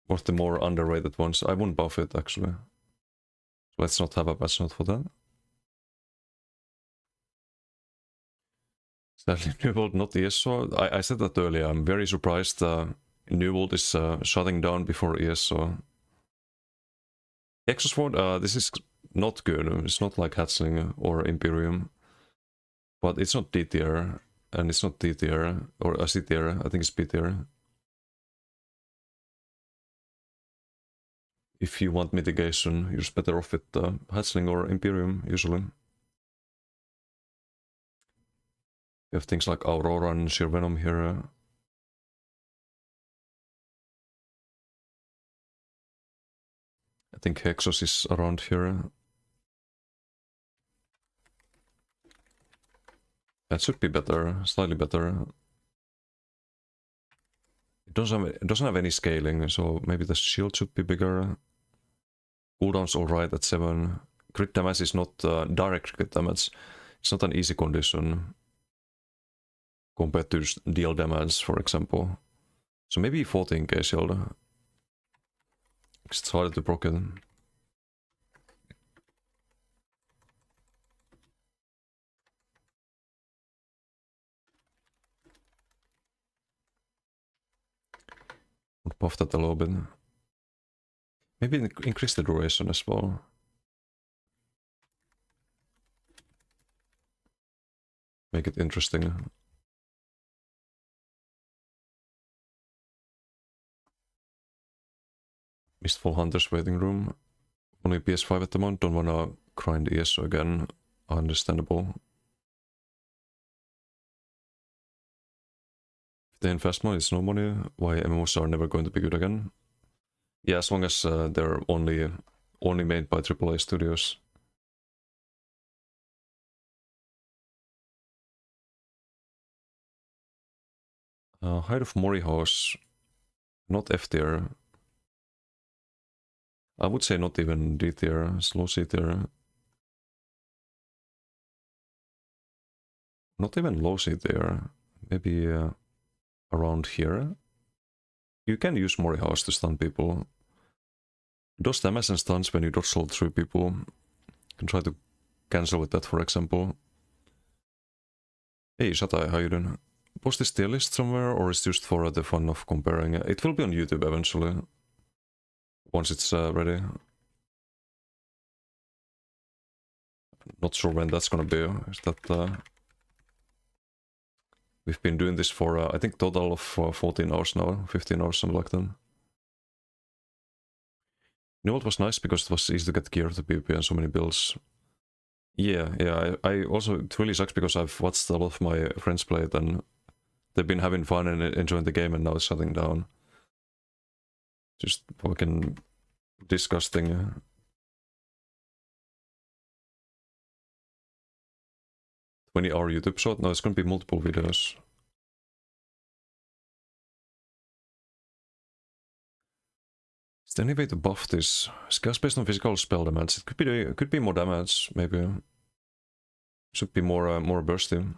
One of the more underrated ones. I wouldn't buff it actually. Let's not have a patch note for that. Sadly, New World not ESO. I said that earlier. I'm very surprised New World is shutting down before ESO. Exosword, this is not good. It's not like Hatchling or Imperium. But it's not D tier. And it's not D tier. Or C tier. I think it's B tier. If you want mitigation, you're just better off with Hatchling or Imperium, usually. You have things like Aurora and Sheer Venom here. I think Hexos is around here. That should be better, slightly better. It doesn't have any scaling, so maybe the shield should be bigger. Cooldown's alright at 7. Crit damage is not direct crit damage. It's not an easy condition compared to deal damage, for example. So maybe 14k shield. It's harder to proc it. Buff that a little bit. Maybe increase the duration as well. Make it interesting. Mistfall Hunter's waiting room. Only PS5 at the moment, don't wanna grind ESO again. Understandable. If they invest money, it's no money. Why MMOs are never going to be good again? Yeah, as long as they're only made by AAA studios. Height of Mori House. Not F tier. I would say not even D tier, slow C tier. Not even low C tier. Maybe around here. You can use Mori House to stun people. It does damage and stuns when you dodge roll through people. You can try to cancel with that, for example. Hey Shatai, how you doing? Post this tier list somewhere, or is it just for the fun of comparing? It will be on YouTube eventually. Once it's ready. Not sure when that's gonna be. Is that we've been doing this for I think total of 14 hours now, 15 hours, something like that. You know what was nice, because it was easy to get gear to PvP and so many builds. Yeah, I also, it really sucks because I've watched a lot of my friends play it and they've been having fun and enjoying the game, and now it's shutting down. Just fucking disgusting. 20-hour YouTube shot. No, it's gonna be multiple videos. Is there any way to buff this? Scales based on physical spell damage. It could be more damage, maybe. Should be more more bursty.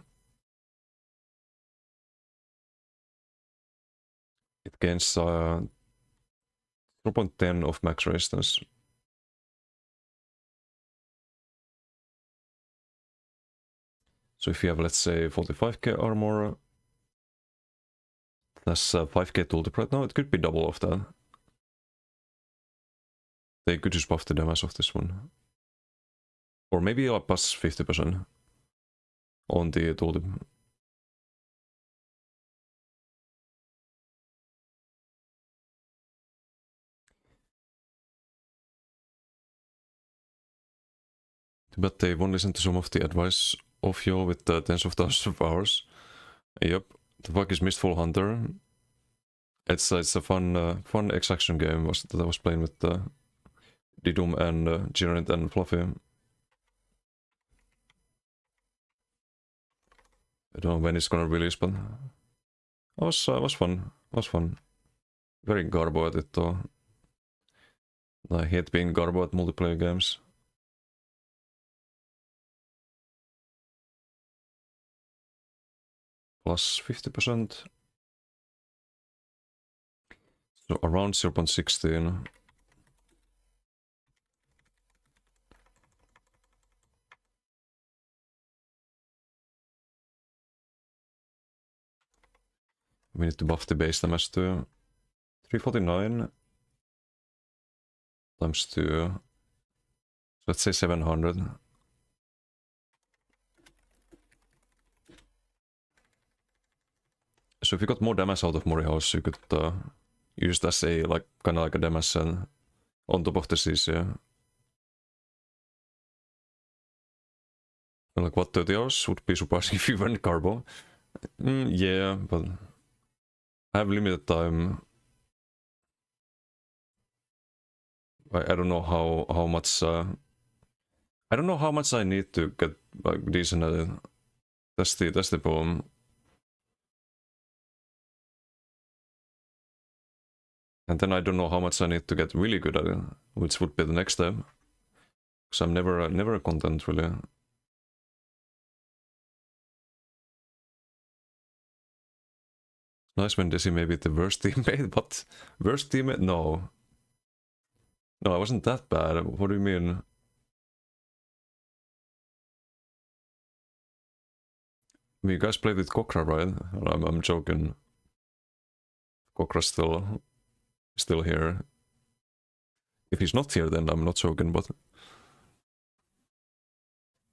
It gains 0.10 of max resistance. So if you have, let's say, 45k armor, that's 5k tooltip right now, it could be double of that. They could just buff the damage of this one. Or maybe plus 50% on the tooltip. But they won't listen to some of the advice of you with tens of thousands of hours. Yep, the fuck is Mistfall Hunter. It's a fun extraction game that I was playing with Didum and Giant and Fluffy. I don't know when it's gonna release, but it was fun. It was fun. Very garbo at it though. I hate being garbo at multiplayer games. Plus 50%. So around 0.16. We need to buff the base damage to 349 times 2. So let's say 700. So if you got more damage out of Mori House, you could use it as a kind of like a damage cell on top of the CC. Like what, 30 hours would be surprising if you went Carbo. Yeah, but I have limited time. I don't know how much. I don't know how much I need to get like decent at it. That's the problem. And then I don't know how much I need to get really good at it, which would be the next step. Because I'm never content really. Nice when Desi may be the worst teammate, but worst teammate? No. No, I wasn't that bad. What do you mean? I mean, you guys played with Kokra, right? I'm joking. Kokra's still here. If he's not here, then I'm not joking, but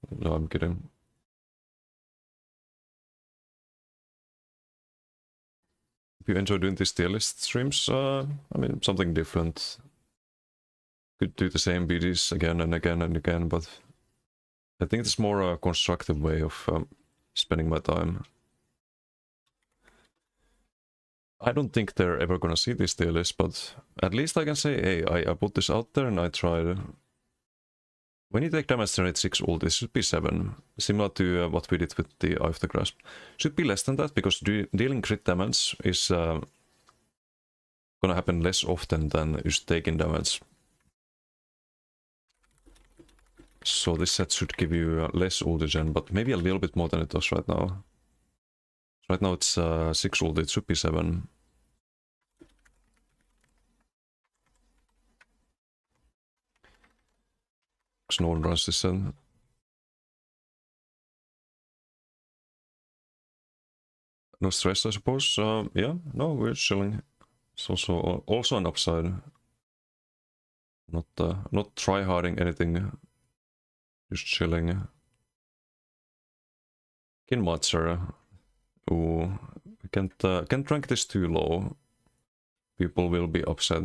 no, I'm kidding. If you enjoy doing these tier list streams, I mean, something different. Could do the same BDs again and again and again, but I think it's more a constructive way of spending my time. I don't think they're ever gonna see this tier list, but at least I can say, hey, I put this out there and I tried. When you take damage turn 6 ult, it should be 7. Similar to what we did with the Eye of the Grasp. Should be less than that, because dealing crit damage is gonna happen less often than just taking damage. So this set should give you less ultigen, but maybe a little bit more than it does right now. Right now it's 6 ult, it should be 7. Because no one runs this set. No stress, I suppose. Yeah, no, we're chilling. It's also an upside. Not try-harding anything. Just chilling. Kinmatcher. Ooh, we can't rank this too low. People will be upset.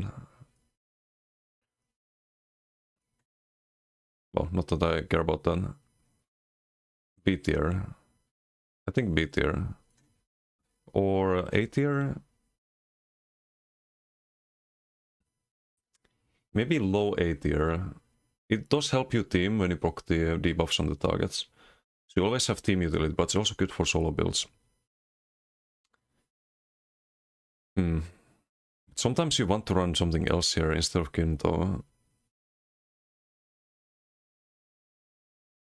Well, not that I care about that. B tier. I think B tier. Or A tier? Maybe low A tier. It does help you team when you proc the debuffs on the targets. So you always have team utility, but it's also good for solo builds. Sometimes you want to run something else here instead of Kinto.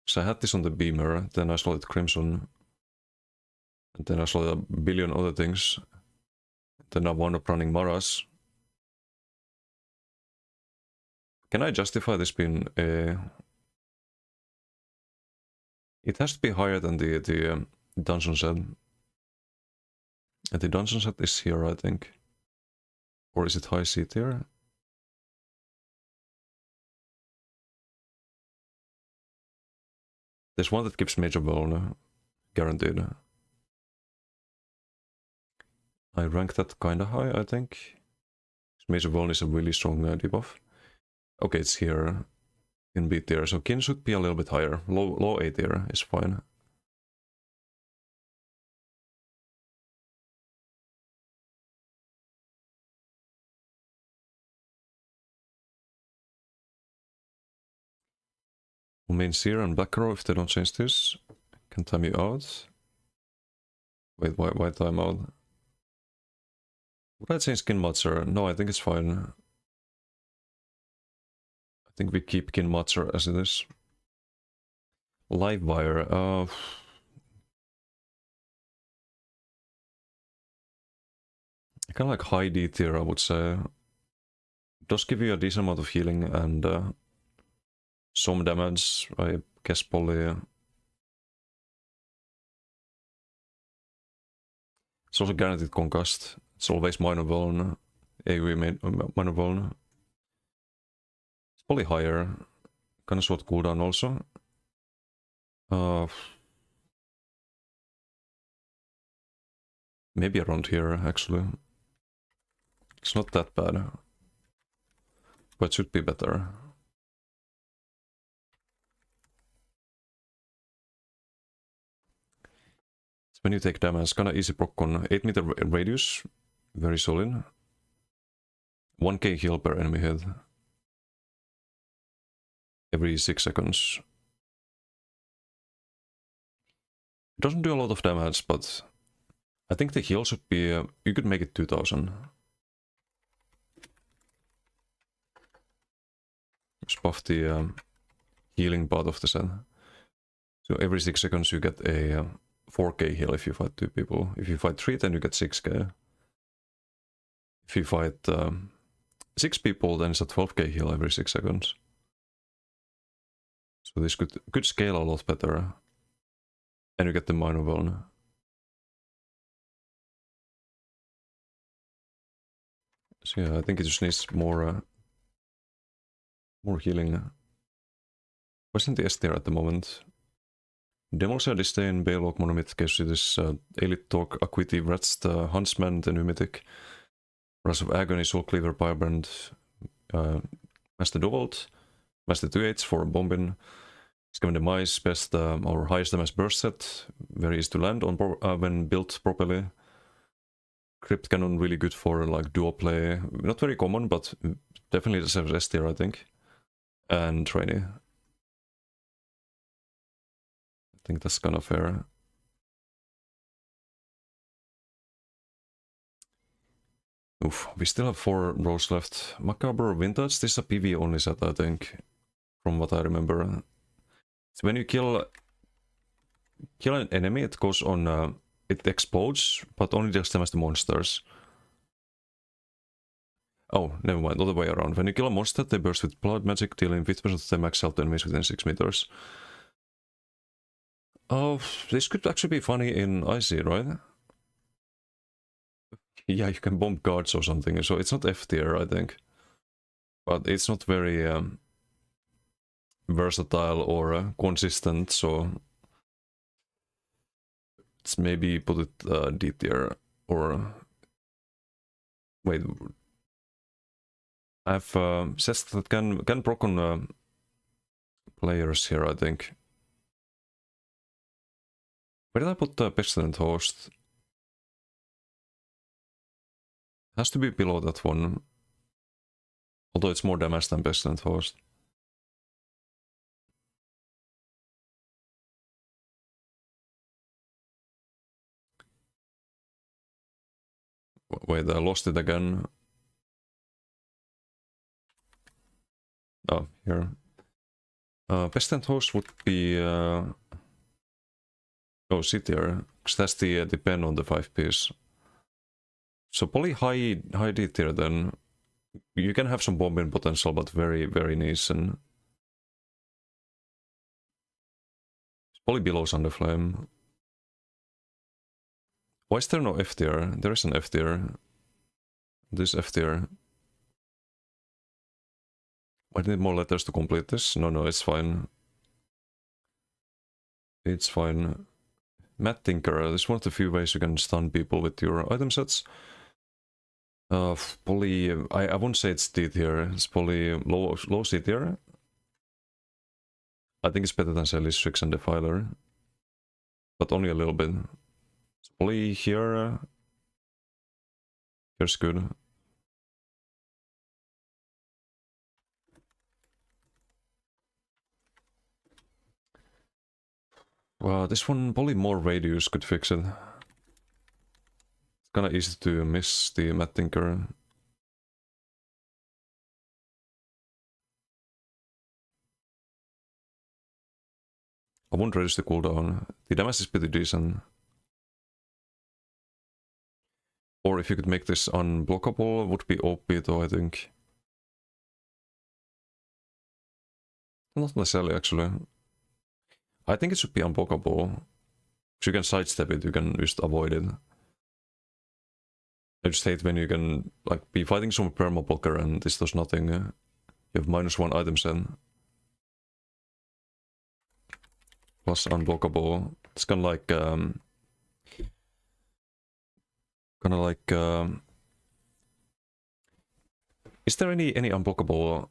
So I had this on the Beamer, then I slotted Crimson, and then I slotted a billion other things. Then I wound up running Maras. Can I justify this being a... It has to be higher than the dungeon set. And the dungeon set is here, I think. Or is it high C tier? There's one that gives major vuln, guaranteed. I rank that kinda high, I think. Major vuln is a really strong debuff. Okay, it's here in B tier, so Kin should be a little bit higher. Low A tier is fine. Main Seer and Black Arrow, if they don't change this, can time you out. Wait, why time out? Would I change Kin Matzer? No, I think it's fine. I think we keep Kin Matzer as it is. Livewire, kind of like high D tier, I would say. It does give you a decent amount of healing and some damage, I guess probably. It's also guaranteed concussed. It's always minor vuln, AoE minor vuln. It's probably higher. Kind of short cooldown also. Maybe around here, actually. It's not that bad. But it should be better. When you take damage, kinda easy proc on 8 meter radius, very solid. 1k heal per enemy hit. Every 6 seconds. It doesn't do a lot of damage, but I think the heal should be, you could make it 2000. Just buff the healing part of the set. So every 6 seconds you get a 4k heal if you fight 2 people. If you fight 3, then you get 6k. If you fight 6 people, then it's a 12k heal every 6 seconds. So this could scale a lot better. And you get the minor vuln. So yeah, I think it just needs more healing. What's in the S tier at the moment? Demolshire, Disdain, Balewalk, Monomyth, Chaositis, Elite Talk, Acuity, Wretched, Huntsman, the Numitic, Rise of Agony, Soul Cleaver, Firebrand, Master Dovault, Master 2-8 for Bombin, Scavenger Mice, best our highest damage burst set, very easy to land on when built properly. Crypt Cannon, really good for like duo play, not very common, but definitely deserves S tier, I think. And Trainee. I think that's kind of fair. Oof, we still have 4 rows left. Macabre Vintage, this is a PvE only set, I think, from what I remember. So when you kill an enemy, it goes on, it explodes, but only does damage to monsters. Oh, never mind, other way around. When you kill a monster, they burst with blood magic, dealing 50% of their max health to enemies within 6 meters. Oh, this could actually be funny in IC, right? Yeah, you can bomb guards or something, so it's not F tier, I think. But it's not very versatile or consistent, so let's maybe put it D tier, or... Wait... I have sets that can proc on players here, I think. Where did I put the Pestilent Host? Has to be below that one. Although it's more damage than Pestilent Host. Wait, I lost it again. Oh, here. Best end host would be oh, C tier, because that's the pen on the 5-piece. So probably high D tier then. You can have some bombing potential, but very, very niche, and it's probably below Sunderflame. Why is there no F tier? There is an F tier. This F tier. I need more letters to complete this. No, it's fine. It's fine. Mad Tinker, this is one of the few ways you can stun people with your item sets. Probably, I won't say it's D tier, it's probably low C tier. I think it's better than Selly, Strix and Defiler. But only a little bit. It's probably here. Here's good. Well, this one, probably more radius could fix it. It's kinda easy to miss the Mad Tinker. I won't reduce the cooldown. The damage is pretty decent. Or if you could make this unblockable, would be OP though, I think. Not necessarily, actually. I think it should be unblockable. If you can sidestep it, you can just avoid it. I just hate when you can like be fighting some perma blocker and this does nothing. You have -1 item set. Plus unblockable. It's kind of like is there any unblockable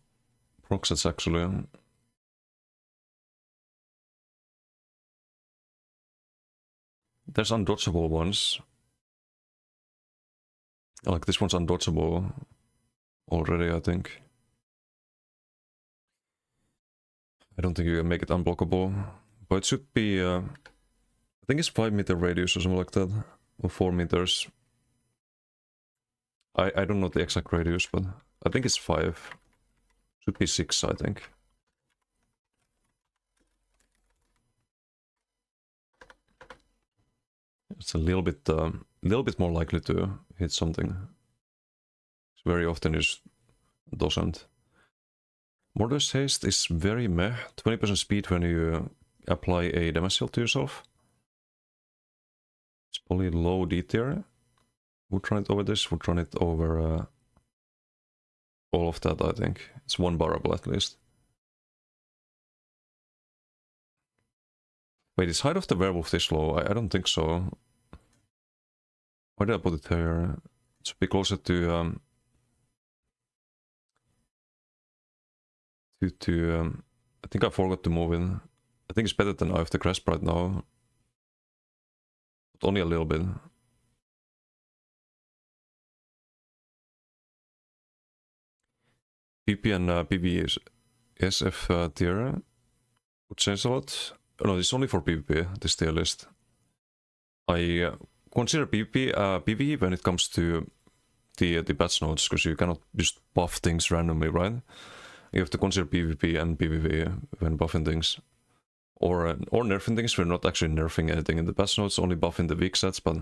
proc sets actually? There's undodgeable ones. Like this one's undodgeable already, I think. I don't think you can make it unblockable. But it should be, I think it's 5-meter radius or something like that. Or 4 meters. I don't know the exact radius, but I think it's 5. Should be 6, I think. It's a little bit more likely to hit something. Very often it doesn't. Mortar's Haste is very meh. 20% speed when you apply a damage shield to yourself. It's probably low D tier. Would run it over this, would run it over all of that, I think. It's 1 barrable at least. Wait, is Height of the Werewolf this low? I don't think so. Why did I put it here? It should be closer to I think I forgot to move in. I think it's better than Eye of the Grasp right now. But only a little bit. PP and PvE is SF tier would change a lot. Oh, no, it's only for PvP, this tier list. I consider PvE when it comes to the patch notes, because you cannot just buff things randomly, right? You have to consider PvP and PvE when buffing things. Or nerfing things. We're not actually nerfing anything in the patch notes, only buffing the weak sets, but...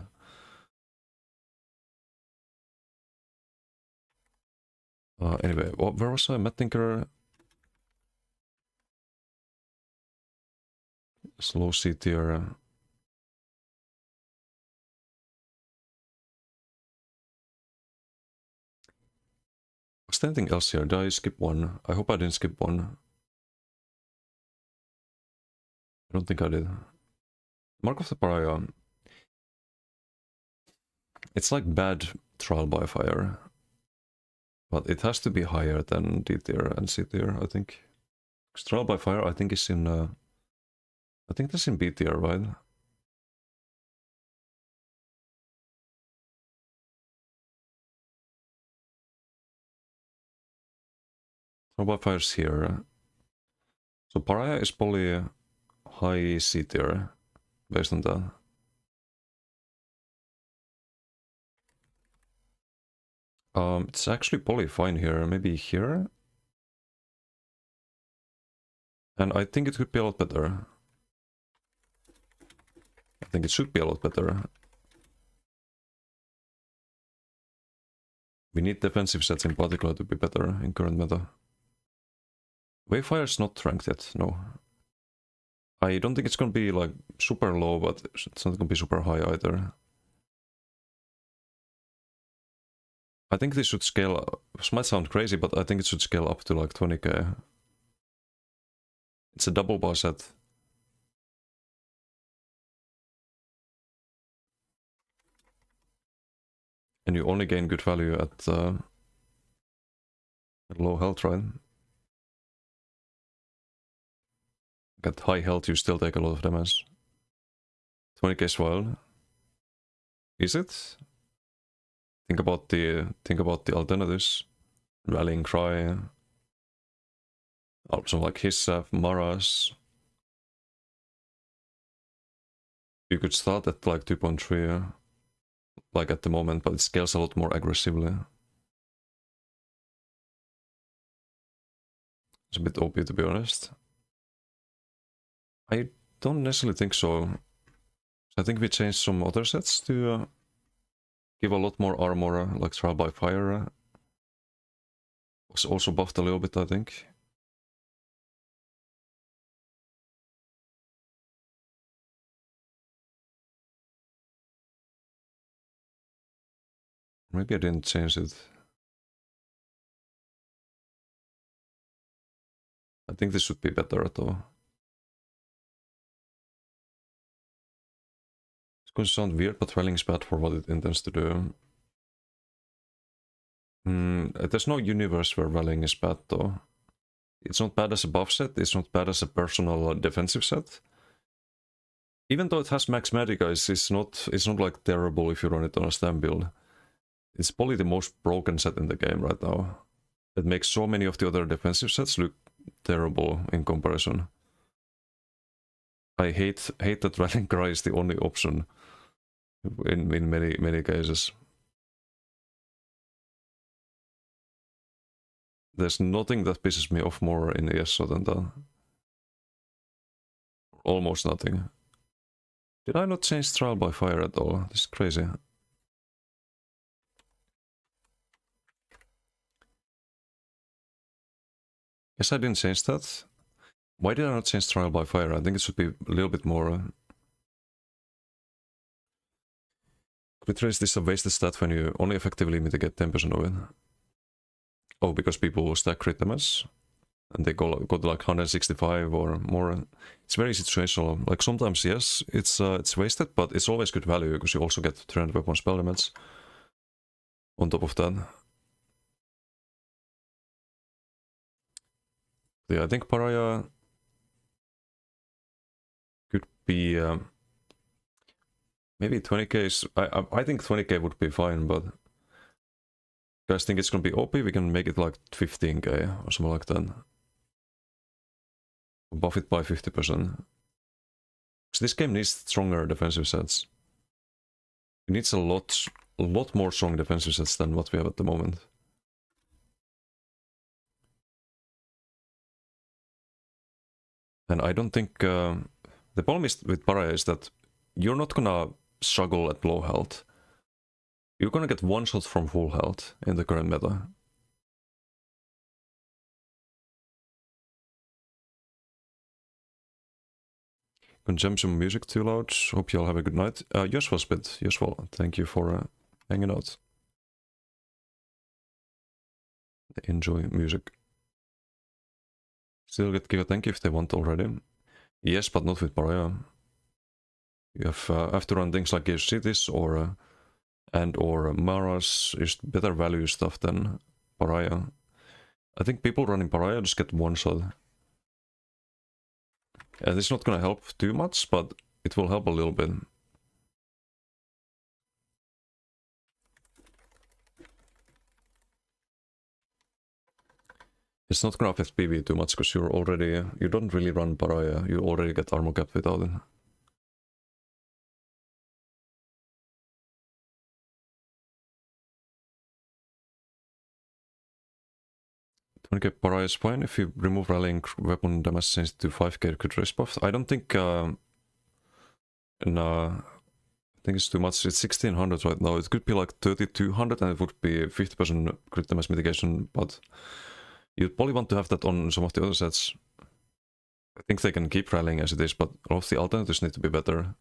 anyway, where was I? Mad Tinker? Slow C tier. Was there anything else here? Did I skip one? I hope I didn't skip one. I don't think I did. Mark of the Pariah. It's like bad Trial by Fire. But it has to be higher than D tier and C tier, I think. Because Trial by Fire, I think, is in... I think that's in B tier, right? Trial by Fire's here. So Pariah is probably high C tier, based on that. It's actually probably fine here, maybe here. And I think it could be a lot better. I think it should be a lot better. We need defensive sets in particular to be better in current meta. Wayfire's not ranked yet, no. I don't think it's gonna be like super low, but it's not gonna be super high either. I think this should scale, this might sound crazy, but I think it should scale up to like 20k. It's a double bar set. And you only gain good value at low health, right? At high health you still take a lot of damage. 20k swell. Is it? Think about the alternatives. Rallying Cry. Also like Hissaf, Maras. You could start at like 2.3 like at the moment, but it scales a lot more aggressively. It's a bit OP to be honest. I don't necessarily think so. I think we changed some other sets to give a lot more armor, like Trial by Fire. Was also buffed a little bit, I think. Maybe I didn't change it. I think this should be better though. It's going to sound weird, but Rallying is bad for what it intends to do. There's no universe where Rallying is bad though. It's not bad as a buff set, it's not bad as a personal defensive set. Even though it has max Medica, it's not like terrible if you run it on a stam build. It's probably the most broken set in the game right now. It makes so many of the other defensive sets look terrible in comparison. I hate that Rallying Cry is the only option in many cases. There's nothing that pisses me off more in ESO than that. Almost nothing. Did I not change Trial by Fire at all? This is crazy. Yes, I didn't change that. Why did I not change Trial by Fire? I think it should be a little bit more... Could we trace this a wasted stat when you only effectively mitigate 10% of it? Oh, because people will stack crit damage? And they go to like 165 or more. It's very situational. Like sometimes, yes, it's wasted, but it's always good value because you also get 300 weapon spell damage on top of that. Yeah, I think Pariah could be maybe 20k is, I think 20k would be fine, but you guys think it's gonna be OP? We can make it like 15k or something like that. Buff it by 50%. So this game needs stronger defensive sets. It needs a lot more strong defensive sets than what we have at the moment. And I don't think... the problem is with Pariah is that you're not gonna struggle at low health. You're gonna get one shot from full health in the current meta. Can jump some music too loud. Hope you all have a good night. Useful Spit, useful. Thank you for hanging out. Enjoy music. Still get Giga Tank if they want already. Yes, but not with Pariah. You have to run things like Gage Cities or Maras is better value stuff than Pariah. I think people running Pariah just get one shot. And it's not gonna help too much, but it will help a little bit. It's not gonna affect PvE too much because you don't really run Pariah, you already get armor cap without it. 20k para is fine if you remove rallying weapon damage change to 5k crit raise buff. I don't think no, I think it's too much. It's 1600 right now. It could be like 3200 and it would be 50% crit damage mitigation, but you'd probably want to have that on some of the other sets. I think they can keep rallying as it is, but all of the alternatives need to be better.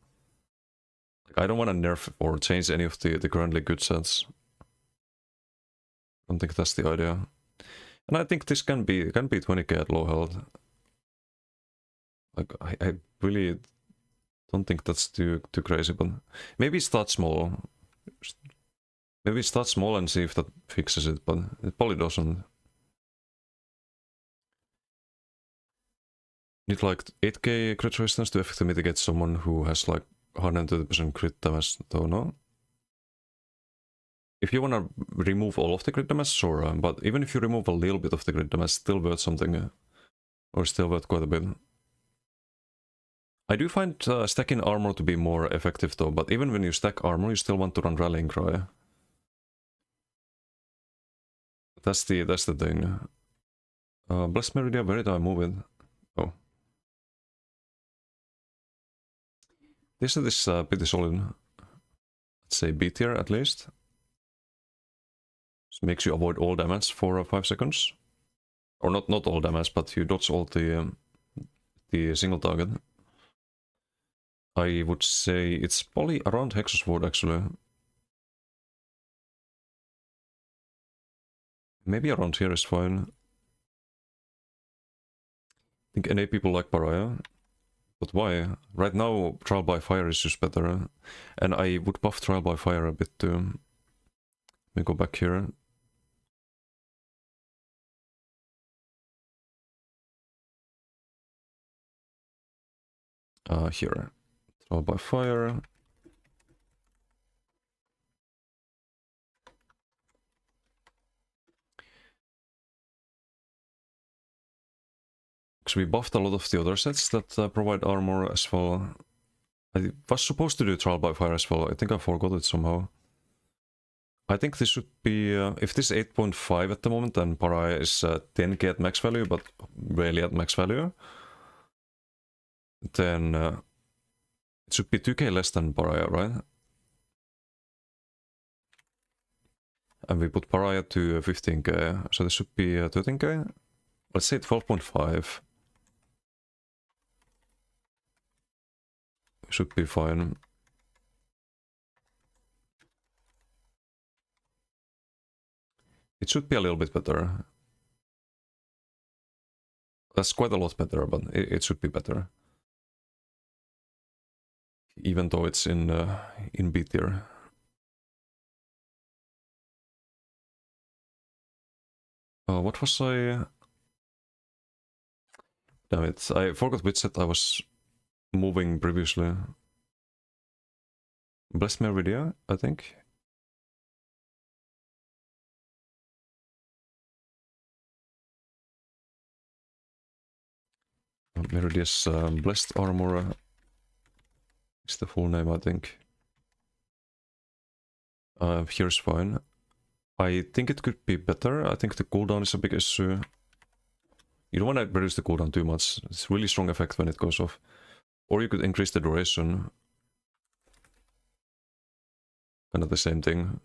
Like, I don't want to nerf or change any of the currently good sets. I don't think that's the idea. And I think this can be 20k at low health. Like I really don't think that's too crazy, but maybe start small. Maybe start small and see if that fixes it, but it probably doesn't. Need like 8k crit resistance to effectively mitigate someone who has like 130% crit damage, though, no? If you wanna remove all of the crit damage, sure, but even if you remove a little bit of the crit damage, still worth something, or still worth quite a bit. I do find stacking armor to be more effective though, but even when you stack armor, you still want to run Rallying Cry. That's the thing. Bless Meridia, where did I move it? Oh. This is pretty solid. Let's say B tier at least. This makes you avoid all damage for 5 seconds. Or not all damage, but you dodge all the single target. I would say it's probably around Hexus Sword actually. Maybe around here is fine. I think NA people like Pariah. But why? Right now, Trial by Fire is just better. And I would buff Trial by Fire a bit too. Let me go back here. Here. Trial by Fire. Because we buffed a lot of the other sets that provide armor as well. I was supposed to do Trial by Fire as well. I think I forgot it somehow. I think this should be... if this is 8.5 at the moment, then Pariah is 10k at max value, but barely at max value. Then it should be 2k less than Pariah, right? And we put Pariah to 15k, so this should be 13k? Let's say 12.5. Should be fine. It should be a little bit better. That's quite a lot better, but it should be better. Even though it's in B tier. What was I? Damn it! I forgot which set I was moving previously. Bless Meridia, I think. Meridia's Blessed Armor is the full name, I think. Here's fine. I think it could be better. I think the cooldown is a big issue. You don't want to reduce the cooldown too much. It's really strong effect when it goes off. Or you could increase the duration. Kind of the same thing.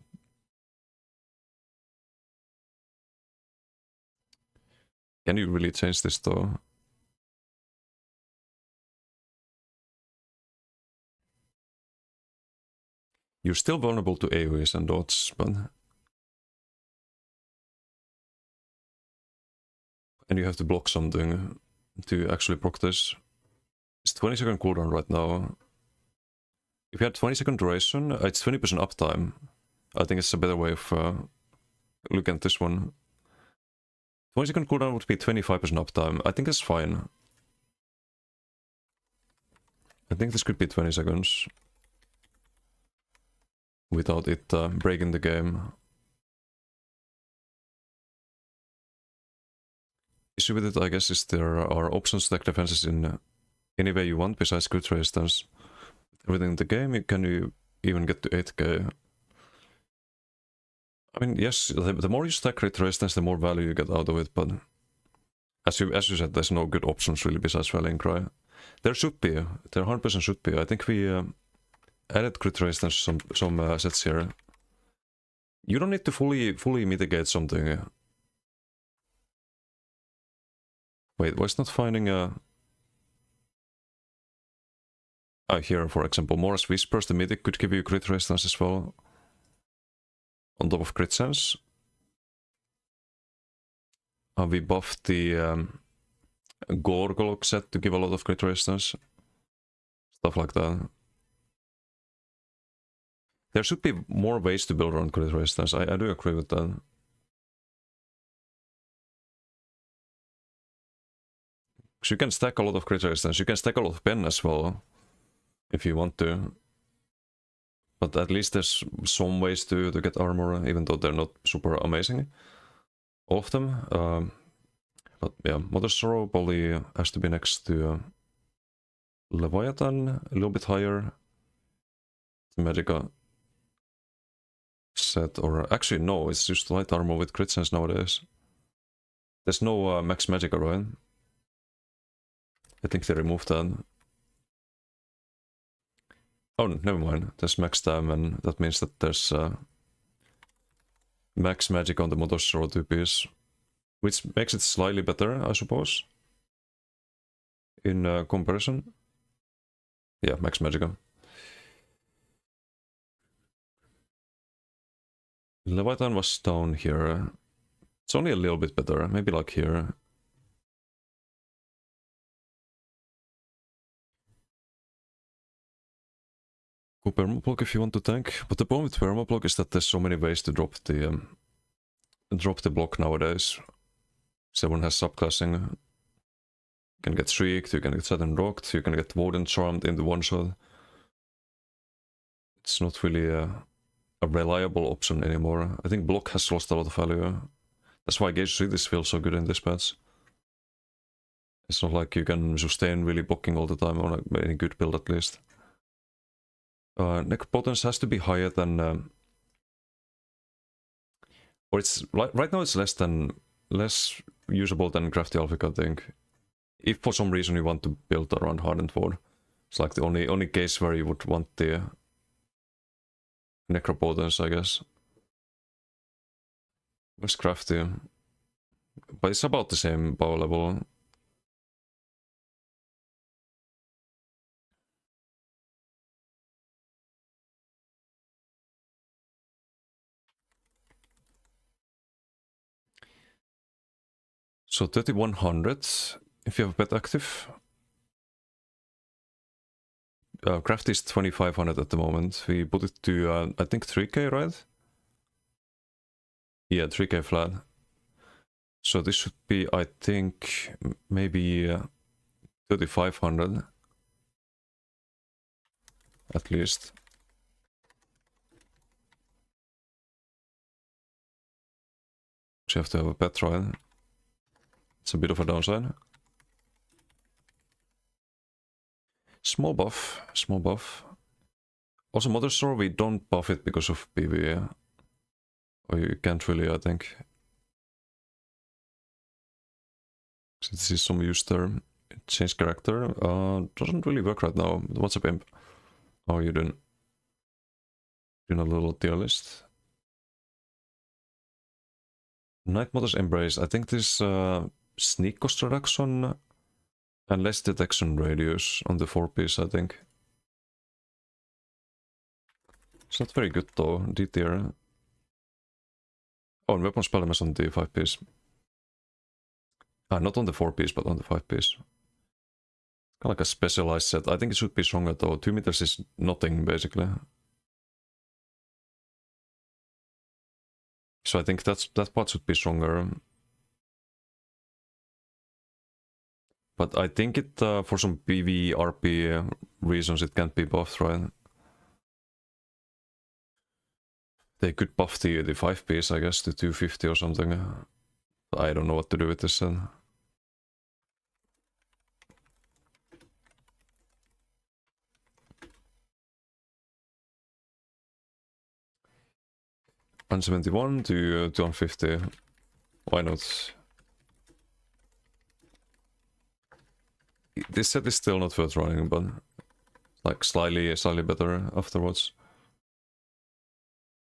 Can you really change this though? You're still vulnerable to AoEs and dots, but... And you have to block something to actually proc this. It's 20-second cooldown right now. If you had 20-second duration, it's 20% uptime. I think it's a better way of looking at this one. 20-second cooldown would be 25% uptime. I think that's fine. I think this could be 20 seconds. Without it breaking the game. Issue with it, I guess, is there are options stack defenses in any way you want besides crit resistance. Everything in the game, you even get to 8k. I mean, yes, the more you stack crit resistance, the more value you get out of it, but as you said, there's no good options really besides Rallying Cry. There should be. There 100% should be. I think we added crit resistance some sets here. You don't need to fully mitigate something. Wait, why it's not finding a... here, for example, Morris Whispers, the mythic could give you crit resistance as well. On top of crit sense. We buffed the Gorgolok set to give a lot of crit resistance. Stuff like that. There should be more ways to build around crit resistance. I do agree with that. So you can stack a lot of crit resistance. You can stack a lot of pen as well, if you want to. But at least there's some ways to get armor, even though they're not super amazing. All of them. But yeah, Mother's Sorrow probably has to be next to Leviathan, a little bit higher. The Magica set, or actually no, it's just light armor with crit sense nowadays. There's no max Magica, right? I think they removed that. Oh, never mind. There's max stam, and that means that there's max magic on the Mother's Sorrow 2-piece, which makes it slightly better, I suppose, in comparison. Yeah, max magica. Leviathan was down here. It's only a little bit better, maybe like here. Go permablock if you want to tank, but the problem with permablock is that there's so many ways to drop the block nowadays. So everyone has subclassing. You can get Shrieked, you can get Saturn Rocked, you can get Warden Charmed in the one shot. It's not really a reliable option anymore. I think block has lost a lot of value. That's why Gauge Cities feels so good in this patch. It's not like you can sustain really blocking all the time on any good build at least. Necropotence has to be higher than... or it's... Right now it's less usable than Crafty Alphic, I think. If for some reason you want to build around Hardened Ward. It's like the only case where you would want the Necropotence, I guess. Where's Crafty? But it's about the same power level. So 3100 if you have bet active. Craft is 2500 at the moment. We put it to I think 3k, right? Yeah, 3k flat. So this should be, I think, maybe 3500 at least. So you have to have a bet, right? It's a bit of a downside. Small buff, small buff. Also, Mother's Sorrow, we don't buff it because of PvE. Or you can't really, I think. This is some use term. Change character. Doesn't really work right now. What's up, Imp? How are you doing? Doing a little tier list. Night Mother's Embrace. I think this sneak cost reduction and less detection radius on the 4-piece, I think. It's not very good though, D tier. Oh, and Weapon Spellmass on the 5-piece. Not on the 4-piece, but on the 5-piece. Kind of like a specialized set. I think it should be stronger though. 2 meters is nothing, basically. So I think that part should be stronger. But I think it, for some PvE, RP reasons, it can't be buffed, right? They could buff the 5-piece, I guess, to 250 or something. I don't know what to do with this then. $171 to 250. Why not? this set is still not worth running, but like slightly better afterwards.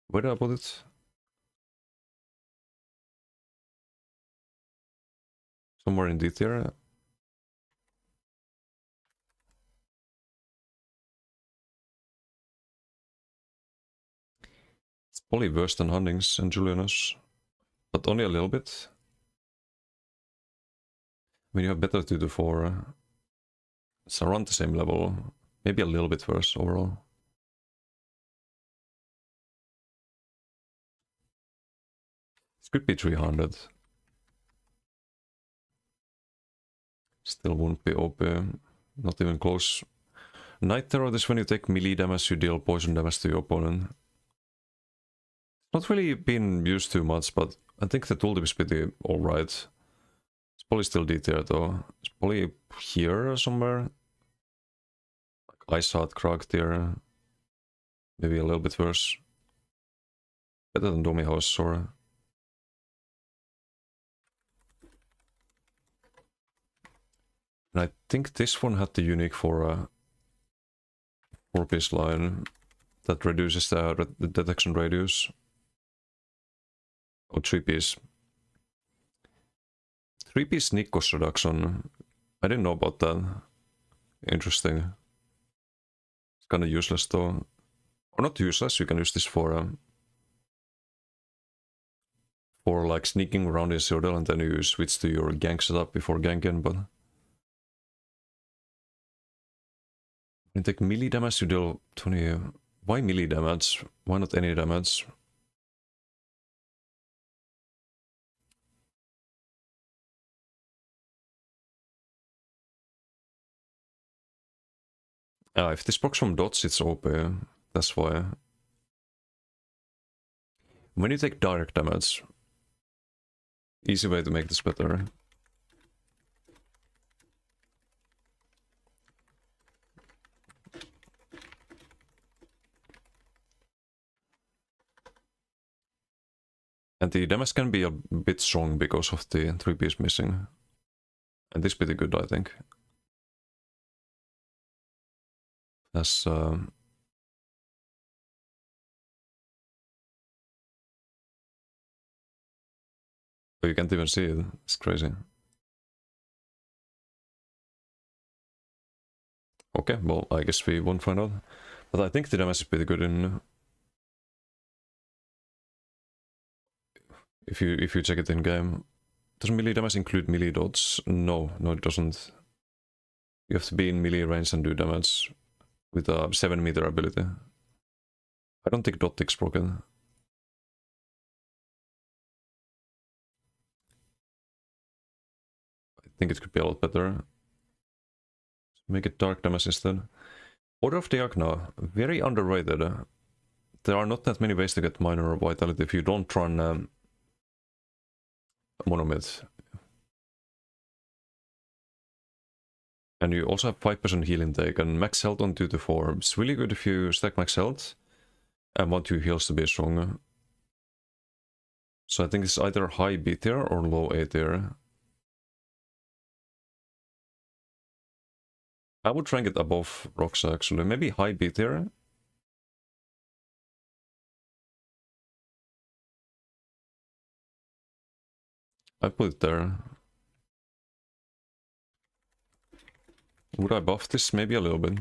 Where did I put it? Somewhere in D tier. It's probably worse than Huntings and Julianus, but only a little bit. I mean, you have better 2 to 4. It's around the same level, maybe a little bit worse overall. This could be 300. Still won't be OP, not even close. Night Terror is when you take melee damage, you deal poison damage to your opponent. Not really been used too much, but I think the tooltip is pretty alright. It's probably still D tier though. It's probably here somewhere. Like Ice Heart, Krag tier. Maybe a little bit worse. Better than Domi House Sora. And I think this one had the unique for 4-piece line that reduces the detection radius. Or 3-piece. 3-piece sneak cost reduction. I didn't know about that. Interesting. It's kind of useless though. Or not useless, you can use this for like sneaking around in Citadel and then you switch to your gank setup before ganking, but when you take melee damage, you deal 20. Why melee damage? Why not any damage? If this procs from dots, it's OP. That's why. When you take direct damage, easy way to make this better. And the damage can be a bit strong because of the 3-piece missing. And this is pretty good, I think. As oh, you can't even see it. It's crazy. Okay, well, I guess we won't find out. But I think the damage is pretty good in... If you check it in game. Does melee damage include melee dots? No, it doesn't. You have to be in melee range and do damage with a 7-meter ability. I don't think dot tick's broken. I think it could be a lot better. Make it dark damage instead. Order of the Agna, very underrated. There are not that many ways to get minor vitality if you don't run Monomyth. And you also have 5% heal intake and max health on 2 to 4. It's really good if you stack max health and want your heals to be strong. So I think it's either high B tier or low A tier. I would rank it above Roxa actually, maybe high B tier. I put it there. Would I buff this? Maybe a little bit.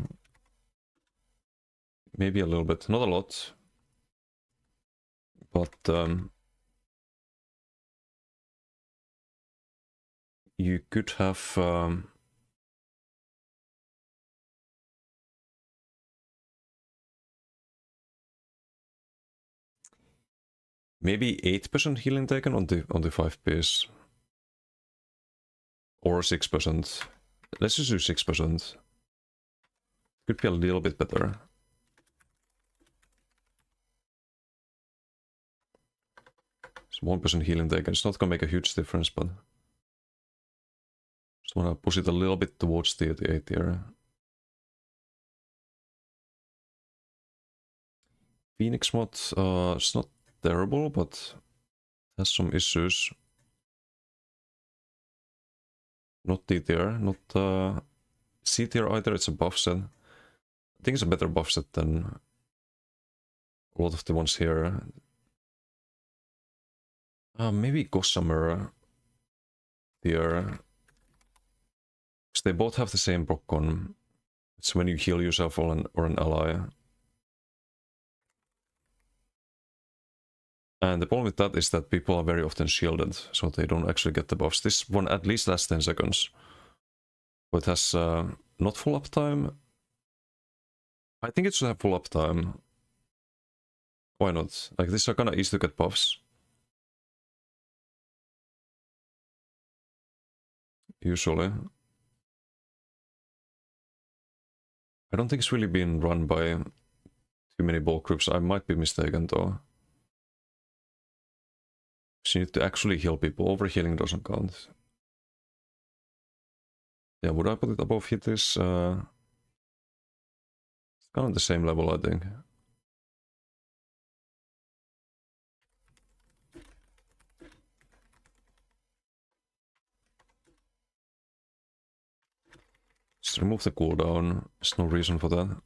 Maybe a little bit, not a lot. But you could have maybe 8% healing taken on the 5-piece. Or 6%. Let's just do 6%. Could be a little bit better. It's 1% healing taken. It's not gonna make a huge difference, but just wanna push it a little bit towards the 8 tier. Phoenix mod, it's not terrible, but has some issues. Not D tier, not C tier either. It's a buff set. I think it's a better buff set than a lot of the ones here. Maybe Gossamer tier. Because they both have the same proc on. It's when you heal yourself or an ally. And the problem with that is that people are very often shielded, so they don't actually get the buffs. This one at least lasts 10 seconds. But it has not full uptime. I think it should have full uptime. Why not? Like, these are kinda easy to get buffs. Usually. I don't think it's really been run by too many bulk groups. I might be mistaken though. So you need to actually heal people. Overhealing doesn't count. Yeah, would I put it above hitters? It's kind of the same level, I think. Just remove the cooldown. There's no reason for that.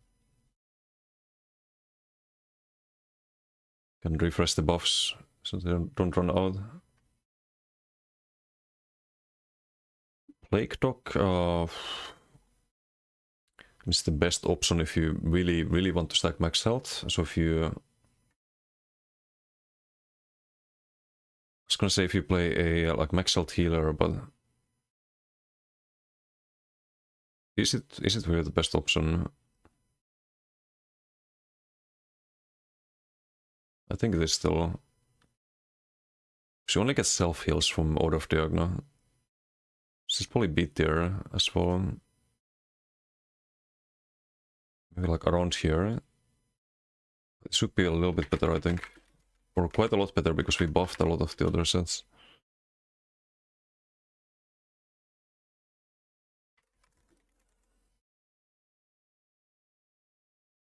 Can refresh the buffs so they don't run out. Plague Dock is the best option if you really want to stack max health. So if you... I was gonna say if you play a like max health healer, but... Is it really the best option? I think it is still. She only gets self heals from Order of Diagna. She's probably B tier as well. Maybe like around here. It should be a little bit better, I think. Or quite a lot better because we buffed a lot of the other sets.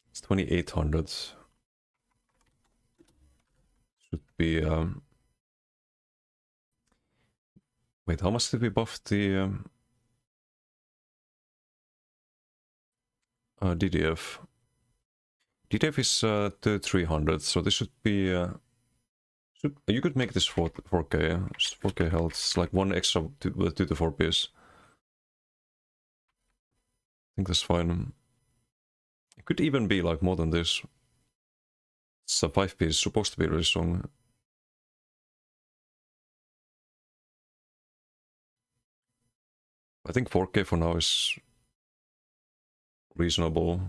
It's 2800. Should be wait, how much did we buff the DDF? DDF is 300, so this should be you could make this 4K. Just 4K health. It's like one extra 2 to 4 piece. I think that's fine. It could even be like more than this. It's a 5 piece, supposed to be really strong. I think 4K for now is reasonable.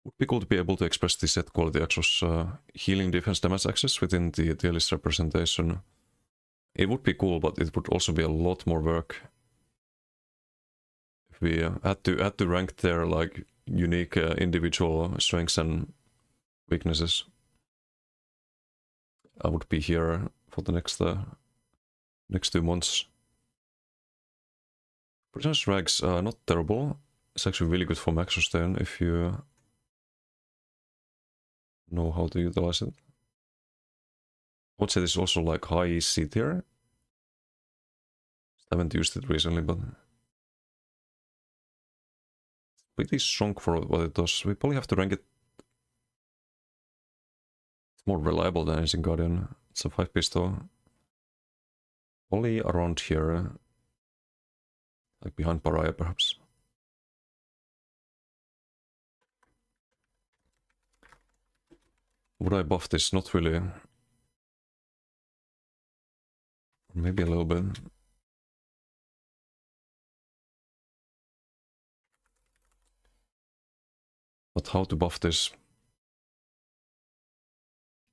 Would be cool to be able to express the set quality across healing, defense, damage axis within the tier list representation. It would be cool, but it would also be a lot more work. If we had to rank their like unique individual strengths and weaknesses. I would be here for the next 2 months. Prisoner's Rags are not terrible. It's actually really good for max sustain if you know how to utilize it. I would say this is also like high C tier. I haven't used it recently, but it's pretty strong for what it does. We probably have to rank it. It's more reliable than anything Guardian. It's a 5 piece though. Only around here. Like behind Pariah, perhaps. Would I buff this? Not really. Maybe a little bit. But how to buff this?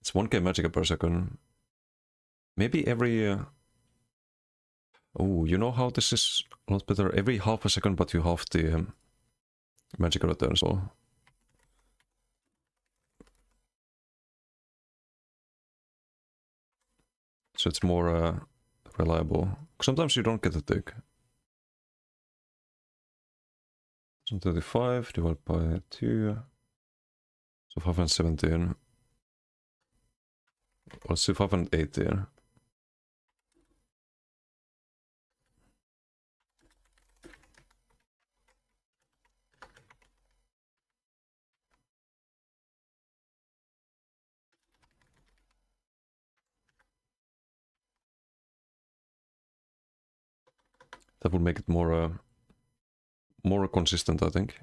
It's 1k magicka per second. Maybe every... Oh, you know how this is a lot better? Every half a second, but you half the magicka return, so... So it's more reliable. Sometimes you don't get a tick. 35 divided by 2. So 517. Let's do 518. That would make it more consistent, I think.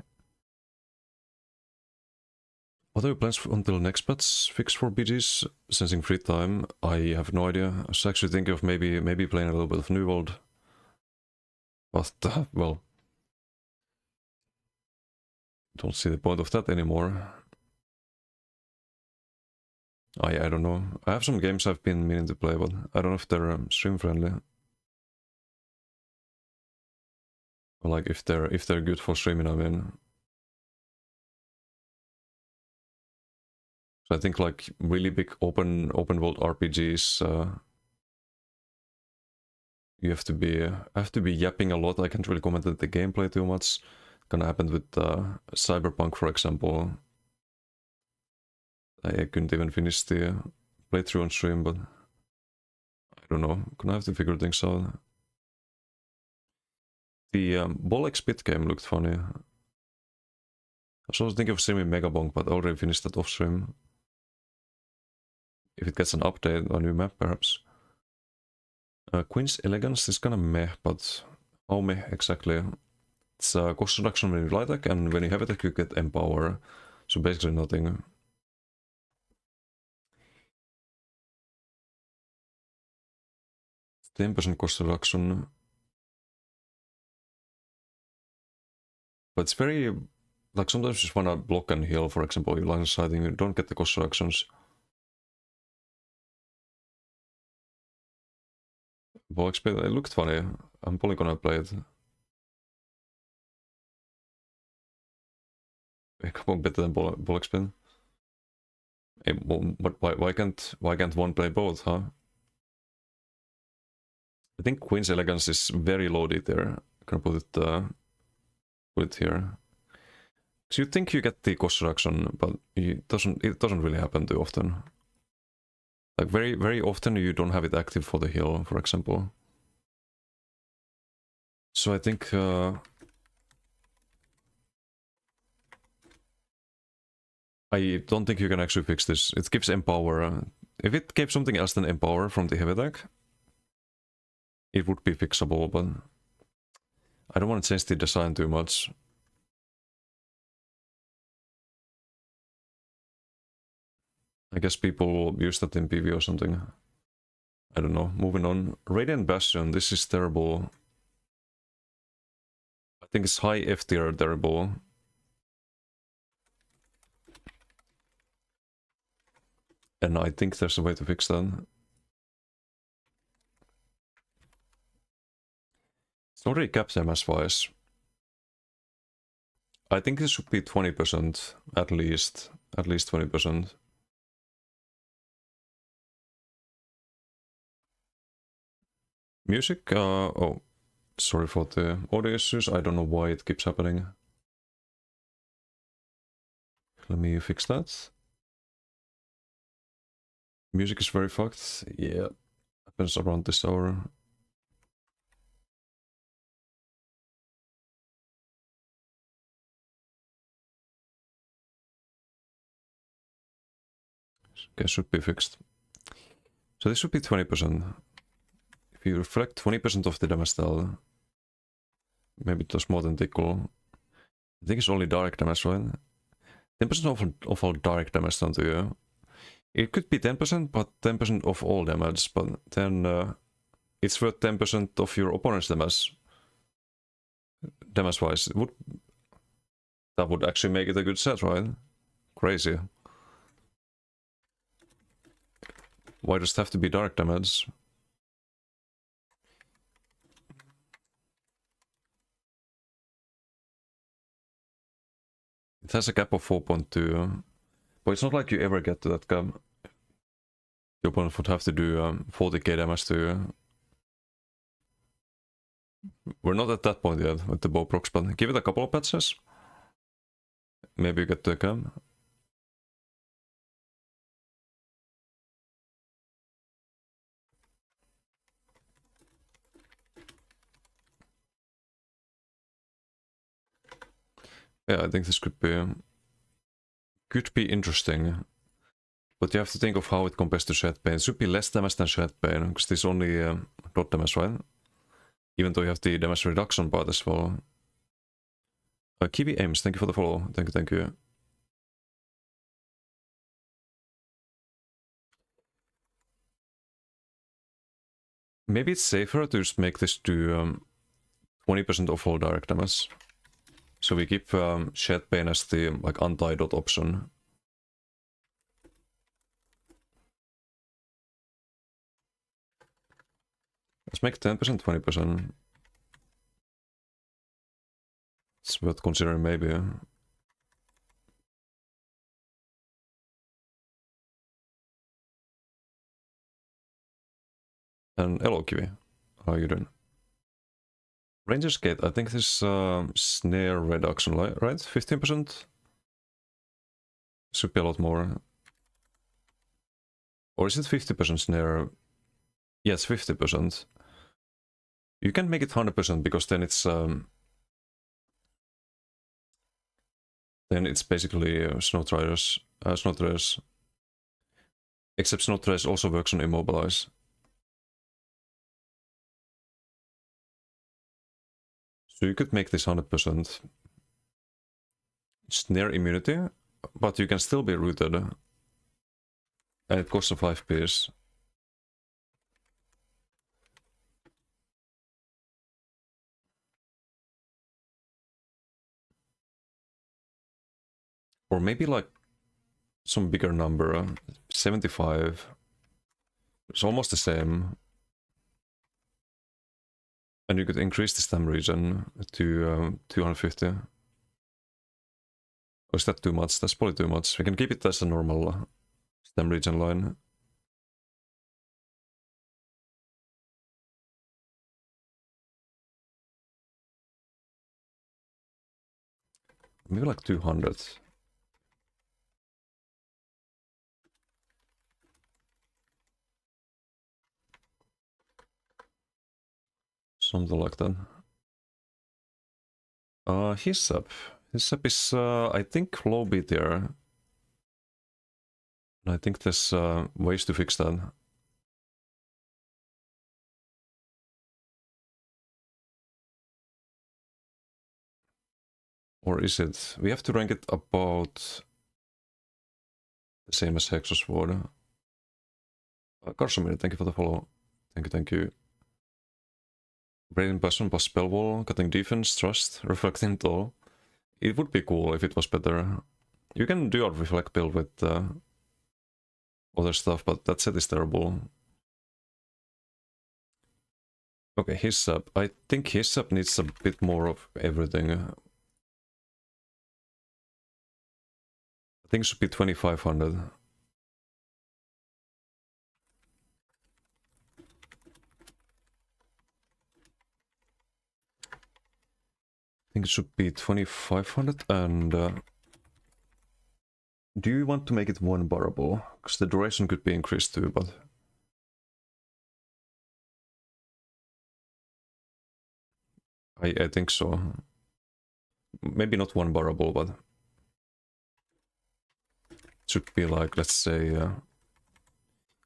What are your plans until next patch fix for BGs? Sensing free time, I have no idea. I was actually thinking of maybe playing a little bit of New World. But, well... don't see the point of that anymore. I don't know. I have some games I've been meaning to play, but I don't know if they're stream friendly. Or like if they're good for streaming, I mean. So I think like really big open world RPGs, you have to be yapping a lot. I can't really comment on the gameplay too much. Gonna happen with Cyberpunk, for example. I couldn't even finish the playthrough on stream, but I don't know. Gonna have to figure things out. The Bolek Spit game looked funny. I was also thinking of streaming Megabonk, but I already finished that off stream. If it gets an update, a new map, perhaps. Queen's Elegance is kinda meh, but how meh exactly? It's cost reduction when you light attack, and when you have attack you get Empower. So basically nothing. It's 10% cost reduction. But it's very... like sometimes you just wanna block and heal, for example, you line of sighting, you don't get the cost reductions. Box it looked funny. I'm probably gonna play it. Come on, better than Bollock Spin. Hey, but why can't one play both, huh? I think Queen's Elegance is very loaded there. I'm gonna put it here. So you think you get the cost reduction, but it doesn't really happen too often. Like very often you don't have it active for the heal, for example. So I think I don't think you can actually fix this. It gives Empower. If it gave something else than Empower from the heavy attack, it would be fixable, but I don't want to change the design too much. I guess people use that in PvE or something. I don't know. Moving on. Radiant Bastion, this is terrible. I think it's high F tier terrible. And I think there's a way to fix that. It's not really capped MS-wise. I think this should be 20% at least. At least 20%. Music? Oh, sorry for the audio issues. I don't know why it keeps happening. Let me fix that. Music is very fucked. Yeah, happens around this hour. Okay, should be fixed. So this should be 20%. If you reflect 20% of the damage dealt, maybe it does more than tickle. I think it's only direct damage, right? 10% of all direct damage done to you. It could be 10%, but 10% of all damage, but then it's worth 10% of your opponent's damage. Damage-wise, that would actually make it a good set, right? Crazy. Why does it have to be direct damage? It has a cap of 4.2, but it's not like you ever get to that cap. Your opponent would have to do 40k damage to you. We're not at that point yet with the bow procs, but give it a couple of patches. Maybe you get to a cap. Yeah, I think this could be interesting. But you have to think of how it compares to Shed Pain. It should be less damage than Shed Pain, because this is only dot damage, right? Even though you have the damage reduction part as well. Kiwi Ames, thank you for the follow. Thank you, thank you. Maybe it's safer to just make this to 20% of all direct damage. So we keep Shed Pain as the like anti-dot option. Let's make 10%, 20%. It's worth considering maybe. And hello Kiwi, how are you doing? Ranger's Gate, I think this snare reduction, right? 15%? Should be a lot more. Or is it 50% snare? Yes, 50%. You can make it 100% because then it's basically Snow Traders. Except Snow Traders also works on Immobilize. So you could make this 100% snare immunity, but you can still be rooted. And it costs a 5 piece. Or maybe like some bigger number, 75. It's almost the same. And you could increase the stem region to 250. Or is that too much? That's probably too much. We can keep it as a normal stem region line. Maybe like 200. Something like that. Hissap. Hissap is, I think, low beat there. And I think there's ways to fix that. Or is it? We have to rank it about the same as Hexosword. Karsomir, thank you for the follow. Thank you, thank you. Radiant Passion plus Spell Wall, cutting defense, trust, reflecting toll. It would be cool if it was better. You can do a reflect build with other stuff, but that set is terrible. Okay, Hissap. I think Hissap needs a bit more of everything. I think it should be 2500. I think it should be 2500 and do you want to make it one barable? Because the duration could be increased too, but I think so. Maybe not one barable, but it should be like, let's say,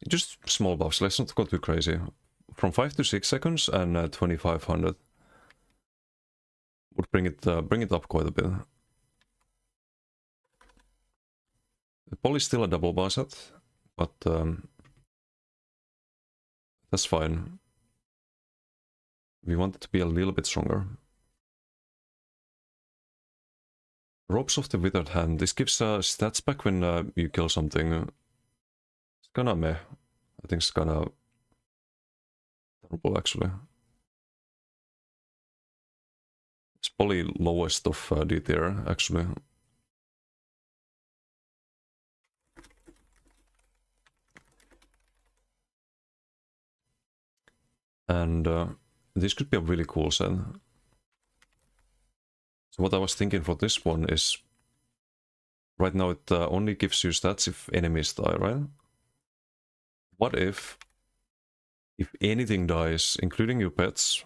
just small buffs. Let's not go too crazy. From 5 to 6 seconds and 2500 would bring it up quite a bit. The Poly is still a double bar set, but that's fine. We want it to be a little bit stronger. Ropes of the Withered Hand. This gives stats back when you kill something. It's kinda meh. I think it's kinda terrible actually. It's probably lowest of D tier actually. And this could be a really cool set. So what I was thinking for this one is, right now it only gives you stats if enemies die, right? What if anything dies, including your pets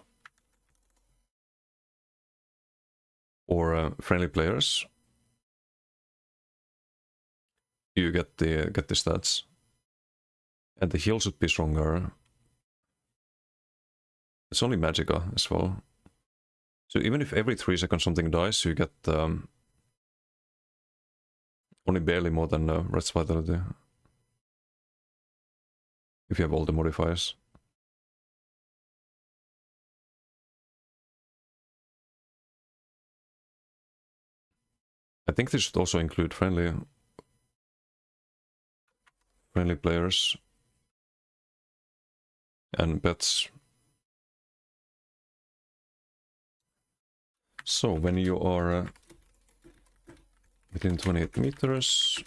or friendly players, you get the stats, and the heal should be stronger. It's only Magica as well. So even if every 3 seconds something dies, you get only barely more than Red's Vitality. If you have all the modifiers. I think this should also include friendly players and pets. So when you are within 28 meters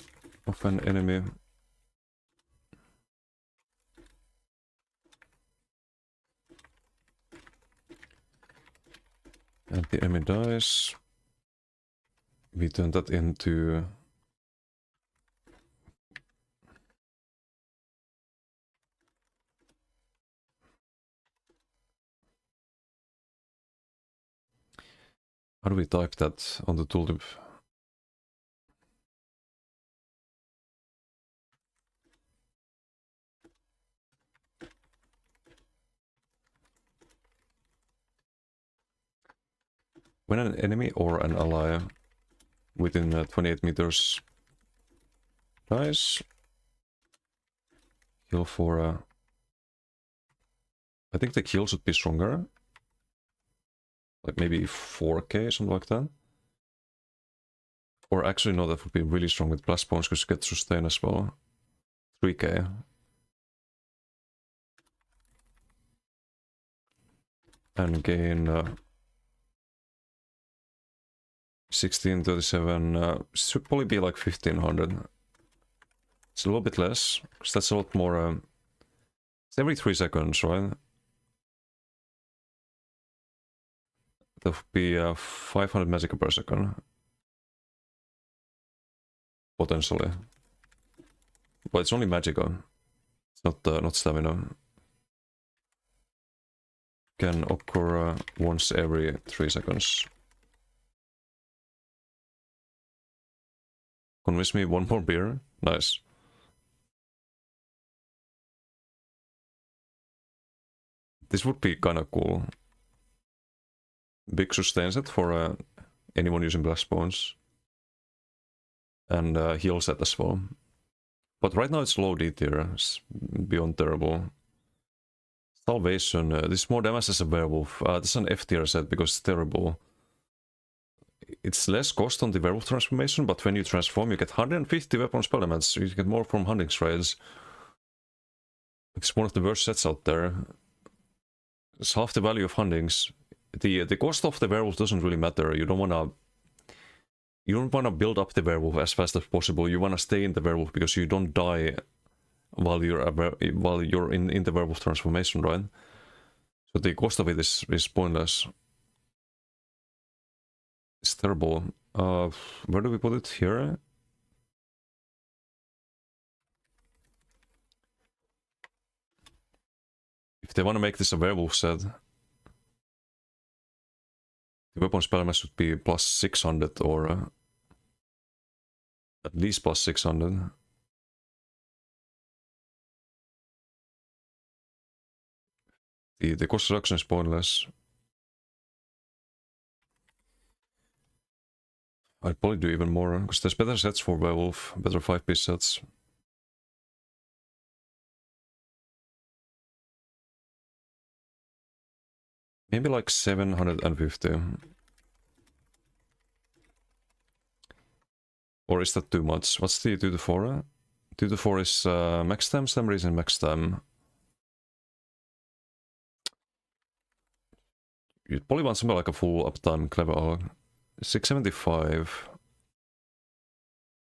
of an enemy, and the enemy dies, we turn that into how do we type that on the tooltip? When an enemy or an ally within 28 meters dies, heal for I think the kill should be stronger. Like maybe 4k, something like that. Or actually no, that would be really strong with blast bones because you get sustain as well. 3k. And gain 1637, should probably be like 1500. It's a little bit less, because that's a lot more, it's every 3 seconds, right? That would be 500 magic per second. Potentially. But it's only magica. It's not stamina. Can occur once every 3 seconds. Convince me 1 more beer. Nice. This would be kinda cool. Big sustain set for anyone using blast bones. And heal set as well. But right now it's low D tier. It's beyond terrible. Salvation. This is more damage as a werewolf. This is an F tier set because it's terrible. It's less cost on the werewolf transformation, but when you transform you get 150 weapon spell damage. So you get more from hunting strides. It's one of the worst sets out there. It's half the value of huntings. The cost of the werewolf doesn't really matter. You don't wanna build up the werewolf as fast as possible. You wanna stay in the werewolf because you don't die while you're in the werewolf transformation, right? So the cost of it is pointless. It's terrible. Where do we put it? Here? If they want to make this a werewolf set, the weapon spell damage should be plus 600 or at least plus 600. The cost reduction is pointless. I'd probably do even more, because there's better sets for werewolf, better 5-piece sets. Maybe like 750. Or is that too much? What's the 2 to 4? 2 to 4 is max time, some reason max time. You'd probably want something like a full uptime clever AUG. 675.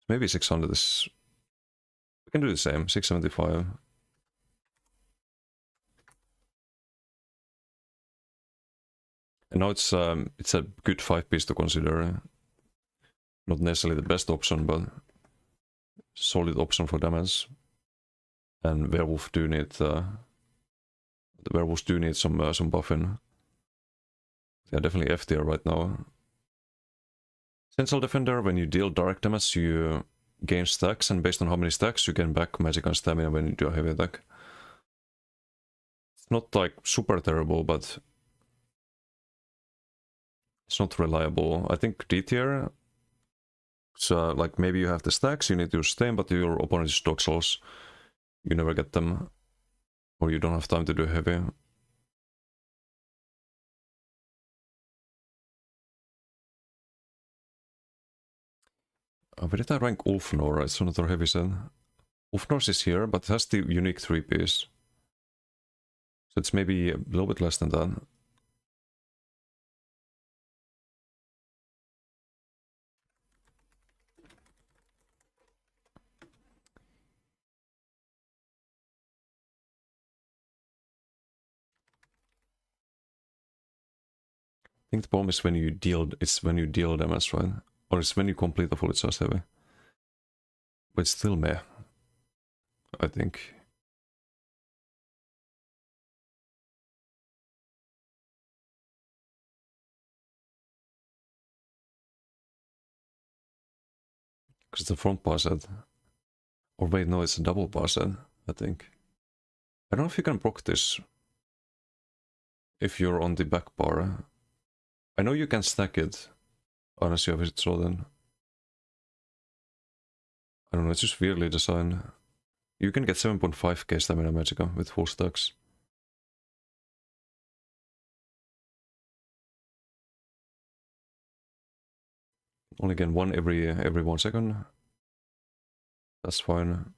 Maybe 600 is... We can do the same, 675. And now it's a good 5-piece to consider. Not necessarily the best option, but solid option for damage. And werewolf do need the werewolves do need some buffing. Yeah, definitely F tier right now. Central Defender, when you deal direct damage, you gain stacks, and based on how many stacks, you gain back magic and stamina when you do a heavy attack. It's not like super terrible, but It's not reliable. I think D tier. So like maybe you have the stacks, you need to use stain, but your opponent is dog souls. You never get them, or you don't have time to do heavy. Where did I rank Ulfnor? It's another heavy set. Ulfnor's is here, but it has the unique 3-piece. So it's maybe a little bit less than that. I think the bomb is when you deal damage, right? Or it's when you complete a fully charged heavy. But it's still meh, I think. Because it's a front bar set. Or wait, no, it's a double bar set, I think. I don't know if you can proc this if you're on the back bar. I know you can stack it unless you have it so then. I don't know, it's just weirdly designed. You can get 7.5k stamina magicka with full stacks. Only again one every 1 second. That's fine.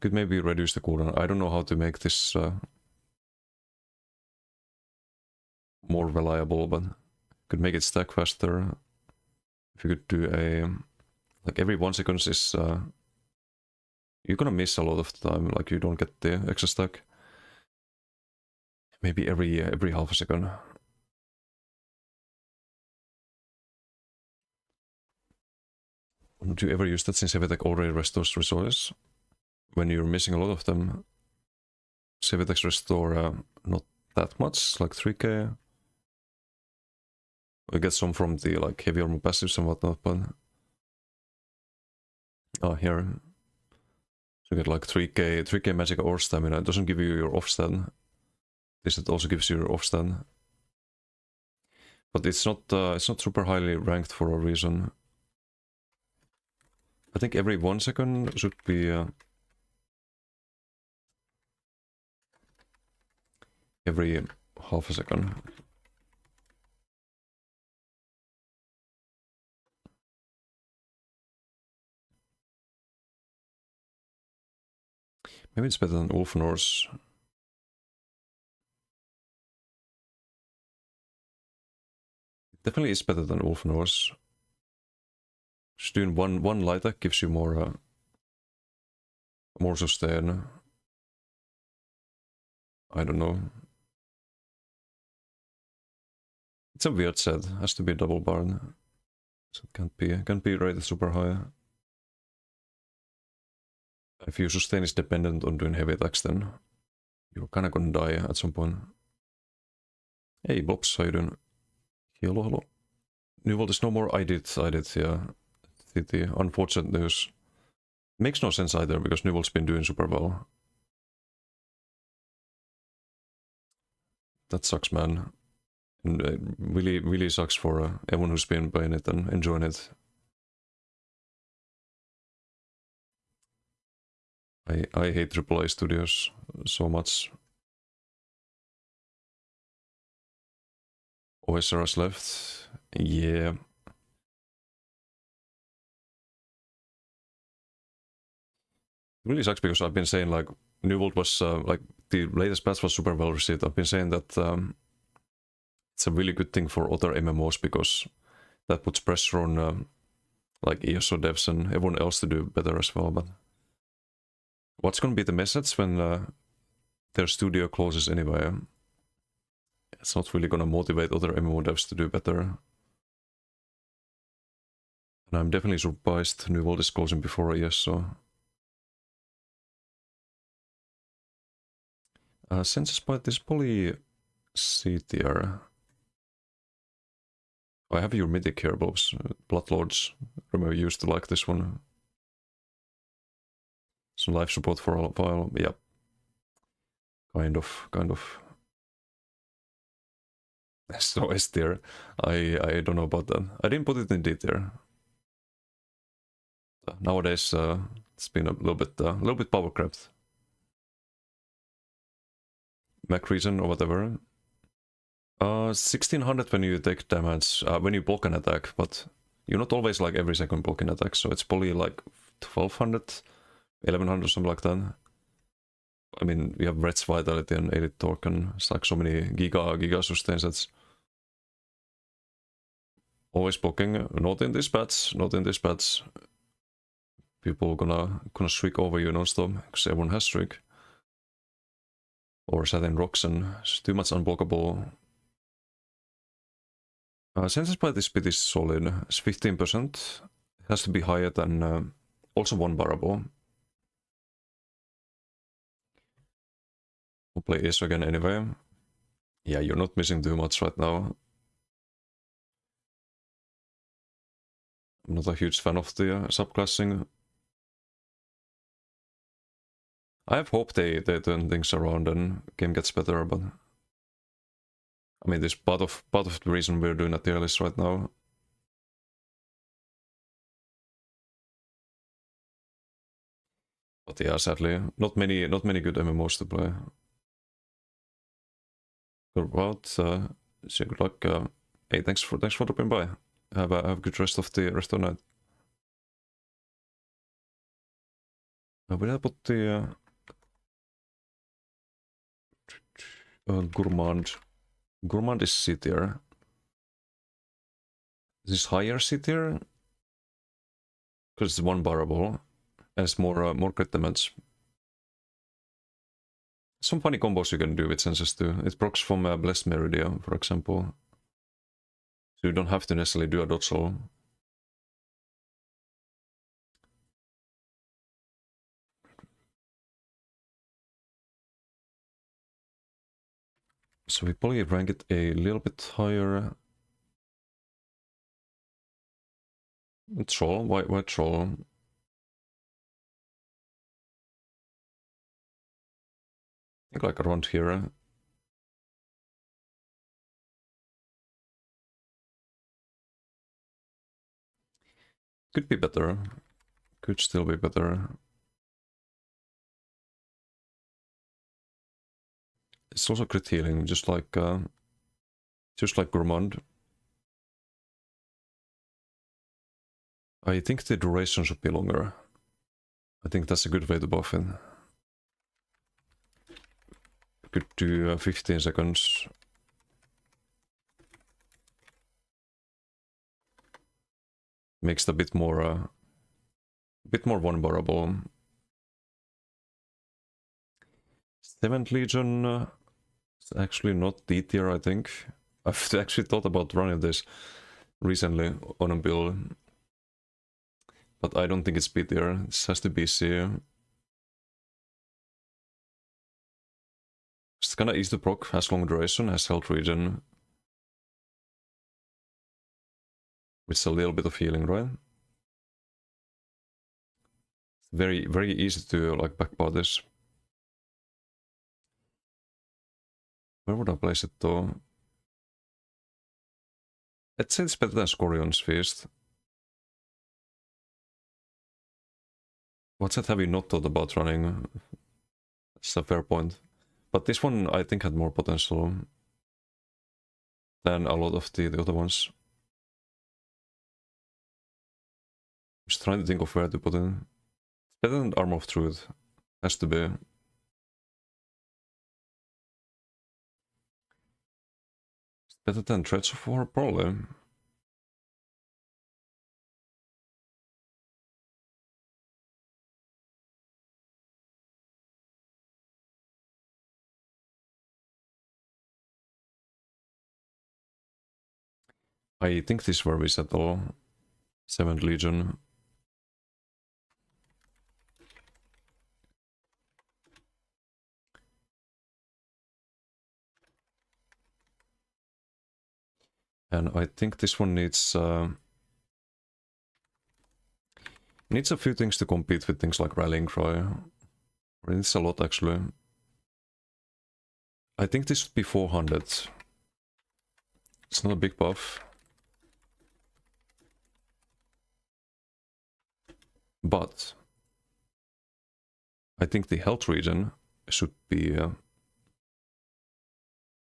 Could maybe reduce the cooldown. I don't know how to make this more reliable, but could make it stack faster. If you could do a like every 1 second is you're gonna miss a lot of the time. Like you don't get the extra stack. Maybe every half a second. Would you ever use that since Sevitek already restores resources? When you're missing a lot of them, Sevitek's restore not that much, like 3k. We get some from the like heavy armor passives and whatnot, but here. So you get like 3k magic or stamina. It doesn't give you your offstand. This it also gives you your offstand. But it's not super highly ranked for a reason. I think every 1 second should be every half a second. Maybe it's better than Ulfnor's. It definitely is better than Ulfnor's. Just doing one light attack gives you more sustain. I don't know. It's a weird set. Has to be double barred. So it can't be rated super high. If your sustain is dependent on doing heavy attacks, then you're kinda gonna die at some point. Hey Bobs, how you doing? Hello. New world is no more. I did, yeah. The unfortunate news. Makes no sense either, because New World's been doing super well. That sucks, man. And really sucks for everyone who's been playing it and enjoying it. I hate AAA studios so much. OSR's left. Yeah. It really sucks because I've been saying like New World was like the latest patch was super well received. I've been saying that it's a really good thing for other MMOs because that puts pressure on like ESO devs and everyone else to do better as well. But what's going to be the message when their studio closes anyway? It's not really going to motivate other MMO devs to do better. And I'm definitely surprised New World is closing before ESO. Census Bite, this poly C tier. I have your mythic here, Bobs. Bloodlords. Remember, you used to like this one. Some life support for a while. Yeah. Kind of. So S tier. I don't know about that. I didn't put it in D tier. Nowadays, it's been a little bit power crept. Mac region or whatever. 1600 when you take damage, when you block an attack, but you're not always like every second blocking attack, so it's probably like 1200, 1100, something like that. I mean, we have Red's Vitality and 80 Torque, and it's like so many giga sustain sets. Always blocking, not in this patch, not in this patch. People gonna streak over you non-stop, because everyone has streak. Or Satin Rocks, and it's too much unblockable. Senses by this bit is solid, it's 15%. It has to be higher than also one barable. We'll play ESO again anyway. Yeah, you're not missing too much right now. I'm not a huge fan of the subclassing. I have hope they turn things around and game gets better, but I mean, this part of the reason we're doing a tier list right now. But yeah, sadly, not many good MMOs to play. Good about. So good luck. Hey, thanks for dropping by. Have a good rest of the night. Where did I put the Gourmand? Gourmand is C tier. Is this higher C tier? Because it's one barable and it's more crit damage. Some funny combos you can do with senses too. It procs from Blessed Meridia, for example. So you don't have to necessarily do a dodge roll. So we probably rank it a little bit higher. Troll? Why troll? I think like around here. Could be better. Could still be better. It's also crit healing, just like Gourmand. I think the duration should be longer. I think that's a good way to buff it. Could do 15 seconds. Makes it a bit more vulnerable. 7th Legion is actually not D tier, I think. I've actually thought about running this recently on a build, but I don't think it's B tier. This has to be C. It's kinda easy to proc, has long duration, has health regen. With a little bit of healing, right? It's very easy to like backpart this. Where would I place it though? Let's say it's better than Scorion's Feast. What set have you not thought about running? That's a fair point. But this one I think had more potential than a lot of the other ones. Just trying to think of where to put it. It's better than Armor of Truth. Has to be. It's better than Threads of War, probably. I think this is where we settle. 7th Legion. And I think this one needs a few things to compete with things like Rallying Cry. It needs a lot actually. I think this would be 400. It's not a big buff. But I think the health regen should be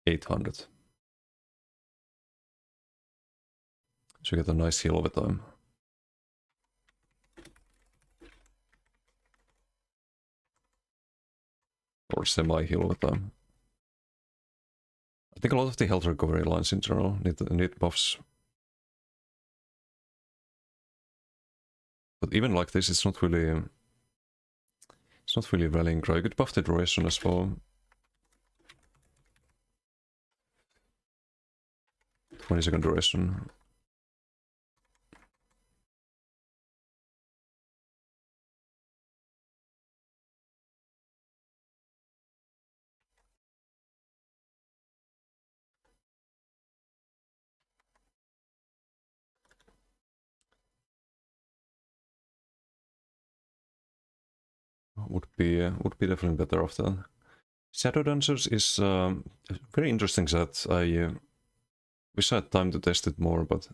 800. So you get a nice heal over time. Or semi-heal over time. I think a lot of the health recovery lines in general need buffs. But even like this, it's not really rallying cry. You could buff the duration as well. 20-second duration. Would be definitely better off that. Shadow Dancers is a very interesting set. I wish I had time to test it more, but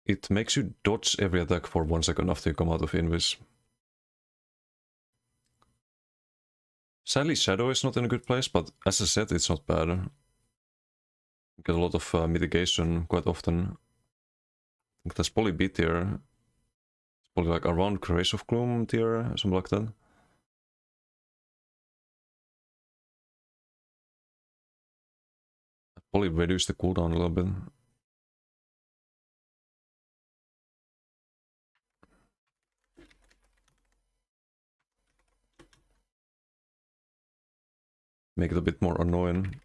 it makes you dodge every attack for 1 second after you come out of Invis. Sadly, Shadow is not in a good place, but as I said, it's not bad. You get a lot of mitigation quite often. I think that's probably B tier. Probably like around Grace of Gloom tier, something like that. Probably reduce the cooldown a little bit. Make it a bit more annoying.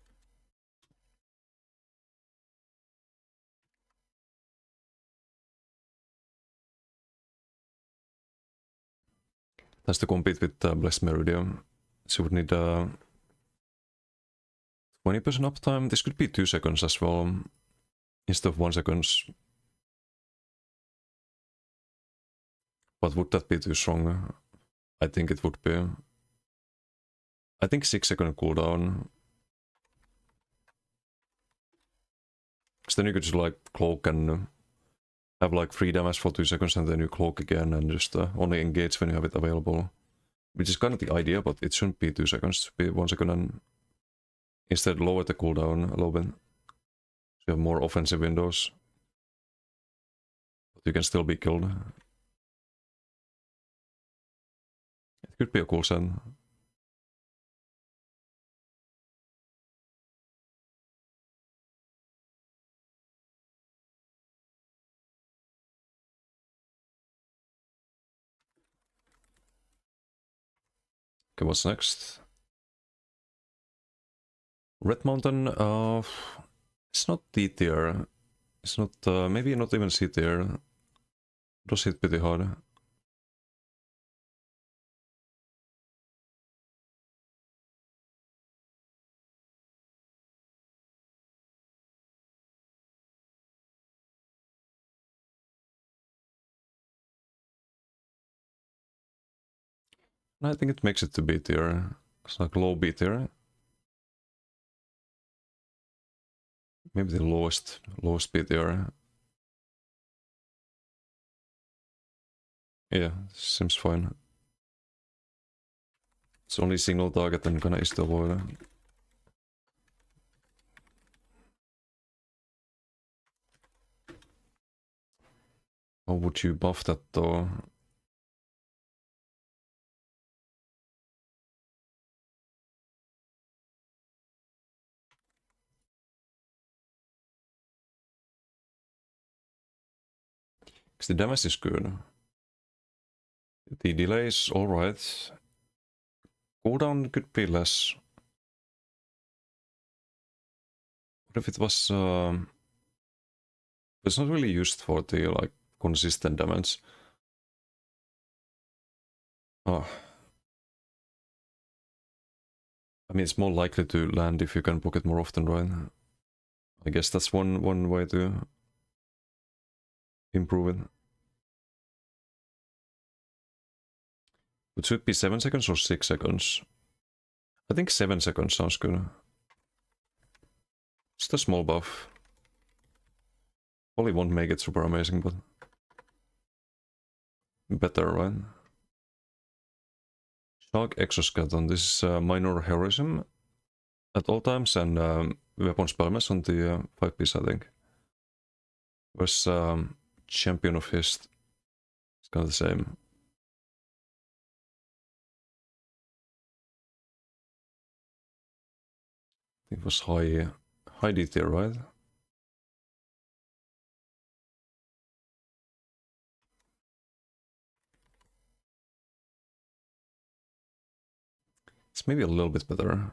Has to compete with Blessed Meridian. She would need 20% uptime. This could be 2 seconds as well, instead of 1 second. But would that be too strong? I think it would be. I think 6-second cooldown. Because then you could just like cloak and have like 3 damage for 2 seconds and then you cloak again and just only engage when you have it available. Which is kind of the idea, but it shouldn't be 2 seconds, it should be 1 second and instead lower the cooldown a little bit. So you have more offensive windows. But you can still be killed. It could be a cool set. Okay, what's next? Red Mountain, it's not D tier. It's not, maybe not even C tier. It does hit pretty hard. I think it makes it to B tier. It's like low B tier. Maybe the lowest B tier. Yeah, seems fine. It's only single target and kinda easy to avoid. How would you buff that though? Because the damage is good. The delay is alright. Cooldown could be less. What if it was... it's not really used for the like consistent damage. Oh. I mean, it's more likely to land if you can poke it more often, right? I guess that's one way to improve it. It should be 7 seconds or 6 seconds. I think 7 seconds sounds good. Just a small buff. Probably won't make it super amazing, but better, right? Shark Exoskeleton. This is minor heroism at all times, and weapon spellmass on the 5 piece, I think. Whereas Champion of Hist. It's kind of the same. It was high D tier, right? It's maybe a little bit better.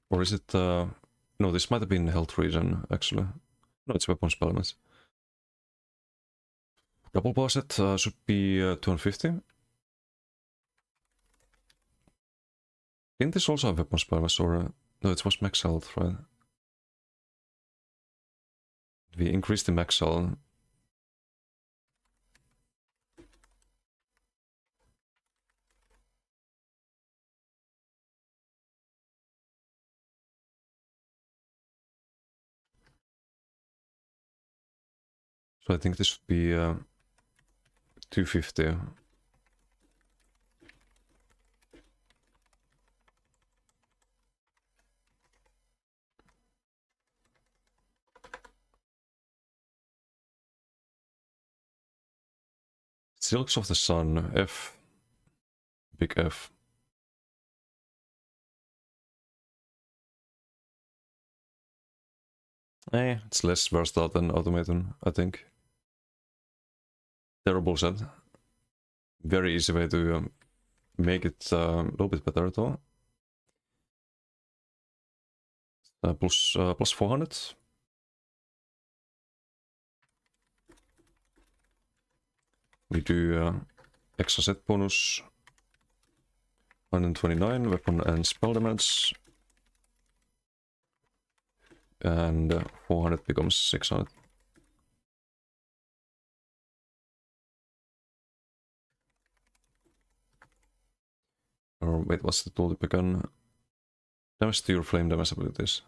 Or is it no, this might have been health regen, actually. No, it's weapon spellmass. Double boss it should be 250. Didn't this also have weapon spellmass, or no, it was max health, right? We increased the max health. So I think this would be 250. Silks of the Sun, F. Big F. It's less versatile than Automaton, I think. Terrible set. Very easy way to make it a little bit better though. Plus 400. We do extra set bonus. 129 weapon and spell damage. And 400 becomes 600. Or wait, what's the tooltip again? Damage to your flame damage abilities.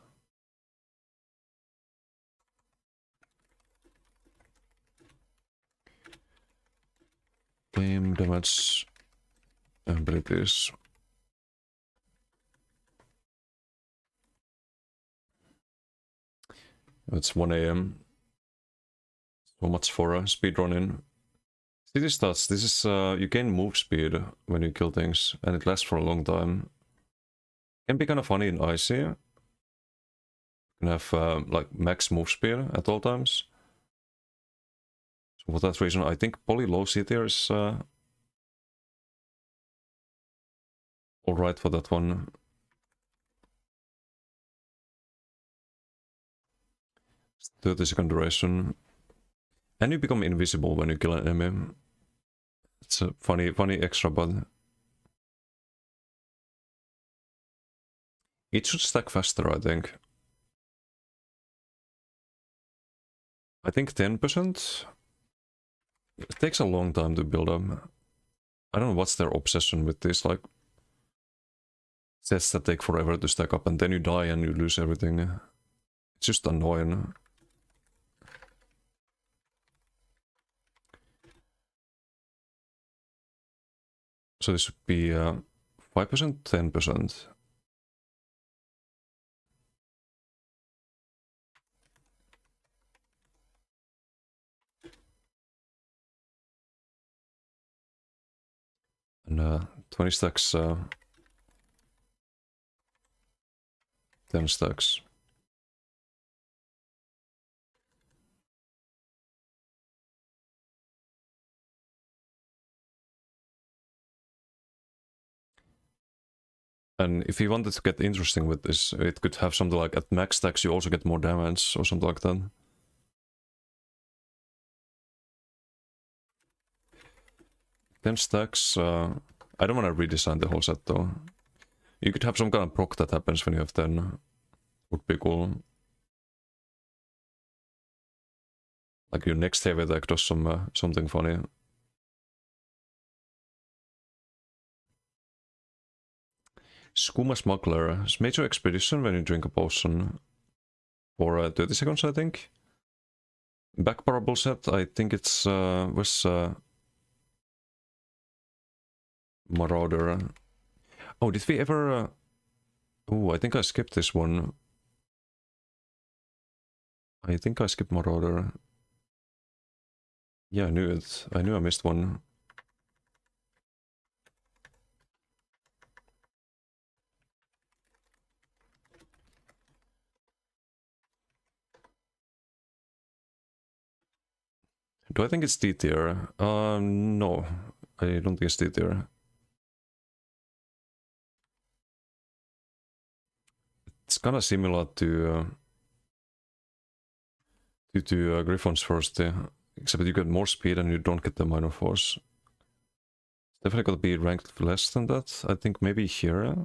Flame damage abilities. It's 1 AM. So much for speedrunning. City stats. This is you gain move speed when you kill things, and it lasts for a long time. Can be kind of funny in Icy. You can have like max move speed at all times. So for that reason, I think poly low C tier is alright for that one. It's 30-second duration. And you become invisible when you kill an enemy. It's a funny extra, but it should stack faster, I think. I think 10%. It takes a long time to build up. I don't know what's their obsession with this, like sets that take forever to stack up and then you die and you lose everything. It's just annoying. So this would be 5%, 10%. And 20 stacks, 10 stacks. And if you wanted to get interesting with this, it could have something like at max stacks you also get more damage or something like that. Ten stacks. I don't want to redesign the whole set though. You could have some kind of proc that happens when you have 10. Would be cool. Like your next heavy attack does something funny. Skooma Smuggler. Major expedition when you drink a potion. for 30 seconds, I think. Back parable set, I think it's was Marauder. Oh, did we ever? Oh, I think I skipped this one. I think I skipped Marauder. Yeah, I knew it. I knew I missed one. Do I think it's D tier? No. I don't think it's D tier. It's kind of similar to Griffon's first, except you get more speed and you don't get the minor force. Definitely gotta be ranked less than that. I think maybe here.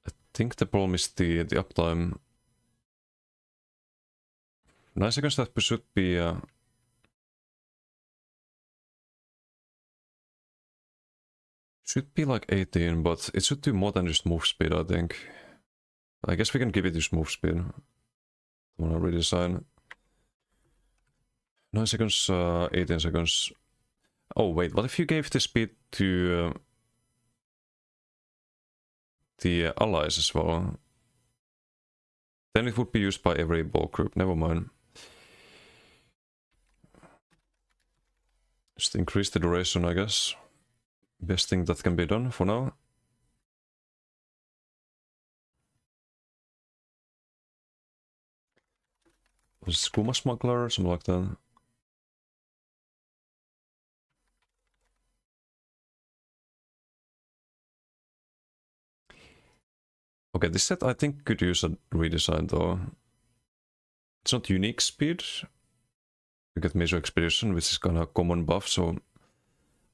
I think the problem is the uptime. 9 seconds that should be like 18, but it should do more than just move speed, I think. I guess we can give it just move speed. I wanna redesign. 9 seconds, 18 seconds. Oh wait, what if you gave the speed to the allies as well? Then it would be used by every ball group, never mind. Just increase the duration, I guess. Best thing that can be done for now. Skooma Smuggler, something like that. Okay, this set I think could use a redesign though. It's not unique speed. You get Major Expedition, which is kind of a common buff, so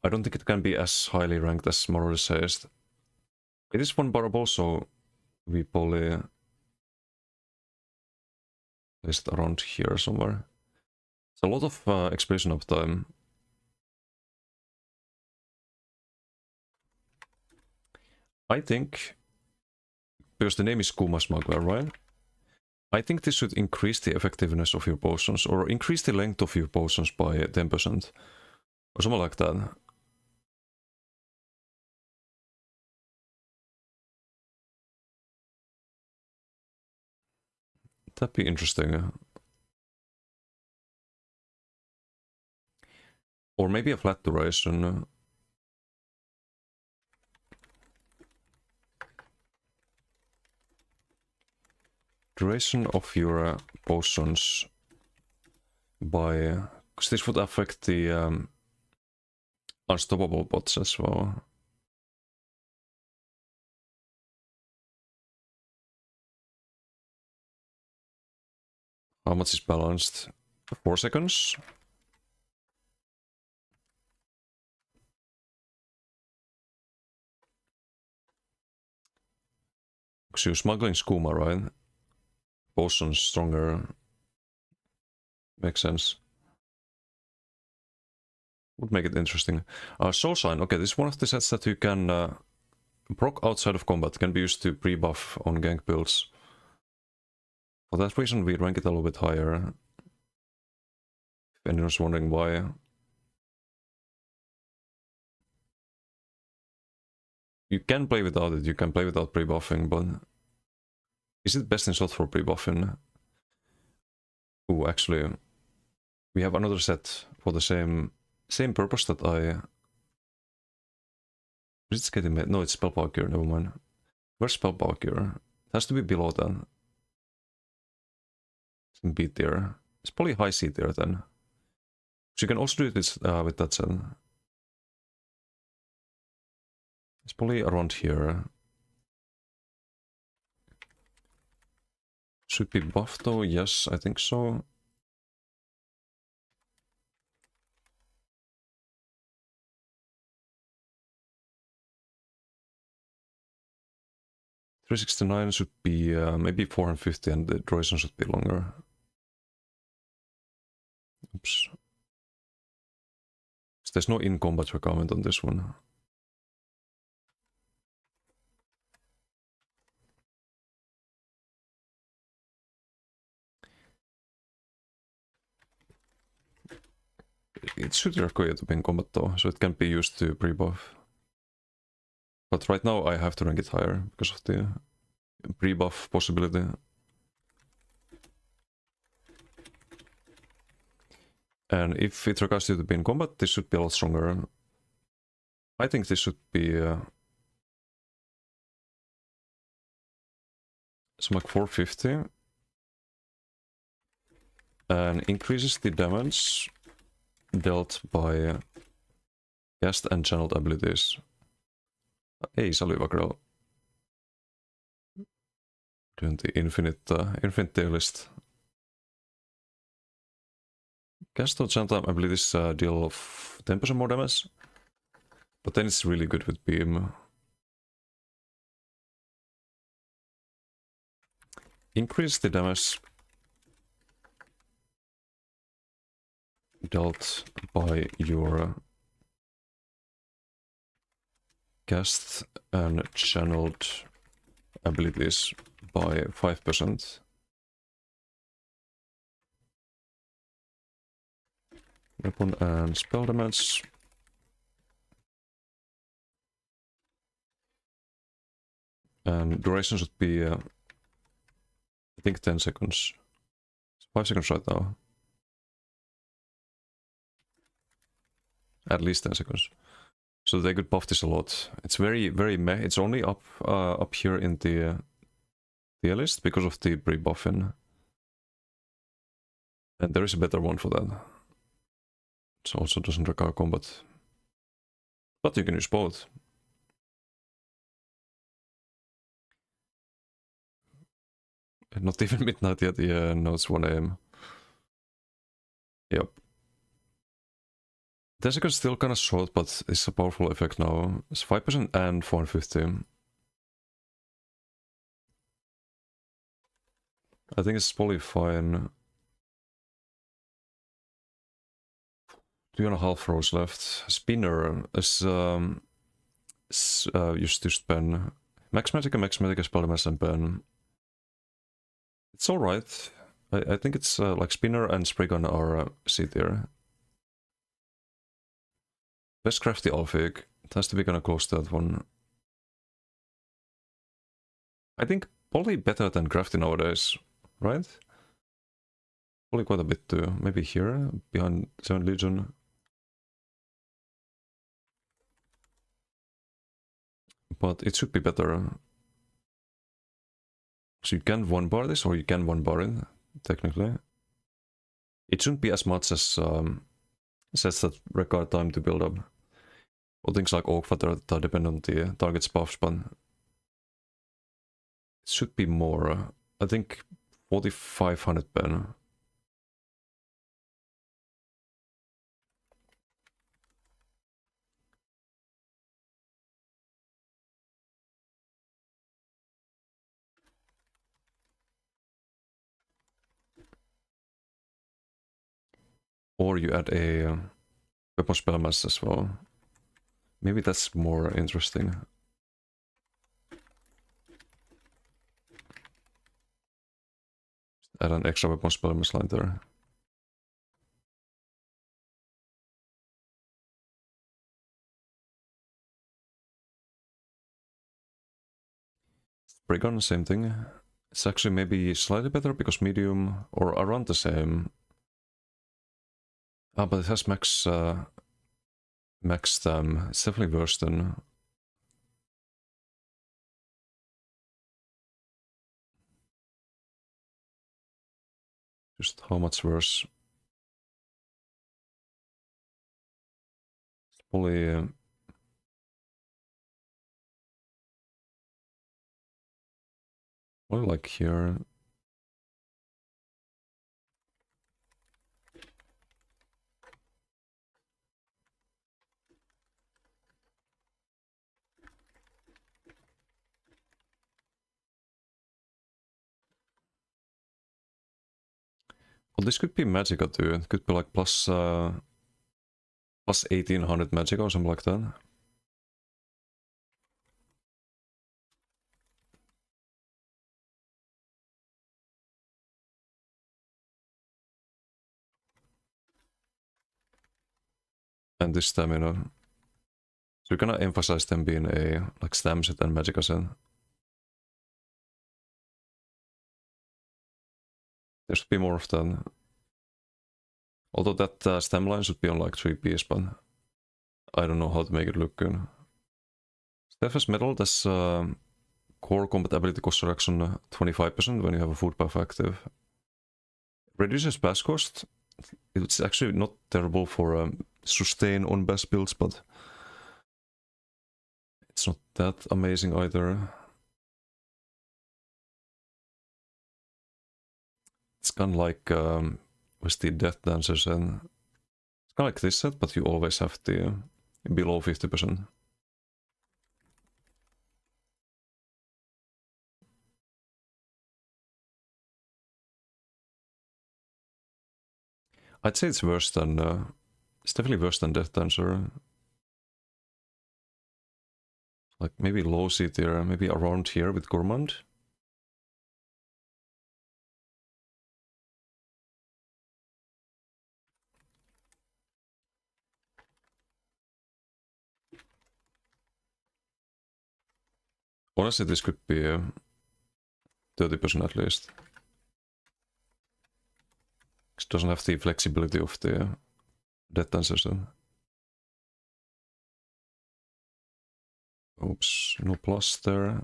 I don't think it can be as highly ranked as Marauder says. It is one barable, so we probably place it around here somewhere. It's a lot of expedition uptime. I think, because the name is Skooma Smuggler, right? I think this should increase the effectiveness of your potions, or increase the length of your potions by 10%. Or something like that. That'd be interesting. Or maybe a flat duration. Duration of your potions by... because this would affect the unstoppable bots as well. How much is balanced? 4 seconds. Because you're smuggling skooma, right? Potions stronger. Makes sense. Would make it interesting. Soul Sign. Okay, this is one of the sets that you can proc outside of combat. Can be used to pre-buff on gank builds. For that reason, we rank it a little bit higher. If anyone's wondering why. You can play without it, you can play without pre-buffing, but... is it best in slot for pre-buffing? Oh, actually... we have another set for the same purpose that I... is it getting made? No, it's Spellpower Cure, never mind. Where's Spellpower Cure? It has to be below that. It's in B tier. It's probably high C tier then. So you can also do it with that set. It's probably around here. Should be buffed though, yes, I think so. $369 should be maybe 450 and the duration should be longer. Oops. So there's no in-combat requirement on this one. It should require to be in combat though, so it can be used to pre-buff. But right now I have to rank it higher because of the pre-buff possibility. And if it requires you to be in combat, this should be a lot stronger. I think this should be some like 450. And increases the damage dealt by cast and channeled abilities. Ei se oli hyvä kyllä. Doing the infinite tier list. Cast or channeled abilities deal of 10% more damage. But then it's really good with beam. Increase the damage dealt by your cast and channeled abilities by 5%. Weapon and spell damage. And duration should be, I think 10 seconds. 5 seconds right now. At least 10 seconds. So they could buff this a lot. It's very meh. It's only up here in the tier list because of the pre-buffing. And there is a better one for that. It also doesn't require combat. But you can use both. Not even midnight yet, yeah, no, it's 1 AM. Yep. 10 seconds still kinda short, but it's a powerful effect now. It's 5% and 450. I think it's probably fine. 2.5 rows left. Spinner is used to spend Max Magic, Spell Damage and Pen. It's alright. I think it's like Spinner and Spraygun are C tier. Best crafty Alfig. It has to be kinda close to that one. I think probably better than crafty nowadays, right? Probably quite a bit too. Maybe here, behind 7 Legion. But it should be better. So you can one bar this, or you can one bar it, technically. It shouldn't be as much as sets that require time to build up. Or things like Oak Flutter that are dependent on the target's buffs, but it should be more. I think 4,500 pen. Or you add a weapon spell mass as well. Maybe that's more interesting. Add an extra weapon spell mass line there. Spraygun, same thing. It's actually maybe slightly better because medium, or around the same. Ah, but it has max stam. It's definitely worse than. Just how much worse? It's probably. Well, like here. Well, this could be Magicka too. It could be like plus 1800 Magicka or something like that. And this stamina. So you're gonna emphasize them being a like stam set and Magicka set. There should be more of that. Although that stem line should be on like 3 piece, but I don't know how to make it look good. Steph's metal, that's core combat ability cost reduction 25% when you have a food buff active. Reduces bass cost. It's actually not terrible for sustain on bass builds, but it's not that amazing either. It's kind of like with the Death Dancers, and it's kind of like this set, but you always have the below 50%. I'd say it's worse than it's definitely worse than Death Dancer. Like maybe low C tier, maybe around here with Gourmand. Honestly, this could be 30% at least. It doesn't have the flexibility of the Death Dancers then. Oops, no plus there.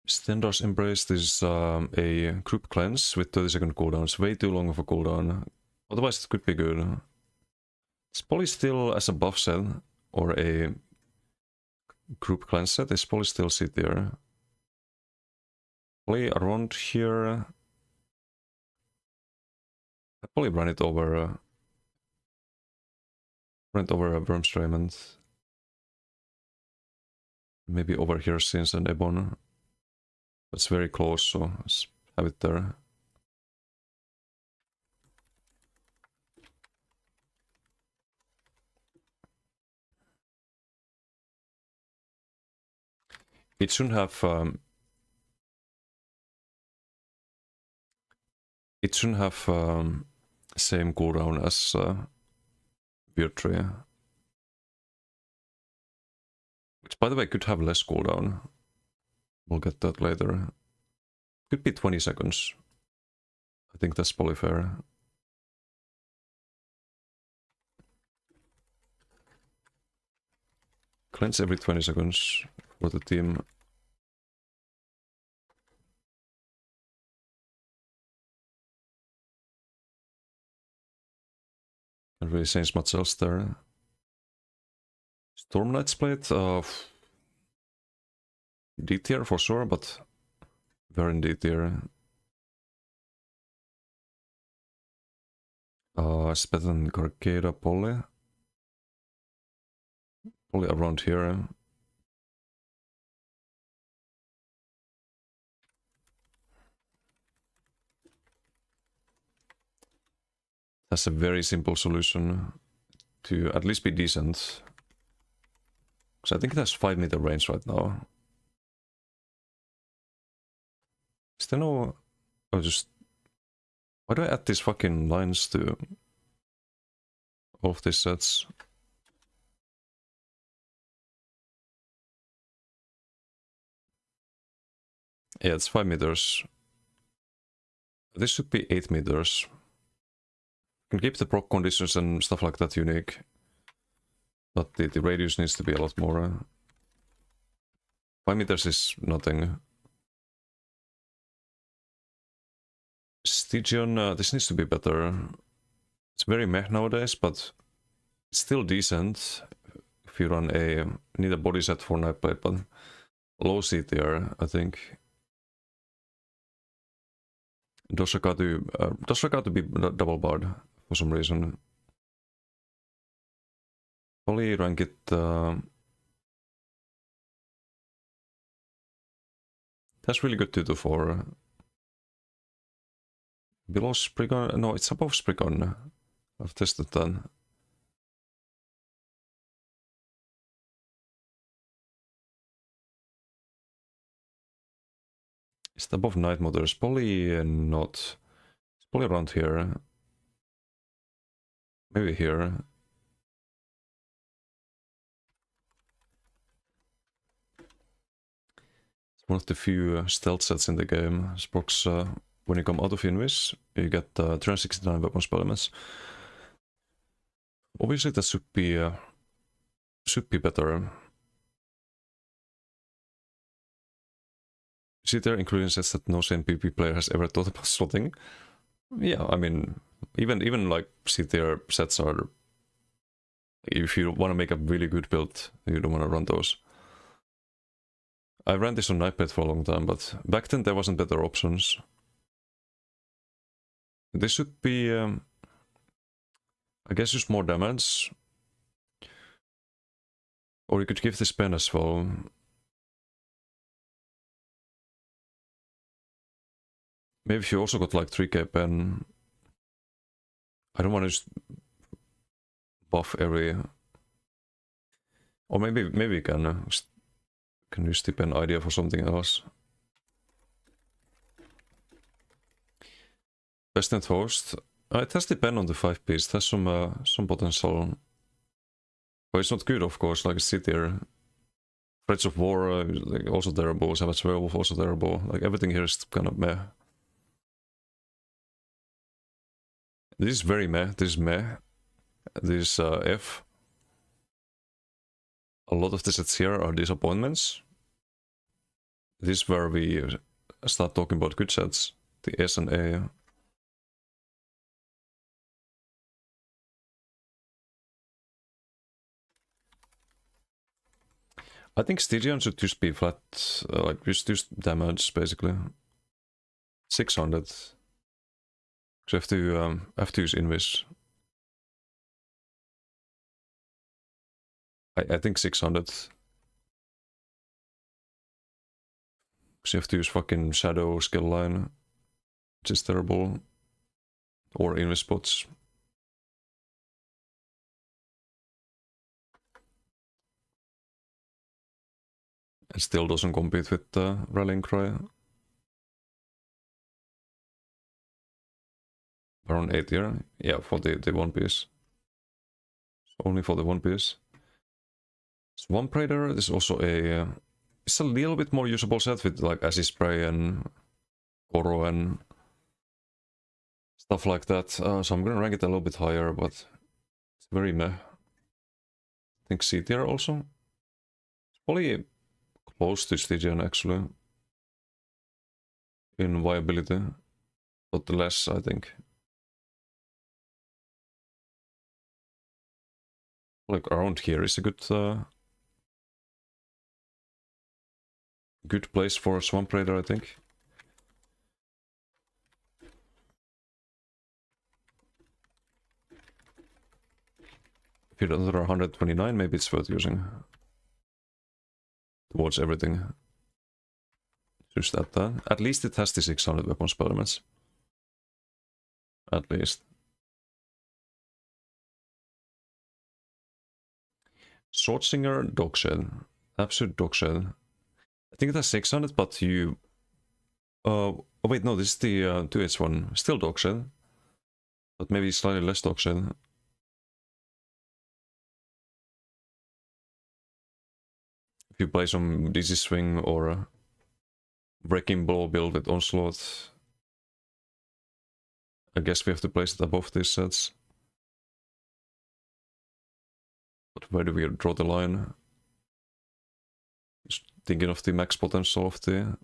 Stendar's Embrace is a group cleanse with 30-second cooldown. It's way too long of a cooldown. Otherwise it could be good. It's probably still as a buff set or a group cleanse set. It's probably still C tier. Probably around here. I probably run it over Worm's Raiment. Maybe over here since and Ebon. It's very close, so let's have it there. It shouldn't have same cooldown as Weird Tree. Which by the way could have less cooldown. We'll get that later. Could be 20 seconds. I think that's probably fair. Cleanse every 20 seconds for the team. Can't really change much else there. Storm Knight's Blade, D tier for sure, but very in D tier. It's better than Gargada Polly. Probably around here. That's a very simple solution to at least be decent. Because I think it has 5 meter range right now. Is there no... Oh, just... Why do I add these fucking lines to all of these sets? Yeah, it's 5 meters. This should be 8 meters. You can keep the proc conditions and stuff like that unique. But the radius needs to be a lot more. 5 meters is nothing. Stygian, this needs to be better. It's very meh nowadays, but it's still decent if you run a... need a body set for Nightblade, but low C tier, I think. Doshaka to be double barred for some reason. Probably rank it That's really good 2 to 4. Below Spriggan? No, it's above Spriggan. I've tested that. It's above Night Motors. Probably not. It's probably around here. Maybe here. It's one of the few stealth sets in the game. Spox, when you come out of Invis, you get 369 weapon spell elements. Obviously that should be better. See there, including sets that no sane PvP player has ever thought about slotting. Yeah, I mean, even like see there sets are. If you want to make a really good build, you don't want to run those. I ran this on Nightblade for a long time, but back then there wasn't better options. This should be, I guess, just more damage. Or you could give this pen as well. Maybe if you also got like 3k pen. I don't want to just buff every. Or maybe you can use the pen idea for something else. Best net host. It has the pen on the 5-piece. It has some potential. But it's not good, of course. Like it's here. Threats of War like also terrible. Savage Werewolf also terrible. Like everything here is kind of meh. This is very meh. This is meh. This is F. A lot of the sets here are disappointments. This is where we start talking about good sets. The S and A. I think Stygian should just be flat, like just damage basically. 600. So I have to use Invis. I think 600. Because you have to use fucking Shadow skill line, which is terrible. Or Invis spots. It still doesn't compete with Rallying Cry. Around 8 here. Yeah, for the one piece. Only for the one piece. Swamp Raider is also a. It's a little bit more usable set with like Acid Spray and Koro and stuff like that. So I'm gonna rank it a little bit higher, but it's very meh. I think C tier also. It's probably close to Stygian actually. In viability. But less, I think. Like around here is a good place for a Swamp Raider, I think. If you're under 129, maybe it's worth using. Towards everything. Just that. At least it has the 600 weapon spell elements. At least. Swordslinger, Dogshed. Absolute Dogshed. I think it has 600, but you... oh wait, no, this is the 2H one. Still Dogshed. But maybe slightly less Dogshed. If you play some DC Swing or a Wrecking Blow build with Onslaught, I guess we have to place it above these sets. But where do we draw the line? Just thinking of the max potential of the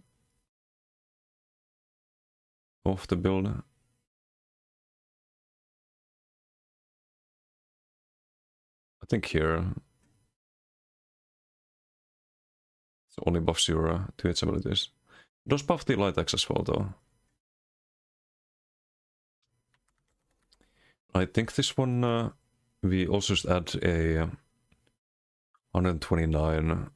build. I think here it only buffs your 2H abilities. It does buff the light axe as well though. I think this one we also just add a 129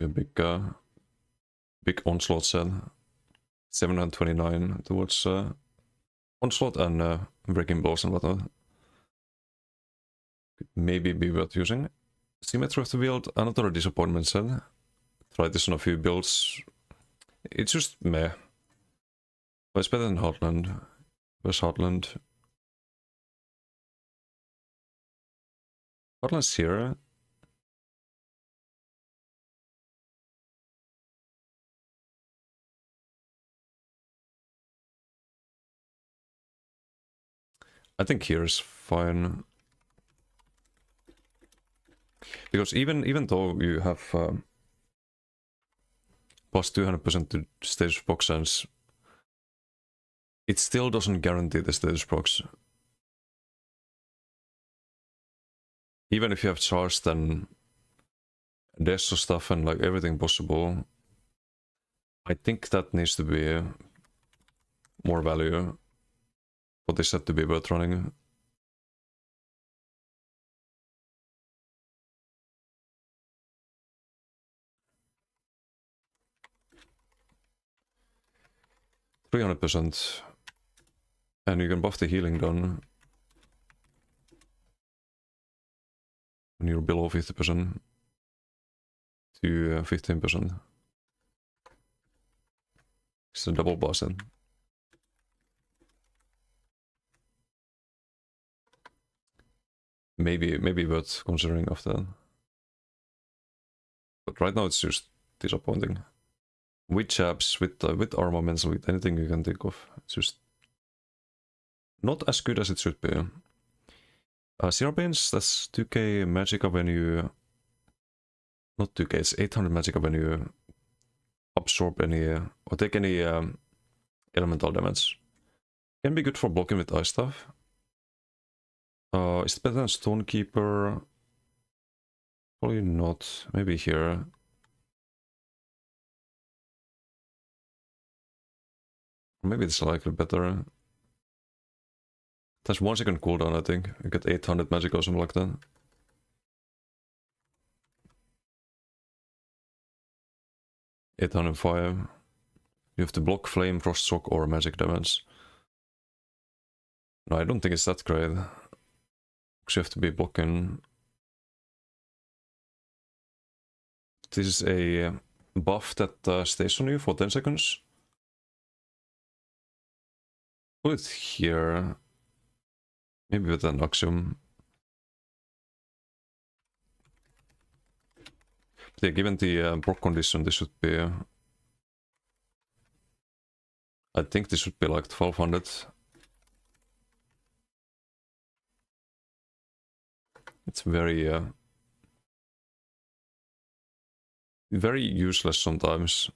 A big onslaught set. 729 towards onslaught and breaking blows and whatnot. Could maybe be worth using. Symmetry of the Wield, another disappointment set. Tried this on a few builds. It's just meh. But it's better than Heartland. Where's Heartland? Heartland's here. I think here is fine. Because even though you have plus 200% to status proc sense, it still doesn't guarantee the status procs. Even if you have charged and deaths stuff and like everything possible, I think that needs to be more value. What is said to be worth running. %300%. And you can buff the healing down when you're below 50% to 15%. It's a double boss then. Maybe worth considering after. But right now it's just disappointing. With jabs, with armaments, with anything you can think of. It's just not as good as it should be. Zero Pains, that's 2k Magicka when you... Not 2k, it's 800 Magicka when you absorb any... or take any elemental damage. Can be good for blocking with ice stuff. Is it better than Stonekeeper? Probably not. Maybe here. Maybe it's slightly better. That's 1 second cooldown, I think. You get 800 magic or something like that. $805. You have to block flame, frost shock, or magic damage. No, I don't think it's that great. Because you have to be blocking. This is a buff that stays on you for 10 seconds. Put it here. Maybe with an Axiom. But yeah, given the proc condition, this should be... I think this should be like 1200. It's very... very useless sometimes.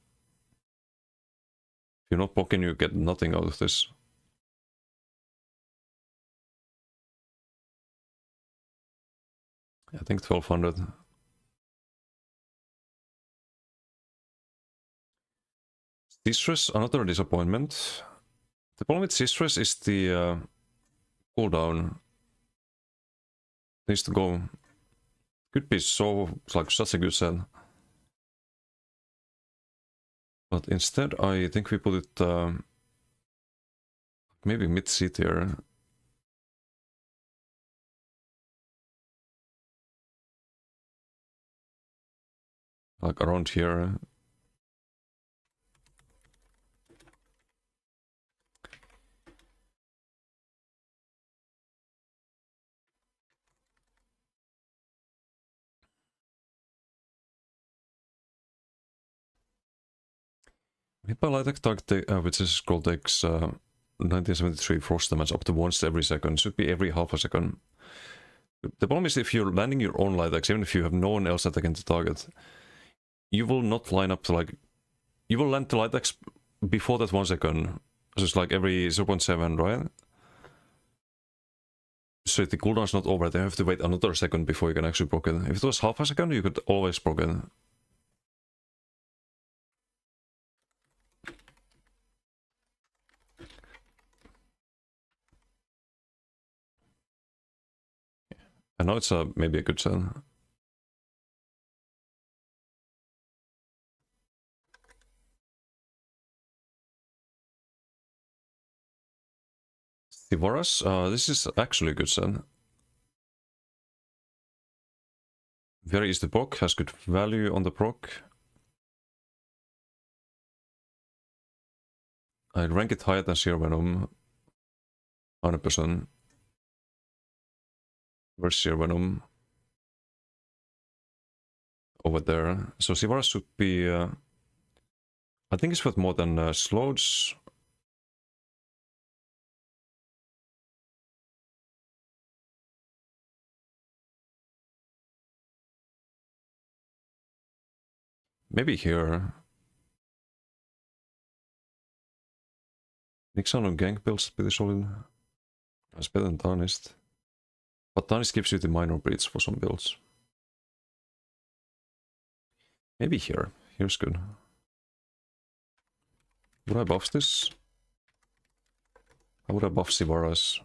If you're not blocking, you get nothing out of this. I think 1200. Distress, another disappointment. The problem with Distress is the cooldown. Needs to go. Could be so, like, such a good set. But instead, I think we put it maybe mid-C tier. Like around here. Hit by light attack, which is scroll takes 1973 frost damage up to once every second. Should be every half a second. The problem is if you're landing your own light attacks, even if you have no one else attacking the target, you will not line up to like... You will land the light attacks before that 1 second. So it's like every 0.7, right? So if the cooldown is not over, they have to wait another second before you can actually proc it. If it was half a second, you could always proc it. And now it's maybe a good set. Sivaras, this is actually a good set. Very easy to proc, has good value on the proc. I'd rank it higher than Sheer Venom. 100%. Where's Sheer Venom? Over there. So Sivaras should be... I think it's worth more than Slodes. Maybe here. Nixon on gank builds pretty solid. It's better than Tarnished. But Tarnished gives you the minor breeds for some builds. Maybe here. Here's good. Would I buff this? How would I buff Sivaras?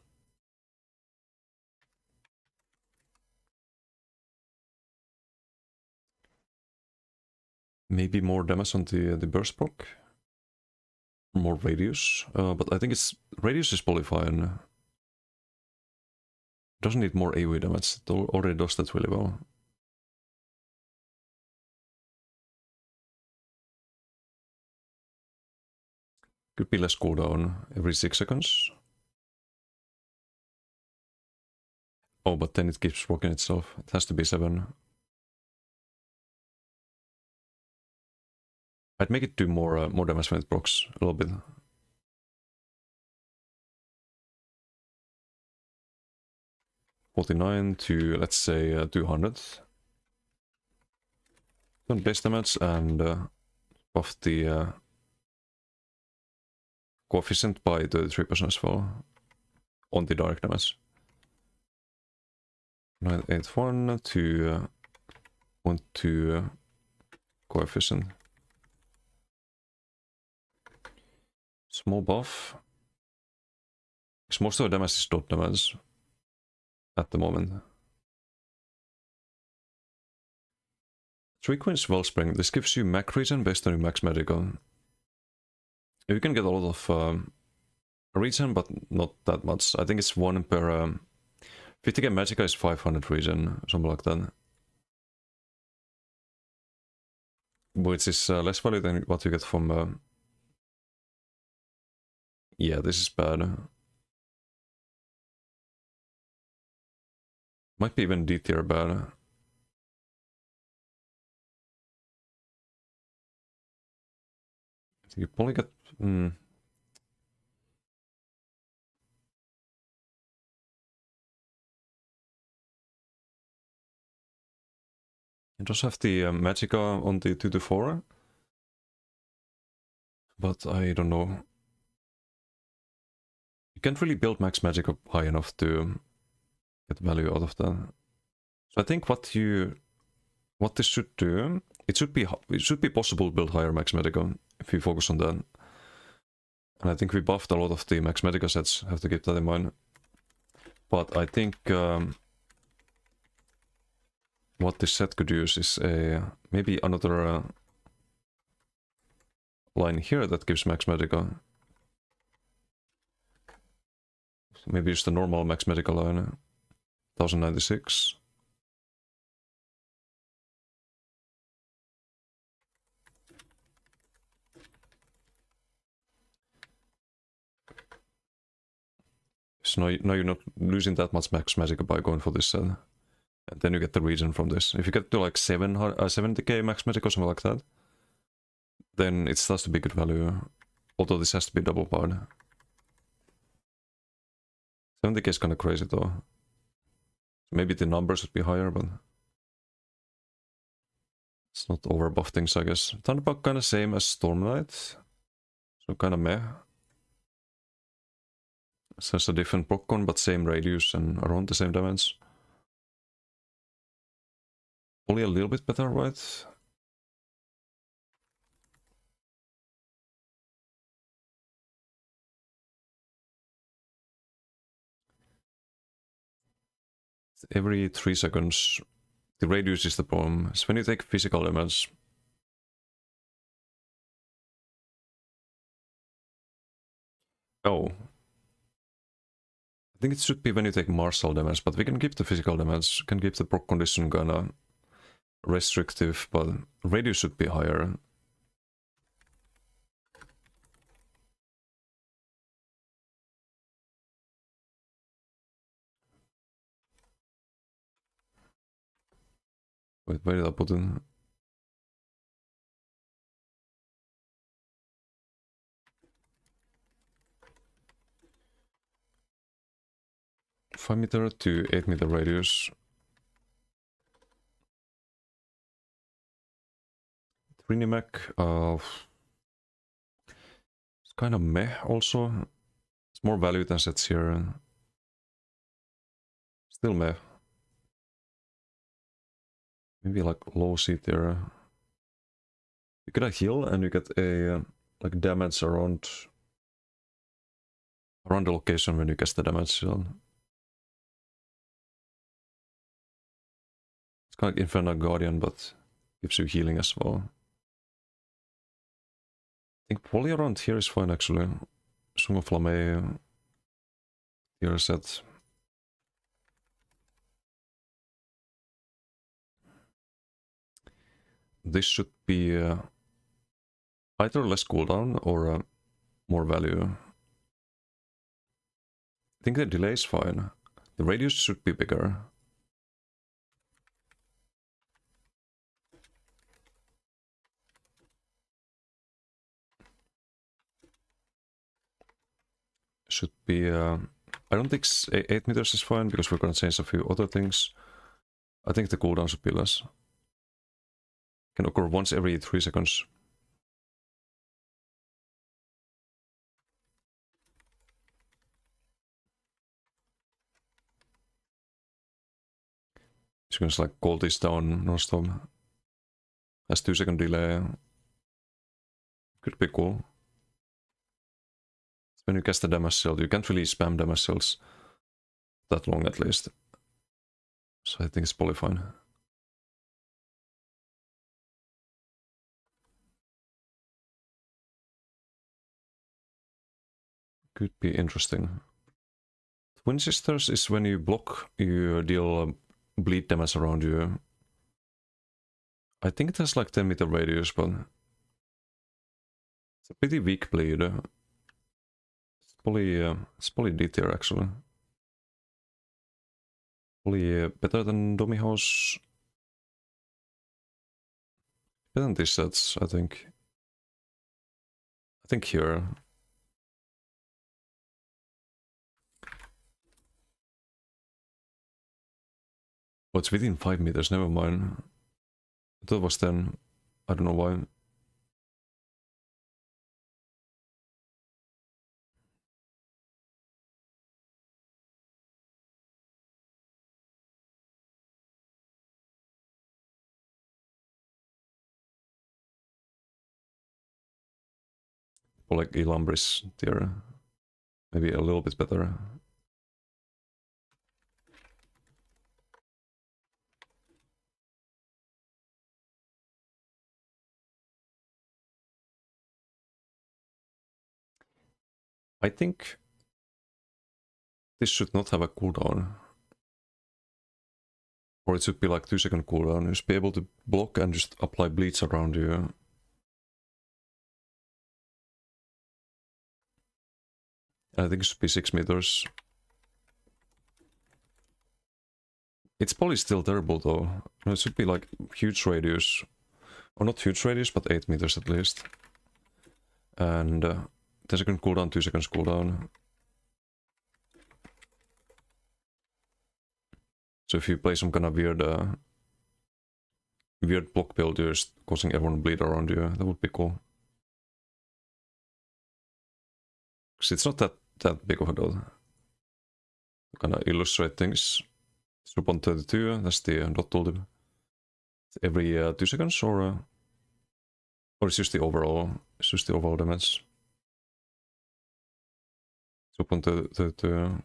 Maybe more damage on the burst proc. More radius. But I think it's radius is probably fine. Doesn't need more AoE damage. It already does that really well. Could be less cooldown every 6 seconds. Oh, but then it keeps rocking itself. It has to be 7. I'd make it do more damage when it procs a little bit. $49 to, let's say, 200. Done base damage and buff the coefficient by 33% as well on the direct damage. 981 to 0.2 coefficient. Small buff. Because most of the damage is dot damage at the moment. 3 Queens Wellspring. This gives you max regen based on your max medical. You can get a lot of regen, but not that much. I think it's 1 per... 50k Magica is 500 regen, something like that. Which is less value than what you get from... Yeah, this is bad. Might be even D tier bad. I think you probably get... It does have the Magica on the 2 to 4. But I don't know. You can't really build max Magica high enough to get value out of that. So I think what this should do, it should be possible to build higher max Magica if you focus on that. And I think we buffed a lot of the max Magica sets, have to keep that in mind. But I think what this set could use is maybe another line here that gives max Magica. So maybe just the normal max Magica line. 1096. So now you're not losing that much max Magica by going for this set. And then you get the regen from this. If you get to like 70k max Magica or something like that, then it starts to be good value. Although this has to be double powered. 70k is kind of crazy though. Maybe the numbers would be higher, but it's not overbuff things, I guess. Thunderbuck kind of same as Storm Knight, so kind of meh. So it's a different proccon, but same radius and around the same damage. Only a little bit better, right? Every 3 seconds, the radius is the problem. So when you take physical damage, oh, I think it should be when you take martial damage, but we can keep the physical damage, can keep the proc condition kinda restrictive, but radius should be higher. Wait, where did I put it? $5 meter to 8 meter radius. 3 mech, it's kind of meh also. It's more value than sets here. Still meh. Maybe like low seat there. You get a heal and you get a like damage around the location when you cast the damage. So it's kind of like Infernal Guardian, but gives you healing as well. I think poly around here is fine actually. Song of Flame here set. This should be either less cooldown or more value. I think the delay is fine. The radius should be bigger. Should be... I don't think 8 meters is fine because we're gonna change a few other things. I think the cooldown should be less. Can occur once every 3 seconds. So you can just like call this down non-stop. Has 2-second delay. Could be cool. When you cast the damage shield, you can't really spam damage shields that long at least. So I think it's probably fine. Could be interesting. Twin Sisters is when you block, you deal bleed damage around you. I think it has like 10 meter radius, but it's a pretty weak bleed. It's probably D tier actually. Probably better than Dummy House. Better than these sets, I think. I think here. Oh, it's within 5 meters, never mind. I thought it was 10. I don't know why. Or like Elambris tier. Maybe a little bit better. I think this should not have a cooldown. Or it should be like 2-second cooldown. You should be able to block and just apply bleeds around you. I think it should be 6 meters. It's probably still terrible though. It should be like huge radius. Or not huge radius, but 8 meters at least. And 10-second cooldown, 2 seconds cooldown. So if you play some kind of weird block build, you're just causing everyone to bleed around you. That would be cool. Because it's not that big of a deal. Kind of illustrate things. 0.32, that's the dot tool. Every 2 seconds, or it's just the overall. It's just the overall damage. 0.32.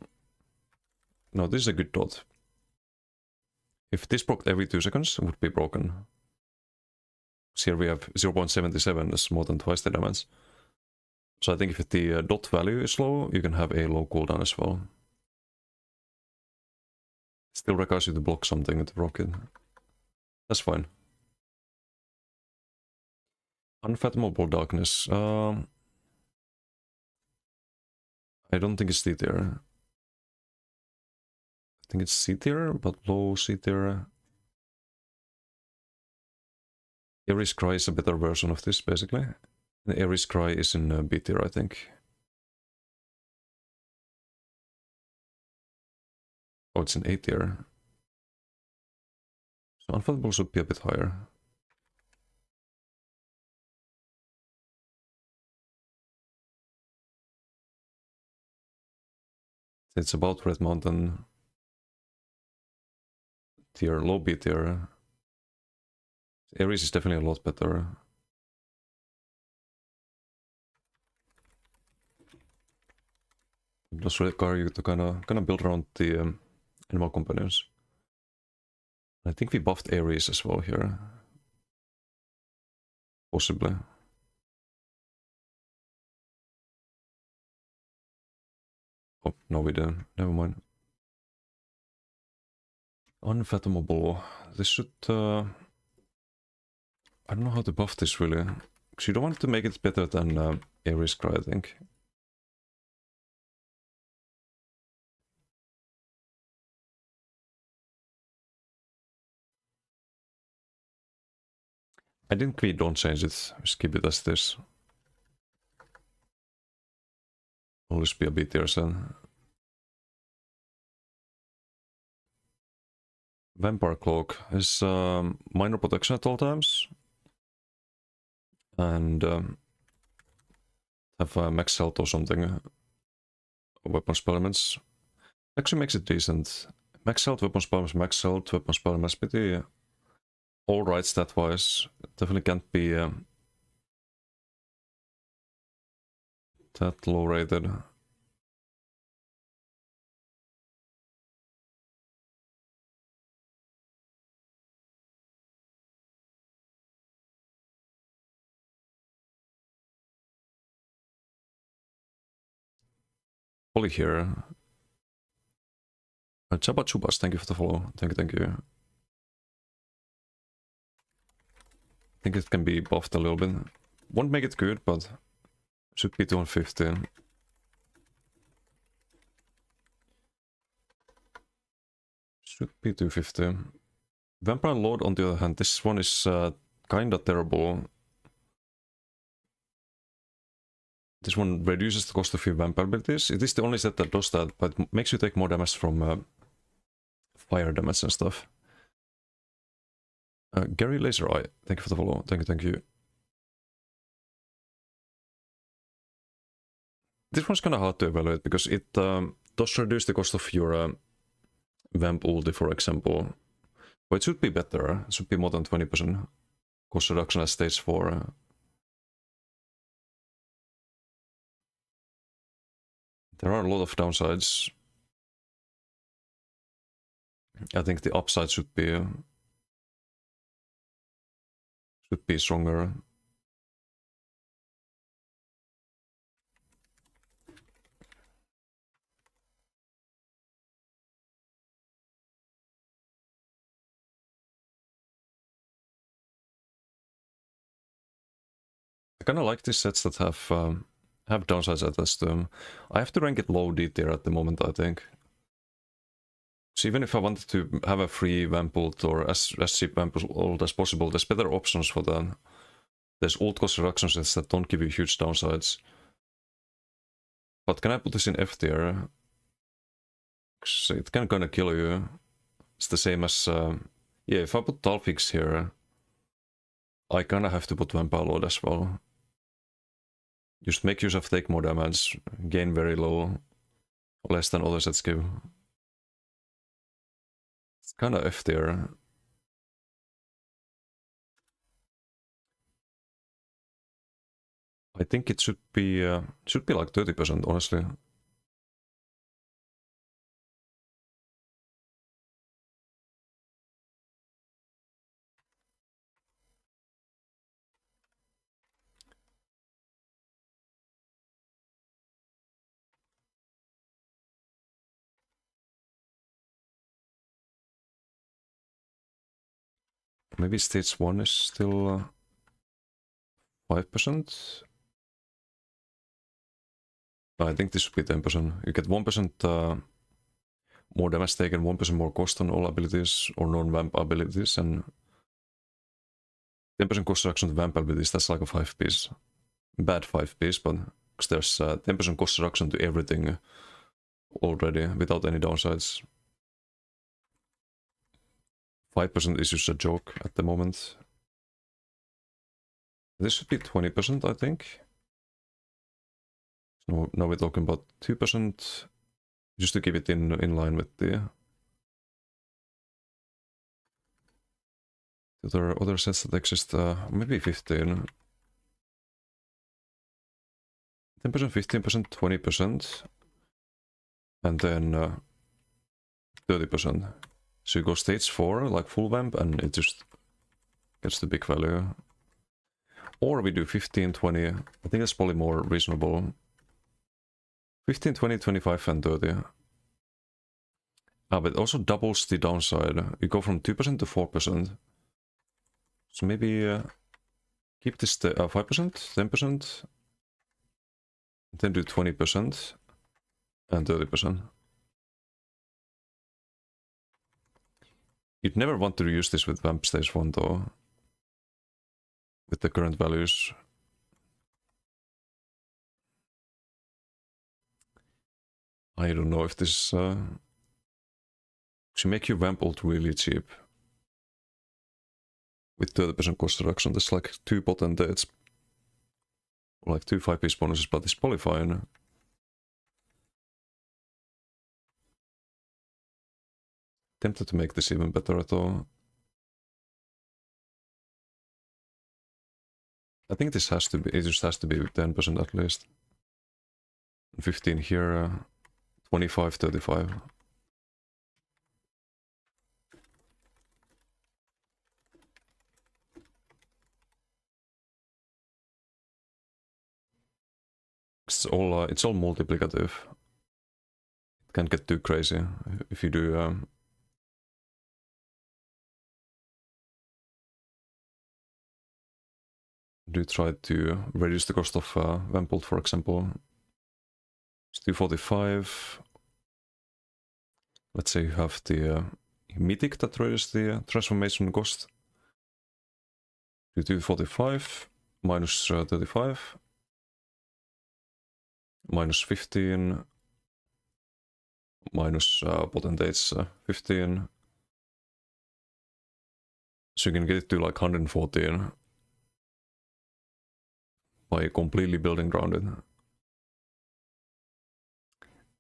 No, this is a good dot. If this broke every 2 seconds, it would be broken. So here we have 0.77, that's more than twice the damage. So I think if the dot value is low, you can have a low cooldown as well. Still requires you to block something with the rocket. That's fine. Unfathomable darkness. I don't think it's D tier. I think it's C tier, but low C tier. Ares Cry is a better version of this, basically. And Ares Cry is in B tier, I think. Oh, it's in A tier. So Unfathomable should be a bit higher. It's about Red Mountain tier, low B tier. Ares is definitely a lot better. It does require you to kind of build around the animal companions. I think we buffed Ares as well here. Possibly. Oh, no we didn't. Never mind. Unfathomable. This should... I don't know how to buff this really. Because you don't want to make it better than Ares Cry, I think. I think we don't change it. Just keep it as this. Always be a bit there, then. Vampire Cloak is minor protection at all times. And have max health or something. Weapon spell elements. Actually makes it decent. Max health, weapon spell elements, max health, weapon spell elements, pretty alright stat wise. Definitely can't be that low rated. Polly here. Chaba Chubas, thank you for the follow. Thank you. I think it can be buffed a little bit. Won't make it good, but should be 250. Should be 250. Vampire Lord, on the other hand, this one is kinda terrible. This one reduces the cost of your vampire abilities. It is the only set that does that, but it makes you take more damage from fire damage and stuff. Gary Laser Eye, thank you for the follow. Thank you. This one's kind of hard to evaluate because it does reduce the cost of your vamp ulti, for example. But it should be better. It should be more than 20% cost reduction at stage 4. There are a lot of downsides. I think the upside should be stronger. I kind of like these sets that have downsides attached to them. I have to rank it low D tier at the moment, I think. So even if I wanted to have a free vamp ult or as cheap vamp ult as possible, there's better options for that. There's ult cost reduction sets that don't give you huge downsides. But can I put this in F tier? So it can kinda kill you. It's the same as... yeah, if I put Talfix here, I kinda have to put Vampire Lord as well. Just make yourself take more damage, gain very low, less than other sets give. It's kinda F tier. I think it should be like 30%, honestly. Maybe stage 1 is still 5%. I think this would be 10%. You get 1% more damage taken, 1% more cost on all abilities or non-vamp abilities, and 10% cost reduction to vamp abilities. That's like a 5-piece. Bad 5-piece, but because there's 10% cost reduction to everything already without any downsides. 5% is just a joke at the moment. This should be 20%, I think. So now we're talking about 2%, just to keep it in line with the other sets that exist. Maybe 15. 10%, 15%, 20%, and then 30%. So you go stage 4, like full vamp, and it just gets the big value. Or we do 15, 20. I think that's probably more reasonable. 15, 20, 25, and 30. But it also doubles the downside. You go from 2% to 4%. So maybe keep this 5%, 10%, then do 20% and 30%. You'd never want to use this with vamp stage 1 though, with the current values. I don't know if this should make your vamp ult really cheap. With 30% cost reduction, that's like 2 potentates. Or like 2 5-piece bonuses, but it's probably fine. Tempted to make this even better at all. I think this has to be, it just has to be 10% at least. 15 here, 25, 35. It's all multiplicative. It can't get too crazy if you do try to reduce the cost of vamp ult, for example. It's 245. Let's say you have the mythic that reduces the transformation cost. Do 245 minus 35. Minus 15, minus potentates 15. So you can get it to like 114 by completely building around it.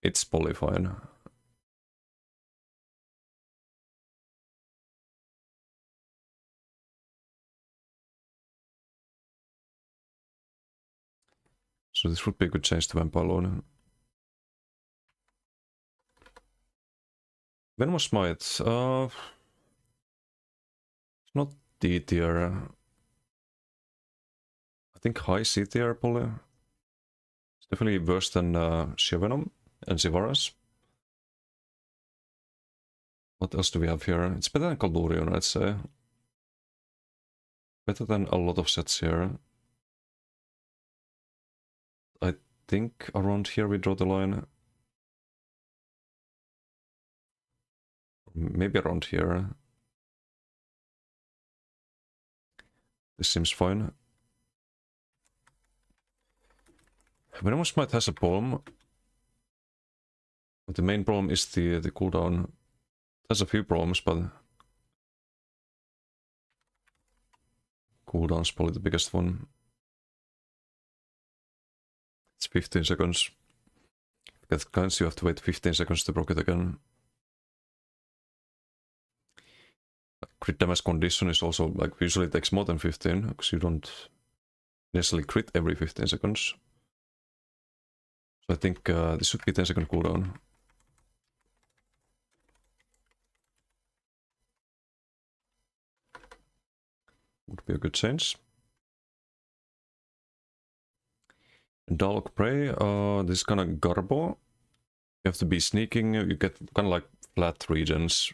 It's probably fine. So this would be a good change to Vampire Lord. Venomous Smite. It's not D tier. I think high C tier probably. It's definitely worse than Sheer Venom and Sivaras. What else do we have here? It's better than Caldurion, I'd say. Better than a lot of sets here. I think around here we draw the line. Maybe around here. This seems fine. Venomous Smite has a problem. But the main problem is the cooldown. There's a few problems, but cooldown's probably the biggest one. It's 15 seconds. That counts, you have to wait 15 seconds to proc it again. Crit damage condition is also, like, usually takes more than 15, because you don't necessarily crit every 15 seconds. So I think this should be 10 second cooldown. Would be a good change. Dalek Prey, this is kind of garbo. You have to be sneaking, you get kind of like flat regions.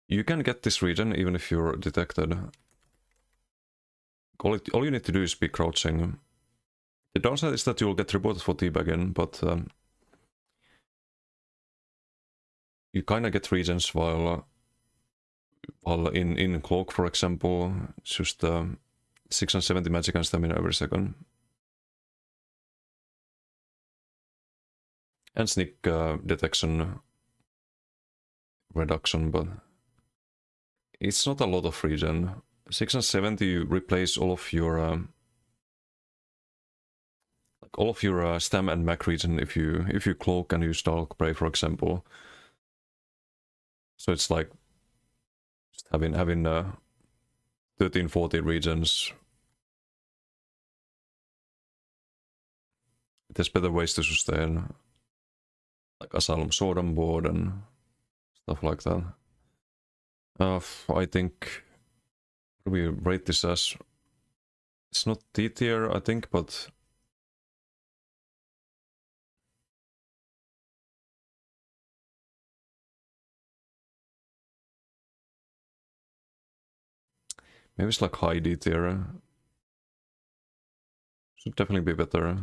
You can get this region even if you're detected. all you need to do is be crouching. The downside is that you'll get reported for teabagging, but you kinda get regens while in cloak, for example. It's just 670 magic and stamina every second. And sneak detection reduction, but it's not a lot of regen. 670, you replace all of your stam and mac regen if you cloak and use dark prey, for example. So it's like just having 1340 regions. There's better ways to sustain, like Asylum Sword on board and stuff like that. I think we rate this as, it's not T tier, I think, but maybe it's like high D tier. Should definitely be better.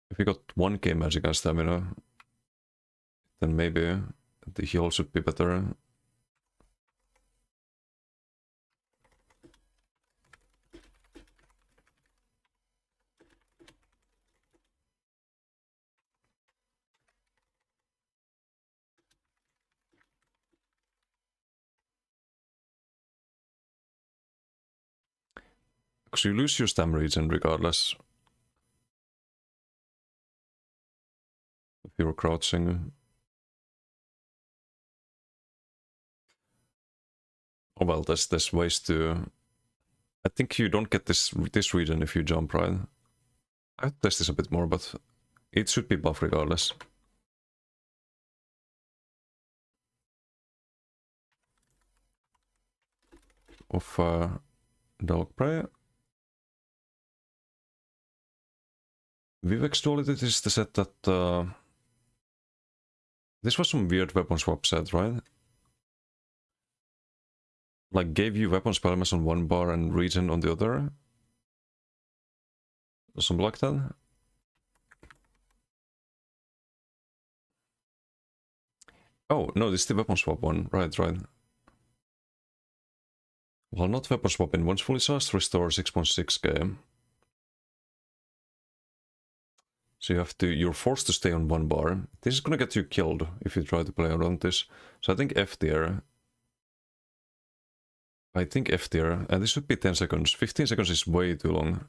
If you got 1k magic and stamina, then maybe the heal should be better. Because you lose your stam regen regardless. If you're crouching. Oh well, there's ways to... I think you don't get this regen if you jump, right? I have to test this a bit more, but it should be buff regardless. Of Dog Prey. Vivek's duality is the set that... this was some weird weapon swap set, right? Like gave you weapon spell mass on one bar and regen on the other? Something like that? Oh, no, this is the weapon swap one. Right. Well, not weapon swapping. Once fully charged, restore 6.6k. So you're forced to stay on one bar. This is gonna get you killed if you try to play around this. So I think F tier. And this should be 10 seconds. 15 seconds is way too long.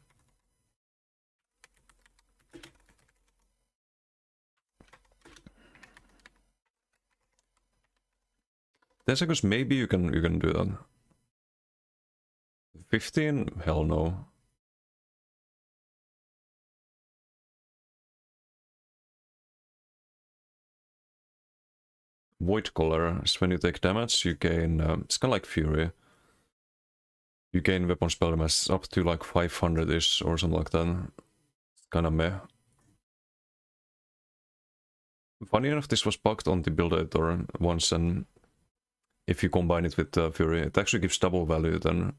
Ten seconds, maybe you can do that. 15? Hell no. Void Collar is when you take damage, you gain... it's kind of like Fury. You gain weapon spell mass up to like 500-ish or something like that. It's kind of meh. Funny enough, this was bugged on the build editor once, and if you combine it with Fury, it actually gives double value. Then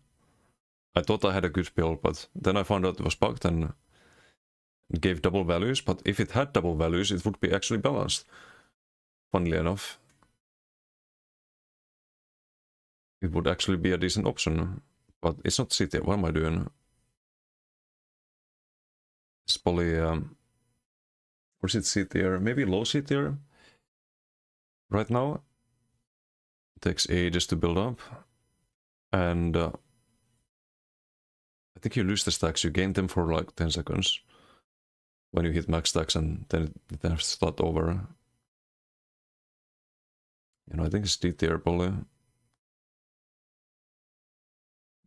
I thought I had a good build, but then I found out it was bugged and it gave double values. But if it had double values, it would be actually balanced. Funnily enough, it would actually be a decent option. But it's not C tier. What am I doing? It's probably... or is it C tier? Maybe low C tier? Right now. It takes ages to build up. And... I think you lose the stacks. You gain them for like 10 seconds. When you hit max stacks, and then it has to start over. You know, I think it's D tier probably.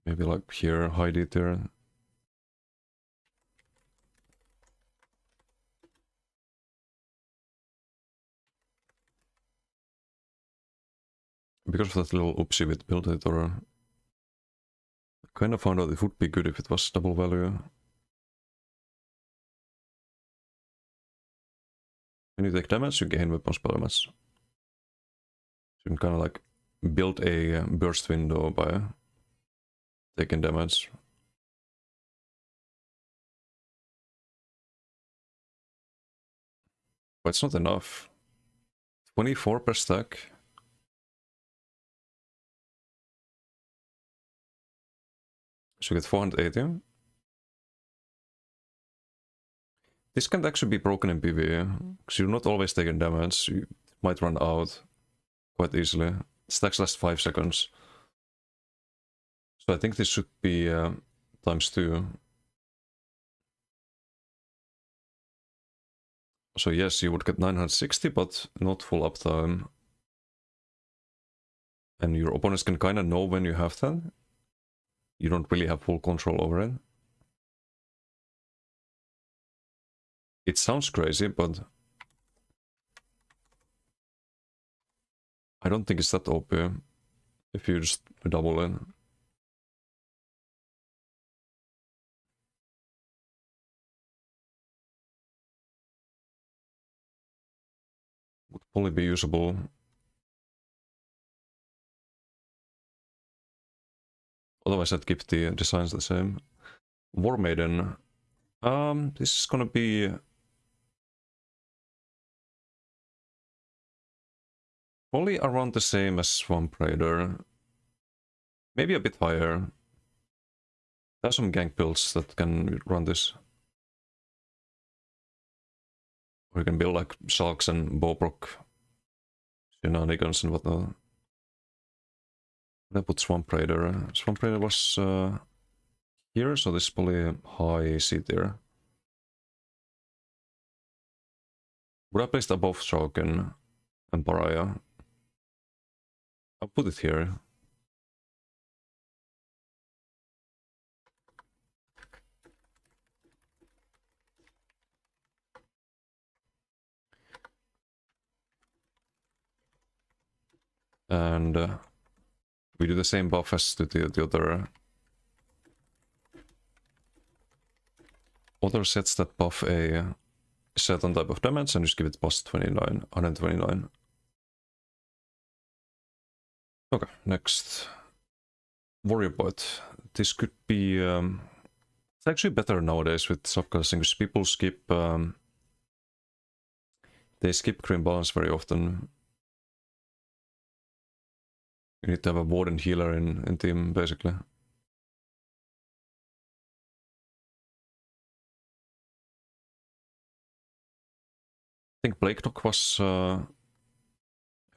Maybe like here, high D tier. Because of that little oopsie with build editor, I kind of found out it would be good if it was double value. When you take damage, you gain weapon spell mass. You can kind of like build a burst window by taking damage. But it's not enough. 24 per stack. So you get 480. This can actually be broken in PvE, because you're not always taking damage. You might run out quite easily. Stacks last 5 seconds. So I think this should be times 2. So yes, you would get 960, but not full uptime. And your opponents can kind of know when you have that. You don't really have full control over it. It sounds crazy, but I don't think it's that OP if you just double it. Would probably be usable. Otherwise I'd keep the designs the same. War Maiden. This is gonna be probably around the same as Swamp Raider. Maybe a bit higher. There's some gank builds that can run this. Or you can build like Shulks and Bobrock shenanigans and whatnot. I put Swamp Raider. Swamp Raider was here, so this is probably high C tier. Would I place it above Shulkin and Pariah? I'll put it here. And we do the same buff as to the other sets that buff a certain type of damage and just give it plus 29, 129. Okay, next. Warrior Bot. This could be... it's actually better nowadays with subclassing because people skip... they skip Green Balance very often. You need to have a Warden healer in team, basically. I think Blake Knock was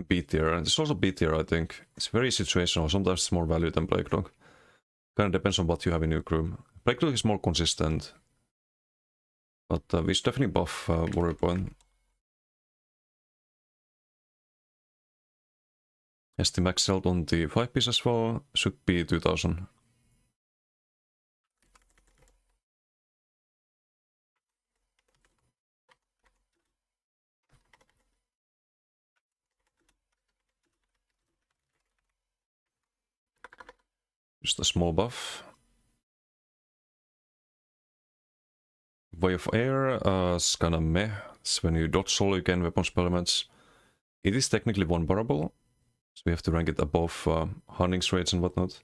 B tier. It's also B tier, I think. It's very situational. Sometimes it's more value than Blake Knock. Kind of depends on what you have in your crew. Blake Knock is more consistent. But we should definitely buff Warrior Point. Yes, the max held on the 5-piece as well should be 2000. Just a small buff. Way of Air is kinda meh. It's when you dodge solo, you gain weapon spell elements. It is technically one barable. So we have to rank it above hunting rates and whatnot.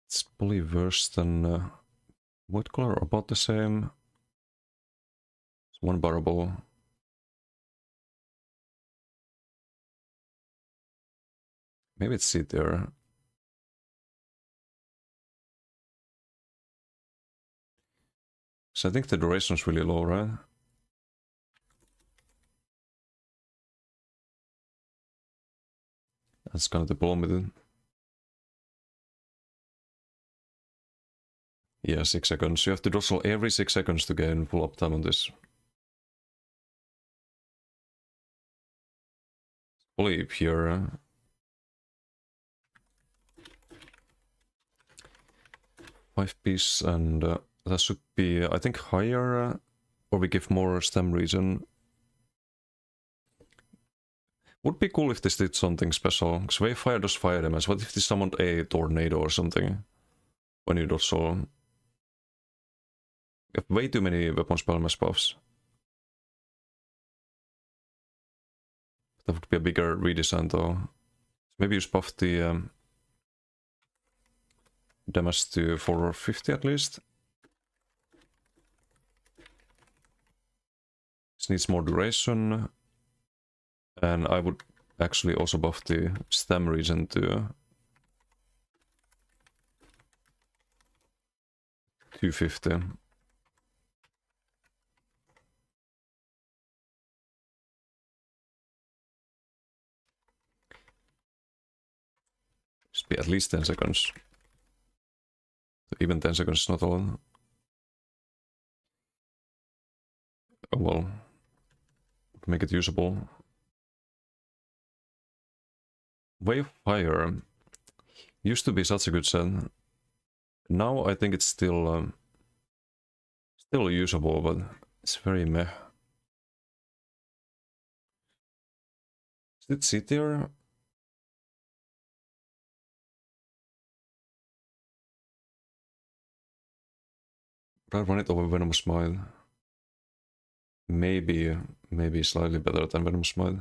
It's probably worse than White Collar, about the same. It's one barable. Maybe it's C tier. So I think the duration is really low, right? That's kind of the problem with it. Yeah, 6 seconds. You have to dodge every 6 seconds to gain full uptime on this. Probably here. 5-piece and that should be, I think, higher, or we give more stem region. Would be cool if this did something special, because Wavefire does fire damage. What if this summoned a tornado or something when you dodge solo? You have way too many weapon spell mass buffs. That would be a bigger redesign though. Maybe you buff the damage to 450 at least. This needs more duration. And I would actually also buff the stem region to 250. Just be at least 10 seconds. Even 10 seconds is not a lot. Oh well. Make it usable. Wave of Fire used to be such a good set. Now I think it's still usable, but it's very meh. Is it C tier? I'd run it over Venomous Smite. Maybe slightly better than Venomous Smite.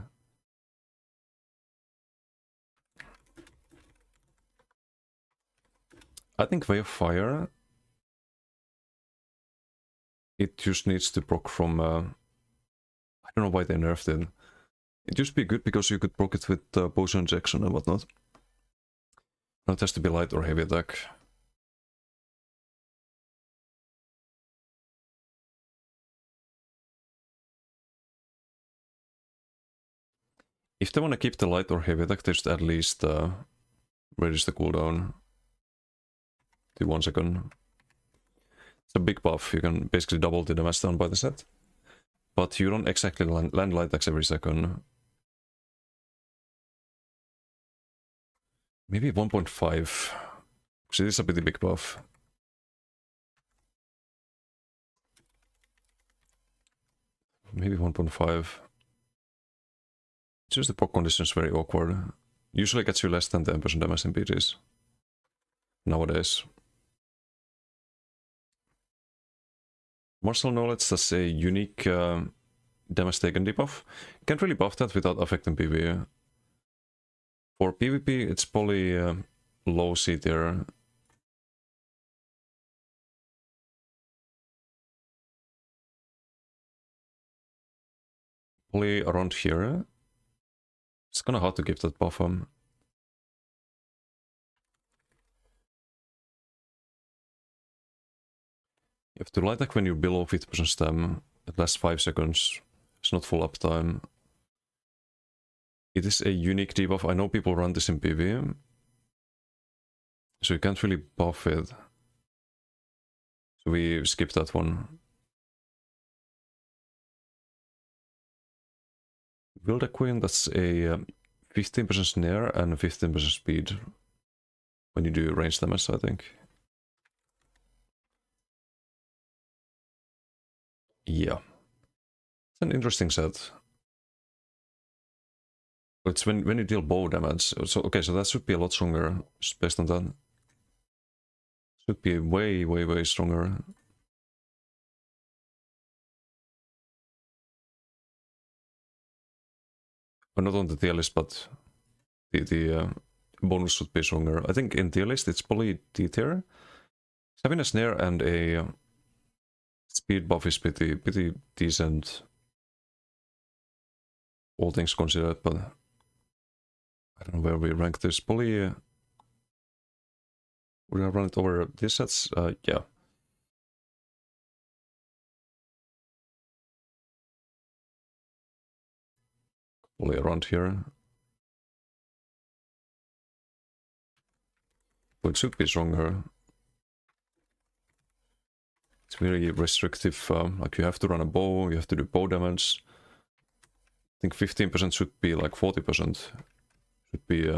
I think Way of Fire, it just needs to proc from, I don't know why they nerfed it. It used to be good because you could proc it with potion injection and whatnot. Now it has to be light or heavy attack. If they want to keep the light or heavy attack, they should at least reduce the cooldown to 1 second. It's a big buff, you can basically double the damage done by the set. But you don't exactly land light attacks every second. Maybe 1.5. So this is a pretty big buff. Maybe 1.5. Just the proc condition is very awkward. Usually gets you less than 10% damage in PGs. Nowadays. Martial Knowledge does a unique damage taken debuff. You can't really buff that without affecting PvE. For PvP, it's probably low C tier. Probably around here. It's kinda hard to give that buff. You have to light attack when you're below 50% stam. It lasts 5 seconds. It's not full uptime. It is a unique debuff. I know people run this in PvE. So you can't really buff it. So we skip that one. Build a Queen, that's a 15% snare and 15% speed. When you do range damage, I think. Yeah. It's an interesting set. It's when you deal bow damage. So okay, so that should be a lot stronger, just based on that. Should be way stronger. But not on the tier list, but the bonus should be stronger. I think in tier list it's probably D tier. Having a snare and a speed buff is pretty decent. All things considered, but I don't know where we rank this. Probably we're gonna run it over these sets. Yeah. Probably around here. But it should be stronger. It's very restrictive. Like you have to run a bow, you have to do bow damage. I think 15% should be like 40%. Should be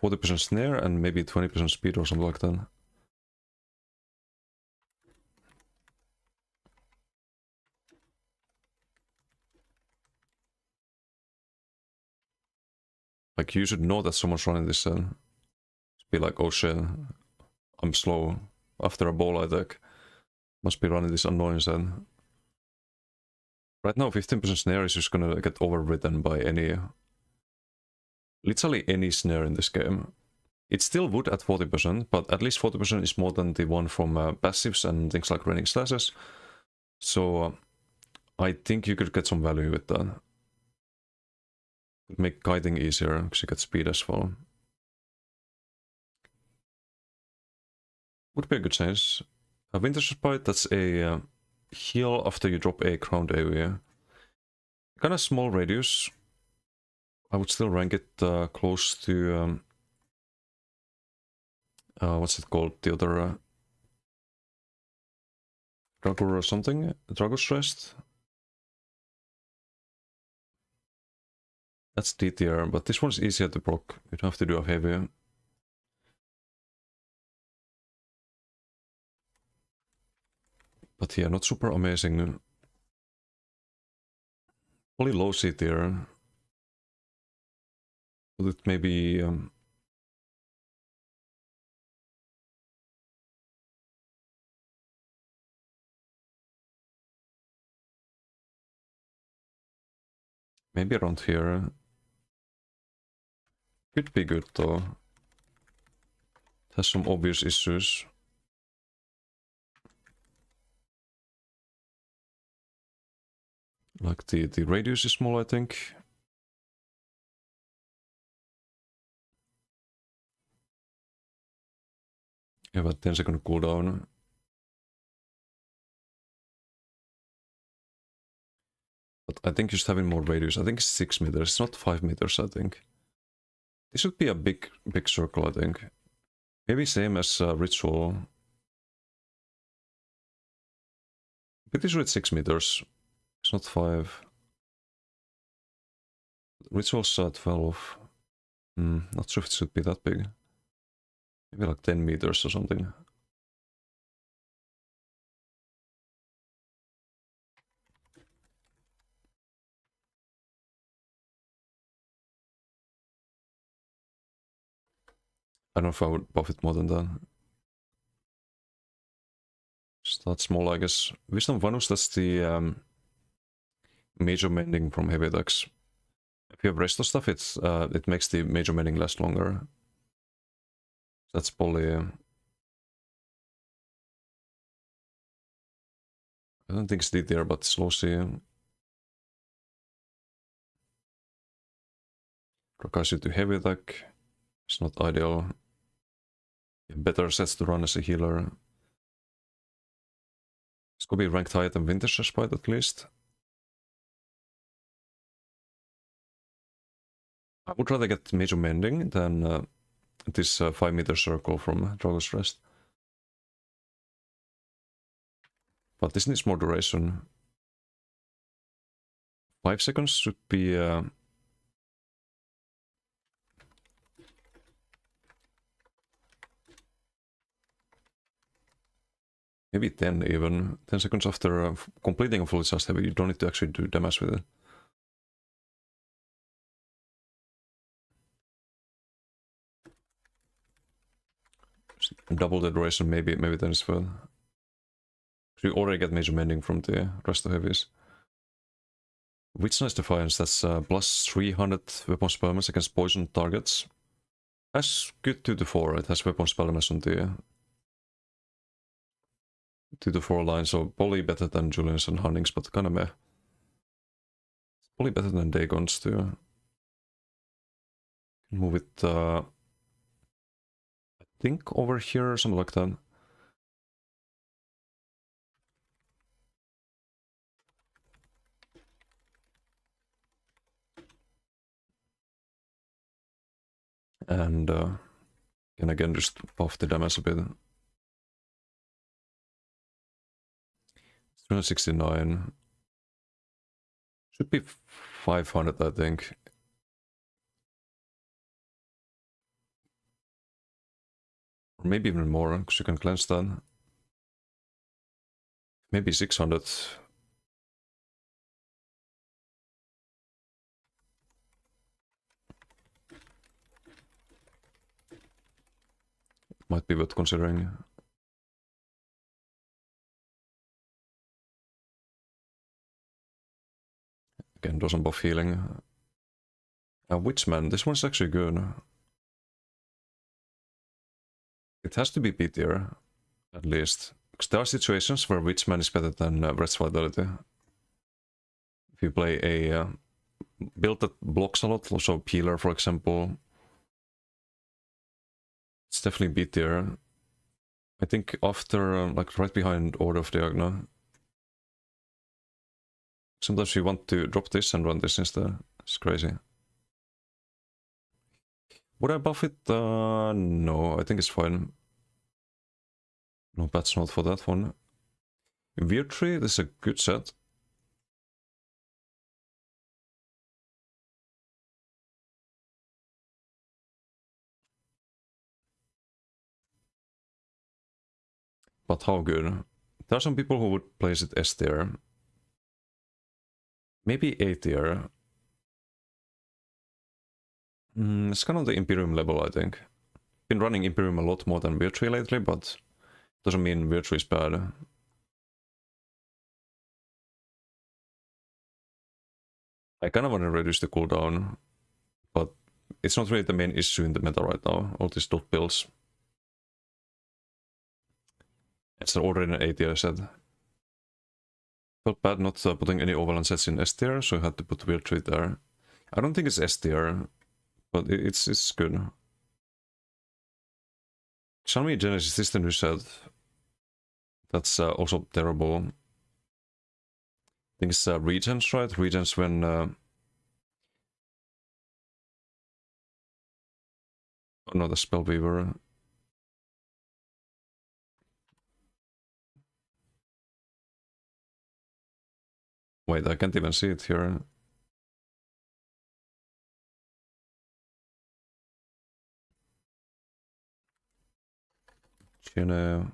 40% snare and maybe 20% speed or something like that. Like you should know that someone's running this set. Be like, oh shit, I'm slow after a ball attack. Must be running this annoying set. Right now 15% snare is just gonna get overridden by any... literally any snare in this game. It still would at 40%, but at least 40% is more than the one from passives and things like raining slashes. So I think you could get some value with that. Make kiting easier, because you get speed as well. Would be a good change. A Winter Spite, that's a heal after you drop a ground area. Kind of small radius. I would still rank it close to... what's it called? The other... Dragur or something? Dragur's Rest? That's D tier, but this one's easier to proc. You don't have to do a heavy. But yeah, not super amazing. Only low C tier. Would it maybe... maybe around here. Could be good though. It has some obvious issues. Like the radius is small, I think. Yeah, but 10-second cooldown. But I think just having more radius. I think it's 6 meters. It's not 5 meters, I think. This should be a big circle, I think. Maybe same as Ritual. Pretty sure it's 6 meters. It's not 5. Ritual's 12. Not sure if it should be that big. Maybe like 10 meters or something. I don't know if I would buff it more than that. Start small, I guess. Wisdom Vanus, that's the major mending from heavy attacks. If you have resto stuff, it makes the major mending last longer. That's probably... I don't think it's D tier, but slow C. Requires you to heavy attack. It's not ideal. Better sets to run as a healer. This could be ranked higher than Vintage Respite at least. I would rather get Major Mending than this 5-meter circle from Dragon's Rest. But this needs more duration. 5 seconds should be... maybe 10 even. 10 seconds after completing a fully charged heavy, you don't need to actually do damage with it. Double the duration, maybe 10 as well. So you already get major mending from the rest of heavies. Witch Knight's Defiance, that's plus 300 weapon spell damage against poison targets. That's good 2 to 4, it has weapon spell damage on the 2 to 4 line, so probably better than Julian's and Hunning's, but kinda meh. Probably better than Dagon's too. Move it, I think over here or something like that. And can again just buff the damage a bit. 369. Should be 500, I think. Or maybe even more, because you can cleanse that. Maybe 600. might be worth considering. Again, doesn't buff healing. Witchman, this one's actually good. It has to be B tier, at least. Because there are situations where Witchman is better than Breath's Vitality. If you play a build that blocks a lot, also Peeler for example, it's definitely B tier. I think after, like right behind Order of Diagna. Sometimes you want to drop this and run this instead. It's crazy. Would I buff it? No, I think it's fine. No patch note for that one. Weird Tree, this is a good set. But how good? There are some people who would place it S tier. Maybe A tier. It's kind of the Imperium level, I think. Been running Imperium a lot more than Weird Tree lately, but doesn't mean Weird Tree is bad. I kind of want to reduce the cooldown, but it's not really the main issue in the meta right now, all these dot builds. It's already an A tier set. Felt bad not putting any overland sets in S tier, so I had to put Weird Tree there. I don't think it's S tier, but it's good. Xiaomi Genesis is the new set. That's also terrible. I think it's Regents, right? Regents when... Oh no, the Spellweaver. Wait, I can't even see it here. Gene...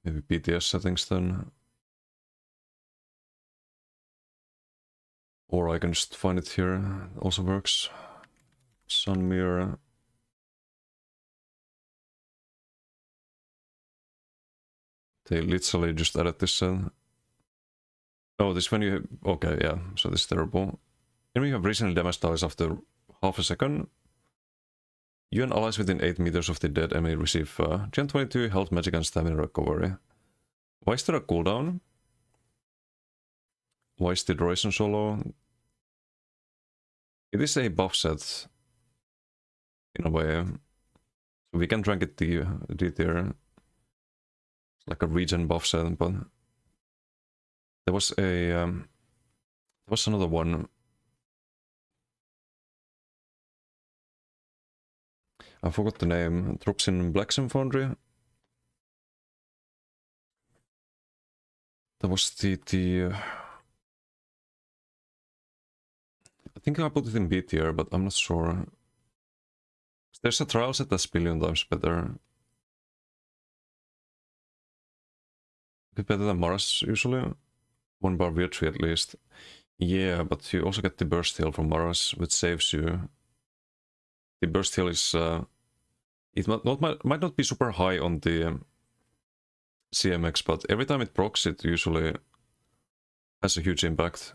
Maybe BTS settings then. Or I can just find it here. It also works. Sun Mirror. They literally just added this set. Oh, this when you... Okay, yeah. So this is terrible. When you have recently damaged allies after half a second, you and allies within 8 meters of the dead enemy receive Gen 22 health, magic, and stamina recovery. Why is there a cooldown? Why is the duration so low? It is a buff set, in a way. So we can rank it D tier. It's like a regen buff set, but there was a there was another one. I forgot the name. Drops in Blacksmith Foundry. That was the I think I put it in B tier, but I'm not sure. There's a trial set that's billion times better. A bit better than Mara's usually. 1 bar Weird Tree at least. Yeah, but you also get the burst heal from Mara's, which saves you. The burst heal is it might not be super high on the CMX, but every time it procs, it usually has a huge impact.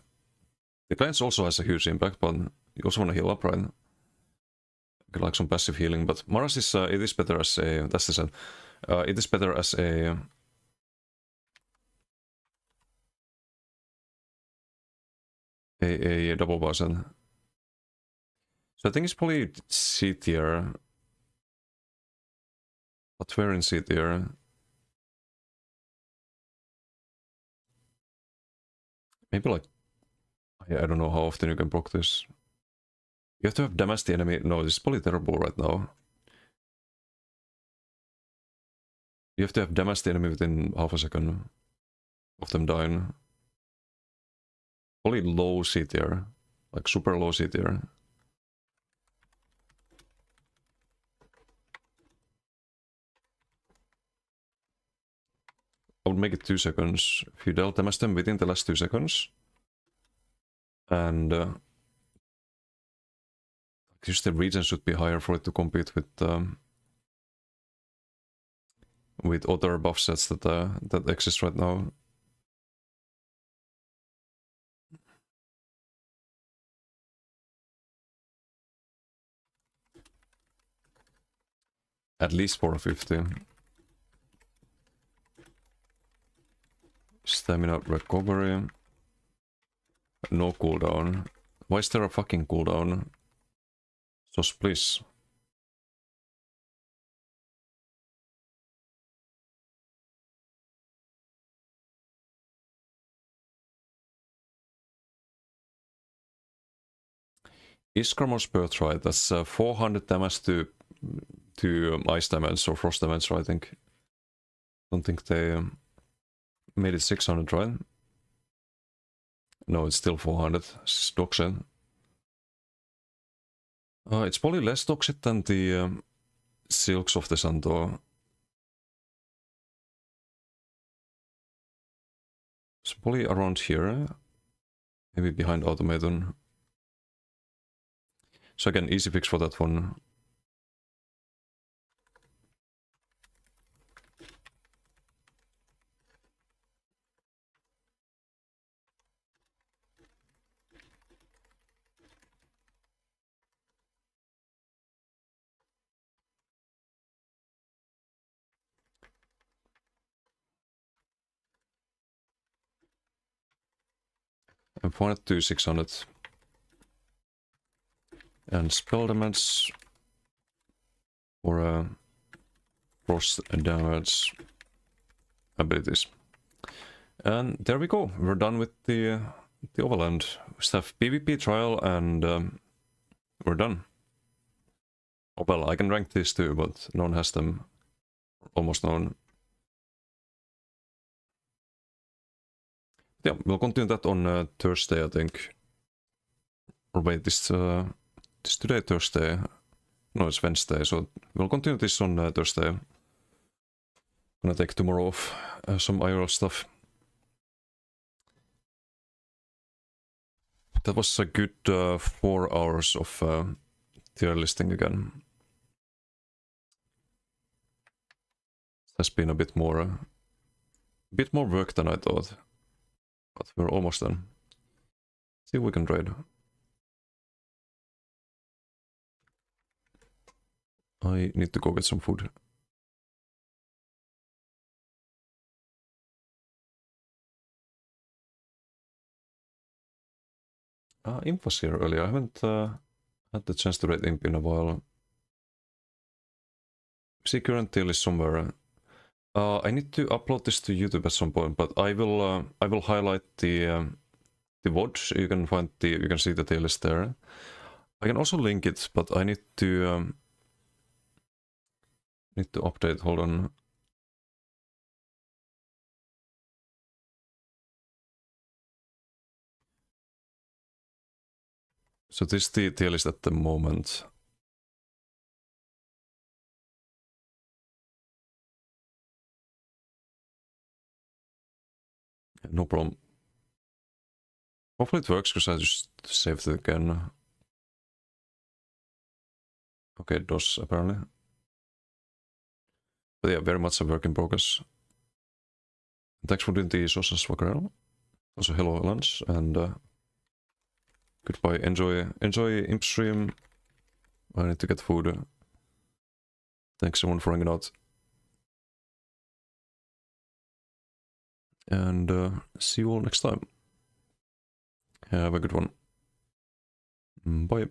The clients also has a huge impact, but you also want to heal up, right? Like some passive healing, but Mara's is it is better as a... That's the set. It is better as a double bar set. So I think it's probably C tier. But we're in C tier. Maybe like... I don't know how often you can proc this. You have to have damaged the enemy. No, this is probably terrible right now. You have to have damaged the enemy within half a second of them dying. Probably low C tier. Like super low C tier. I would make it 2 seconds. If you dealt damage them within the last 2 seconds. And Just the region should be higher for it to compete with other buff sets that exist right now. At least 450. Stamina recovery. No cooldown. Why is there a fucking cooldown? So please. Iskramon's Birthright, that's 400 damage to ice damage or frost damage, I think. Don't think they made it 600, right? No, it's still 400. It's toxic. It's probably less toxic than the Silks of the Sun, though. It's probably around here. Maybe behind Automaton. So again, easy fix for that one. And 400 to 600. And spell damage for frost damage abilities. And there we go. We're done with the Overland. We have PvP trial and we're done. Oh, well, I can rank these too, but no one has them. Almost no one. Yeah, we'll continue that on Thursday, I think. Or wait, this today Thursday. No, it's Wednesday, so we'll continue this on Thursday. Gonna take tomorrow off some IRL stuff. That was a good 4 hours of tier listing again. Has been a bit more work than I thought, but we're almost done. See if we can trade. I need to go get some food. Imp was here earlier. I haven't had the chance to read Imp in a while. See, current deal is somewhere. I need to upload this to YouTube at some point, but I will highlight the VOD. You can see the tail list there. I can also link it, but I need to update. Hold on. So this is the tier list at the moment. No problem. Hopefully it works, because I just saved it again. Okay, it does, apparently. But yeah, very much a work in progress. Thanks for doing the ESOs as well. Also, hello, lunch, and goodbye. Enjoy Imp stream. I need to get food. Thanks everyone for hanging out. And see you all next time. Have a good one. Bye.